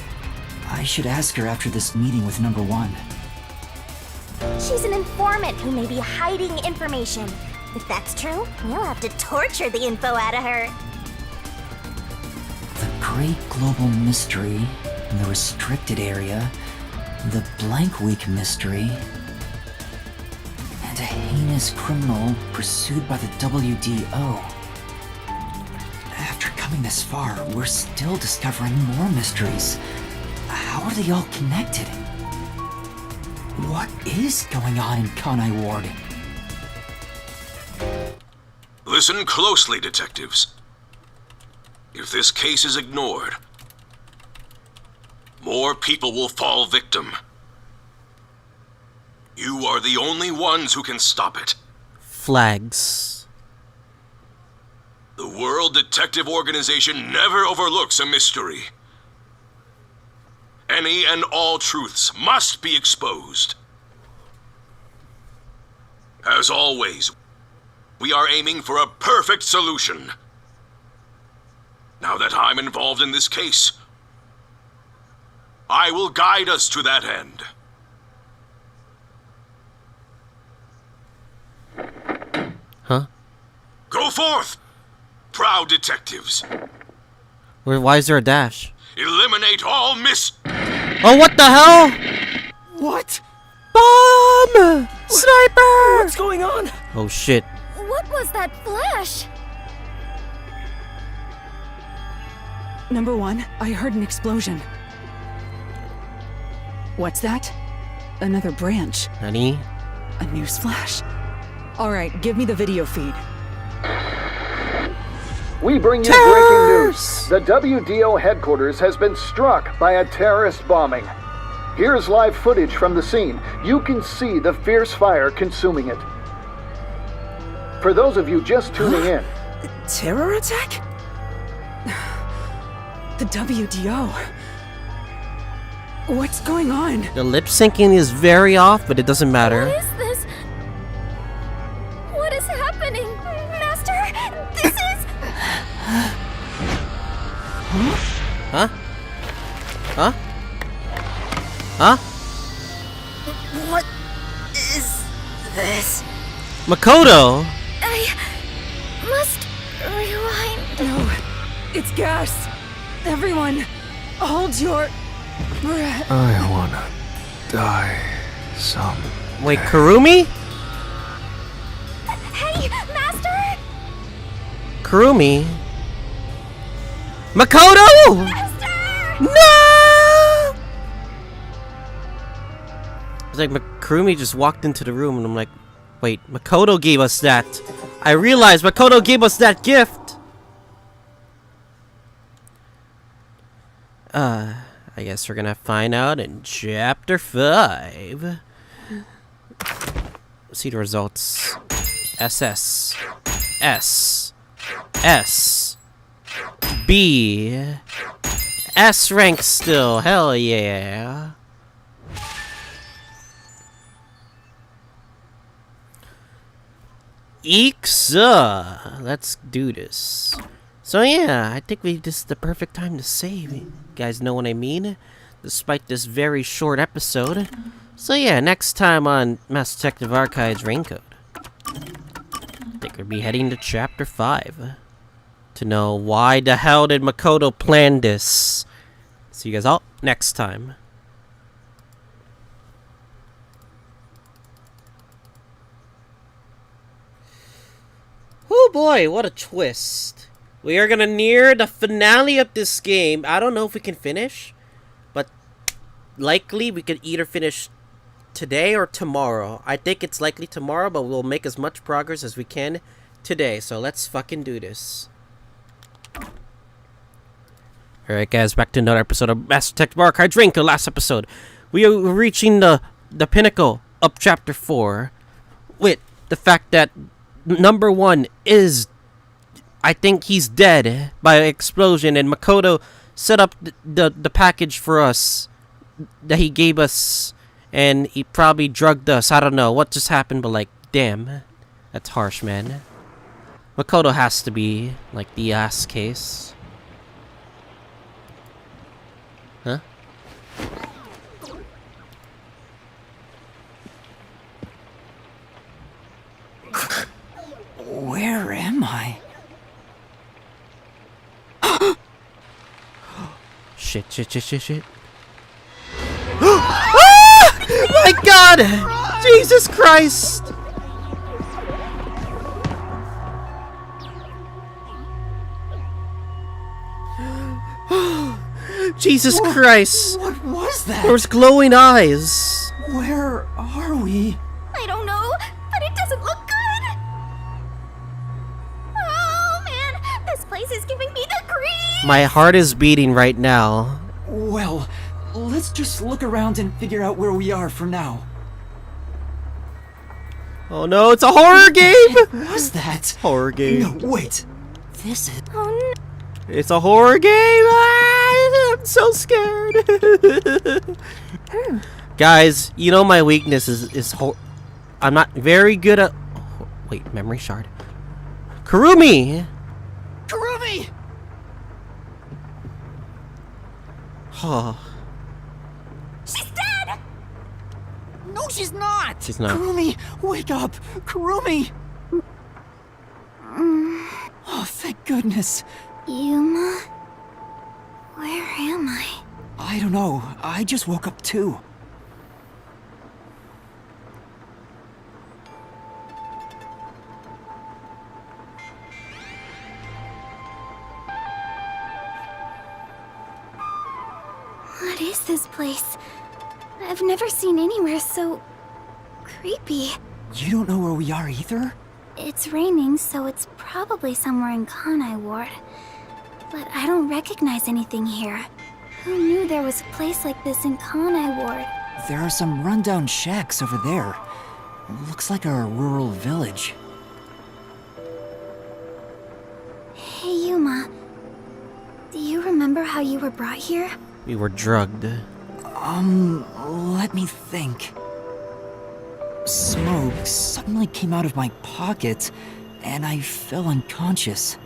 I should ask her after this meeting with number 1. She's an informant who may be hiding information. If that's true, we'll have to torture the info out of her. The Great Global Mystery in the Restricted Area, the Blank Week Mystery, and a heinous criminal pursued by the WDO. After coming this far, we're still discovering more mysteries. How are they all connected? What is going on in Kanai Ward? Listen closely, detectives. If this case is ignored, more people will fall victim. You are the only ones who can stop it. Flags. The World Detective Organization never overlooks a mystery. Any and all truths must be exposed. As always, we are aiming for a perfect solution. Now that I'm involved in this case, I will guide us to that end. Huh? Go forth, proud detectives. Why is there a dash? Eliminate all Oh, what the hell? What? Bomb! Sniper! What's going on? Oh shit. What was that flash? Number 1, I heard an explosion. What's that? Another branch. Honey? A newsflash. Alright, give me the video feed. We bring you breaking news. The WDO headquarters has been struck by a terrorist bombing. Here's live footage from the scene. You can see the fierce fire consuming it. For those of you just tuning in. Terror attack? The WDO. What's going on? The lip syncing is very off, but it doesn't matter. What is this? What is happening? Master, this is... Huh? Huh? Huh? What is this? Makoto! I must rewind. No, it's gas. Everyone, hold your breath. I wanna die some. Wait, Kurumi? Hey, Master! Kurumi? Makoto! Master! No! It's like Kurumi just walked into the room and I'm like, wait, Makoto gave us that. I realized Makoto gave us that gift. I guess we're gonna find out in chapter 5. See the results. SS. S. S. B. S rank still. Hell yeah. Eeksa. Let's do this. So yeah, I think this is the perfect time to save. You guys know what I mean? Despite this very short episode. So yeah, next time on Mass Detective Archives Raincoat, I think we'll be heading to chapter 5 to know why the hell did Makoto plan this. See you guys all next time. Oh boy, what a twist. We are gonna near the finale of this game. I don't know if we can finish, but likely we could either finish today or tomorrow. I think it's likely tomorrow, but we'll make as much progress as we can today. So let's fucking do this. Alright guys, back to another episode of Mass Detective Archives Raincoat. Last episode, we are reaching the pinnacle of chapter 4 with the fact that number 1 is, I think he's dead by explosion, and Makoto set up the package for us that he gave us, and he probably drugged us. I don't know what just happened, but like, damn, that's harsh, man. Makoto has to be like the ass case. Huh? Where am I? Shit. Ah! My God! Jesus Christ! Jesus Christ! What was that? There was glowing eyes. Where are we? I don't know, but it doesn't look good. Oh man, this place is giving me the creeps. My heart is beating right now. Well, let's just look around and figure out where we are for now. Oh no, it's a horror game! What was that? Horror game. No, wait. This is... Oh no. It's a horror game! Ah! so scared. Guys, you know my weakness is I'm not very good at. Wait, memory shard. Kurumi. Kurumi! Oh, She's dead! No, she's not! she's not. Kurumi, wake up! Kurumi! Oh, thank goodness. Yuma? Where am I? I don't know. I just woke up too. What is this place? I've never seen anywhere so creepy. You don't know where we are either? It's raining, so it's probably somewhere in Kanai Ward. But I don't recognize anything here. Who knew there was a place like this in Kanai Ward? There are some rundown shacks over there. Looks like a rural village. Hey Yuma, do you remember how you were brought here? We were drugged. Let me think. Smoke suddenly came out of my pocket, and I fell unconscious.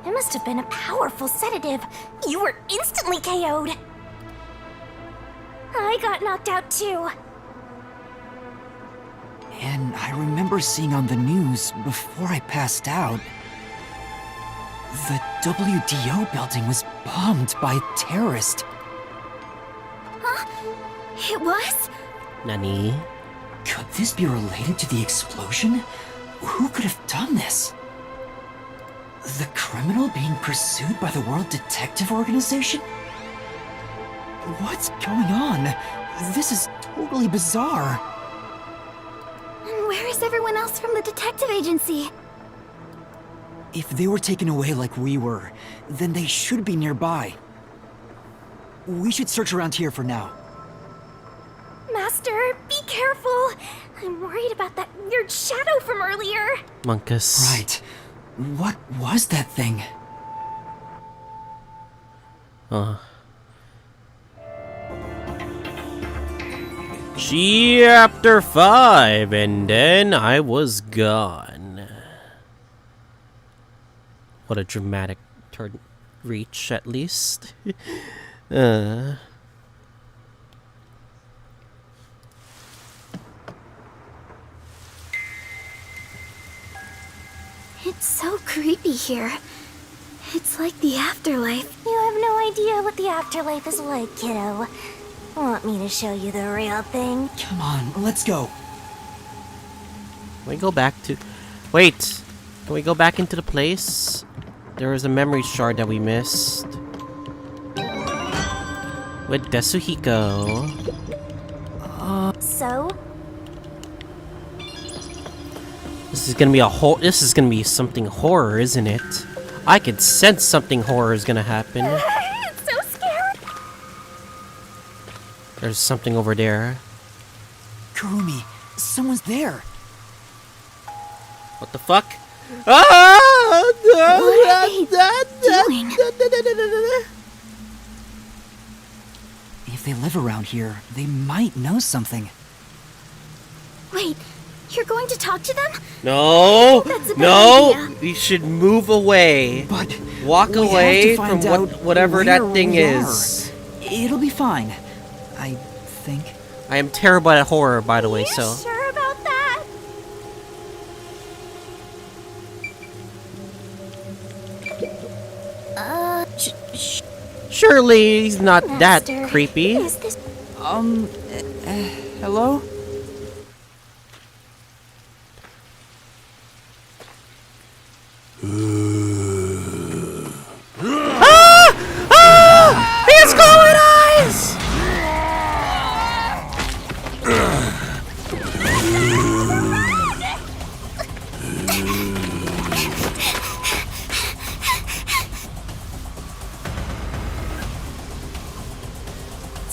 It must have been a powerful sedative. You were instantly KO'd. I got knocked out too. And I remember seeing on the news before I passed out, the WDO building was bombed by a terrorist. Huh? It was? Nani? Could this be related to the explosion? Who could have done this? The criminal being pursued by the World Detective Organization? What's going on? This is totally bizarre. And where is everyone else from the detective agency? If they were taken away like we were, then they should be nearby. We should search around here for now. Master, be careful. I'm worried about that weird shadow from earlier. Monkus. Right. What was that thing? Chapter 5, and then I was gone. What a dramatic turn reach, at least. It's so creepy here. It's like the afterlife. You have no idea what the afterlife is like, kiddo. Want me to show you the real thing? Come on, let's go. Can we go back to... Wait! Can we go back into the place? There was a memory shard that we missed. With Desuhiko. So? This is gonna be this is gonna be something horror, isn't it? I could sense something horror is gonna happen. It's so scary. There's something over there. Kurumi, someone's there. What the fuck? Ah! What are they doing? If they live around here, they might know something. Wait, you're going to talk to them? No! That's a bad No! idea. We should move away. But walk we away have to find from out whatever that where thing we is. are. It'll be fine, I think. I am terrible at horror, by the way, so. Sure about that? Surely he's not Master, that creepy. Is this... Hello? His glowing eyes!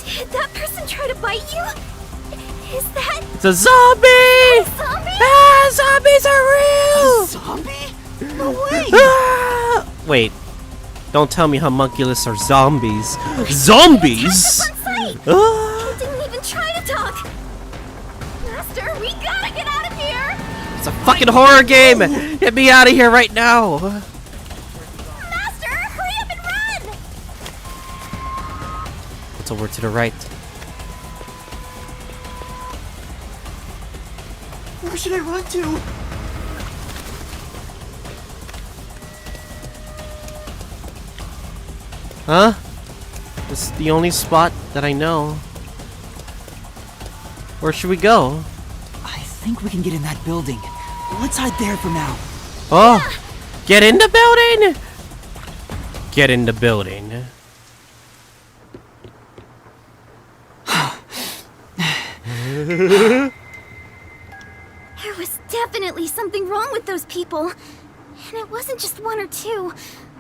Did that person try to bite you? Is that... It's a zombie! zombie? Ah, zombies are real! Zombie? No way! Ah! Wait. Don't tell me homunculus are zombies. Zombies? I didn't even try to talk. Master, we gotta get out of here. It's a fucking horror game! Get me out of here right now! Master, hurry up and run! It's over to the right. Where should I run to? Huh? This is the only spot that I know. Where should we go? I think we can get in that building. Let's hide there for now. Oh! Get in the building! Get in the building. There was definitely something wrong with those people. And it wasn't just one or two,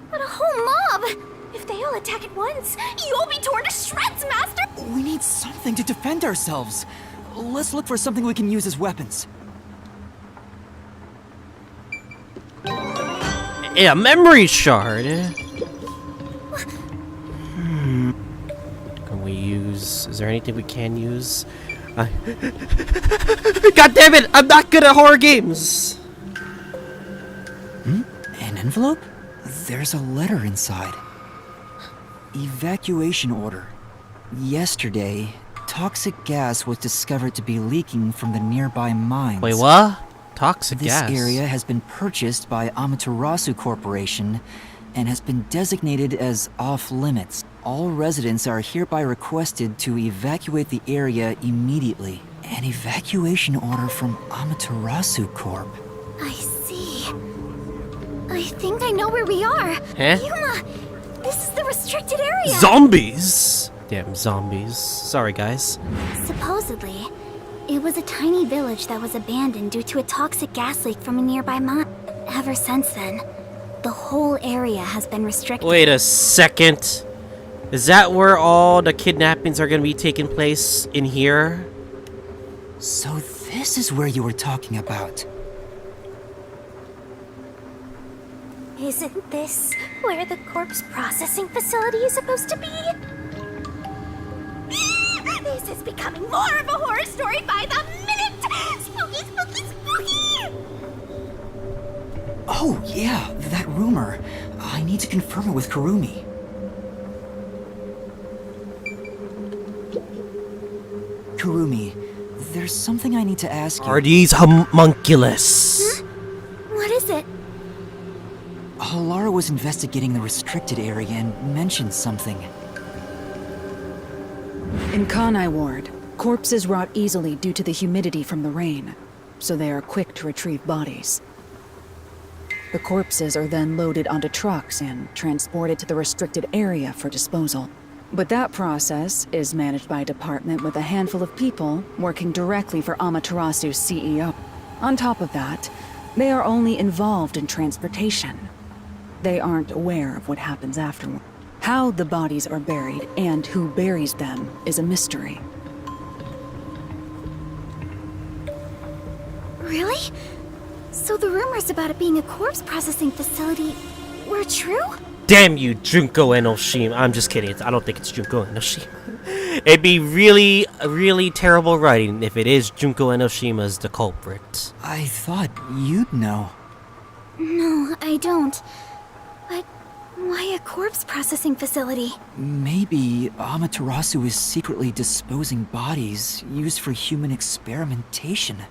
but a whole mob. If they all attack at once, you'll be torn to shreds, Master! We need something to defend ourselves. Let's look for something we can use as weapons. Yeah, memory shard. Can we use... Is there anything we can use? God damn it! I'm not good at horror games! An envelope? There's a letter inside. Evacuation order. Yesterday, toxic gas was discovered to be leaking from the nearby mines. Wait, what? Toxic gas? This area has been purchased by Amaterasu Corporation and has been designated as off-limits. All residents are hereby requested to evacuate the area immediately. An evacuation order from Amaterasu Corp. I see. I think I know where we are. Huh? Yuma, this is the restricted area. Zombies! Damn zombies. Sorry, guys. Supposedly, it was a tiny village that was abandoned due to a toxic gas leak from a nearby mine. Ever since then, the whole area has been restricted. Wait a second. Is that where all the kidnappings are gonna be taking place? In here? So this is where you were talking about. Isn't this where the corpse processing facility is supposed to be? This is becoming more of a horror story by the minute! Spooky, spooky, spooky! Oh, yeah, that rumor. I need to confirm it with Kurumi. Kurumi, there's something I need to ask you. Are these homunculus? What is it? Halara was investigating the restricted area and mentioned something. In Kanai Ward, corpses rot easily due to the humidity from the rain, so they are quick to retrieve bodies. The corpses are then loaded onto trucks and transported to the restricted area for disposal. But that process is managed by a department with a handful of people working directly for Amaterasu's CEO. On top of that, they are only involved in transportation. They aren't aware of what happens afterward. How the bodies are buried and who buries them is a mystery. Really? So the rumors about it being a corpse processing facility were true? Damn you, Junko Enoshima. I'm just kidding. I don't think it's Junko Enoshima. It'd be really, really terrible writing if it is Junko Enoshima's the culprit. I thought you'd know. No, I don't. But why a corpse processing facility? Maybe Amaterasu is secretly disposing bodies used for human experimentation.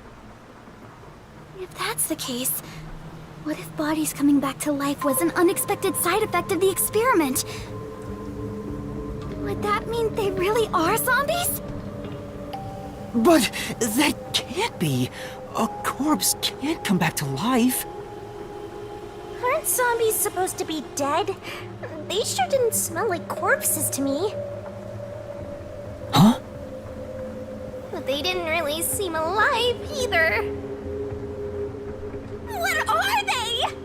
If that's the case, what if bodies coming back to life was an unexpected side effect of the experiment? Would that mean they really are zombies? But that can't be. A corpse can't come back to life. Aren't zombies supposed to be dead? They sure didn't smell like corpses to me. Huh? But they didn't really seem alive either. What are they?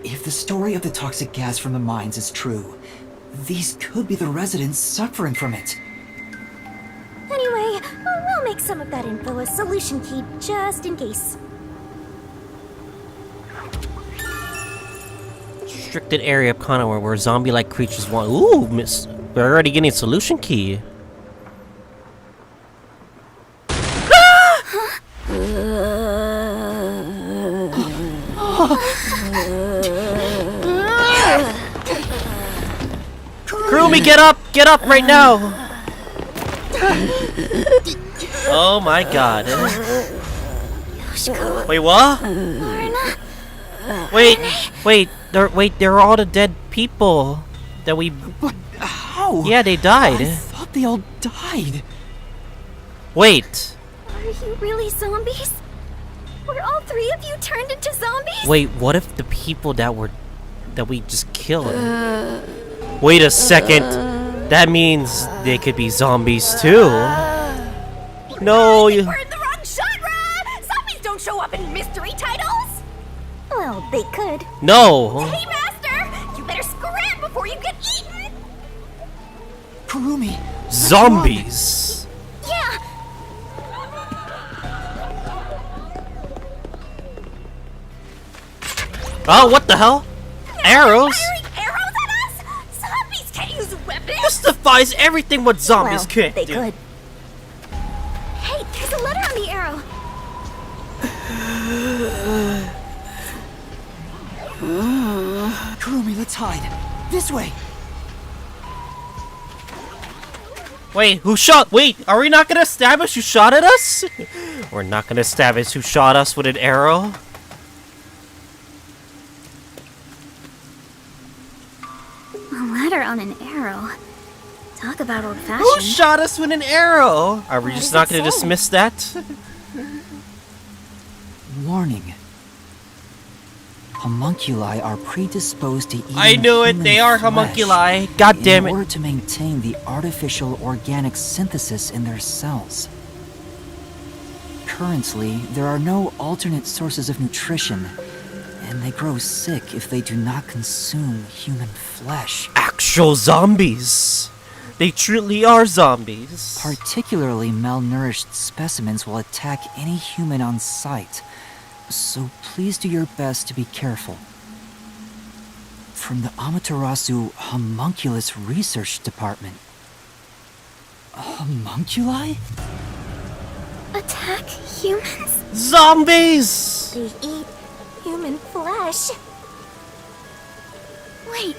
If the story of the toxic gas from the mines is true, these could be the residents suffering from it. Anyway, we'll make some of that info a solution key just in case. Restricted area of Conoware where zombie-like creatures want. Ooh, miss. We're already getting a solution key. Kurumi, get up! Get up right now! Oh my god. Wait, what? Wait, they're all the dead people that we... But how? Yeah, they died. I thought they all died. Wait. Are you really zombies? Were all three of you turned into zombies? Wait, what if the people that we just killed... Wait a second. That means they could be zombies too. No, you... We're in the wrong genre! Zombies don't show up in mystery titles! Well, they could. No. Hey, Master! You better scram before you get eaten! Kurumi! Zombies! Yeah! Oh, what the hell? Arrows? Arrows at us? Zombies can't use weapons! This defies everything what zombies can't they do. could. Hey, there's a letter on the arrow. Kurumi, let's hide. This way. Wait, who shot? Wait, are we not gonna establish who shot at us? We're not gonna establish who shot us with an arrow. A letter on an arrow. Talk about old-fashioned. Who shot us with an arrow? Are we What just does not it gonna say? dismiss that? Warning. Homunculi are predisposed to eating I knew it, human they are flesh homunculi. God damn it. In order to maintain the artificial organic synthesis in their cells. Currently, there are no alternate sources of nutrition, and they grow sick if they do not consume human flesh. Actual zombies. They truly are zombies. Particularly malnourished specimens will attack any human on sight, so please do your best to be careful. From the Amaterasu Homunculus Research Department. Homunculi? Attack humans? Zombies! They eat human flesh. Wait,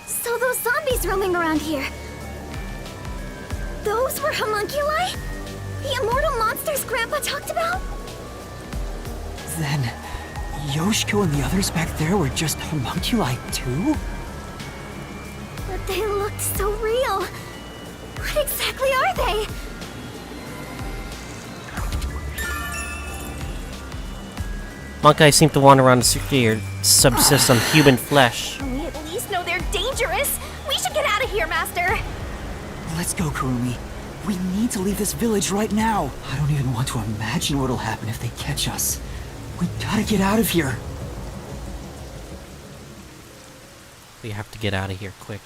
so those zombies roaming around here, those were homunculi? The immortal monsters Grandpa talked about? Then, Yoshiko and the others back there were just homunculi too? But they looked so real. What exactly are they? Monkai seem to wander around the city or subsist on human flesh. We at least know they're dangerous. We should get out of here, Master. Let's go, Kurumi. We need to leave this village right now. I don't even want to imagine what'll happen if they catch us. We gotta get out of here. We have to get out of here quick.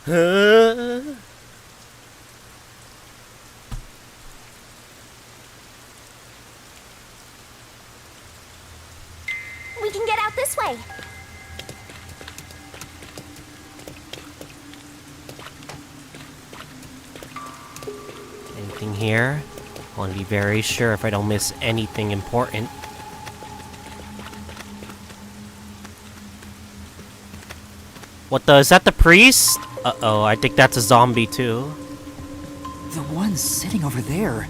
We can get out this way. Anything here? I want to be very sure if I don't miss anything important. What the? Is that the priest? Uh-oh, I think that's a zombie too. The one sitting over there.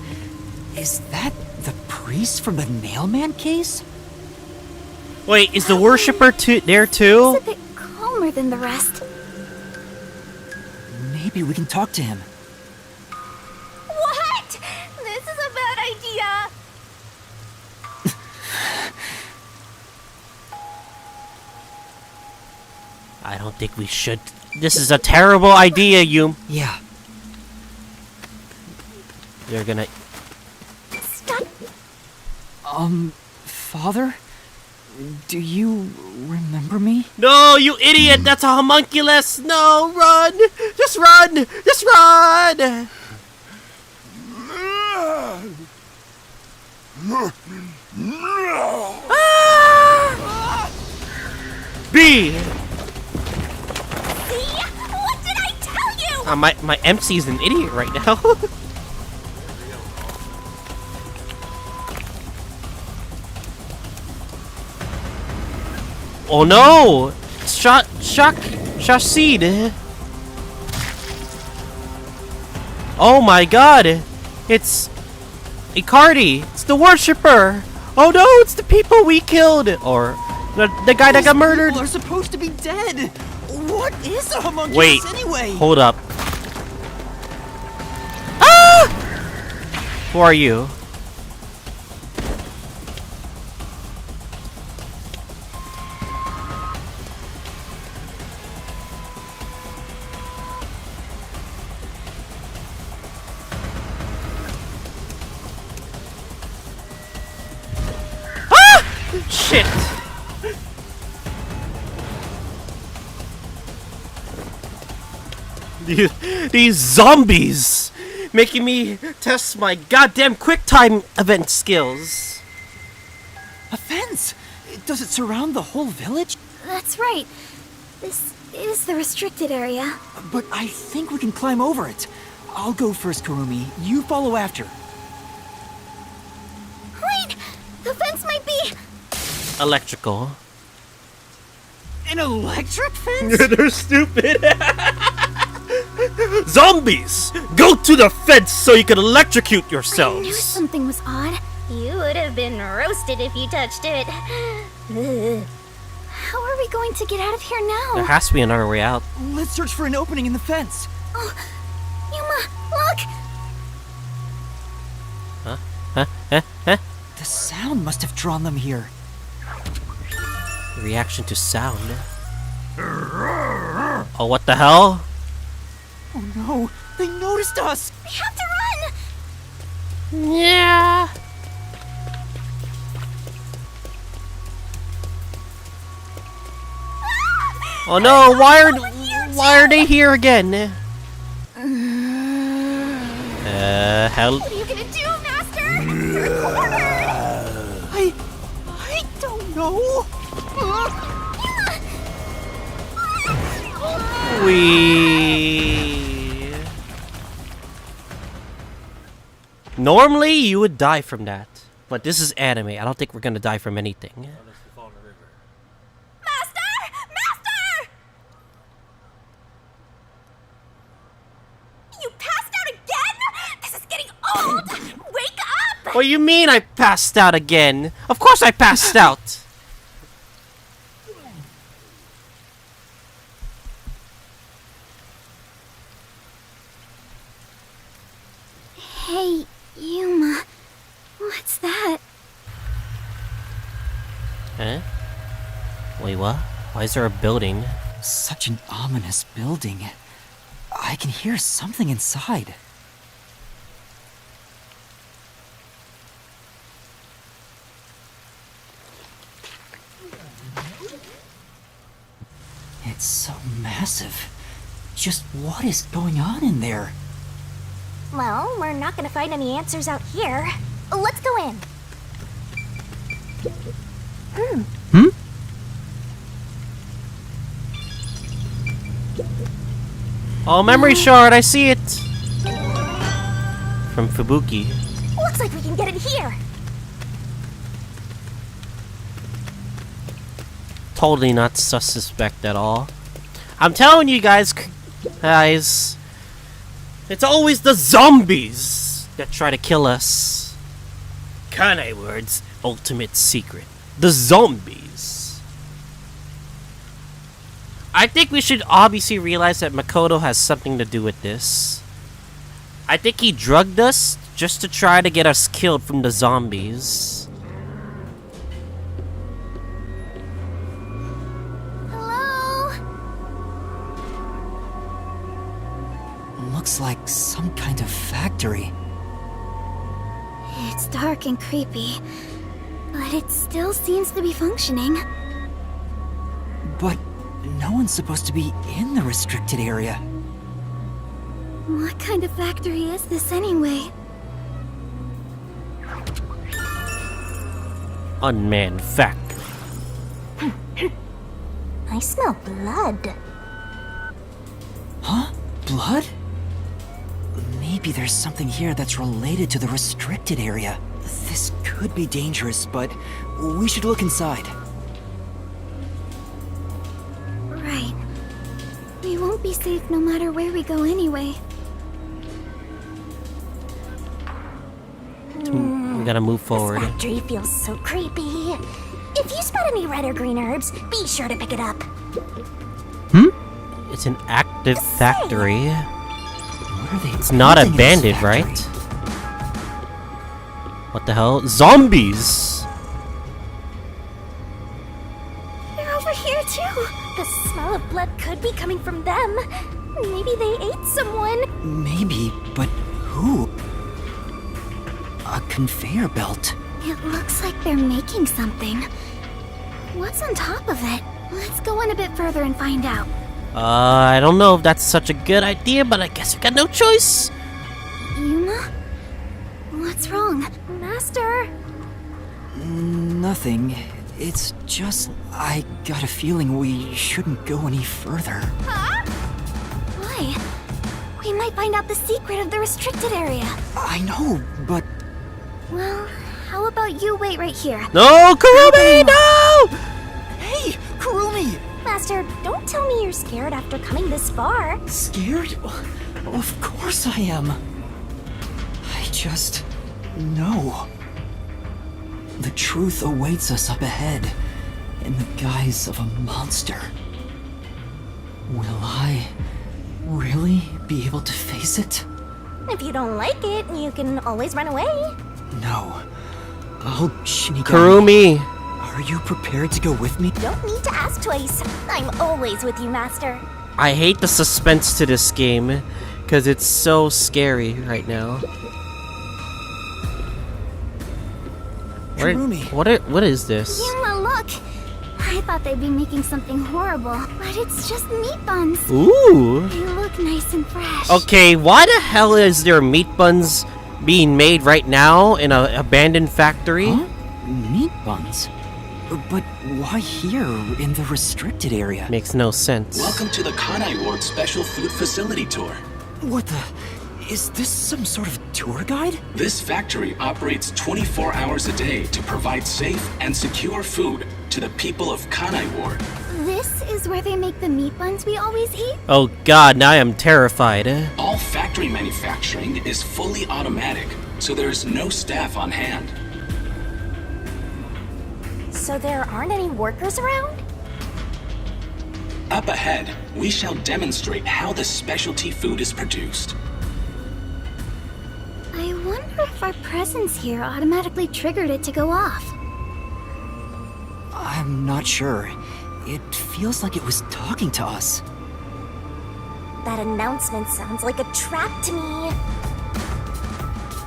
Is that the priest from the Nailman case? Wait, is the worshipper there too? He's a bit calmer than the rest. Maybe we can talk to him. What? This is a bad idea. I don't think we should. This is a terrible idea, Yum. Yeah. You're gonna... Stop. Father? Do you remember me? No, you idiot! That's a homunculus! No, run! Just run! Just run! be! See? What did I tell you? My MC is an idiot right now. Oh no! Shashid! Oh my god! It's Icardi! It's the worshipper! Oh no, it's the people we killed! Or the guy that got murdered! People are supposed to be dead! What is a homunculus Wait, anyway? hold up. Ah! Who are you? Shit! These zombies making me test my goddamn QuickTime event skills. A fence? Does it surround the whole village? That's right. This is the restricted area. But I think we can climb over it. I'll go first, Kurumi. You follow after. Wait! The fence might be... Electrical. An electric fence? They're stupid. Zombies! Go to the fence so you can electrocute I knew yourselves! something was odd. You would have been roasted if you touched it. How are we going to get out of here now? There has to be another way out. Let's search for an opening in the fence. Oh, Yuma, look! The sound must have drawn them here. Reaction to sound. Oh, what the hell? Oh no, they noticed us! We have to run! Yeah. Oh no, why are they here again? Hell. What are you gonna do, Master? You're cornered! I don't know. Normally you would die from that, but this is anime. I don't think we're gonna die from anything. Master! Master! You passed out again? This is getting old! Wake up! What do you mean I passed out again? Of course I passed out! Hey, Yuma. What's that? Huh? Wait, what? Why is there a building? Such an ominous building. I can hear something inside. It's so massive. Just what is going on in there? Well, we're not gonna find any answers out here. Let's go in. Oh, memory shard, I see it! From Fubuki. Looks like we can get in here. Totally not suspect at all. I'm telling you guys, it's always the zombies that try to kill us. Kanai word's ultimate secret. The zombies. I think we should obviously realize that Makoto has something to do with this. I think he drugged us just to try to get us killed from the zombies. Hello? Looks like some kind of factory. It's dark and creepy, but it still seems to be functioning. But no one's supposed to be in the restricted area. What kind of factory is this anyway? Unmanned factory. I smell blood. Huh? Blood? Maybe there's something here that's related to the restricted area. This could be dangerous, but we should look inside. Right. We won't be safe no matter where we go anyway. We gotta move forward. This factory feels so creepy. If you spot any red or green herbs, be sure to pick it up. It's an active factory. What are they? It's not building in this abandoned, factory? right? What the hell? Zombies! They're over here too. The smell of blood could be coming from them. Maybe they ate someone. Maybe, but who? A conveyor belt. It looks like they're making something. What's on top of it? Let's go on a bit further and find out. I don't know if that's such a good idea, but I guess we got no choice. Yuma? What's wrong? Master! Nothing. It's just I got a feeling we shouldn't go any further. Huh? Why? We might find out the secret of the restricted area. I know, but... Well, how about you wait right here? No, Kurumi, no! Hey, Kurumi! Master, don't tell me you're scared after coming this far. Scared? Of course I am. I just know. The truth awaits us up ahead, in the guise of a monster. Will I really be able to face it? If you don't like it, you can always run away. No. I'll sneak out. Kurumi! Are you prepared to go with me? Don't need to ask twice. I'm always with you, Master. I hate the suspense to this game, because it's so scary right now. Kurumi. What is this? Yuma, look! I thought they'd be making something horrible, but it's just meat buns. Ooh! They look nice and fresh. Okay, why the hell is there meat buns being made right now in an abandoned factory? Huh? Meat buns? But why here, in the restricted area? Makes no sense. Welcome to the Kanai Ward Special Food Facility Tour. What the... Is this some sort of tour guide? This factory operates 24 hours a day to provide safe and secure food to the people of Kanai Ward. This is where they make the meat buns we always eat? Oh god, now I am terrified. All factory manufacturing is fully automatic, so there is no staff on hand. So there aren't any workers around? Up ahead, we shall demonstrate how the specialty food is produced. I wonder if our presence here automatically triggered it to go off. I'm not sure. It feels like it was talking to us. That announcement sounds like a trap to me.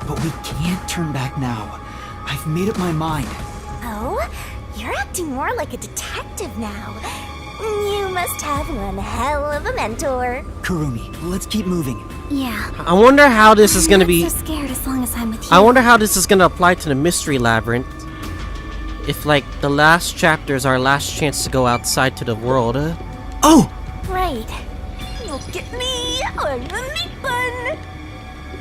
But we can't turn back now. I've made up my mind. Oh? You're acting more like a detective now. You must have one hell of a mentor. Kurumi, let's keep moving. Yeah. I wonder how this is gonna be... I'm so scared as long as I'm with you. I wonder how this is gonna apply to the mystery labyrinth. If, like, the last chapter is our last chance to go outside to the world. Oh! Right. Look at me. I'm a meat bun.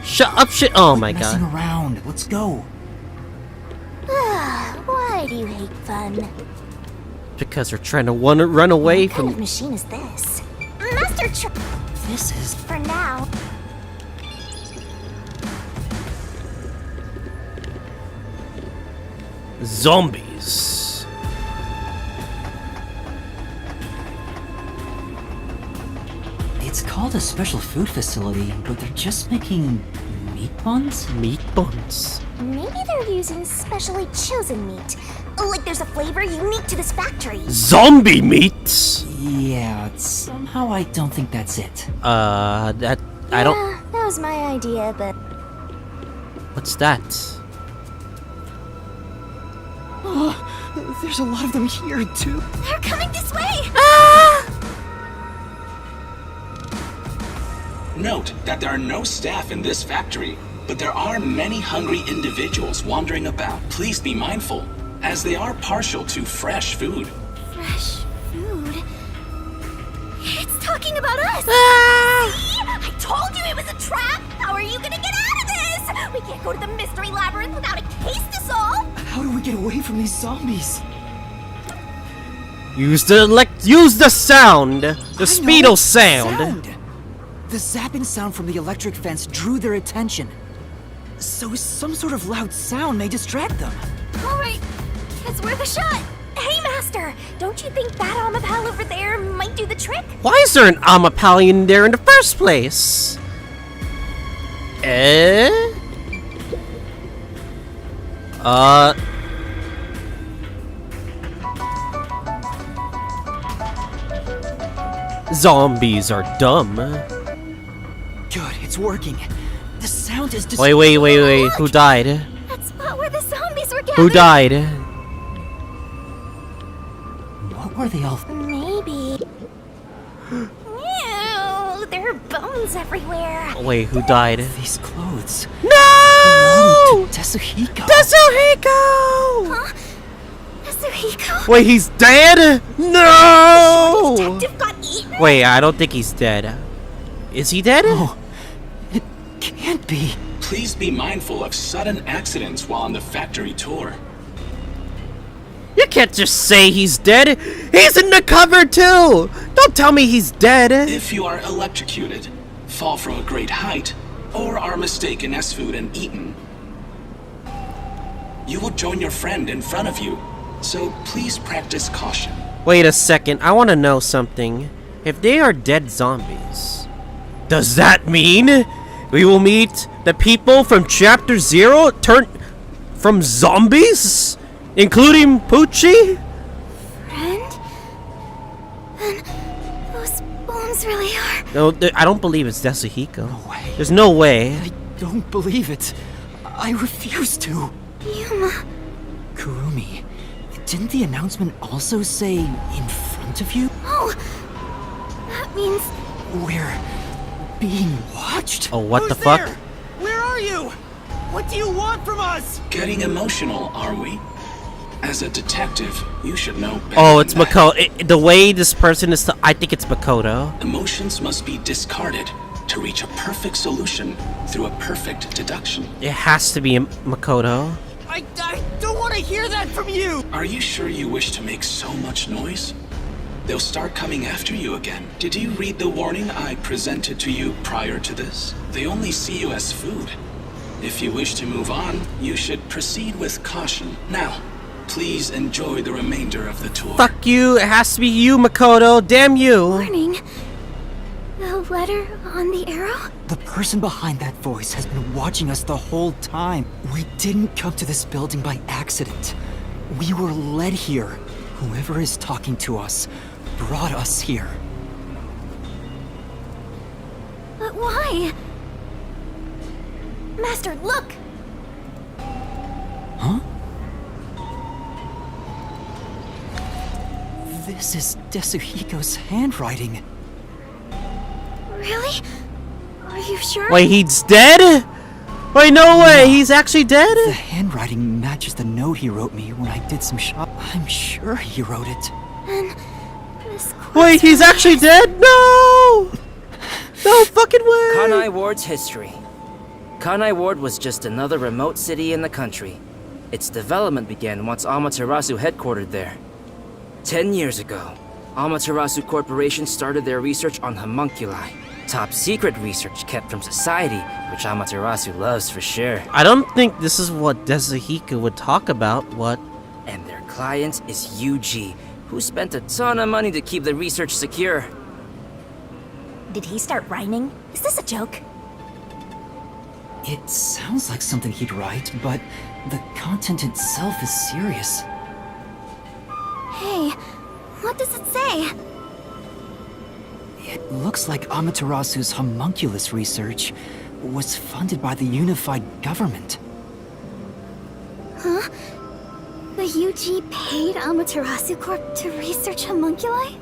Shut up, shit! Oh my Messing god. around. Let's go. Why do you hate fun? Because we're trying to run away What kind of from... machine is this? Master This is... For now. Zombies. It's called a special food facility, but they're just making... meat buns? Meat buns. Maybe they're using specially chosen meat. Like there's a flavor unique to this factory. Zombie meat? Yeah, somehow I don't think that's it. That... I don't... Yeah, that was my idea, but... What's that? Oh, there's a lot of them here, too. They're coming this way! Note that there are no staff in this factory, but there are many hungry individuals wandering about. Please be mindful, as they are partial to fresh food. Fresh food? talking about us! See? I told you it was a trap! How are you gonna get out of this? We can't go to the mystery labyrinth without a case to solve! How do we get away from these zombies? Use the sound! The Speedo sound! The zapping sound from the electric fence drew their attention. So some sort of loud sound may distract them. Alright, it's worth a shot! Hey, Master! Don't you think that Amapal over there might do the trick? Why is there an Amapal in there in the first place? Zombies are dumb. Good, it's working. The sound is just. Wait. Who died? That spot where the zombies were gathered. Who died? What were they all? Maybe. Ew, there are bones everywhere. Wait, who died? These clothes. No! Tetsuhiko. Huh? Tetsuhiko? Wait, he's dead? No! Detective got eaten? Wait, I don't think he's dead. Is he dead? Oh, it can't be. Please be mindful of sudden accidents while on the factory tour. You can't just say he's dead. He's in the cover too. Don't tell me he's dead. If you are electrocuted, fall from a great height, or are mistaken as food and eaten, you will join your friend in front of you. So please practice caution. Wait a second. I want to know something. If they are dead zombies, does that mean we will meet the people from Chapter 0 turned from zombies? Including Poochie? Friend? Then those bones really are. No, I don't believe it's Tetsuhiko. No way. There's no way. I don't believe it. I refuse to. Yuma. Kurumi, didn't the announcement also say in front of you? Oh, that means we're being watched? Oh, what the fuck? There? Where are you? What do you want from us? Getting emotional, are we? As a detective, you should know better. Oh, it's than that. Makoto. The way this person is, I think it's Makoto. Emotions must be discarded to reach a perfect solution through a perfect deduction. It has to be Makoto. I don't want to hear that from you! Are you sure you wish to make so much noise? They'll start coming after you again. Did you read the warning I presented to you prior to this? They only see you as food. If you wish to move on, you should proceed with caution. Now, please enjoy the remainder of the tour. Fuck you. It has to be you, Makoto. Damn you. warning. The letter on the arrow? The person behind that voice has been watching us the whole time. We didn't come to this building by accident. We were led here. Whoever is talking to us brought us here. But why? Master, look! Huh? This is Tetsuhiko's handwriting. Really? Are you sure? Wait, he's dead? Wait, no way. He's actually dead? The handwriting matches the note he wrote me when I did some shop. I'm sure he wrote it. And this Wait, he's actually dead? No! No fucking way! Kanai Ward's history. Kanai Ward was just another remote city in the country. Its development began once Amaterasu headquartered there. 10 years ago, Amaterasu Corporation started their research on homunculi. Top secret research kept from society, which Amaterasu loves for sure. I don't think this is what Tetsuhiko would talk about. What? And their client is UG, who spent a ton of money to keep the research secure. Did he start rhyming? Is this a joke? It sounds like something he'd write, but the content itself is serious. Hey, what does it say? It looks like Amaterasu's homunculus research was funded by the unified government. Huh? The UG paid Amaterasu Corp to research homunculi?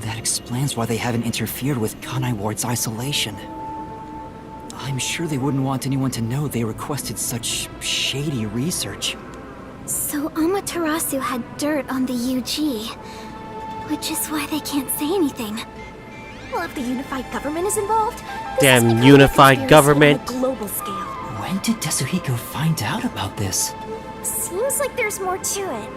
That explains why they haven't interfered with Kanai Ward's isolation. I'm sure they wouldn't want anyone to know they requested such shady research. So Amaterasu had dirt on the UG. Which is why they can't say anything. Well, if the unified government is involved, this Damn has become a unified conspiracy government. on a global scale. When did Tetsuhiko find out about this? Seems like there's more to it.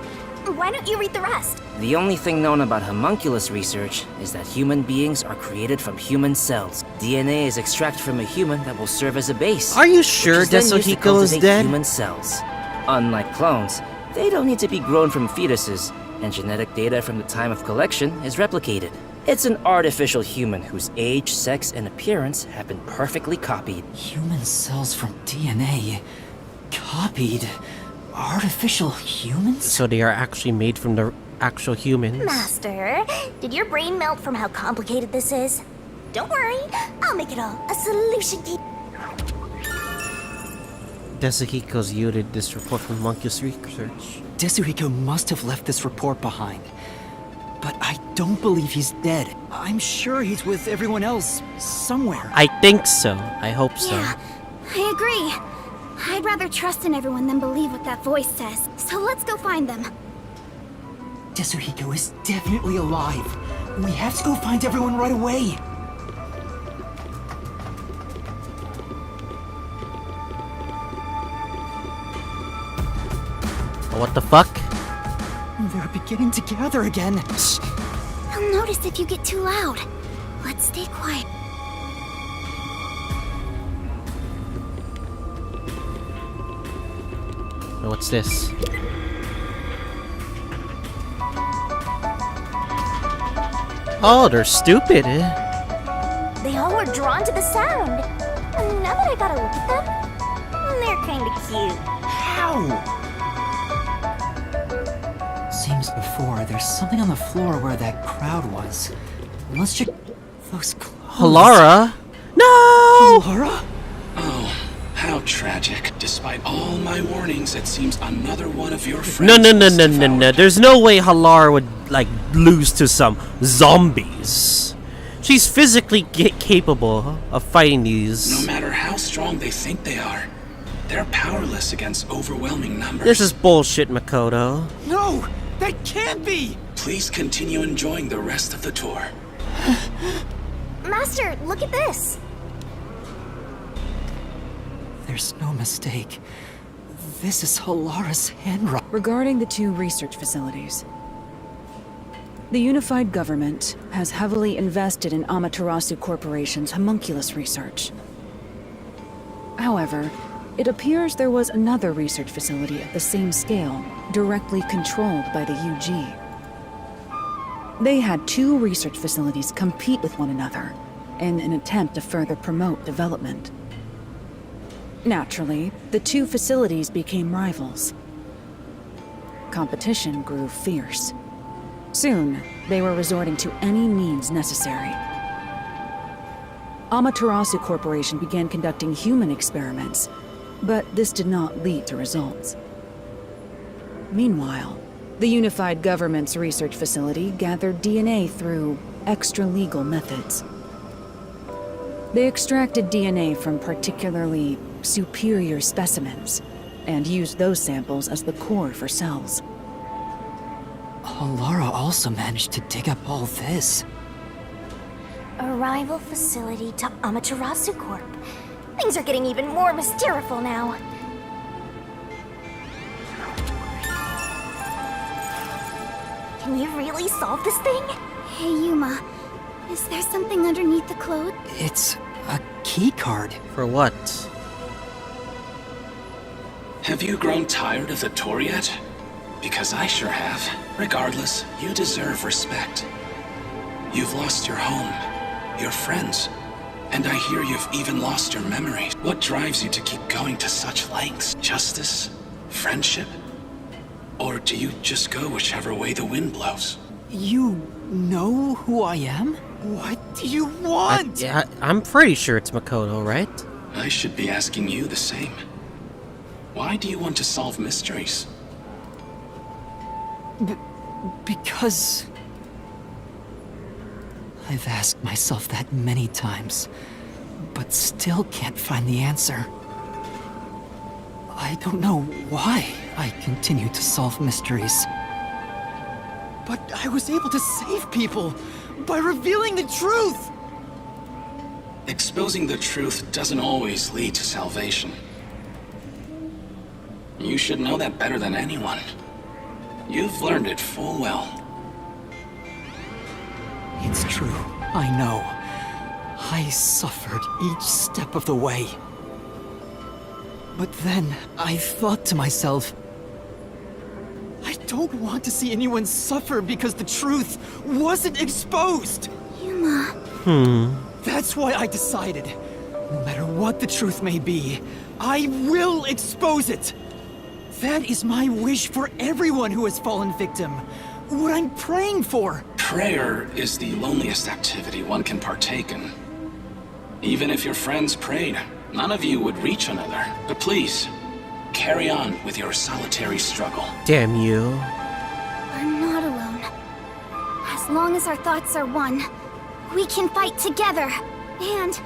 Why don't you read the rest? The only thing known about homunculus research is that human beings are created from human cells. DNA is extracted from a human that will serve as a base. Are you sure which is then used to Tetsuhiko is cultivate dead? Human cells. Unlike clones, they don't need to be grown from fetuses, and genetic data from the time of collection is replicated. It's an artificial human whose age, sex, and appearance have been perfectly copied. Human cells from DNA. Copied. Artificial humans? So they are actually made from the actual humans. Master, did your brain melt from how complicated this is? Don't worry, I'll make it all a solution to... Tetsuhiko's yielded this report from homunculus research. Tetsuhiko must have left this report behind. But I don't believe he's dead. I'm sure he's with everyone else, somewhere. I think so. I hope so. Yeah, I agree. I'd rather trust in everyone than believe what that voice says. So let's go find them. Tetsuhiko is definitely alive. We have to go find everyone right away. What the fuck? They're beginning to gather again. Shh. I'll notice if you get too loud. Let's stay quiet. What's this? Oh, they're stupid. They all were drawn to the sound. And now that I gotta look at them, they're kinda cute. How? Seems before there's something on the floor where that crowd was. Let's check those clothes. Halara? No! Halara? Oh, how tragic. Despite all my warnings, it seems another one of your friends. No. There's no way Halara would, like, lose to some zombies. She's physically capable of fighting these. No matter how strong they think they are, they're powerless against overwhelming numbers. This is bullshit, Makoto. No! That can't be! Please continue enjoying the rest of the tour. Master, look at this. There's no mistake. This is Halara's handwriting. Regarding the two research facilities, the unified government has heavily invested in Amaterasu Corporation's homunculus research. However, it appears there was another research facility at the same scale, directly controlled by the UG. They had two research facilities compete with one another in an attempt to further promote development. Naturally, the two facilities became rivals. Competition grew fierce. Soon, they were resorting to any means necessary. Amaterasu Corporation began conducting human experiments, but this did not lead to results. Meanwhile, the unified government's research facility gathered DNA through extra-legal methods. They extracted DNA from particularly superior specimens and used those samples as the core for cells. Halara also managed to dig up all this. A rival facility to Amaterasu Corp. Things are getting even more mysteriful now. Can you really solve this thing? Hey, Yuma. Is there something underneath the clothes? It's a key card. For what? Have you grown tired of the tour yet? Because I sure have. Regardless, you deserve respect. You've lost your home, your friends, and I hear you've even lost your memories. What drives you to keep going to such lengths? Justice? Friendship? Or do you just go whichever way the wind blows? You know who I am? What do you want? I'm pretty sure it's Makoto, right? I should be asking you the same. Why do you want to solve mysteries? Because I've asked myself that many times, but still can't find the answer. I don't know why I continue to solve mysteries. But I was able to save people by revealing the truth! Exposing the truth doesn't always lead to salvation. You should know that better than anyone. You've learned it full well. It's true, I know. I suffered each step of the way. But then I thought to myself, I don't want to see anyone suffer because the truth wasn't exposed! Yuma. That's why I decided, no matter what the truth may be, I will expose it! That is my wish for everyone who has fallen victim. What I'm praying for. Prayer is the loneliest activity one can partake in. Even if your friends prayed, none of you would reach another. But please, carry on with your solitary struggle. Damn you. I'm not alone. As long as our thoughts are one, we can fight together. And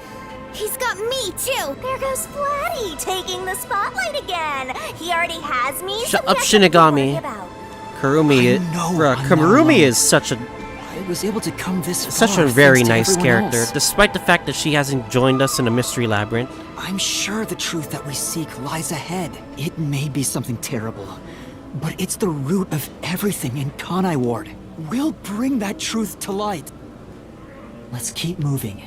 he's got me too. There goes Flatty, taking the spotlight again. He already has me. Shut up, Shinigami. Kurumi, Kurumi is such a was able to come this such far a very thanks to nice everyone character, else. despite the fact that she hasn't joined us in a mystery labyrinth. I'm sure the truth that we seek lies ahead. It may be something terrible, but it's the root of everything in Kanai Ward. We'll bring that truth to light. Let's keep moving.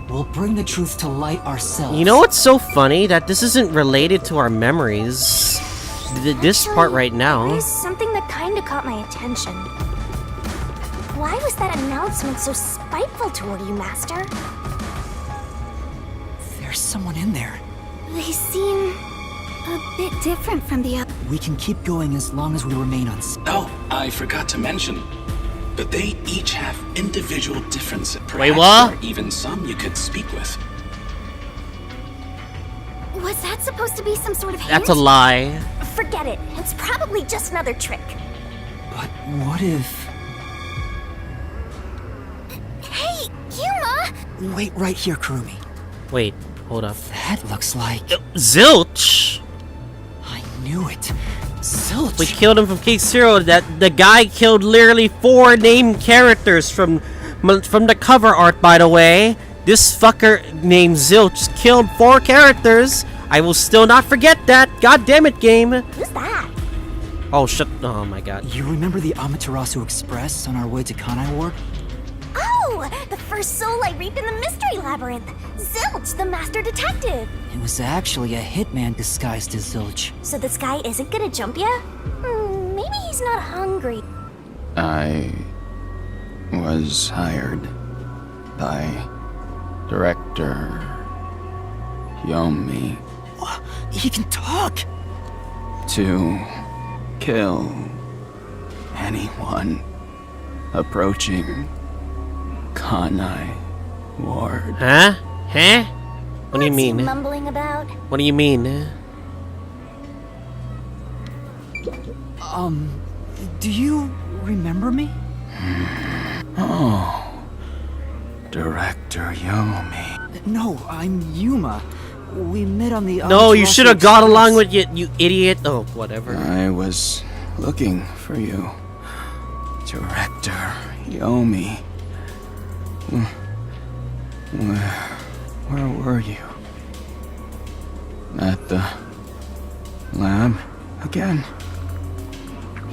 We'll bring the truth to light ourselves. You know what's so funny? That this isn't related to our memories. This part right now. There's something that kinda caught my attention. Why was that announcement so spiteful toward you, Master? There's someone in there. They seem a bit different from the other. We can keep going as long as we remain on. Oh, I forgot to mention, but they each have individual differences. Perhaps Wait, what? there are even some you could speak with. Was that supposed to be some sort of hint? That's a lie. Forget it. It's probably just another trick. But what if... Hey, Yuma! Wait right here, Kurumi. Wait, hold up. That looks like... Zilch! I knew it. Zilch! We killed him from Case Zero. That the guy killed literally 4 named characters from the cover art, by the way. This fucker named Zilch killed 4 characters. I will still not forget that. God damn it, game. Who's that? Oh, shut. Oh my god. You remember the Amaterasu Express on our way to Kanai Ward? Oh! The first soul I reaped in the mystery labyrinth! Zilch, the master detective! It was actually a hitman disguised as Zilch. So this guy isn't gonna jump ya? Maybe he's not hungry. I was hired by Director Yomi He can talk! to kill anyone approaching Kanai Ward. Huh? Huh? What do you What's mean? he mumbling about? What do you mean? Do you remember me? Oh, Director Yomi. No, I'm Yuma. We met on the... No, you Amaterasu should have gone Express. along with you idiot. Oh, whatever. I was looking for you, Director Yomi. Where were you? At the lab again?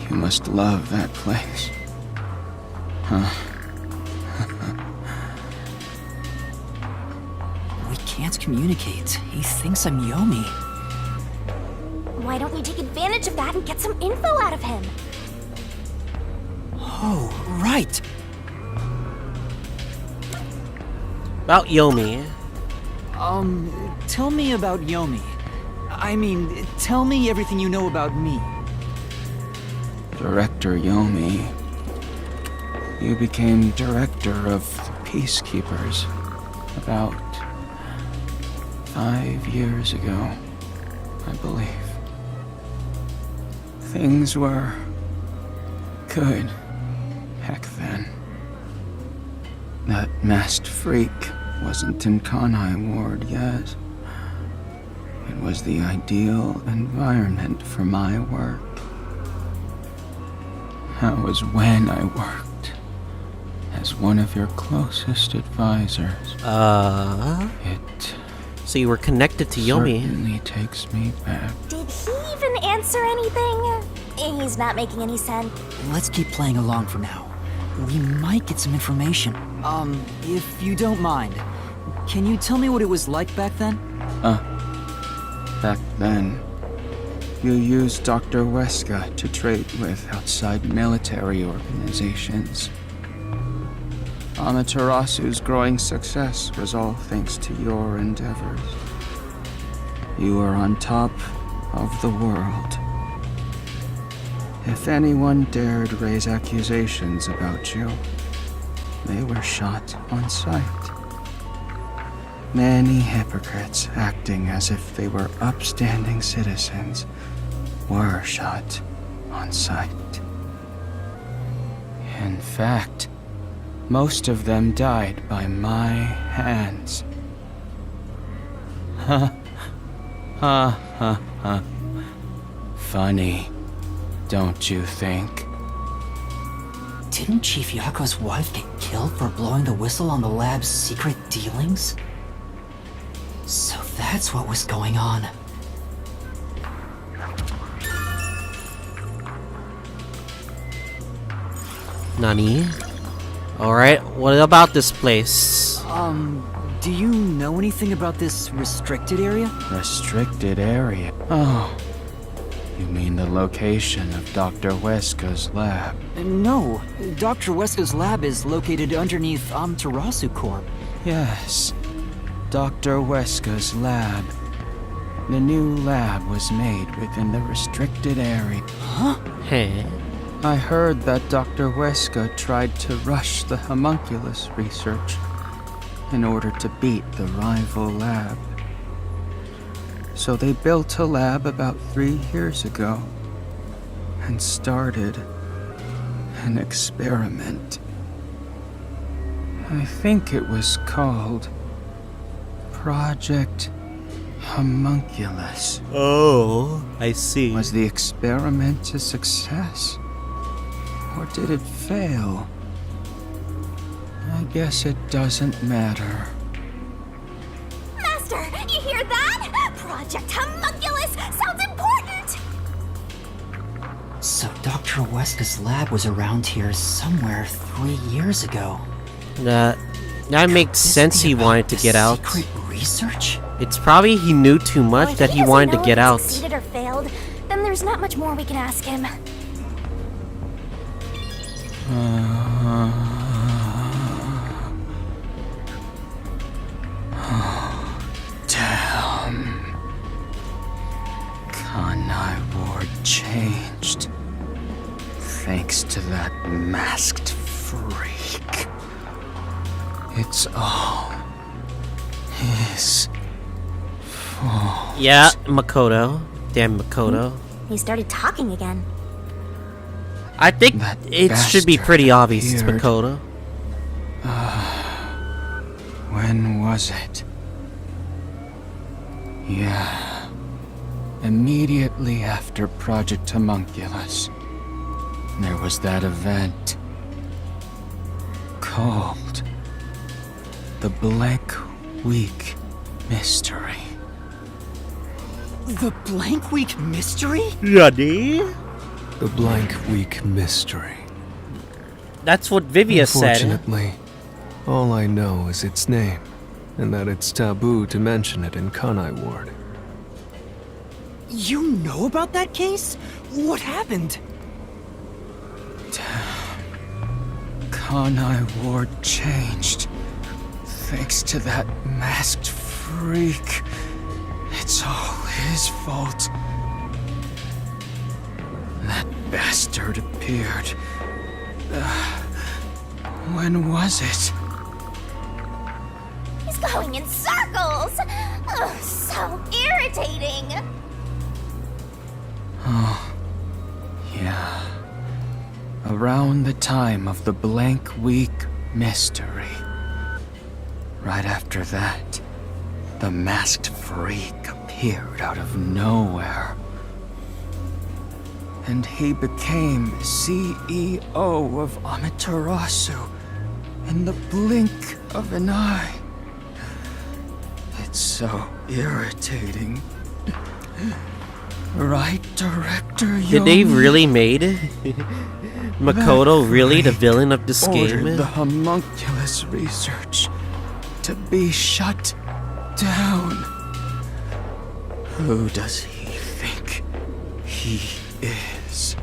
You must love that place. Huh? We can't communicate. He thinks I'm Yomi. Why don't we take advantage of that and get some info out of him? Oh, right. About Yomi. Tell me about Yomi. I mean, tell me everything you know about me. Director Yomi, you became director of Peacekeepers about 5 years ago, I believe. Things were good back then. That masked freak wasn't in Kanai Ward yet. It was the ideal environment for my work. That was when I worked as one of your closest advisors. It So you were connected to Yomi. certainly takes me back. Did he even answer anything? He's not making any sense. Let's keep playing along for now. We might get some information. If you don't mind, can you tell me what it was like back then? Back then, you used Dr. Weska to trade with outside military organizations. Amaterasu's growing success was all thanks to your endeavors. You were on top of the world. If anyone dared raise accusations about you, they were shot on sight. Many hypocrites acting as if they were upstanding citizens were shot on sight. In fact, most of them died by my hands. Ha ha ha ha. Funny, don't you think? Didn't Chief Yako's wife get killed for blowing the whistle on the lab's secret dealings? So that's what was going on. Nani? Alright, what about this place? Do you know anything about this restricted area? Restricted area? Oh, you mean the location of Dr. Weska's lab? No, Dr. Weska's lab is located underneath Amaterasu Corp. Yes, Dr. Weska's lab. The new lab was made within the restricted area. Huh? Hey. I heard that Dr. Weska tried to rush the homunculus research in order to beat the rival lab. So they built a lab about 3 years ago and started an experiment. I think it was called Project Homunculus. Oh, I see. Was the experiment a success? Or did it fail? I guess it doesn't matter. Master, you hear that? Project Homunculus sounds important! So Dr. Weska's lab was around here somewhere 3 years ago. That makes sense he wanted to get out. Secret research? It's probably he knew too much Well, that he wanted to get out. If he succeeded or failed, then there's not much more we can ask him. Damn. Kanai Ward changed. Thanks to that masked freak. It's all his fault. Yeah, Makoto. Damn Makoto. He started talking again. I think it should be pretty obvious it's Makoto. When was it? Yeah. Immediately after Project Homunculus, there was that event called the Blank Week Mystery. The Blank Week Mystery? Nani? The Blank Week Mystery. That's what Vivia said. Unfortunately, all I know is its name, and that it's taboo to mention it in Kanai Ward. You know about that case? What happened? Kanai Ward changed. Thanks to that masked freak. It's all his fault. That bastard appeared. When was it? He's going in circles! Oh, so irritating! Oh, yeah. Around the time of the Blank Week Mystery. Right after that, the masked freak appeared out of nowhere. and he became CEO of Amaterasu in the blink of an eye. It's so irritating. Right, Director Yomi? Did they really made Makoto really the villain of this ordered game? The homunculus research to be shut down. Who does he think he is?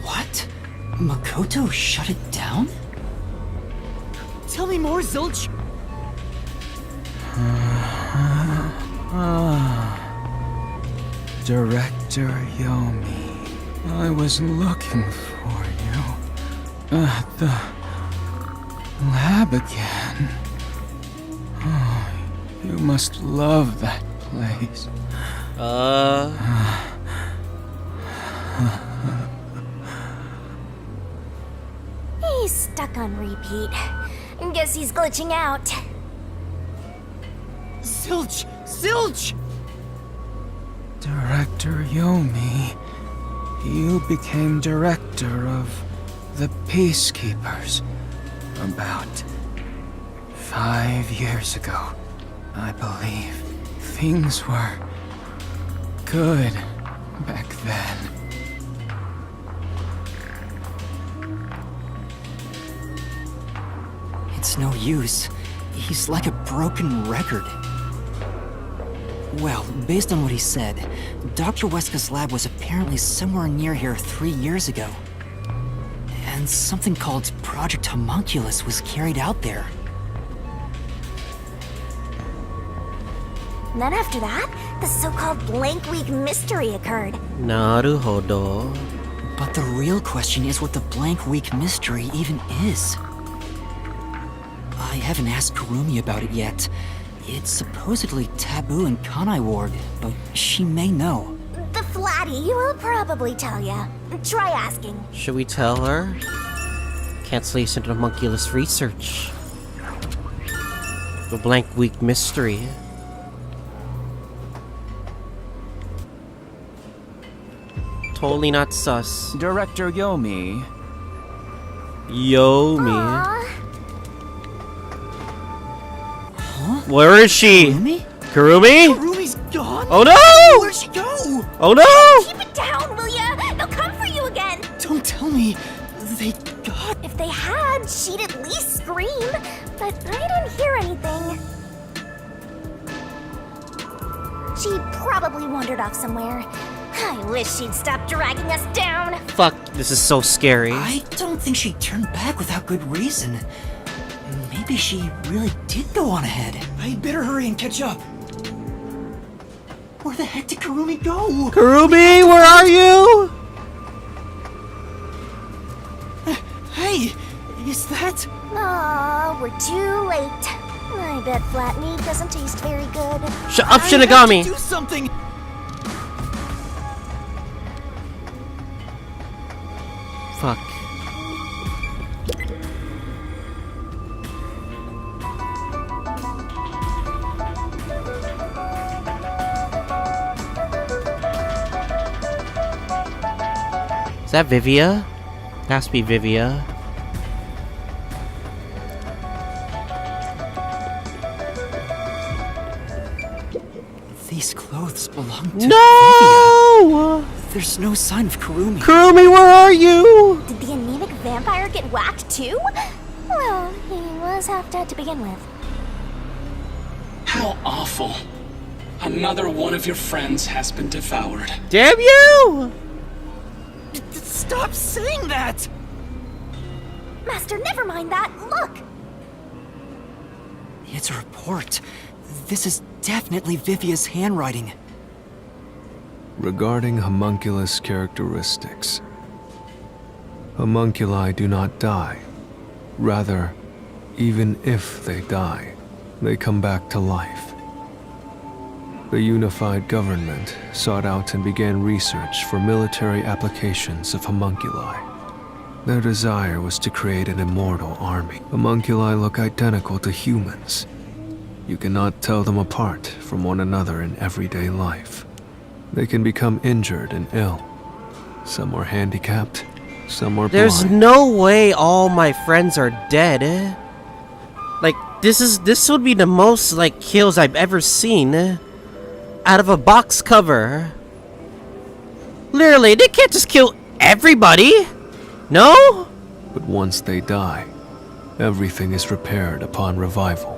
What? Makoto shut it down? Tell me more, Zilch! Director Yomi, I was looking for you at the lab again. Oh, you must love that place. He's stuck on repeat. Guess he's glitching out. Zilch! Zilch! Director Yomi, you became director of the Peacekeepers about 5 years ago, I believe. Things were good back then. It's no use. He's like a broken record. Well, based on what he said, Dr. Weska's lab was apparently somewhere near here 3 years ago. And something called Project Homunculus was carried out there. Then after that, the so-called Blank Week mystery occurred. Naruhodo. But the real question is what the Blank Week mystery even is. I haven't asked Kurumi about it yet. It's supposedly taboo in Kanai Ward, but she may know. The Flatty will probably tell ya. Try asking. Should we tell her? Cancellation of homunculus research. The Blank Week mystery. Totally not sus. Director Yomi. Yomi. Where is she? Kurumi? Kurumi? Kurumi's gone? Oh no! Where'd she go? Oh no! Keep it down, will ya? They'll come for you again. Don't tell me they got... If they had, she'd at least scream. But I didn't hear anything. She probably wandered off somewhere. I wish she'd stop dragging us down. Fuck, this is so scary. I don't think she turned back without good reason. Maybe she really did go on ahead. I'd better hurry and catch up. Where the heck did Kurumi go? Kurumi, where are you? Hey, is that... Aw, we're too late. I bet flat meat doesn't taste very good. Shut up, Shinigami! Do something! Fuck. Is that Vivia? It has to be Vivia. These clothes belong to No! Vivia. There's no sign of Kurumi. Kurumi, where are you? Did the anemic vampire get whacked too? Well, he was half dead to begin with. How awful. Another one of your friends has been devoured. Damn you! Stop saying that! Master, never mind that. Look! It's a report. This is definitely Vivia's handwriting. Regarding homunculus characteristics, homunculi do not die. Rather, even if they die, they come back to life. The unified government sought out and began research for military applications of homunculi. Their desire was to create an immortal army. Homunculi look identical to humans. You cannot tell them apart from one another in everyday life. They can become injured and ill, Some were handicapped, some were There's blind. no way all my friends are dead. Like, this would be the most, like, kills I've ever seen out of a box cover. Literally, they can't just kill everybody. No? But once they die, everything is repaired upon revival.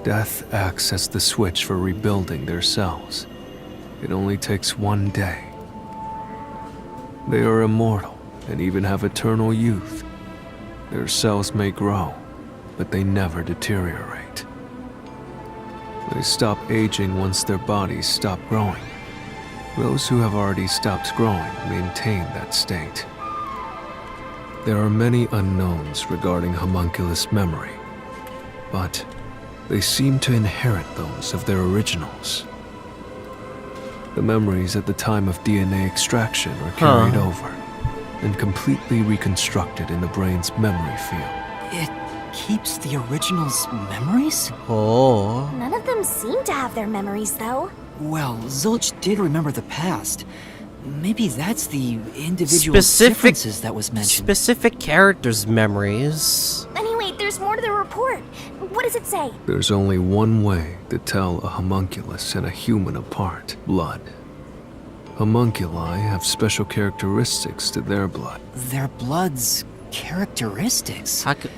Death acts as the switch for rebuilding their cells. It only takes one day. They are immortal and even have eternal youth. Their cells may grow, but they never deteriorate. They stop aging once their bodies stop growing. Those who have already stopped growing maintain that state. There are many unknowns regarding homunculus memory, but they seem to inherit those of their originals. The memories at the time of DNA extraction are carried over and completely reconstructed in the brain's memory field. It keeps the original's memories? Oh. None of them seem to have their memories, though. Well, Zilch did remember the past. Maybe that's the individual differences that was mentioned. Specific characters' memories. Anyway, there's more to the report. What does it say? There's only one way to tell a homunculus and a human apart: blood. Homunculi have special characteristics to their blood. Their blood's characteristics? How could...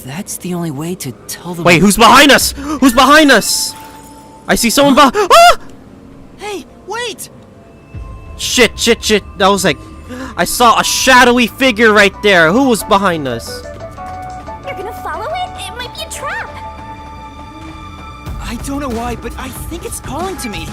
That's the only way to tell them... Wait, who's behind us? Who's behind us? I see someone behind... Ah! Hey, wait! Shit. That was like... I saw a shadowy figure right there. Who was behind us? You're gonna follow it? It might be a trap. I don't know why, but I think it's calling to me.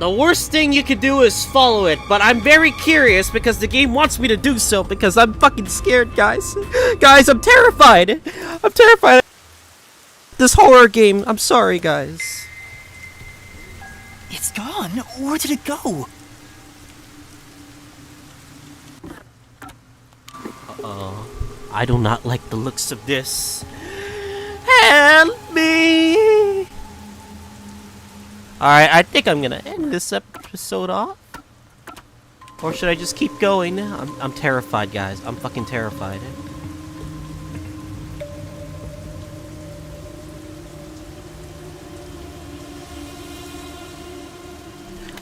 The worst thing you could do is follow it, but I'm very curious because the game wants me to do so because I'm fucking scared, guys. Guys, I'm terrified. I'm terrified of this horror game. I'm sorry, guys. It's gone. Where did it go? Uh-oh. I do not like the looks of this. Help me! Alright, I think I'm gonna end this episode off. Or should I just keep going? I'm terrified, guys. I'm fucking terrified.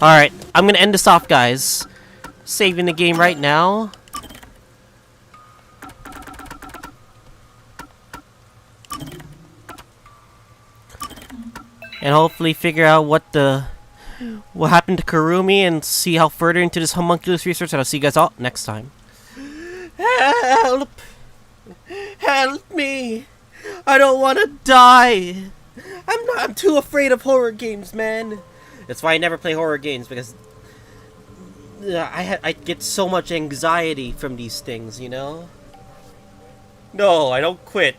Alright, I'm gonna end this off, guys. Saving the game right now. And hopefully figure out what happened to Kurumi and see how further into this homunculus research, and I'll see you guys all next time. Help! Help me! I don't want to die! I'm too afraid of horror games, man. That's why I never play horror games, because I get so much anxiety from these things, you know? No, I don't quit.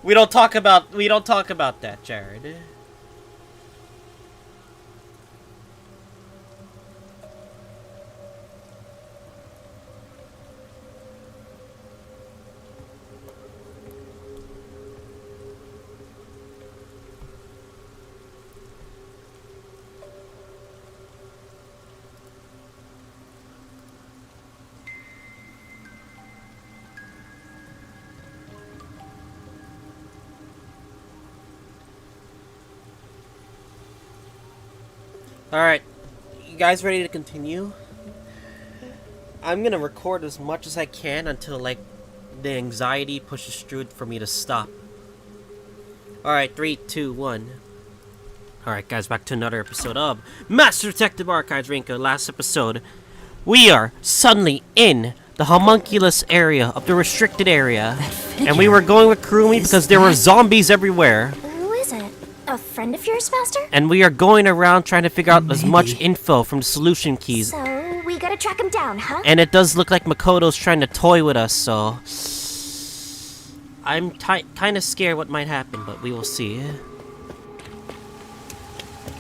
We don't talk about that, Jared. Alright, you guys ready to continue? I'm gonna record as much as I can until, like, the anxiety pushes through for me to stop. Alright, 3, 2, 1. Alright, guys, back to another episode of Master Detective Archives Rinko. Last episode, we are suddenly in the homunculus area of the restricted area. And we were going with Kurumi because there were zombies everywhere. Who is it? A friend of yours, Master? And we are going around trying to figure out as much info from the solution keys. So, we gotta track him down, huh? And it does look like Makoto's trying to toy with us, so... I'm kind of scared what might happen, but we will see.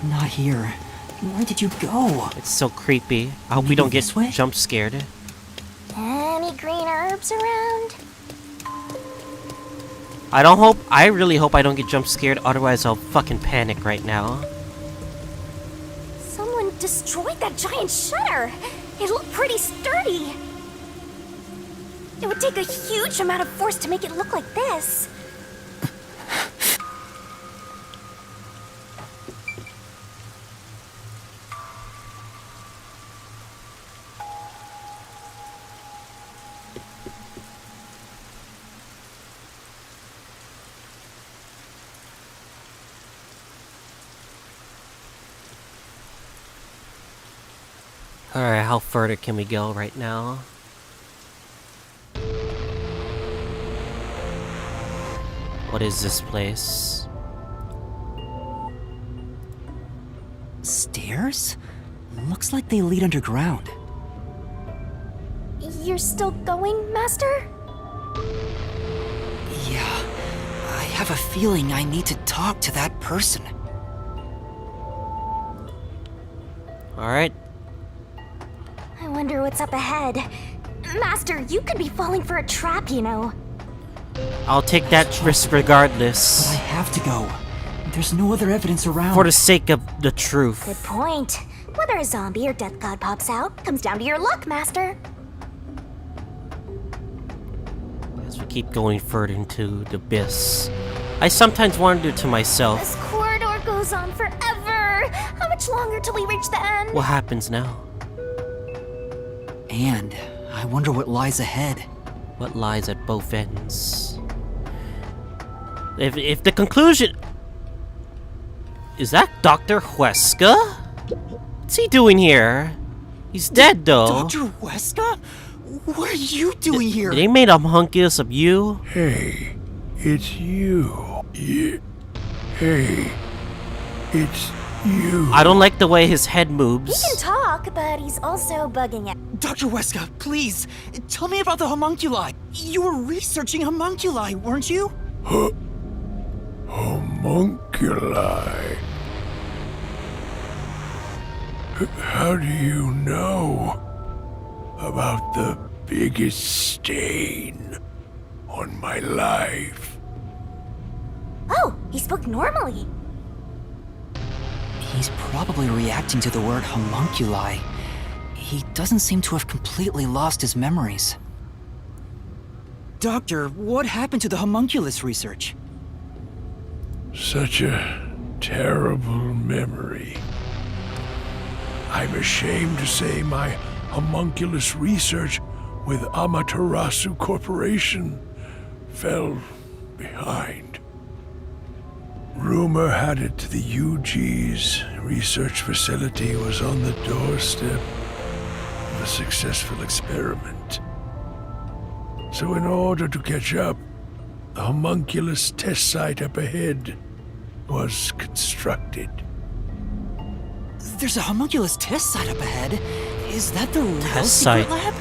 Not here. Where did you go? It's so creepy. I hope we don't get jump scared. Any green herbs around? I really hope I don't get jump scared, otherwise I'll fucking panic right now. destroyed that giant shutter. It looked pretty sturdy. It would take a huge amount of force to make it look like this. Alright, how further can we go right now? What is this place? Stairs? Looks like they lead underground. You're still going, Master? Yeah, I have a feeling I need to talk to that person. Alright. I wonder what's up ahead. Master, you could be falling for a trap, you know. I'll take that risk regardless. But I have to go. There's no other evidence around. For the sake of the truth. Good point. Whether a zombie or death god pops out comes down to your luck, Master. As we keep going further into the abyss, I sometimes wonder to myself, This corridor goes on forever. How much longer till we reach the end? what happens now? And I wonder what lies ahead. What lies at both ends? If the conclusion... Is that Dr. Huesca? What's he doing here? He's dead though. Dr. Huesca? What are you doing here? They made a homunculus of you? Hey, it's you. Hey, it's you. I don't like the way his head moves. He can talk, but he's also bugging it. Dr. Huesca, please, tell me about the homunculi. You were researching homunculi, weren't you? Homunculi. How do you know about the biggest stain on my life? Oh, he spoke normally. He's probably reacting to the word homunculi. He doesn't seem to have completely lost his memories. Doctor, what happened to the homunculus research? Such a terrible memory. I'm ashamed to say my homunculus research with Amaterasu Corporation fell behind. Rumor had it the UG's research facility was on the doorstep of a successful experiment. So in order to catch up, the homunculus test site up ahead was constructed. There's a homunculus test site up ahead. Is that the real Test secret site. lab?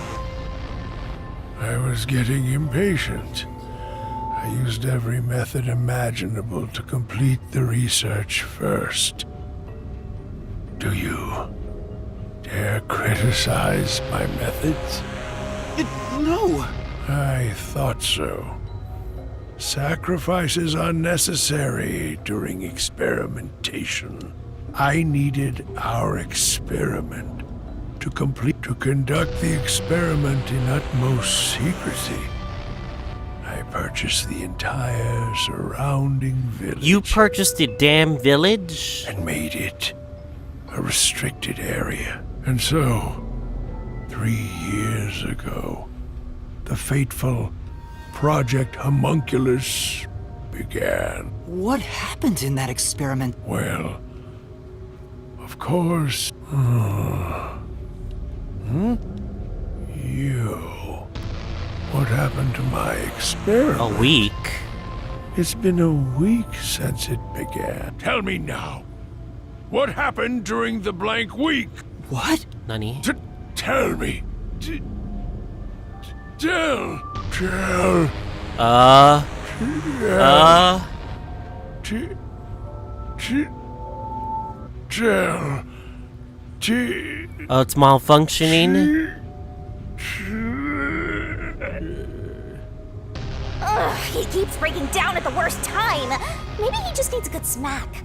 I was getting impatient. I used every method imaginable to complete the research first. Do you dare criticize my methods? No. I thought so. Sacrifices are necessary during experimentation. I needed our experiment to conduct the experiment in utmost secrecy. I purchased the entire surrounding village. You purchased the damn village? And made it a restricted area. And so, 3 years ago, the fateful Project Homunculus began. What happened in that experiment? Well, of course. You. What happened to my experiment? A week? It's been a week since it began. Tell me now. What happened during the blank week? What? Nani? Tell me. Tell. Oh, it's malfunctioning? Ugh, he keeps breaking down at the worst time. Maybe he just needs a good smack.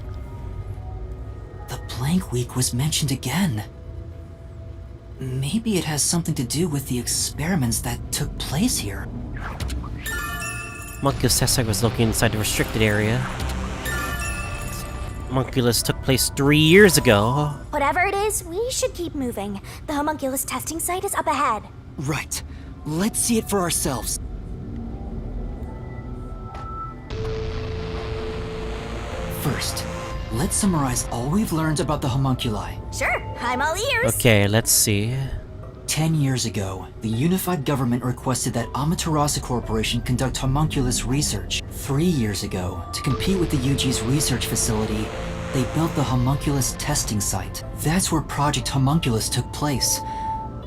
The blank week was mentioned again. Maybe it has something to do with the experiments that took place here. Homunculus test site was located inside the restricted area. Homunculus took place 3 years ago. Whatever it is, we should keep moving. The homunculus testing site is up ahead. Right. Let's see it for ourselves. First, let's summarize all we've learned about the homunculi. Sure, I'm all ears. Okay, let's see. 10 years ago, the unified government requested that Amaterasu Corporation conduct homunculus research. 3 years ago, to compete with the UG's research facility, they built the homunculus testing site. That's where Project Homunculus took place.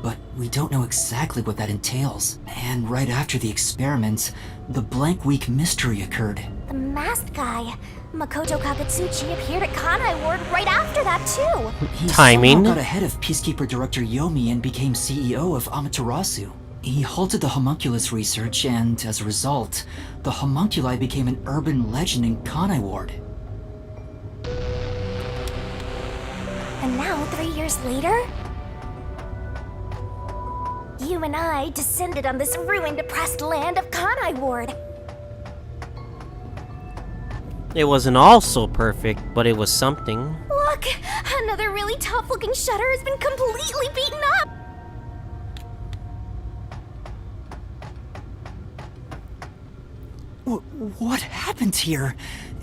But we don't know exactly what that entails. And right after the experiments, the blank week mystery occurred. The masked guy, Makoto Kagutsuchi, appeared at Kanai Ward right after that too. He Timing. somehow got ahead of Peacekeeper Director Yomi and became CEO of Amaterasu. He halted the homunculus research, and as a result, the homunculi became an urban legend in Kanai Ward. And now, 3 years later, you and I descended on this ruined, oppressed land of Kanai Ward. It wasn't all so perfect, but it was something. Look, another really tough-looking shutter has been completely beaten up. What happened here?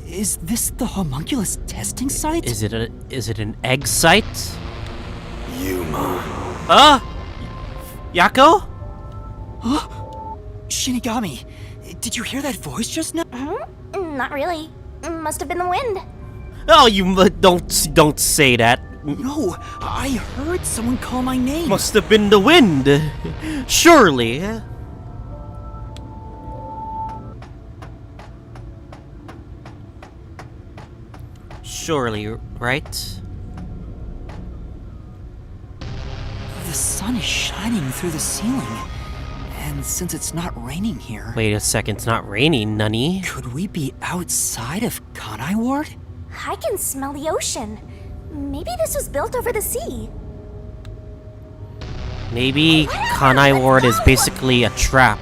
Is this the homunculus testing site? Is it an egg site? Yuma. Yako? Huh? Shinigami, did you hear that voice just now? Not really. Must have been the wind. Oh, you don't say that. No, I heard someone call my name. Must have been the wind. Surely. Surely, right? The sun is shining through the ceiling. And since it's not raining here... Wait a second, it's not raining, Nunny. Could we be outside of Kanai Ward? I can smell the ocean. Maybe this was built over the sea. Maybe Kanai Ward is basically a trap.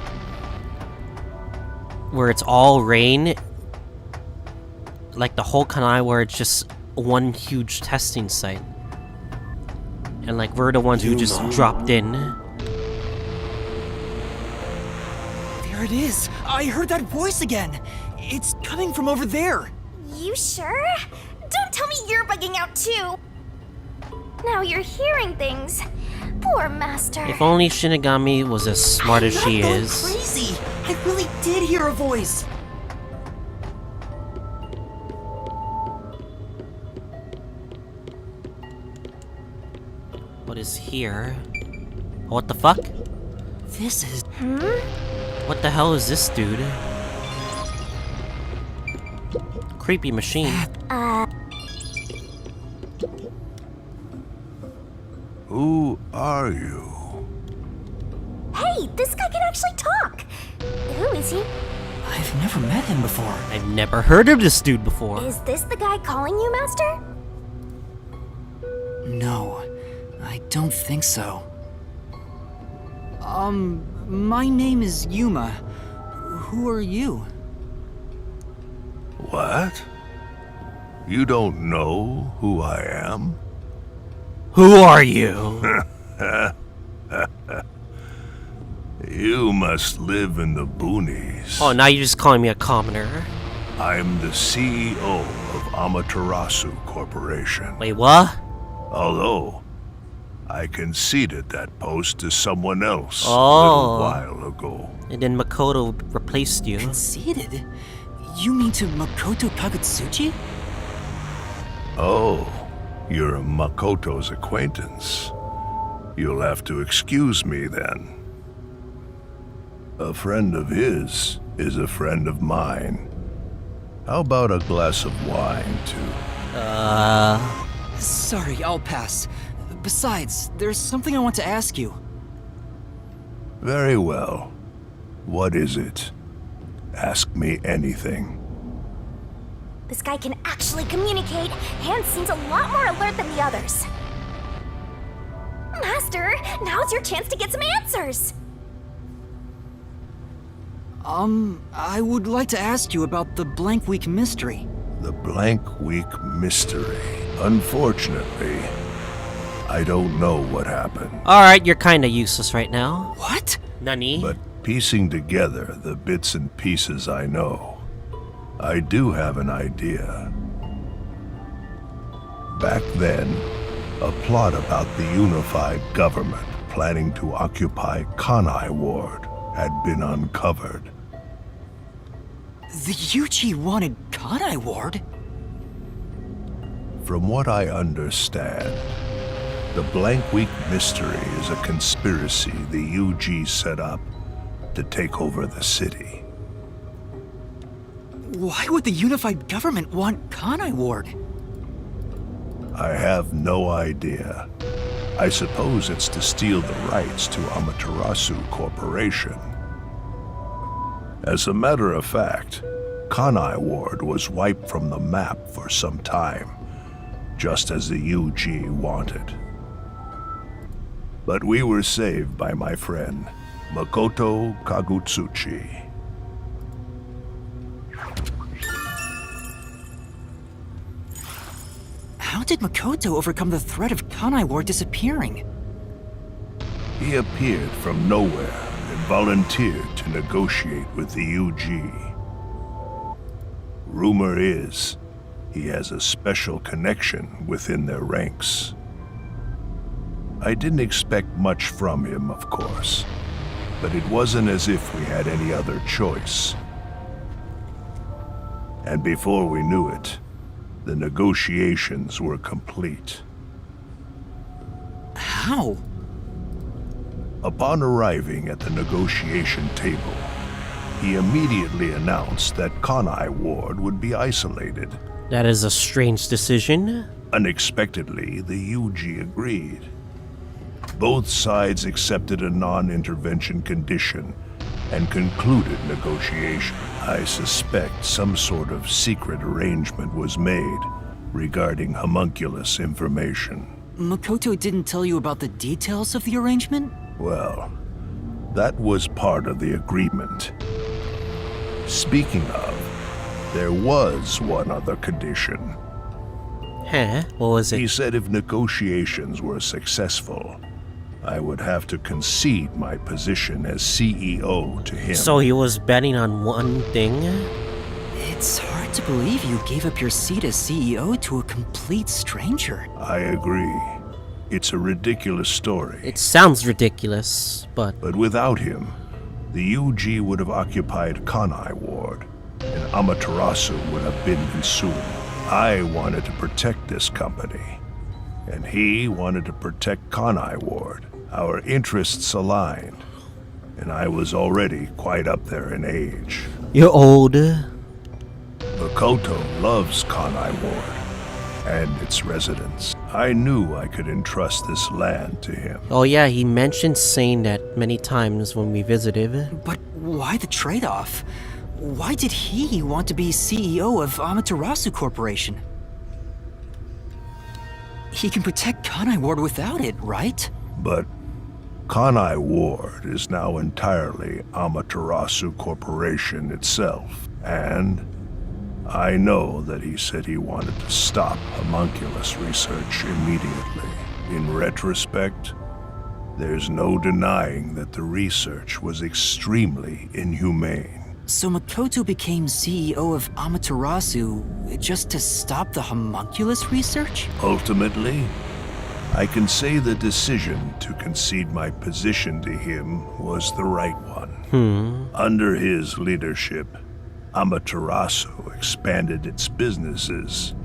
Where it's all rain. Like the whole Kanai Ward is just one huge testing site. And like we're the ones who just dropped in. There it is! I heard that voice again! It's coming from over there! You sure? Don't tell me you're bugging out too! Now you're hearing things. Poor Master. If only Shinigami was as smart as she is. Crazy! I really did hear a voice! What is here? What the fuck? This is... What the hell is this dude? Creepy machine. Who are you? Hey, this guy can actually talk! Who is he? I've never met him before. I've never heard of this dude before. Is this the guy calling you, Master? No, I don't think so. My name is Yuma. Who are you? What? You don't know who I am? Who are you? You must live in the boonies. Oh, now you're just calling me a commoner. I'm the CEO of Amaterasu Corporation. Wait, what? Although, I conceded that post to someone else a Oh. little while ago. And then Makoto replaced you. Conceded? You mean to Makoto Kagutsuchi? Oh, you're a Makoto's acquaintance. You'll have to excuse me then. A friend of his is a friend of mine. How about a glass of wine, too? Sorry, I'll pass. Besides, there's something I want to ask you. Very well. What is it? Ask me anything. This guy can actually communicate and seems a lot more alert than the others. Master, now's your chance to get some answers! I would like to ask you about the Blank Week mystery. The Blank Week mystery. Unfortunately, I don't know what happened. Alright, you're kinda useless right now. What? Nani? But piecing together the bits and pieces I know, I do have an idea. Back then, a plot about the unified government planning to occupy Kanai Ward had been uncovered. The UG wanted Kanai Ward? From what I understand, the Blank Week mystery is a conspiracy the UG set up to take over the city. Why would the unified government want Kanai Ward? I have no idea. I suppose it's to steal the rights to Amaterasu Corporation. As a matter of fact, Kanai Ward was wiped from the map for some time, just as the UG wanted. But we were saved by my friend, Makoto Kagutsuchi. How did Makoto overcome the threat of Kanai Ward disappearing? He appeared from nowhere and volunteered to negotiate with the UG. Rumor is, he has a special connection within their ranks. I didn't expect much from him, of course, but it wasn't as if we had any other choice. And before we knew it, the negotiations were complete. How? Upon arriving at the negotiation table, he immediately announced that Kanai Ward would be isolated. That is a strange decision. Unexpectedly, the UG agreed. Both sides accepted a non-intervention condition and concluded negotiation. I suspect some sort of secret arrangement was made regarding homunculus information. Makoto didn't tell you about the details of the arrangement? Well, that was part of the agreement. Speaking of, there was one other condition. Huh? What was it? He said if negotiations were successful, I would have to concede my position as CEO to him. So he was betting on one thing? It's hard to believe you gave up your seat as CEO to a complete stranger. I agree. It's a ridiculous story. It sounds ridiculous, but... But without him, the UG would have occupied Kanai Ward, and Amaterasu would have been consumed. I wanted to protect this company, and he wanted to protect Kanai Ward. Our interests aligned, and I was already quite up there in age. You're old. Makoto loves Kanai Ward and its residents. I knew I could entrust this land to him. Oh yeah, he mentioned saying that many times when we visited. But why the trade-off? Why did he want to be CEO of Amaterasu Corporation? He can protect Kanai Ward without it, right? But Kanai Ward is now entirely Amaterasu Corporation itself, and I know that he said he wanted to stop homunculus research immediately. In retrospect, there's no denying that the research was extremely inhumane. So Makoto became CEO of Amaterasu just to stop the homunculus research? Ultimately, I can say the decision to concede my position to him was the right one. Under his leadership, Amaterasu expanded its businesses.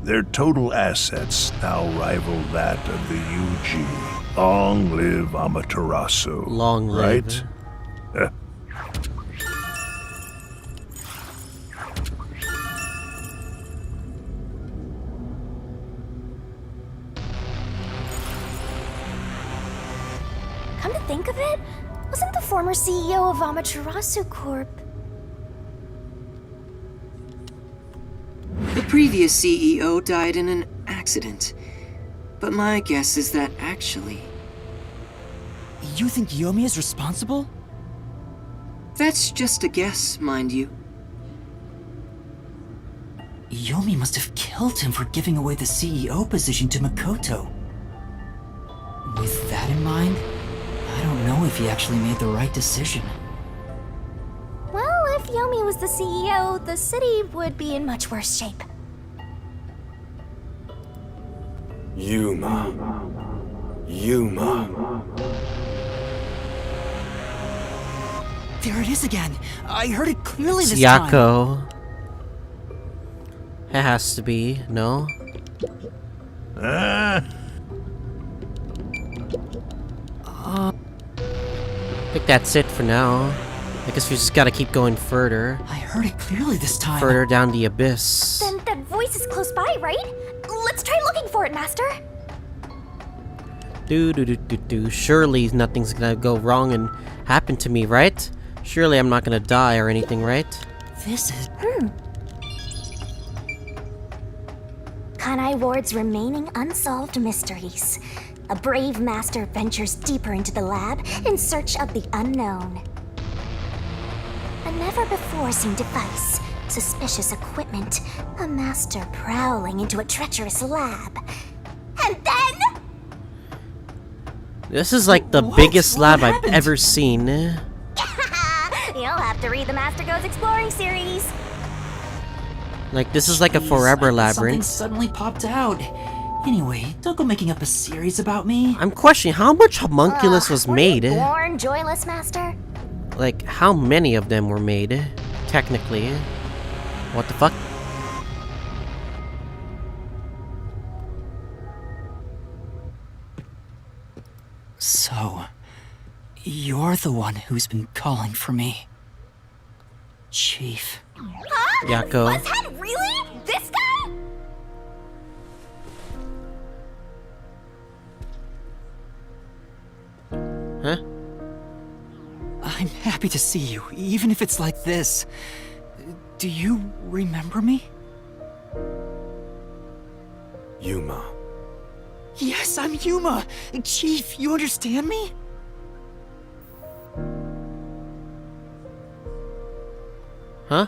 Their total assets now rival that of the UG. Long live Amaterasu. Long live. Right? Come to think of it, wasn't the former CEO of Amaterasu Corp previous CEO died in an accident. But my guess is that actually... You think Yomi is responsible? That's just a guess, mind you. Yomi must have killed him for giving away the CEO position to Makoto. With that in mind, I don't know if he actually made the right decision. Well, if Yomi was the CEO, the city would be in much worse shape. Yuma. There it is again. I heard it clearly It's this time. Yako. It has to be, no? I think that's it for now. I guess we just gotta keep going further. I heard it clearly this time. Further down the abyss. Then that voice is close by, right? Let's try looking for it, Master. Surely nothing's gonna go wrong and happen to me, right? Surely I'm not gonna die or anything, right? This is... Kanai Ward's remaining unsolved mysteries. A brave master ventures deeper into the lab in search of the unknown. A never-before-seen device, suspicious equipment, a master prowling into a treacherous lab. And then... This is like the biggest lab I've ever seen. You'll have to read the Master Goes Exploring series. Like, this is like a forever Something labyrinth. suddenly popped out. Anyway, don't go making up a series about me. I'm questioning how much homunculus was made. Born joyless, Master? Like, how many of them were made, technically? What the fuck? So, you're the one who's been calling for me. Chief. Huh? Yako. Buzzhead, really? This guy? Huh? I'm happy to see you, even if it's like this. Do you remember me? Yuma. Yes, I'm Yuma! Chief, you understand me? Huh?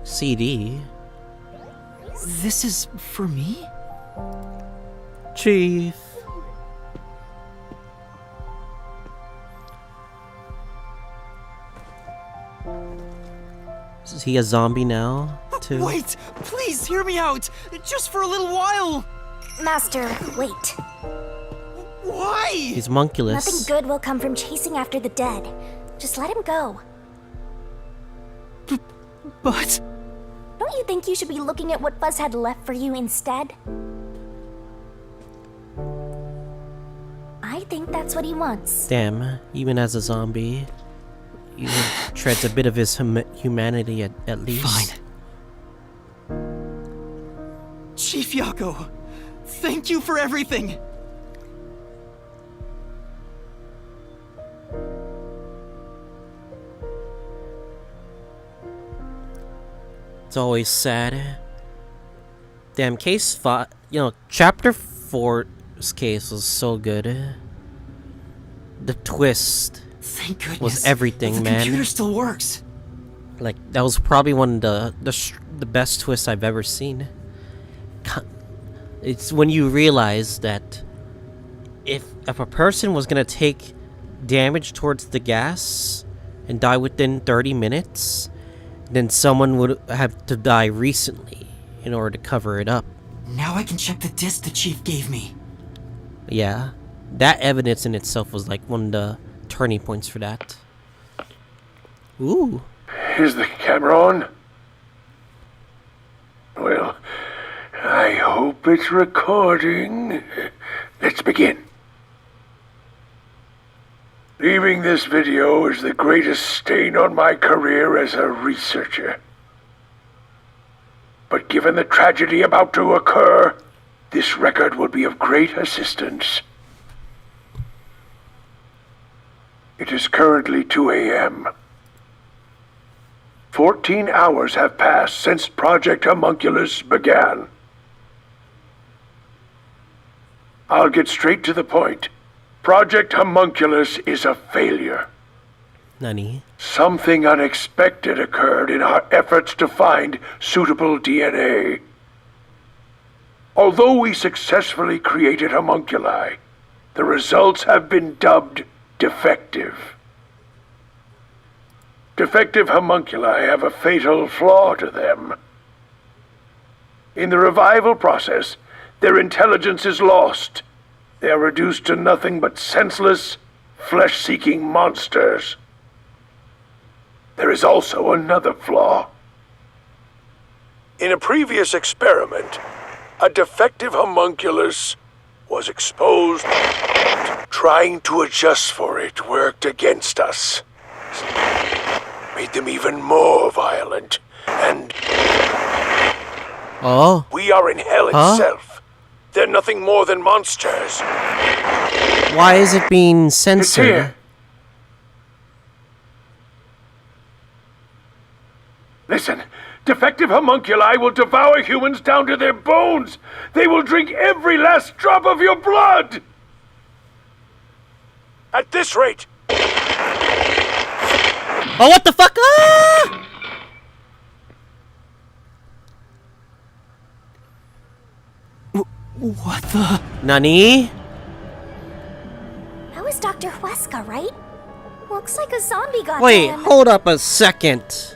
CD? This is for me? Chief. Is he a zombie now, too? Wait! Please hear me out! Just for a little while! Master, wait. Why? He's homunculus. Nothing good will come from chasing after the dead. Just let him go. But... Don't you think you should be looking at what Buzz had left for you instead? I think that's what he wants. Damn, even as a zombie, he treads a bit of his humanity at least. Fine. Chief Yako, thank you for everything! It's always sad. Damn, case 5, chapter 4's case was so good. The twist Thank goodness. was everything, the man. The computer still works. Like, that was probably one of the best twists I've ever seen. It's when you realize that if a person was gonna take damage towards the gas and die within 30 minutes, then someone would have to die recently in order to cover it up. Now I can check the disc the chief gave me. Yeah, that evidence in itself was like one of the turning points for that. Ooh. Is the camera on? Well, I hope it's recording. Let's begin. Leaving this video is the greatest stain on my career as a researcher. But given the tragedy about to occur, this record would be of great assistance. It is currently 2 a.m. 14 hours have passed since Project Homunculus began. I'll get straight to the point. Project Homunculus is a failure. Nani? Something unexpected occurred in our efforts to find suitable DNA. Although we successfully created homunculi, the results have been dubbed defective. Defective homunculi have a fatal flaw to them. In the revival process, their intelligence is lost. They are reduced to nothing but senseless, flesh-seeking monsters. There is also another flaw. In a previous experiment, a defective homunculus was exposed. Trying to adjust for it worked against us. Made them even more violent, and we are in hell itself. They're nothing more than monsters. Why is it being censored? Listen, defective homunculi will devour humans down to their bones. They will drink every last drop of your blood. At this rate... Oh, what the fuck? Ah! What the? Nani? That was Dr. Weska, right? Looks like a zombie got Wait, him. hold up a second.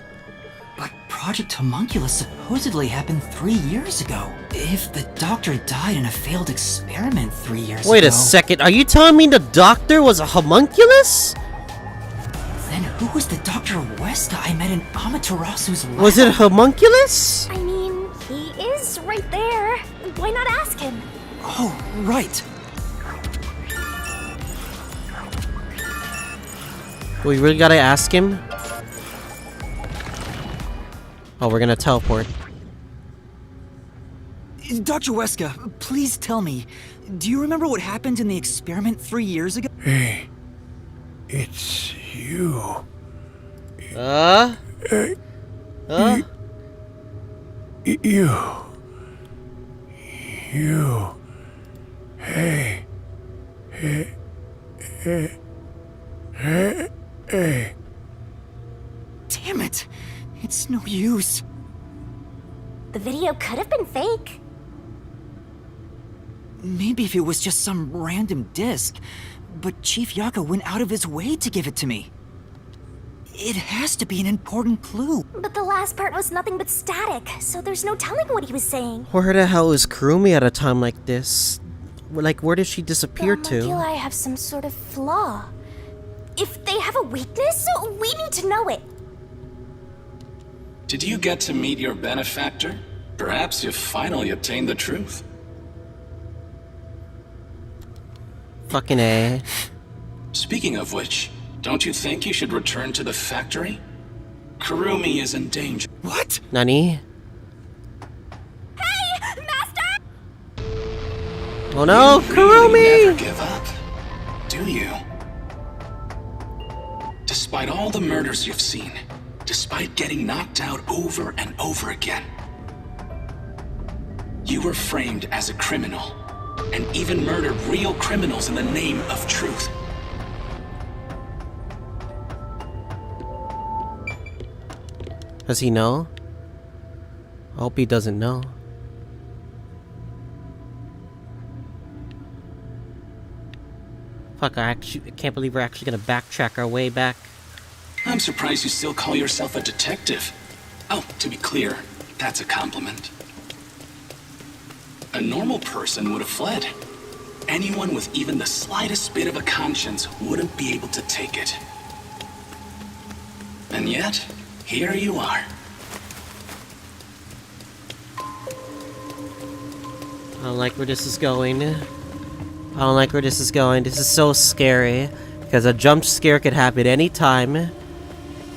But Project Homunculus supposedly happened 3 years ago. If the doctor died in a failed experiment 3 years ago... Wait a second, are you telling me the doctor was a homunculus? Then who was the Dr. Weska I met in Amaterasu's lab? Was it homunculus? I mean, he is right there. Why not ask him? Oh, right. We really gotta ask him? Oh, we're gonna teleport. Dr. Weska, please tell me, do you remember what happened in the experiment 3 years ago? Hey, it's you. You. Hey. Damn it! It's no use. The video could have been fake. Maybe if it was just some random disc, but Chief Yako went out of his way to give it to me. It has to be an important clue. But the last part was nothing but static, so there's no telling what he was saying. Where the hell is Kurumi at a time like this? Like, where did she disappear to? The homunculi have some sort of flaw. If they have a weakness, we need to know it. Did you get to meet your benefactor? Perhaps you've finally obtained the truth. Fucking A. Speaking of which, don't you think you should return to the factory? Kurumi is in danger. What? Nani? Hey, Master! Oh no, You really Kurumi! never give up, do you? Despite all the murders you've seen, despite getting knocked out over and over again, you were framed as a criminal, and even murdered real criminals in the name of truth. Does he know? I hope he doesn't know. Fuck, I can't believe we're actually gonna backtrack our way back. I'm surprised you still call yourself a detective. Oh, to be clear, that's a compliment. A normal person would have fled. Anyone with even the slightest bit of a conscience wouldn't be able to take it. And yet, here you are. I don't like where this is going. I don't like where this is going. This is so scary. Because a jump scare could happen anytime.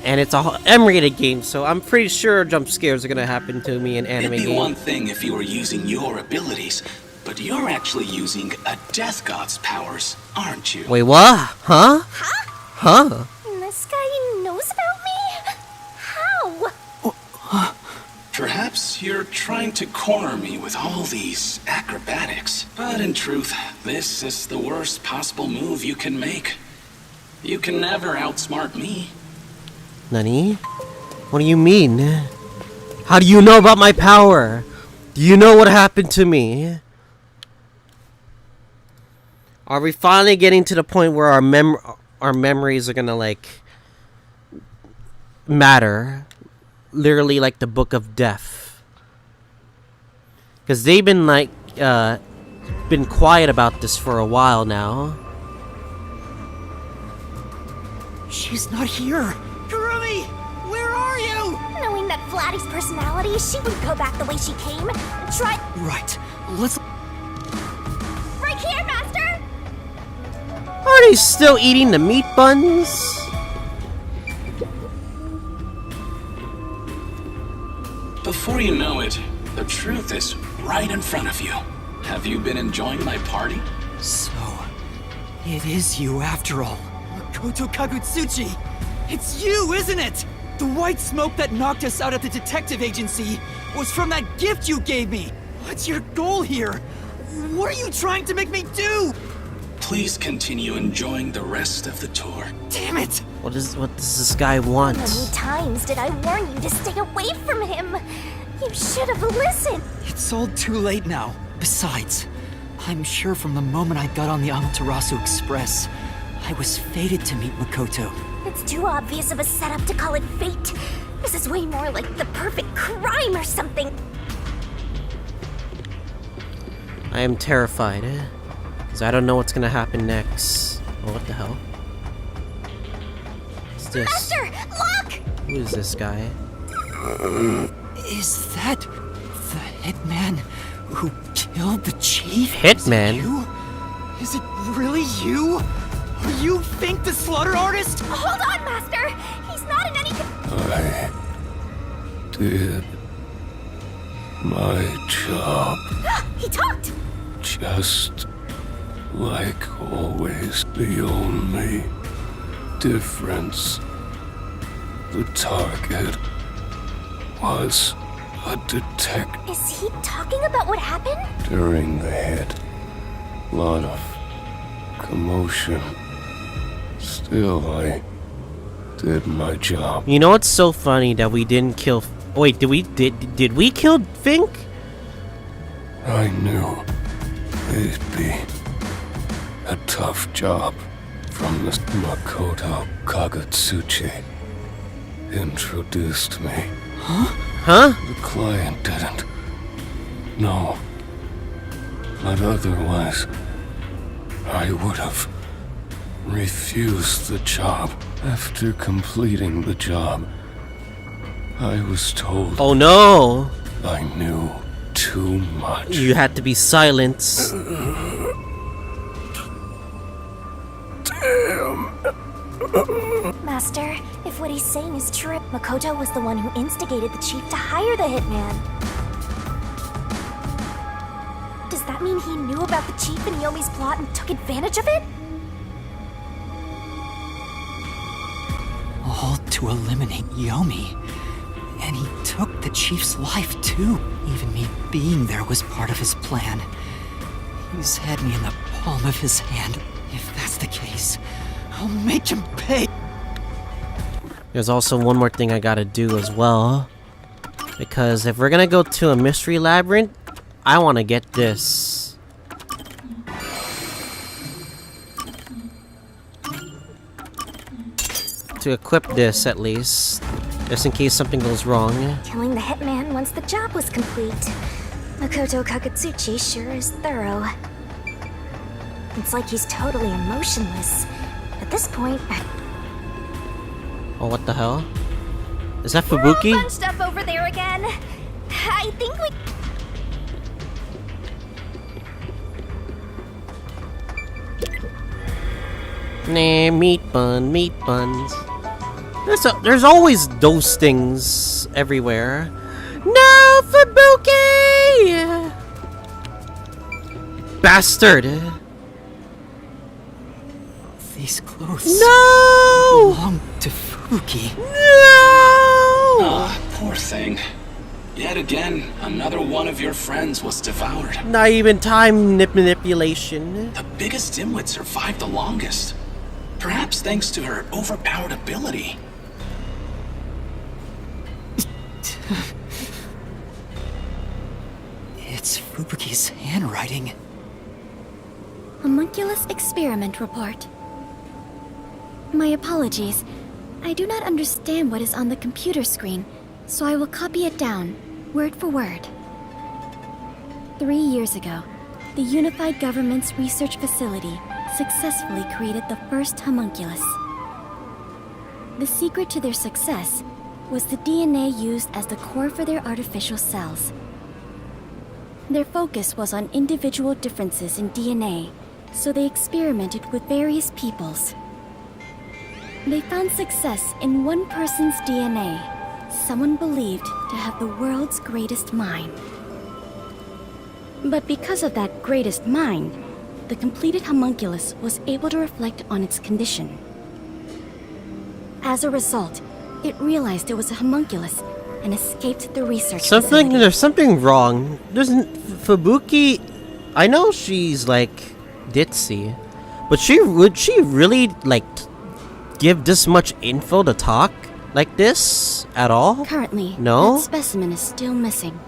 And it's a M-rated game, so I'm pretty sure jump scares are gonna happen to me in anime It'd be games. one thing if you were using your abilities, but you're actually using a Death God's powers, aren't you? Wait, what? Huh? Huh? This guy knows about me? How? Perhaps you're trying to corner me with all these acrobatics. But in truth, this is the worst possible move you can make. You can never outsmart me. Nani? What do you mean? How do you know about my power? Do you know what happened to me? Are we finally getting to the point where our memories are gonna, like, matter? Literally like the Book of Death. Because they've been, like, been quiet about this for a while now. She's not here. Kurumi, where are you? Knowing that Flatty's personality, she wouldn't go back the way she came. Try. Right. Let's. Right here, Master! Are they still eating the meat buns? Before you know it, the truth is right in front of you. Have you been enjoying my party? So, it is you after all. Makoto Kagutsuchi! It's you, isn't it? The white smoke that knocked us out at the detective agency was from that gift you gave me! What's your goal here? What are you trying to make me do? Please continue enjoying the rest of the tour. Damn it! What does this guy want? How many times did I warn you to stay away from him? You should have listened! It's all too late now. Besides, I'm sure from the moment I got on the Amaterasu Express, I was fated to meet Makoto. It's too obvious of a setup to call it fate. This is way more like the perfect crime or something. I am terrified, because I don't know what's gonna happen next. Oh, what the hell? What's this? Master, look! Who is this guy? Is that the hitman who killed the chief? Hitman? Is it really you? Are you Fink the slaughter artist? Hold on, Master! He's not in any... I did my job. He talked! Just like always, the only difference. The target was a detective. Is he talking about what happened? During the hit, lot of commotion. Still, I did my job. You know what's so funny that we didn't kill... Wait, did we kill Fink? I knew it'd be a tough job from the Makoto Kagutsuchi introduced me. Huh? The client didn't. No. But otherwise, I would have refused the job. After completing the job, I was told... Oh no! I knew too much. You had to be silenced. Master, if what he's saying is true, Makoto was the one who instigated the chief to hire the hitman. Does that mean he knew about the chief and Yomi's plot and took advantage of it? All to eliminate Yomi. And he took the chief's life too. Even me being there was part of his plan. He's had me in the palm of his hand. If that's the case, I'll make him pay. There's also one more thing I gotta do as well. Because if we're gonna go to a mystery labyrinth, I wanna get this. To equip this, at least. Just in case something goes wrong. Killing the hitman once the job was complete. Makoto Kagutsuchi sure is thorough. It's like he's totally emotionless. At this point, Oh, what the hell? Is that we're all Fubuki? bunched up over there again. I think we... Nah, meat buns. There's always those things everywhere. No, Fubuki! Bastard! These clothes No! belong to Fubuki. No! Ah, poor thing. Yet again, another one of your friends was devoured. Not even time manipulation. The biggest dimwit survived the longest. Perhaps thanks to her overpowered ability. It's Fubuki's handwriting. Homunculus experiment report. My apologies. I do not understand what is on the computer screen, so I will copy it down, word for word. 3 years ago, the Unified Government's research facility successfully created the first homunculus. The secret to their success was the DNA used as the core for their artificial cells. Their focus was on individual differences in DNA, so they experimented with various peoples. They found success in one person's DNA, someone believed to have the world's greatest mind. But because of that greatest mind, the completed homunculus was able to reflect on its condition. As a result, it realized it was a homunculus and escaped the research facility. There's something wrong. Doesn't Fubuki? I know she's like ditzy, but would she really like give this much info to talk like this at all? Currently, no. that specimen is still missing.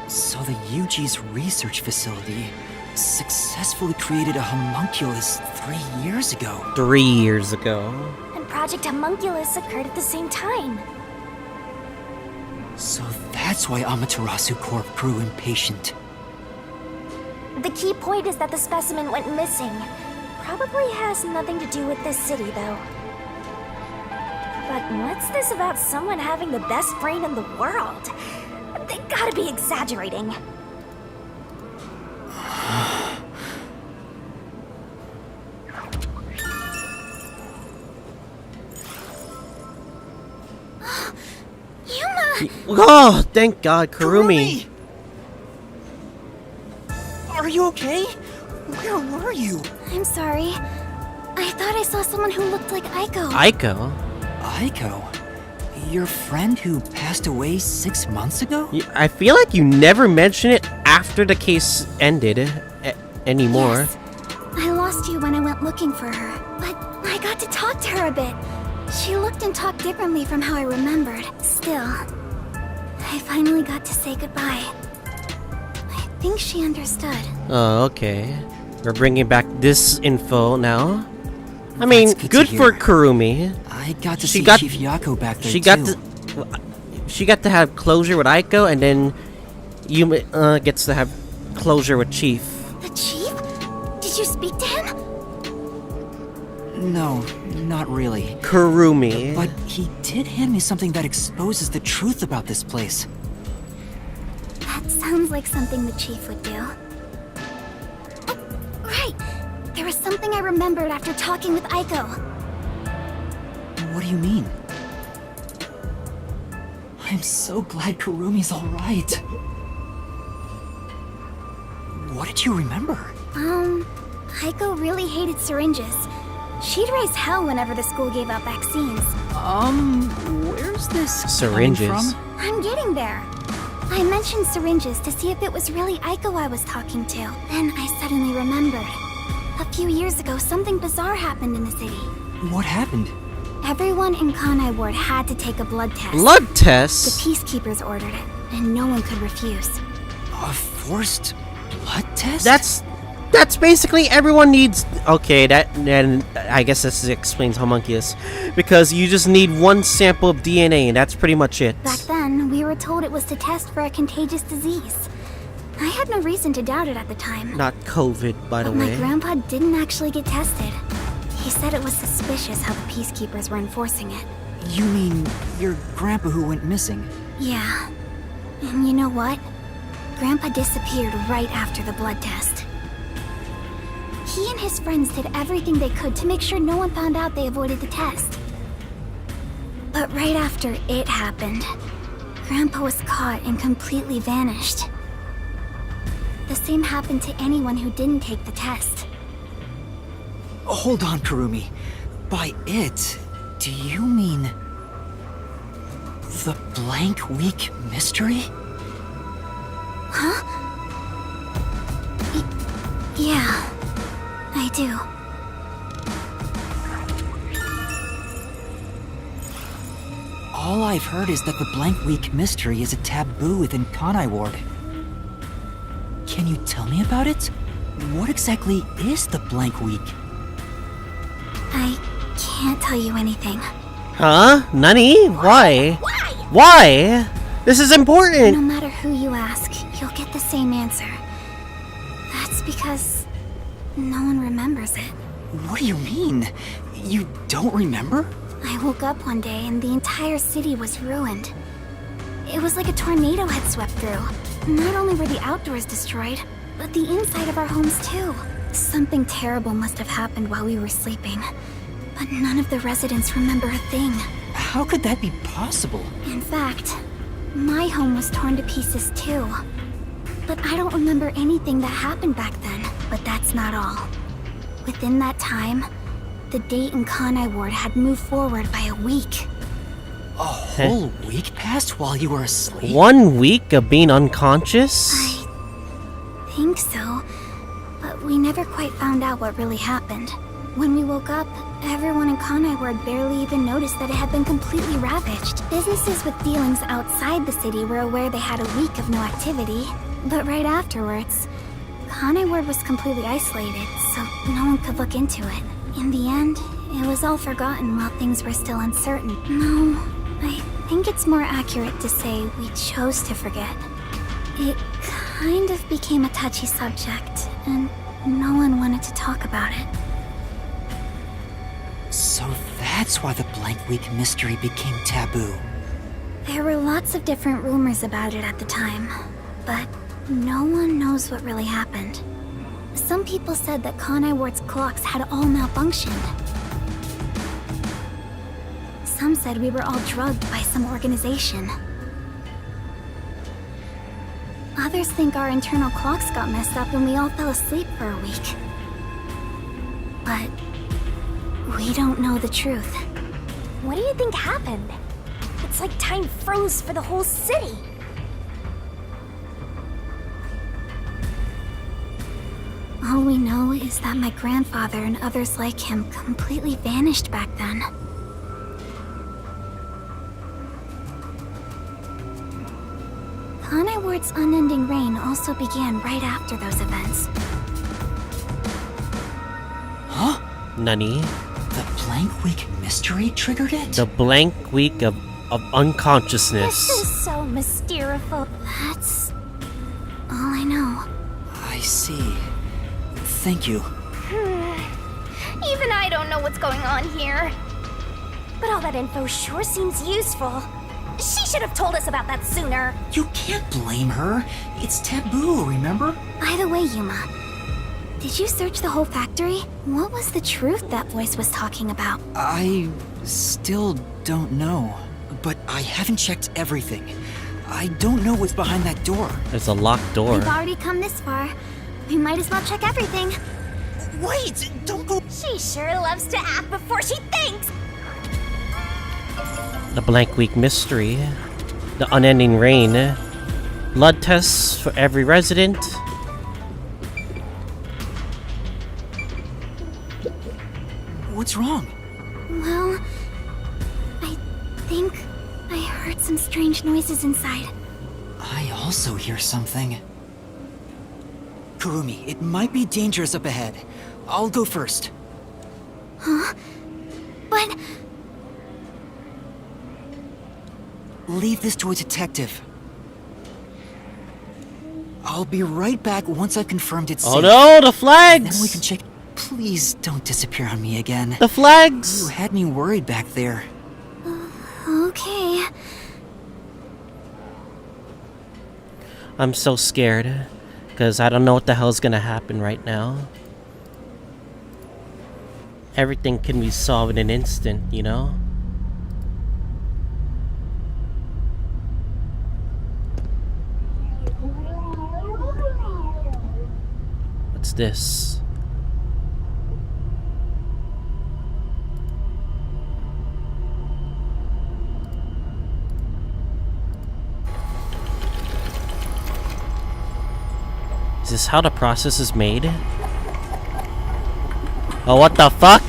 So the UG's research facility successfully created a homunculus 3 years ago. 3 years ago. And Project Homunculus occurred at the same time. So that's why Amaterasu Corp grew impatient. The key point is that the specimen went missing. Probably has nothing to do with this city, though. But what's this about someone having the best brain in the world? They gotta be exaggerating. Yuma! Oh, thank God, Kurumi. Are you okay? Where were you? I'm sorry. I thought I saw someone who looked like Aiko. Aiko? Aiko? Your friend who passed away 6 months ago? I feel like you never mention it after the case ended anymore. Yes. I lost you when I went looking for her, but I got to talk to her a bit. She looked and talked differently from how I remembered. Still, I finally got to say goodbye. I think she understood. Oh, okay. We're bringing back this info now. I mean, good for Kurumi. I got to see Chief Yako back there she got to have closure with Aiko, and then Yuma gets to have closure with Chief. The Chief? Did you speak to him? No, not really. Kurumi. But he did hand me something that exposes the truth about this place. That sounds like something the Chief would do. Oh, right! There was something I remembered after talking with Aiko. What do you mean? I'm so glad Kurumi's alright. What did you remember? Aiko really hated syringes. She'd raise hell whenever the school gave out vaccines. Where's this syringes coming from? I'm getting there. I mentioned syringes to see if it was really Aiko I was talking to. Then I suddenly remembered. A few years ago, something bizarre happened in the city. What happened? Everyone in Kanai Ward had to take a blood test. Blood test? The peacekeepers ordered it, and no one could refuse. A forced blood test? That's basically everyone needs. Okay, then I guess this explains homunculus, because you just need one sample of DNA, and that's pretty much it. Back then, we were told it was to test for a contagious disease. I had no reason to doubt it at the time. Not COVID, by the but way. my grandpa didn't actually get tested. He said it was suspicious how the peacekeepers were enforcing it. You mean your grandpa who went missing? Yeah. And you know what? Grandpa disappeared right after the blood test. He and his friends did everything they could to make sure no one found out they avoided the test. But right after it happened, Grandpa was caught and completely vanished. The same happened to anyone who didn't take the test. Hold on, Kurumi. By it, do you mean... The blank week mystery? Huh? Yeah, I do. All I've heard is that the blank week mystery is a taboo within Kanai Ward. Can you tell me about it? What exactly is the blank week? I can't tell you anything. Huh? Nani? Why? Why? This is important! No matter who you ask, you'll get the same answer. That's because no one remembers it. What do you mean? You don't remember? I woke up one day and the entire city was ruined. It was like a tornado had swept through. Not only were the outdoors destroyed, but the inside of our homes too. Something terrible must have happened while we were sleeping. But none of the residents remember a thing. How could that be possible? In fact, my home was torn to pieces too. But I don't remember anything that happened back then. But that's not all. Within that time, the date in Kanai Ward had moved forward by a week. A whole week passed while you were asleep? 1 week of being unconscious? I think so. But we never quite found out what really happened. When we woke up, everyone in Kanai Ward barely even noticed that it had been completely ravaged. Businesses with dealings outside the city were aware they had a week of no activity. But right afterwards, Kanai Ward was completely isolated, so no one could look into it. In the end, it was all forgotten while things were still uncertain. No, I think it's more accurate to say we chose to forget. It kind of became a touchy subject, and no one wanted to talk about it. So that's why the blank week mystery became taboo. There were lots of different rumors about it at the time, but no one knows what really happened. Some people said that Kanai Ward's clocks had all malfunctioned. Some said we were all drugged by some organization. Others think our internal clocks got messed up and we all fell asleep for a week. But we don't know the truth. What do you think happened? It's like time froze for the whole city. All we know is that my grandfather and others like him completely vanished back then. Kanai Ward's unending reign also began right after those events. Huh? Nani? The blank week mystery triggered it? The blank week of unconsciousness. This is so mysterious. That's all I know. I see. Thank you. Even I don't know what's going on here. But all that info sure seems useful. She should have told us about that sooner. You can't blame her. It's taboo, remember? By the way, Yuma, did you search the whole factory? What was the truth that voice was talking about? I still don't know. But I haven't checked everything. I don't know what's behind that door. There's a locked door. We've already come this far. We might as well check everything. Wait! Don't go. She sure loves to act before she thinks. The blank week mystery. The unending reign. Blood tests for every resident. What's wrong? Well, I think I heard some strange noises inside. I also hear something. Kurumi, it might be dangerous up ahead. I'll go first. Huh? But... Leave this to a detective. I'll be right back once I've confirmed it's safe. Oh no, the flags! Then we can check... Please don't disappear on me again. The flags! You had me worried back there. Okay. I'm so scared. Because I don't know what the hell's gonna happen right now. Everything can be solved in an instant, you know? What's this? this how the process is made? Oh, what the fuck?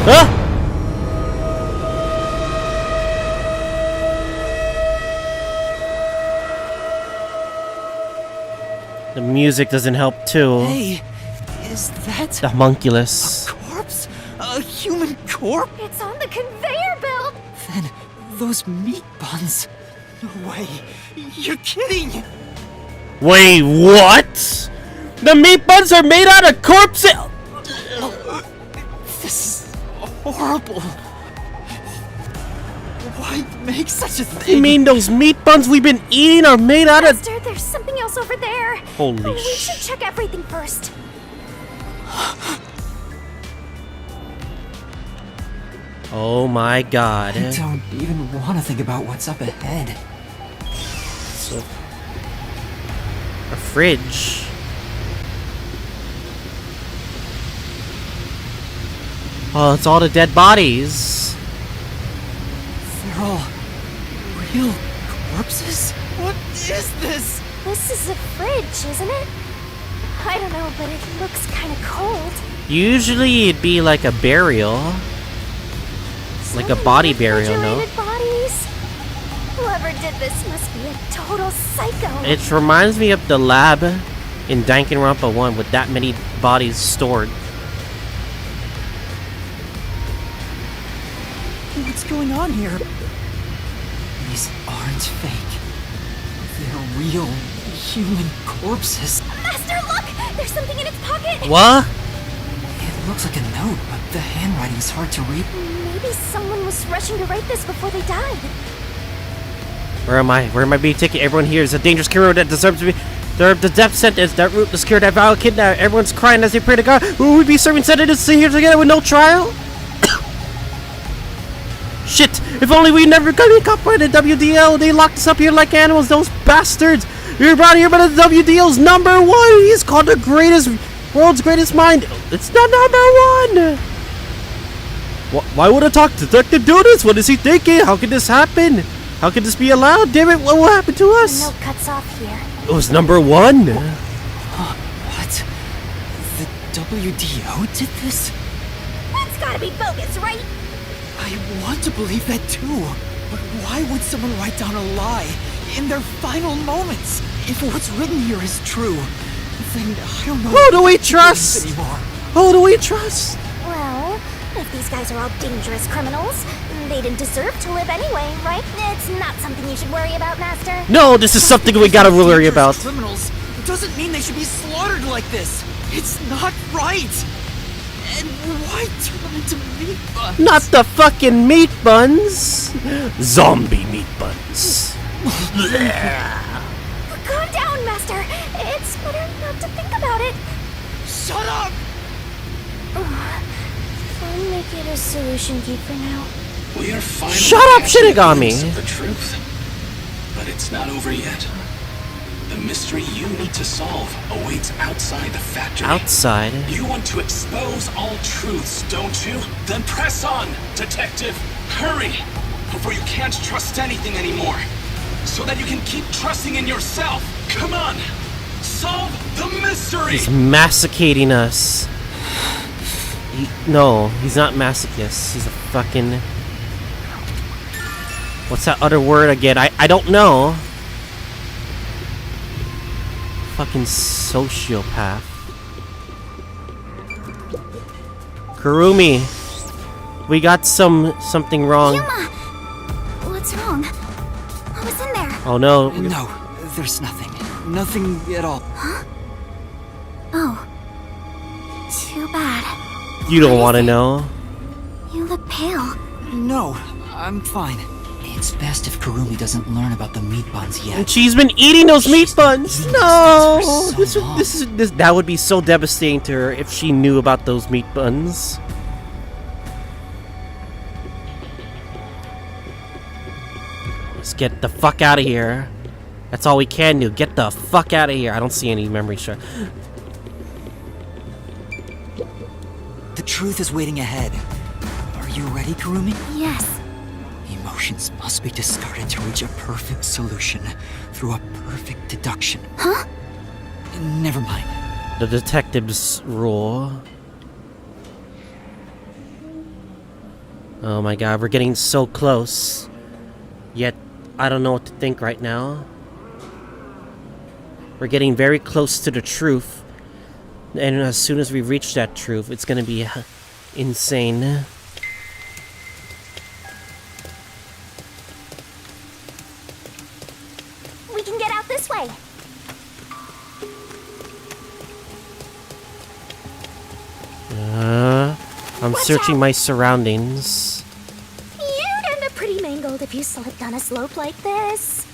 Huh? The music doesn't help too. Hey, is that The homunculus. corpse? A human corpse? It's on the conveyor belt! Then those meat buns. No way. You're kidding! Wait, what? The meat buns are made out of corpses? This is horrible. Why make such a thing? You mean those meat buns we've been eating are made out of... Master, there's something else over there. Holy We should check everything first. Oh my god. I don't even want to think about what's up ahead. So, a fridge. Oh, it's all the dead bodies. They're all real corpses? What is this? This is a fridge, isn't it? I don't know, but it looks kind of cold. Usually it'd be like a burial. Like a body burial, no? Refrigerated bodies? Whoever did this must be a total psycho. It reminds me of the lab in Danganronpa 1 with that many bodies stored. What's going on here? These aren't fake. They're real human corpses. Master, look! There's something in its pocket! What? It looks like a note, but the handwriting's hard to read. Maybe someone was rushing to write this before they died. Where am I? Where am I being taken? Everyone here is a dangerous criminal that deserves to be... The death sentence, that root, the secure, that vow, kidnap. Everyone's crying as they pray to God. Will we be serving sentences here together with no trial? Shit! If only we never got caught by the WDL. They locked us up here like animals, those bastards. You're brought here by the WDL's #1. He's called the greatest, world's greatest mind. It's not #1. Why would a talk detective do this? What is he thinking? How could this happen? How could this be allowed? Damn it, what will happen to us? The note cuts off here. It was #1. What? The WDO did this? That's gotta be bogus, right? I want to believe that too. But why would someone write down a lie in their final moments? If what's written here is true, then I don't know. Who do we trust? Anymore. Who do we trust? Well, if these guys are all dangerous criminals, they didn't deserve to live anyway, right? It's not something you should worry about, Master. No, this is something we gotta worry about. Criminals doesn't mean they should be slaughtered like this. It's not right. And why turn them into meat buns? Not the fucking meat buns. Zombie meat buns. Calm down, Master. It's better not to think about it. Shut up! I'll make it a solution key for now. We are finally Shut up, catching a Shinigami. glimpse of the truth. But it's not over yet. The mystery you need to solve awaits outside the factory. Outside? You want to expose all truths, don't you? Then press on, detective. Hurry, before you can't trust anything anymore. So that you can keep trusting in yourself. Come on, solve the mystery. He's masticating us. No, he's not masochist. He's a fucking... What's that other word again? I don't know. Fucking sociopath. Kurumi, we got something wrong. Yuma! What's wrong? What was in there? Oh no. No, there's nothing. Nothing at all. Huh? Oh. Too bad. You don't want to know. You look pale. No, I'm fine. It's best if Kurumi doesn't learn about the meat buns yet. And she's been eating those meat buns. No, that would be so devastating to her if she knew about those meat buns. Let's get the fuck out of here. That's all we can do. Get the fuck out of here. I don't see any memory shard. truth is waiting ahead. Are you ready, Kurumi? Yes. Emotions must be discarded to reach a perfect solution through a perfect deduction. Huh? Never mind. The detective's rule. Oh my god, we're getting so close. Yet, I don't know what to think right now. We're getting very close to the truth. And as soon as we reach that truth, it's gonna be insane. We can get out this way. I'm searching my surroundings. You'd end up pretty mangled if you slipped on a slope like this.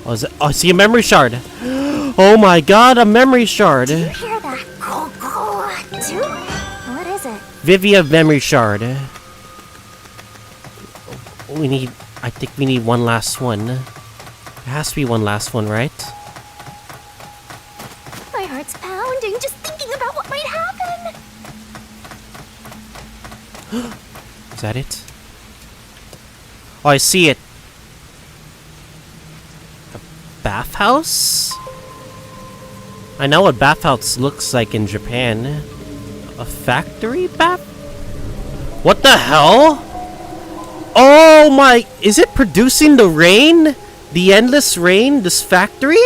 Oh, I see a memory shard. Oh my god, a memory shard. Do you hear that? What is it? Vivia memory shard. I think we need one last one. There has to be one last one, right? My heart's pounding just thinking about what might happen. Is that it? Oh, I see it. A bathhouse? I know what bathhouse looks like in Japan. A factory bath? What the hell? Oh my... Is it producing the rain? The endless rain? This factory?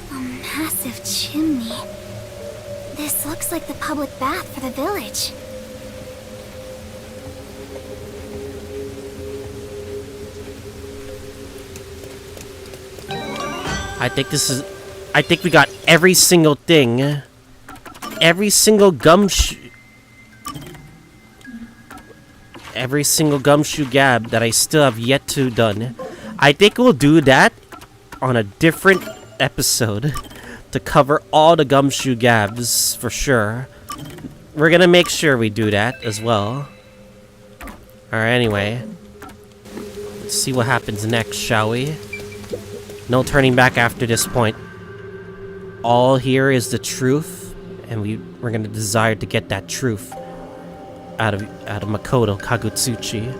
A massive chimney. This looks like the public bath for the village. I think we got every single thing. Every single gumshoe gab that I still have yet to done. I think we'll do that on a different episode to cover all the gumshoe gabs for sure. We're gonna make sure we do that as well. Alright, anyway. Let's see what happens next, shall we? No turning back after this point. All here is the truth, and we're gonna desire to get that truth out of Makoto Kagutsuchi.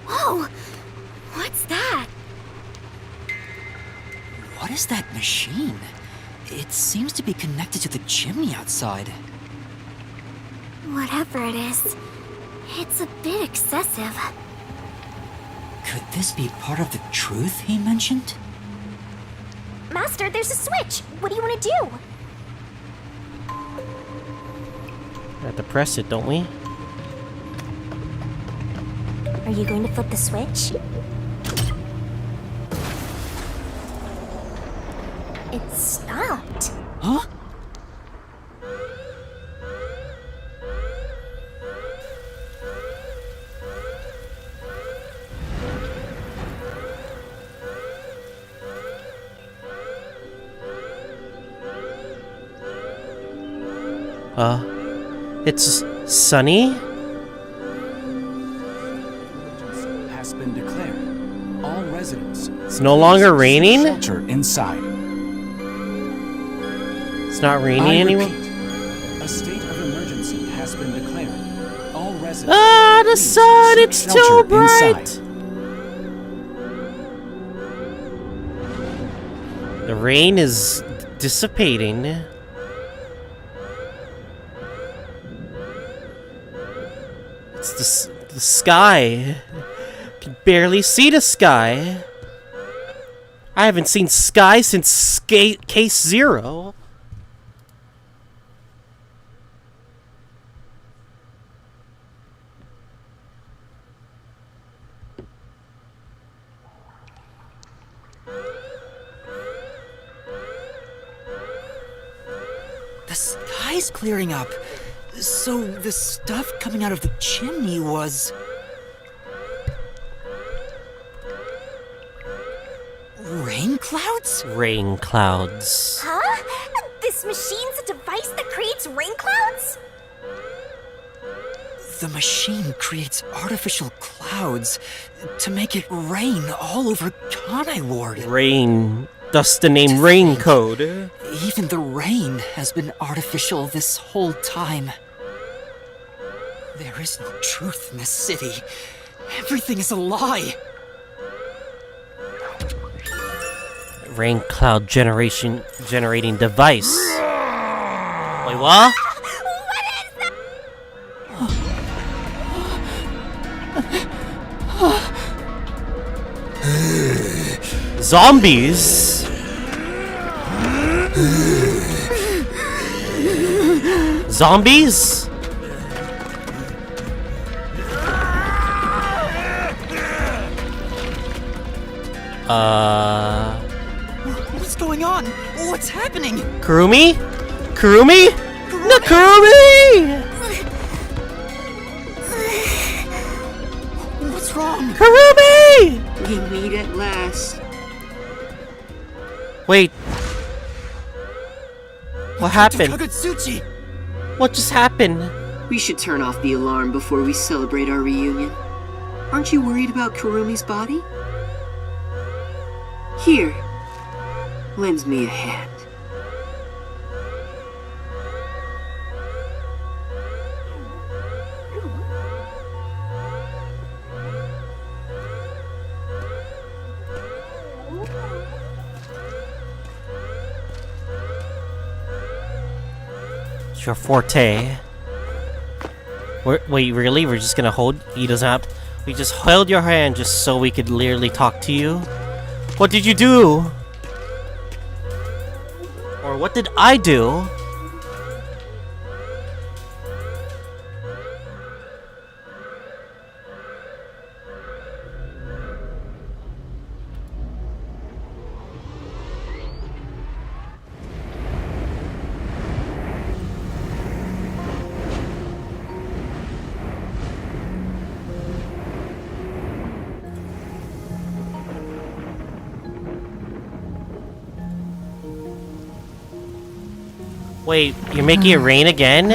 Whoa! What's that? What is that machine? It seems to be connected to the chimney outside. Whatever it is, it's a bit excessive. Could this be part of the truth he mentioned? Master, there's a switch! What do you want to do? We have to press it, don't we? Are you going to flip the switch? It stopped. Huh? It's sunny? Has been declared. All residents. It's no longer raining? Shelter inside. It's not raining anymore? A state of emergency has been declared. All residents. Ah, the sun! It's too bright! The rain is dissipating. It's the sky. You can barely see the sky. I haven't seen sky since case 0. The sky's clearing up. So the stuff coming out of the chimney was... rain clouds? Rain clouds. Huh? This machine's a device that creates rain clouds? The machine creates artificial clouds to make it rain all over Kanai Ward. Rain. Thus the name Rain Code. Even the rain has been artificial this whole time. There is no truth in this city. Everything is a lie. Rain cloud generating device. Wait, what? Zombies? Zombies? What's going on? What's happening? Kurumi? Kurumi? No, Kurumi! What's wrong? Kurumi! We meet at last. Wait. What happened? Kagutsuchi! What just happened? We should turn off the alarm before we celebrate our reunion. Aren't you worried about Kurumi's body? Here, lend me a hand. It's your forte. Wait, really? We're just gonna hold? He doesn't have. We just held your hand just so we could literally talk to you? What did you do? Or what did I do? Wait, you're making it rain again?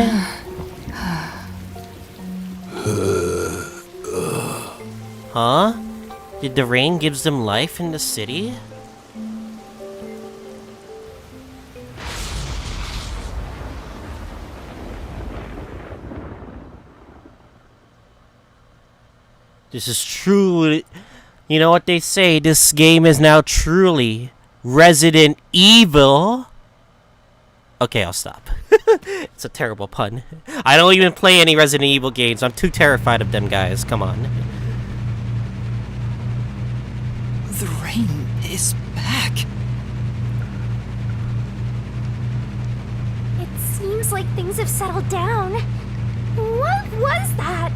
Huh? Did the rain gives them life in the city? This is true. You know what they say, this game is now truly Resident Evil. Okay, I'll stop. It's a terrible pun. I don't even play any Resident Evil games. I'm too terrified of them guys. Come on. The rain is back. It seems like things have settled down. What was that?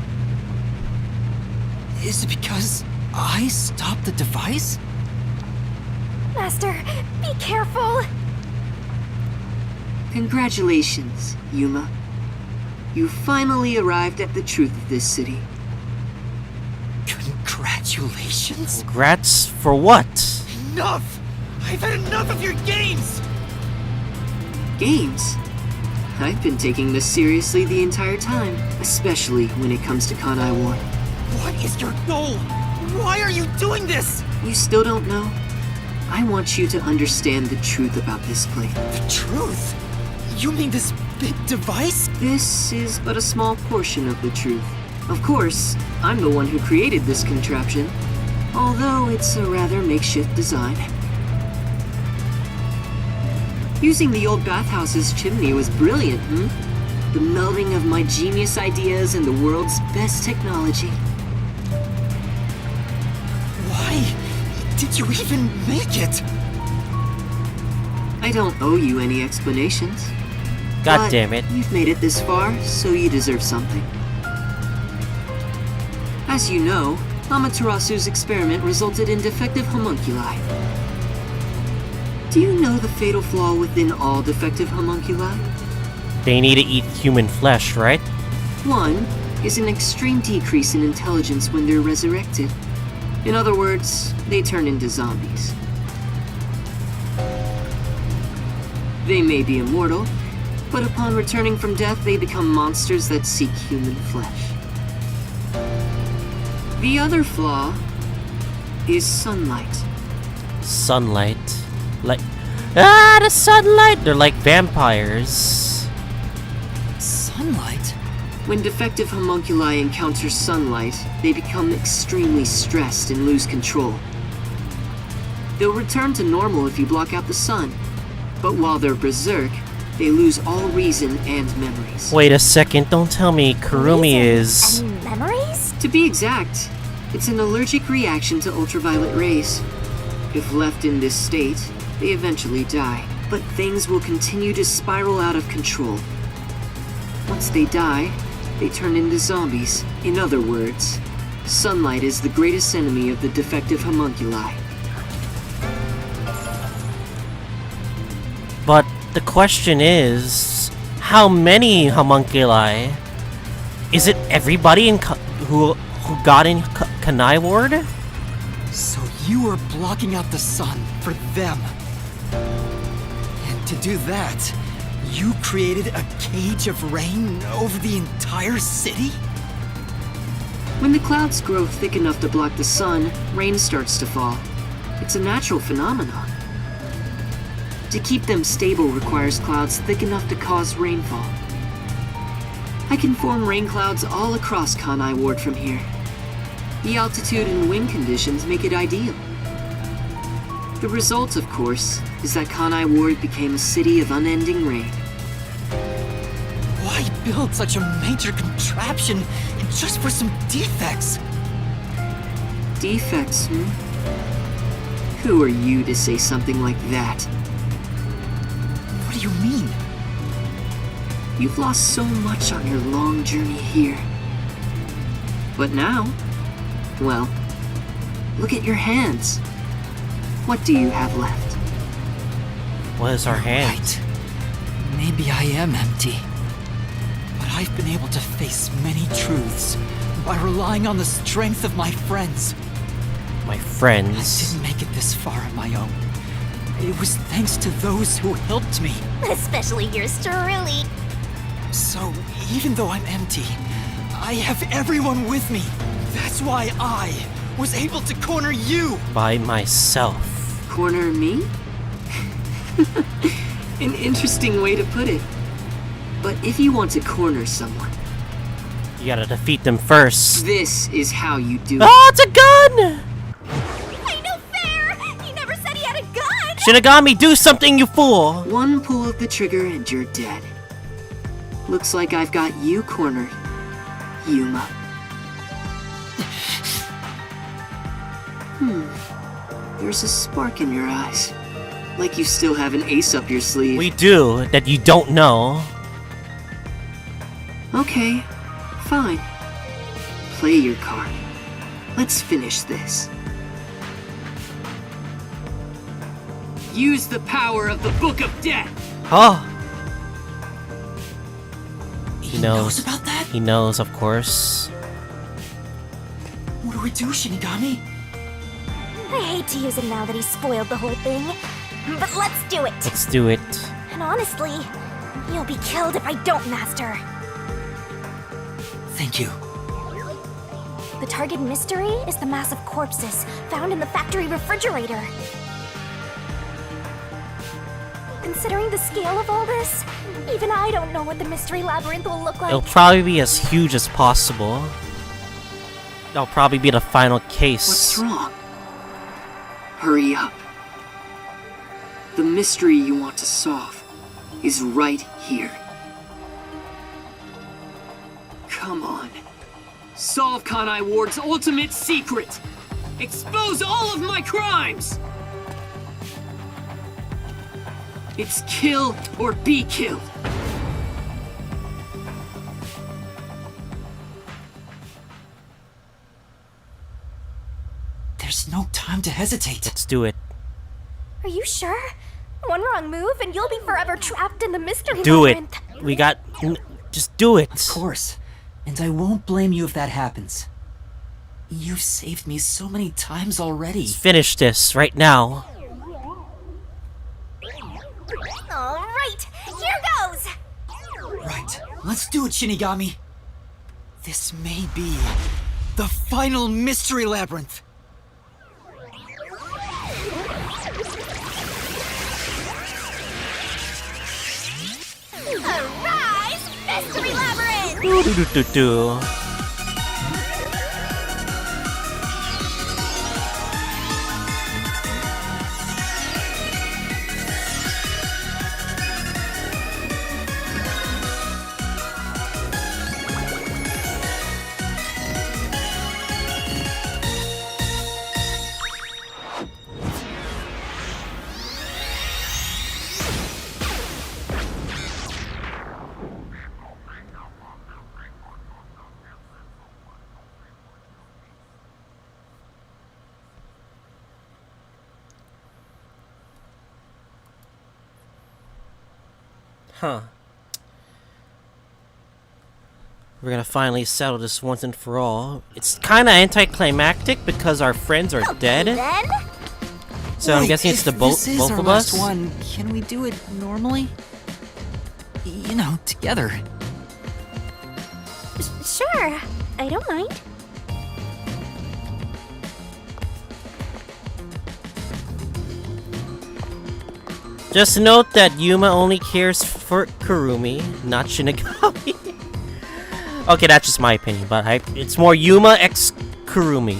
Is it because I stopped the device? Master, be careful. Congratulations, Yuma. You finally arrived at the truth of this city. Congratulations? Congrats for what? Enough! I've had enough of your games! Games? I've been taking this seriously the entire time, especially when it comes to Kanai Ward. What is your goal? Why are you doing this? You still don't know? I want you to understand the truth about this place. The truth? You mean this big device? This is but a small portion of the truth. Of course, I'm the one who created this contraption, although it's a rather makeshift design. Using the old bathhouse's chimney was brilliant, The melding of my genius ideas and the world's best technology. Why did you even make it? I don't owe you any explanations. God damn it. You've made it this far, so you deserve something. As you know, Amaterasu's experiment resulted in defective homunculi. Do you know the fatal flaw within all defective homunculi? They need to eat human flesh, right? One is an extreme decrease in intelligence when they're resurrected. In other words, they turn into zombies. They may be immortal, but upon returning from death, they become monsters that seek human flesh. The other flaw is sunlight. Sunlight. Like... Ah, the sunlight! They're like vampires. Sunlight? When defective homunculi encounter sunlight, they become extremely stressed and lose control. They'll return to normal if you block out the sun. But while they're berserk, they lose all reason and memories. Wait a second, don't tell me Kurumi is... And memories? To be exact, it's an allergic reaction to ultraviolet rays. If left in this state, they eventually die. But things will continue to spiral out of control. Once they die, they turn into zombies. In other words, sunlight is the greatest enemy of the defective homunculi. But the question is, how many homunculi? Is it everybody in who got in Kanai Ward? So you were blocking out the sun for them. And to do that, you created a cage of rain over the entire city? When the clouds grow thick enough to block the sun, rain starts to fall. It's a natural phenomenon. To keep them stable requires clouds thick enough to cause rainfall. I can form rain clouds all across Kanai Ward from here. The altitude and wind conditions make it ideal. The result, of course, is that Kanai Ward became a city of unending rain. Why build such a major contraption just for some defects? Defects, hmm? Who are you to say something like that? What do you mean? You've lost so much on your long journey here. But now, well, look at your hands. What do you have left? What is our hand? Right. Maybe I am empty. But I've been able to face many truths by relying on the strength of my friends. My friends? I didn't make it this far on my own. It was thanks to those who helped me. Especially yours truly. So, even though I'm empty, I have everyone with me. That's why I was able to corner you. By myself. Corner me? An interesting way to put it. But if you want to corner someone, you gotta defeat them first. This is how you do it. Oh, it's a gun! Ain't no fair! He never said he had a gun! Shinigami, do something, you fool! One pull of the trigger and you're dead. Looks like I've got you cornered, Yuma. There's a spark in your eyes. Like you still have an ace up your sleeve. We do, that you don't know. Okay, fine. Play your card. Let's finish this. Use the power of the Book of Death! Huh? He knows about that? He knows, of course. What do we do, Shinigami? I hate to use it now that he's spoiled the whole thing, but let's do it! Let's do it. And honestly, you'll be killed if I don't, Master. Thank you. The target mystery is the mass of corpses found in the factory refrigerator. Considering the scale of all this, even I don't know what the mystery labyrinth will look like. It'll probably be as huge as possible. That'll probably be the final case. What's wrong? Hurry up. The mystery you want to solve is right here. Come on. Solve Kanai Ward's ultimate secret! Expose all of my crimes! It's kill or be killed. There's no time to hesitate. Let's do it. Are you sure? One wrong move and you'll be forever trapped in the mystery Do it. labyrinth. We got... Just do it. Of course. And I won't blame you if that happens. You've saved me so many times already. Let's finish this right now. Alright, here goes! Right. Let's do it, Shinigami. This may be The final mystery labyrinth! Arise, mystery labyrinth! Do-do-do-do-do. Huh. We're gonna finally settle this once and for all. It's kinda anticlimactic because our friends are dead. Then? So I'm Wait, guessing it's if the this is both our of last us. one, can we do it normally? You know, together. Sure, I don't mind. Just note that Yuma only cares for Kurumi, not Shinigami. Okay, that's just my opinion, but it's more Yuma x Kurumi.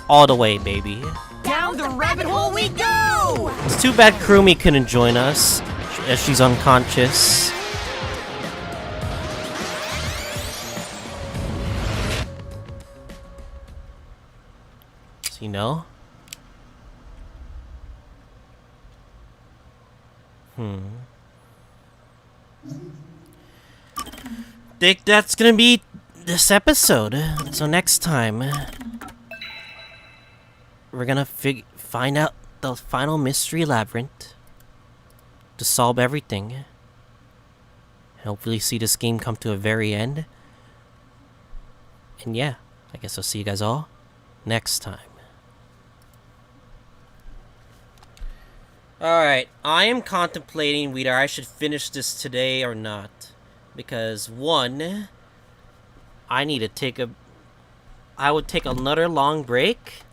All the way, baby. Down the rabbit hole we go! It's too bad Kurumi couldn't join us, as she's unconscious. So, you know? Think that's gonna be this episode. So next time, we're gonna find out the final mystery labyrinth to solve everything. And hopefully see this game come to a very end. And yeah, I guess I'll see you guys all next time. Alright, I am contemplating whether I should finish this today or not. Because, one, I need to I would take another long break.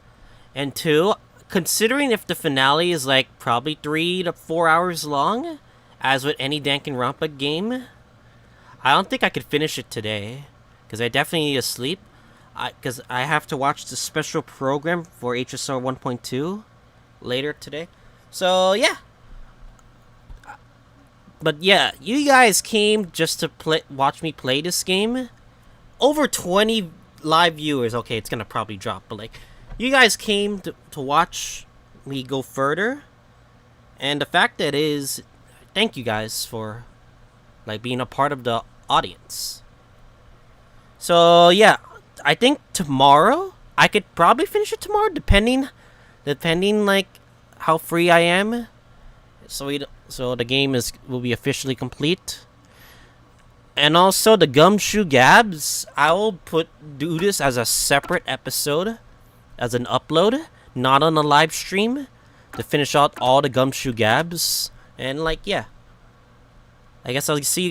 And two, considering if the finale is like probably 3 to 4 hours long, as with any Danganronpa game, I don't think I could finish it today. Because I definitely need to sleep. Because I have to watch the special program for HSR 1.2 later today. So, yeah. But yeah, you guys came just to watch me play this game. Over 20 live viewers. Okay, it's gonna probably drop, but like, you guys came to watch me go further. And the fact that is, thank you guys for like being a part of the audience. So yeah, I think tomorrow I could probably finish it tomorrow, depending like how free I am. So the game will be officially complete. And also the Gumshoe Gabs, I will do this as a separate episode, as an upload, not on a live stream, to finish out all the Gumshoe Gabs. And like, yeah, I guess I'll see you guys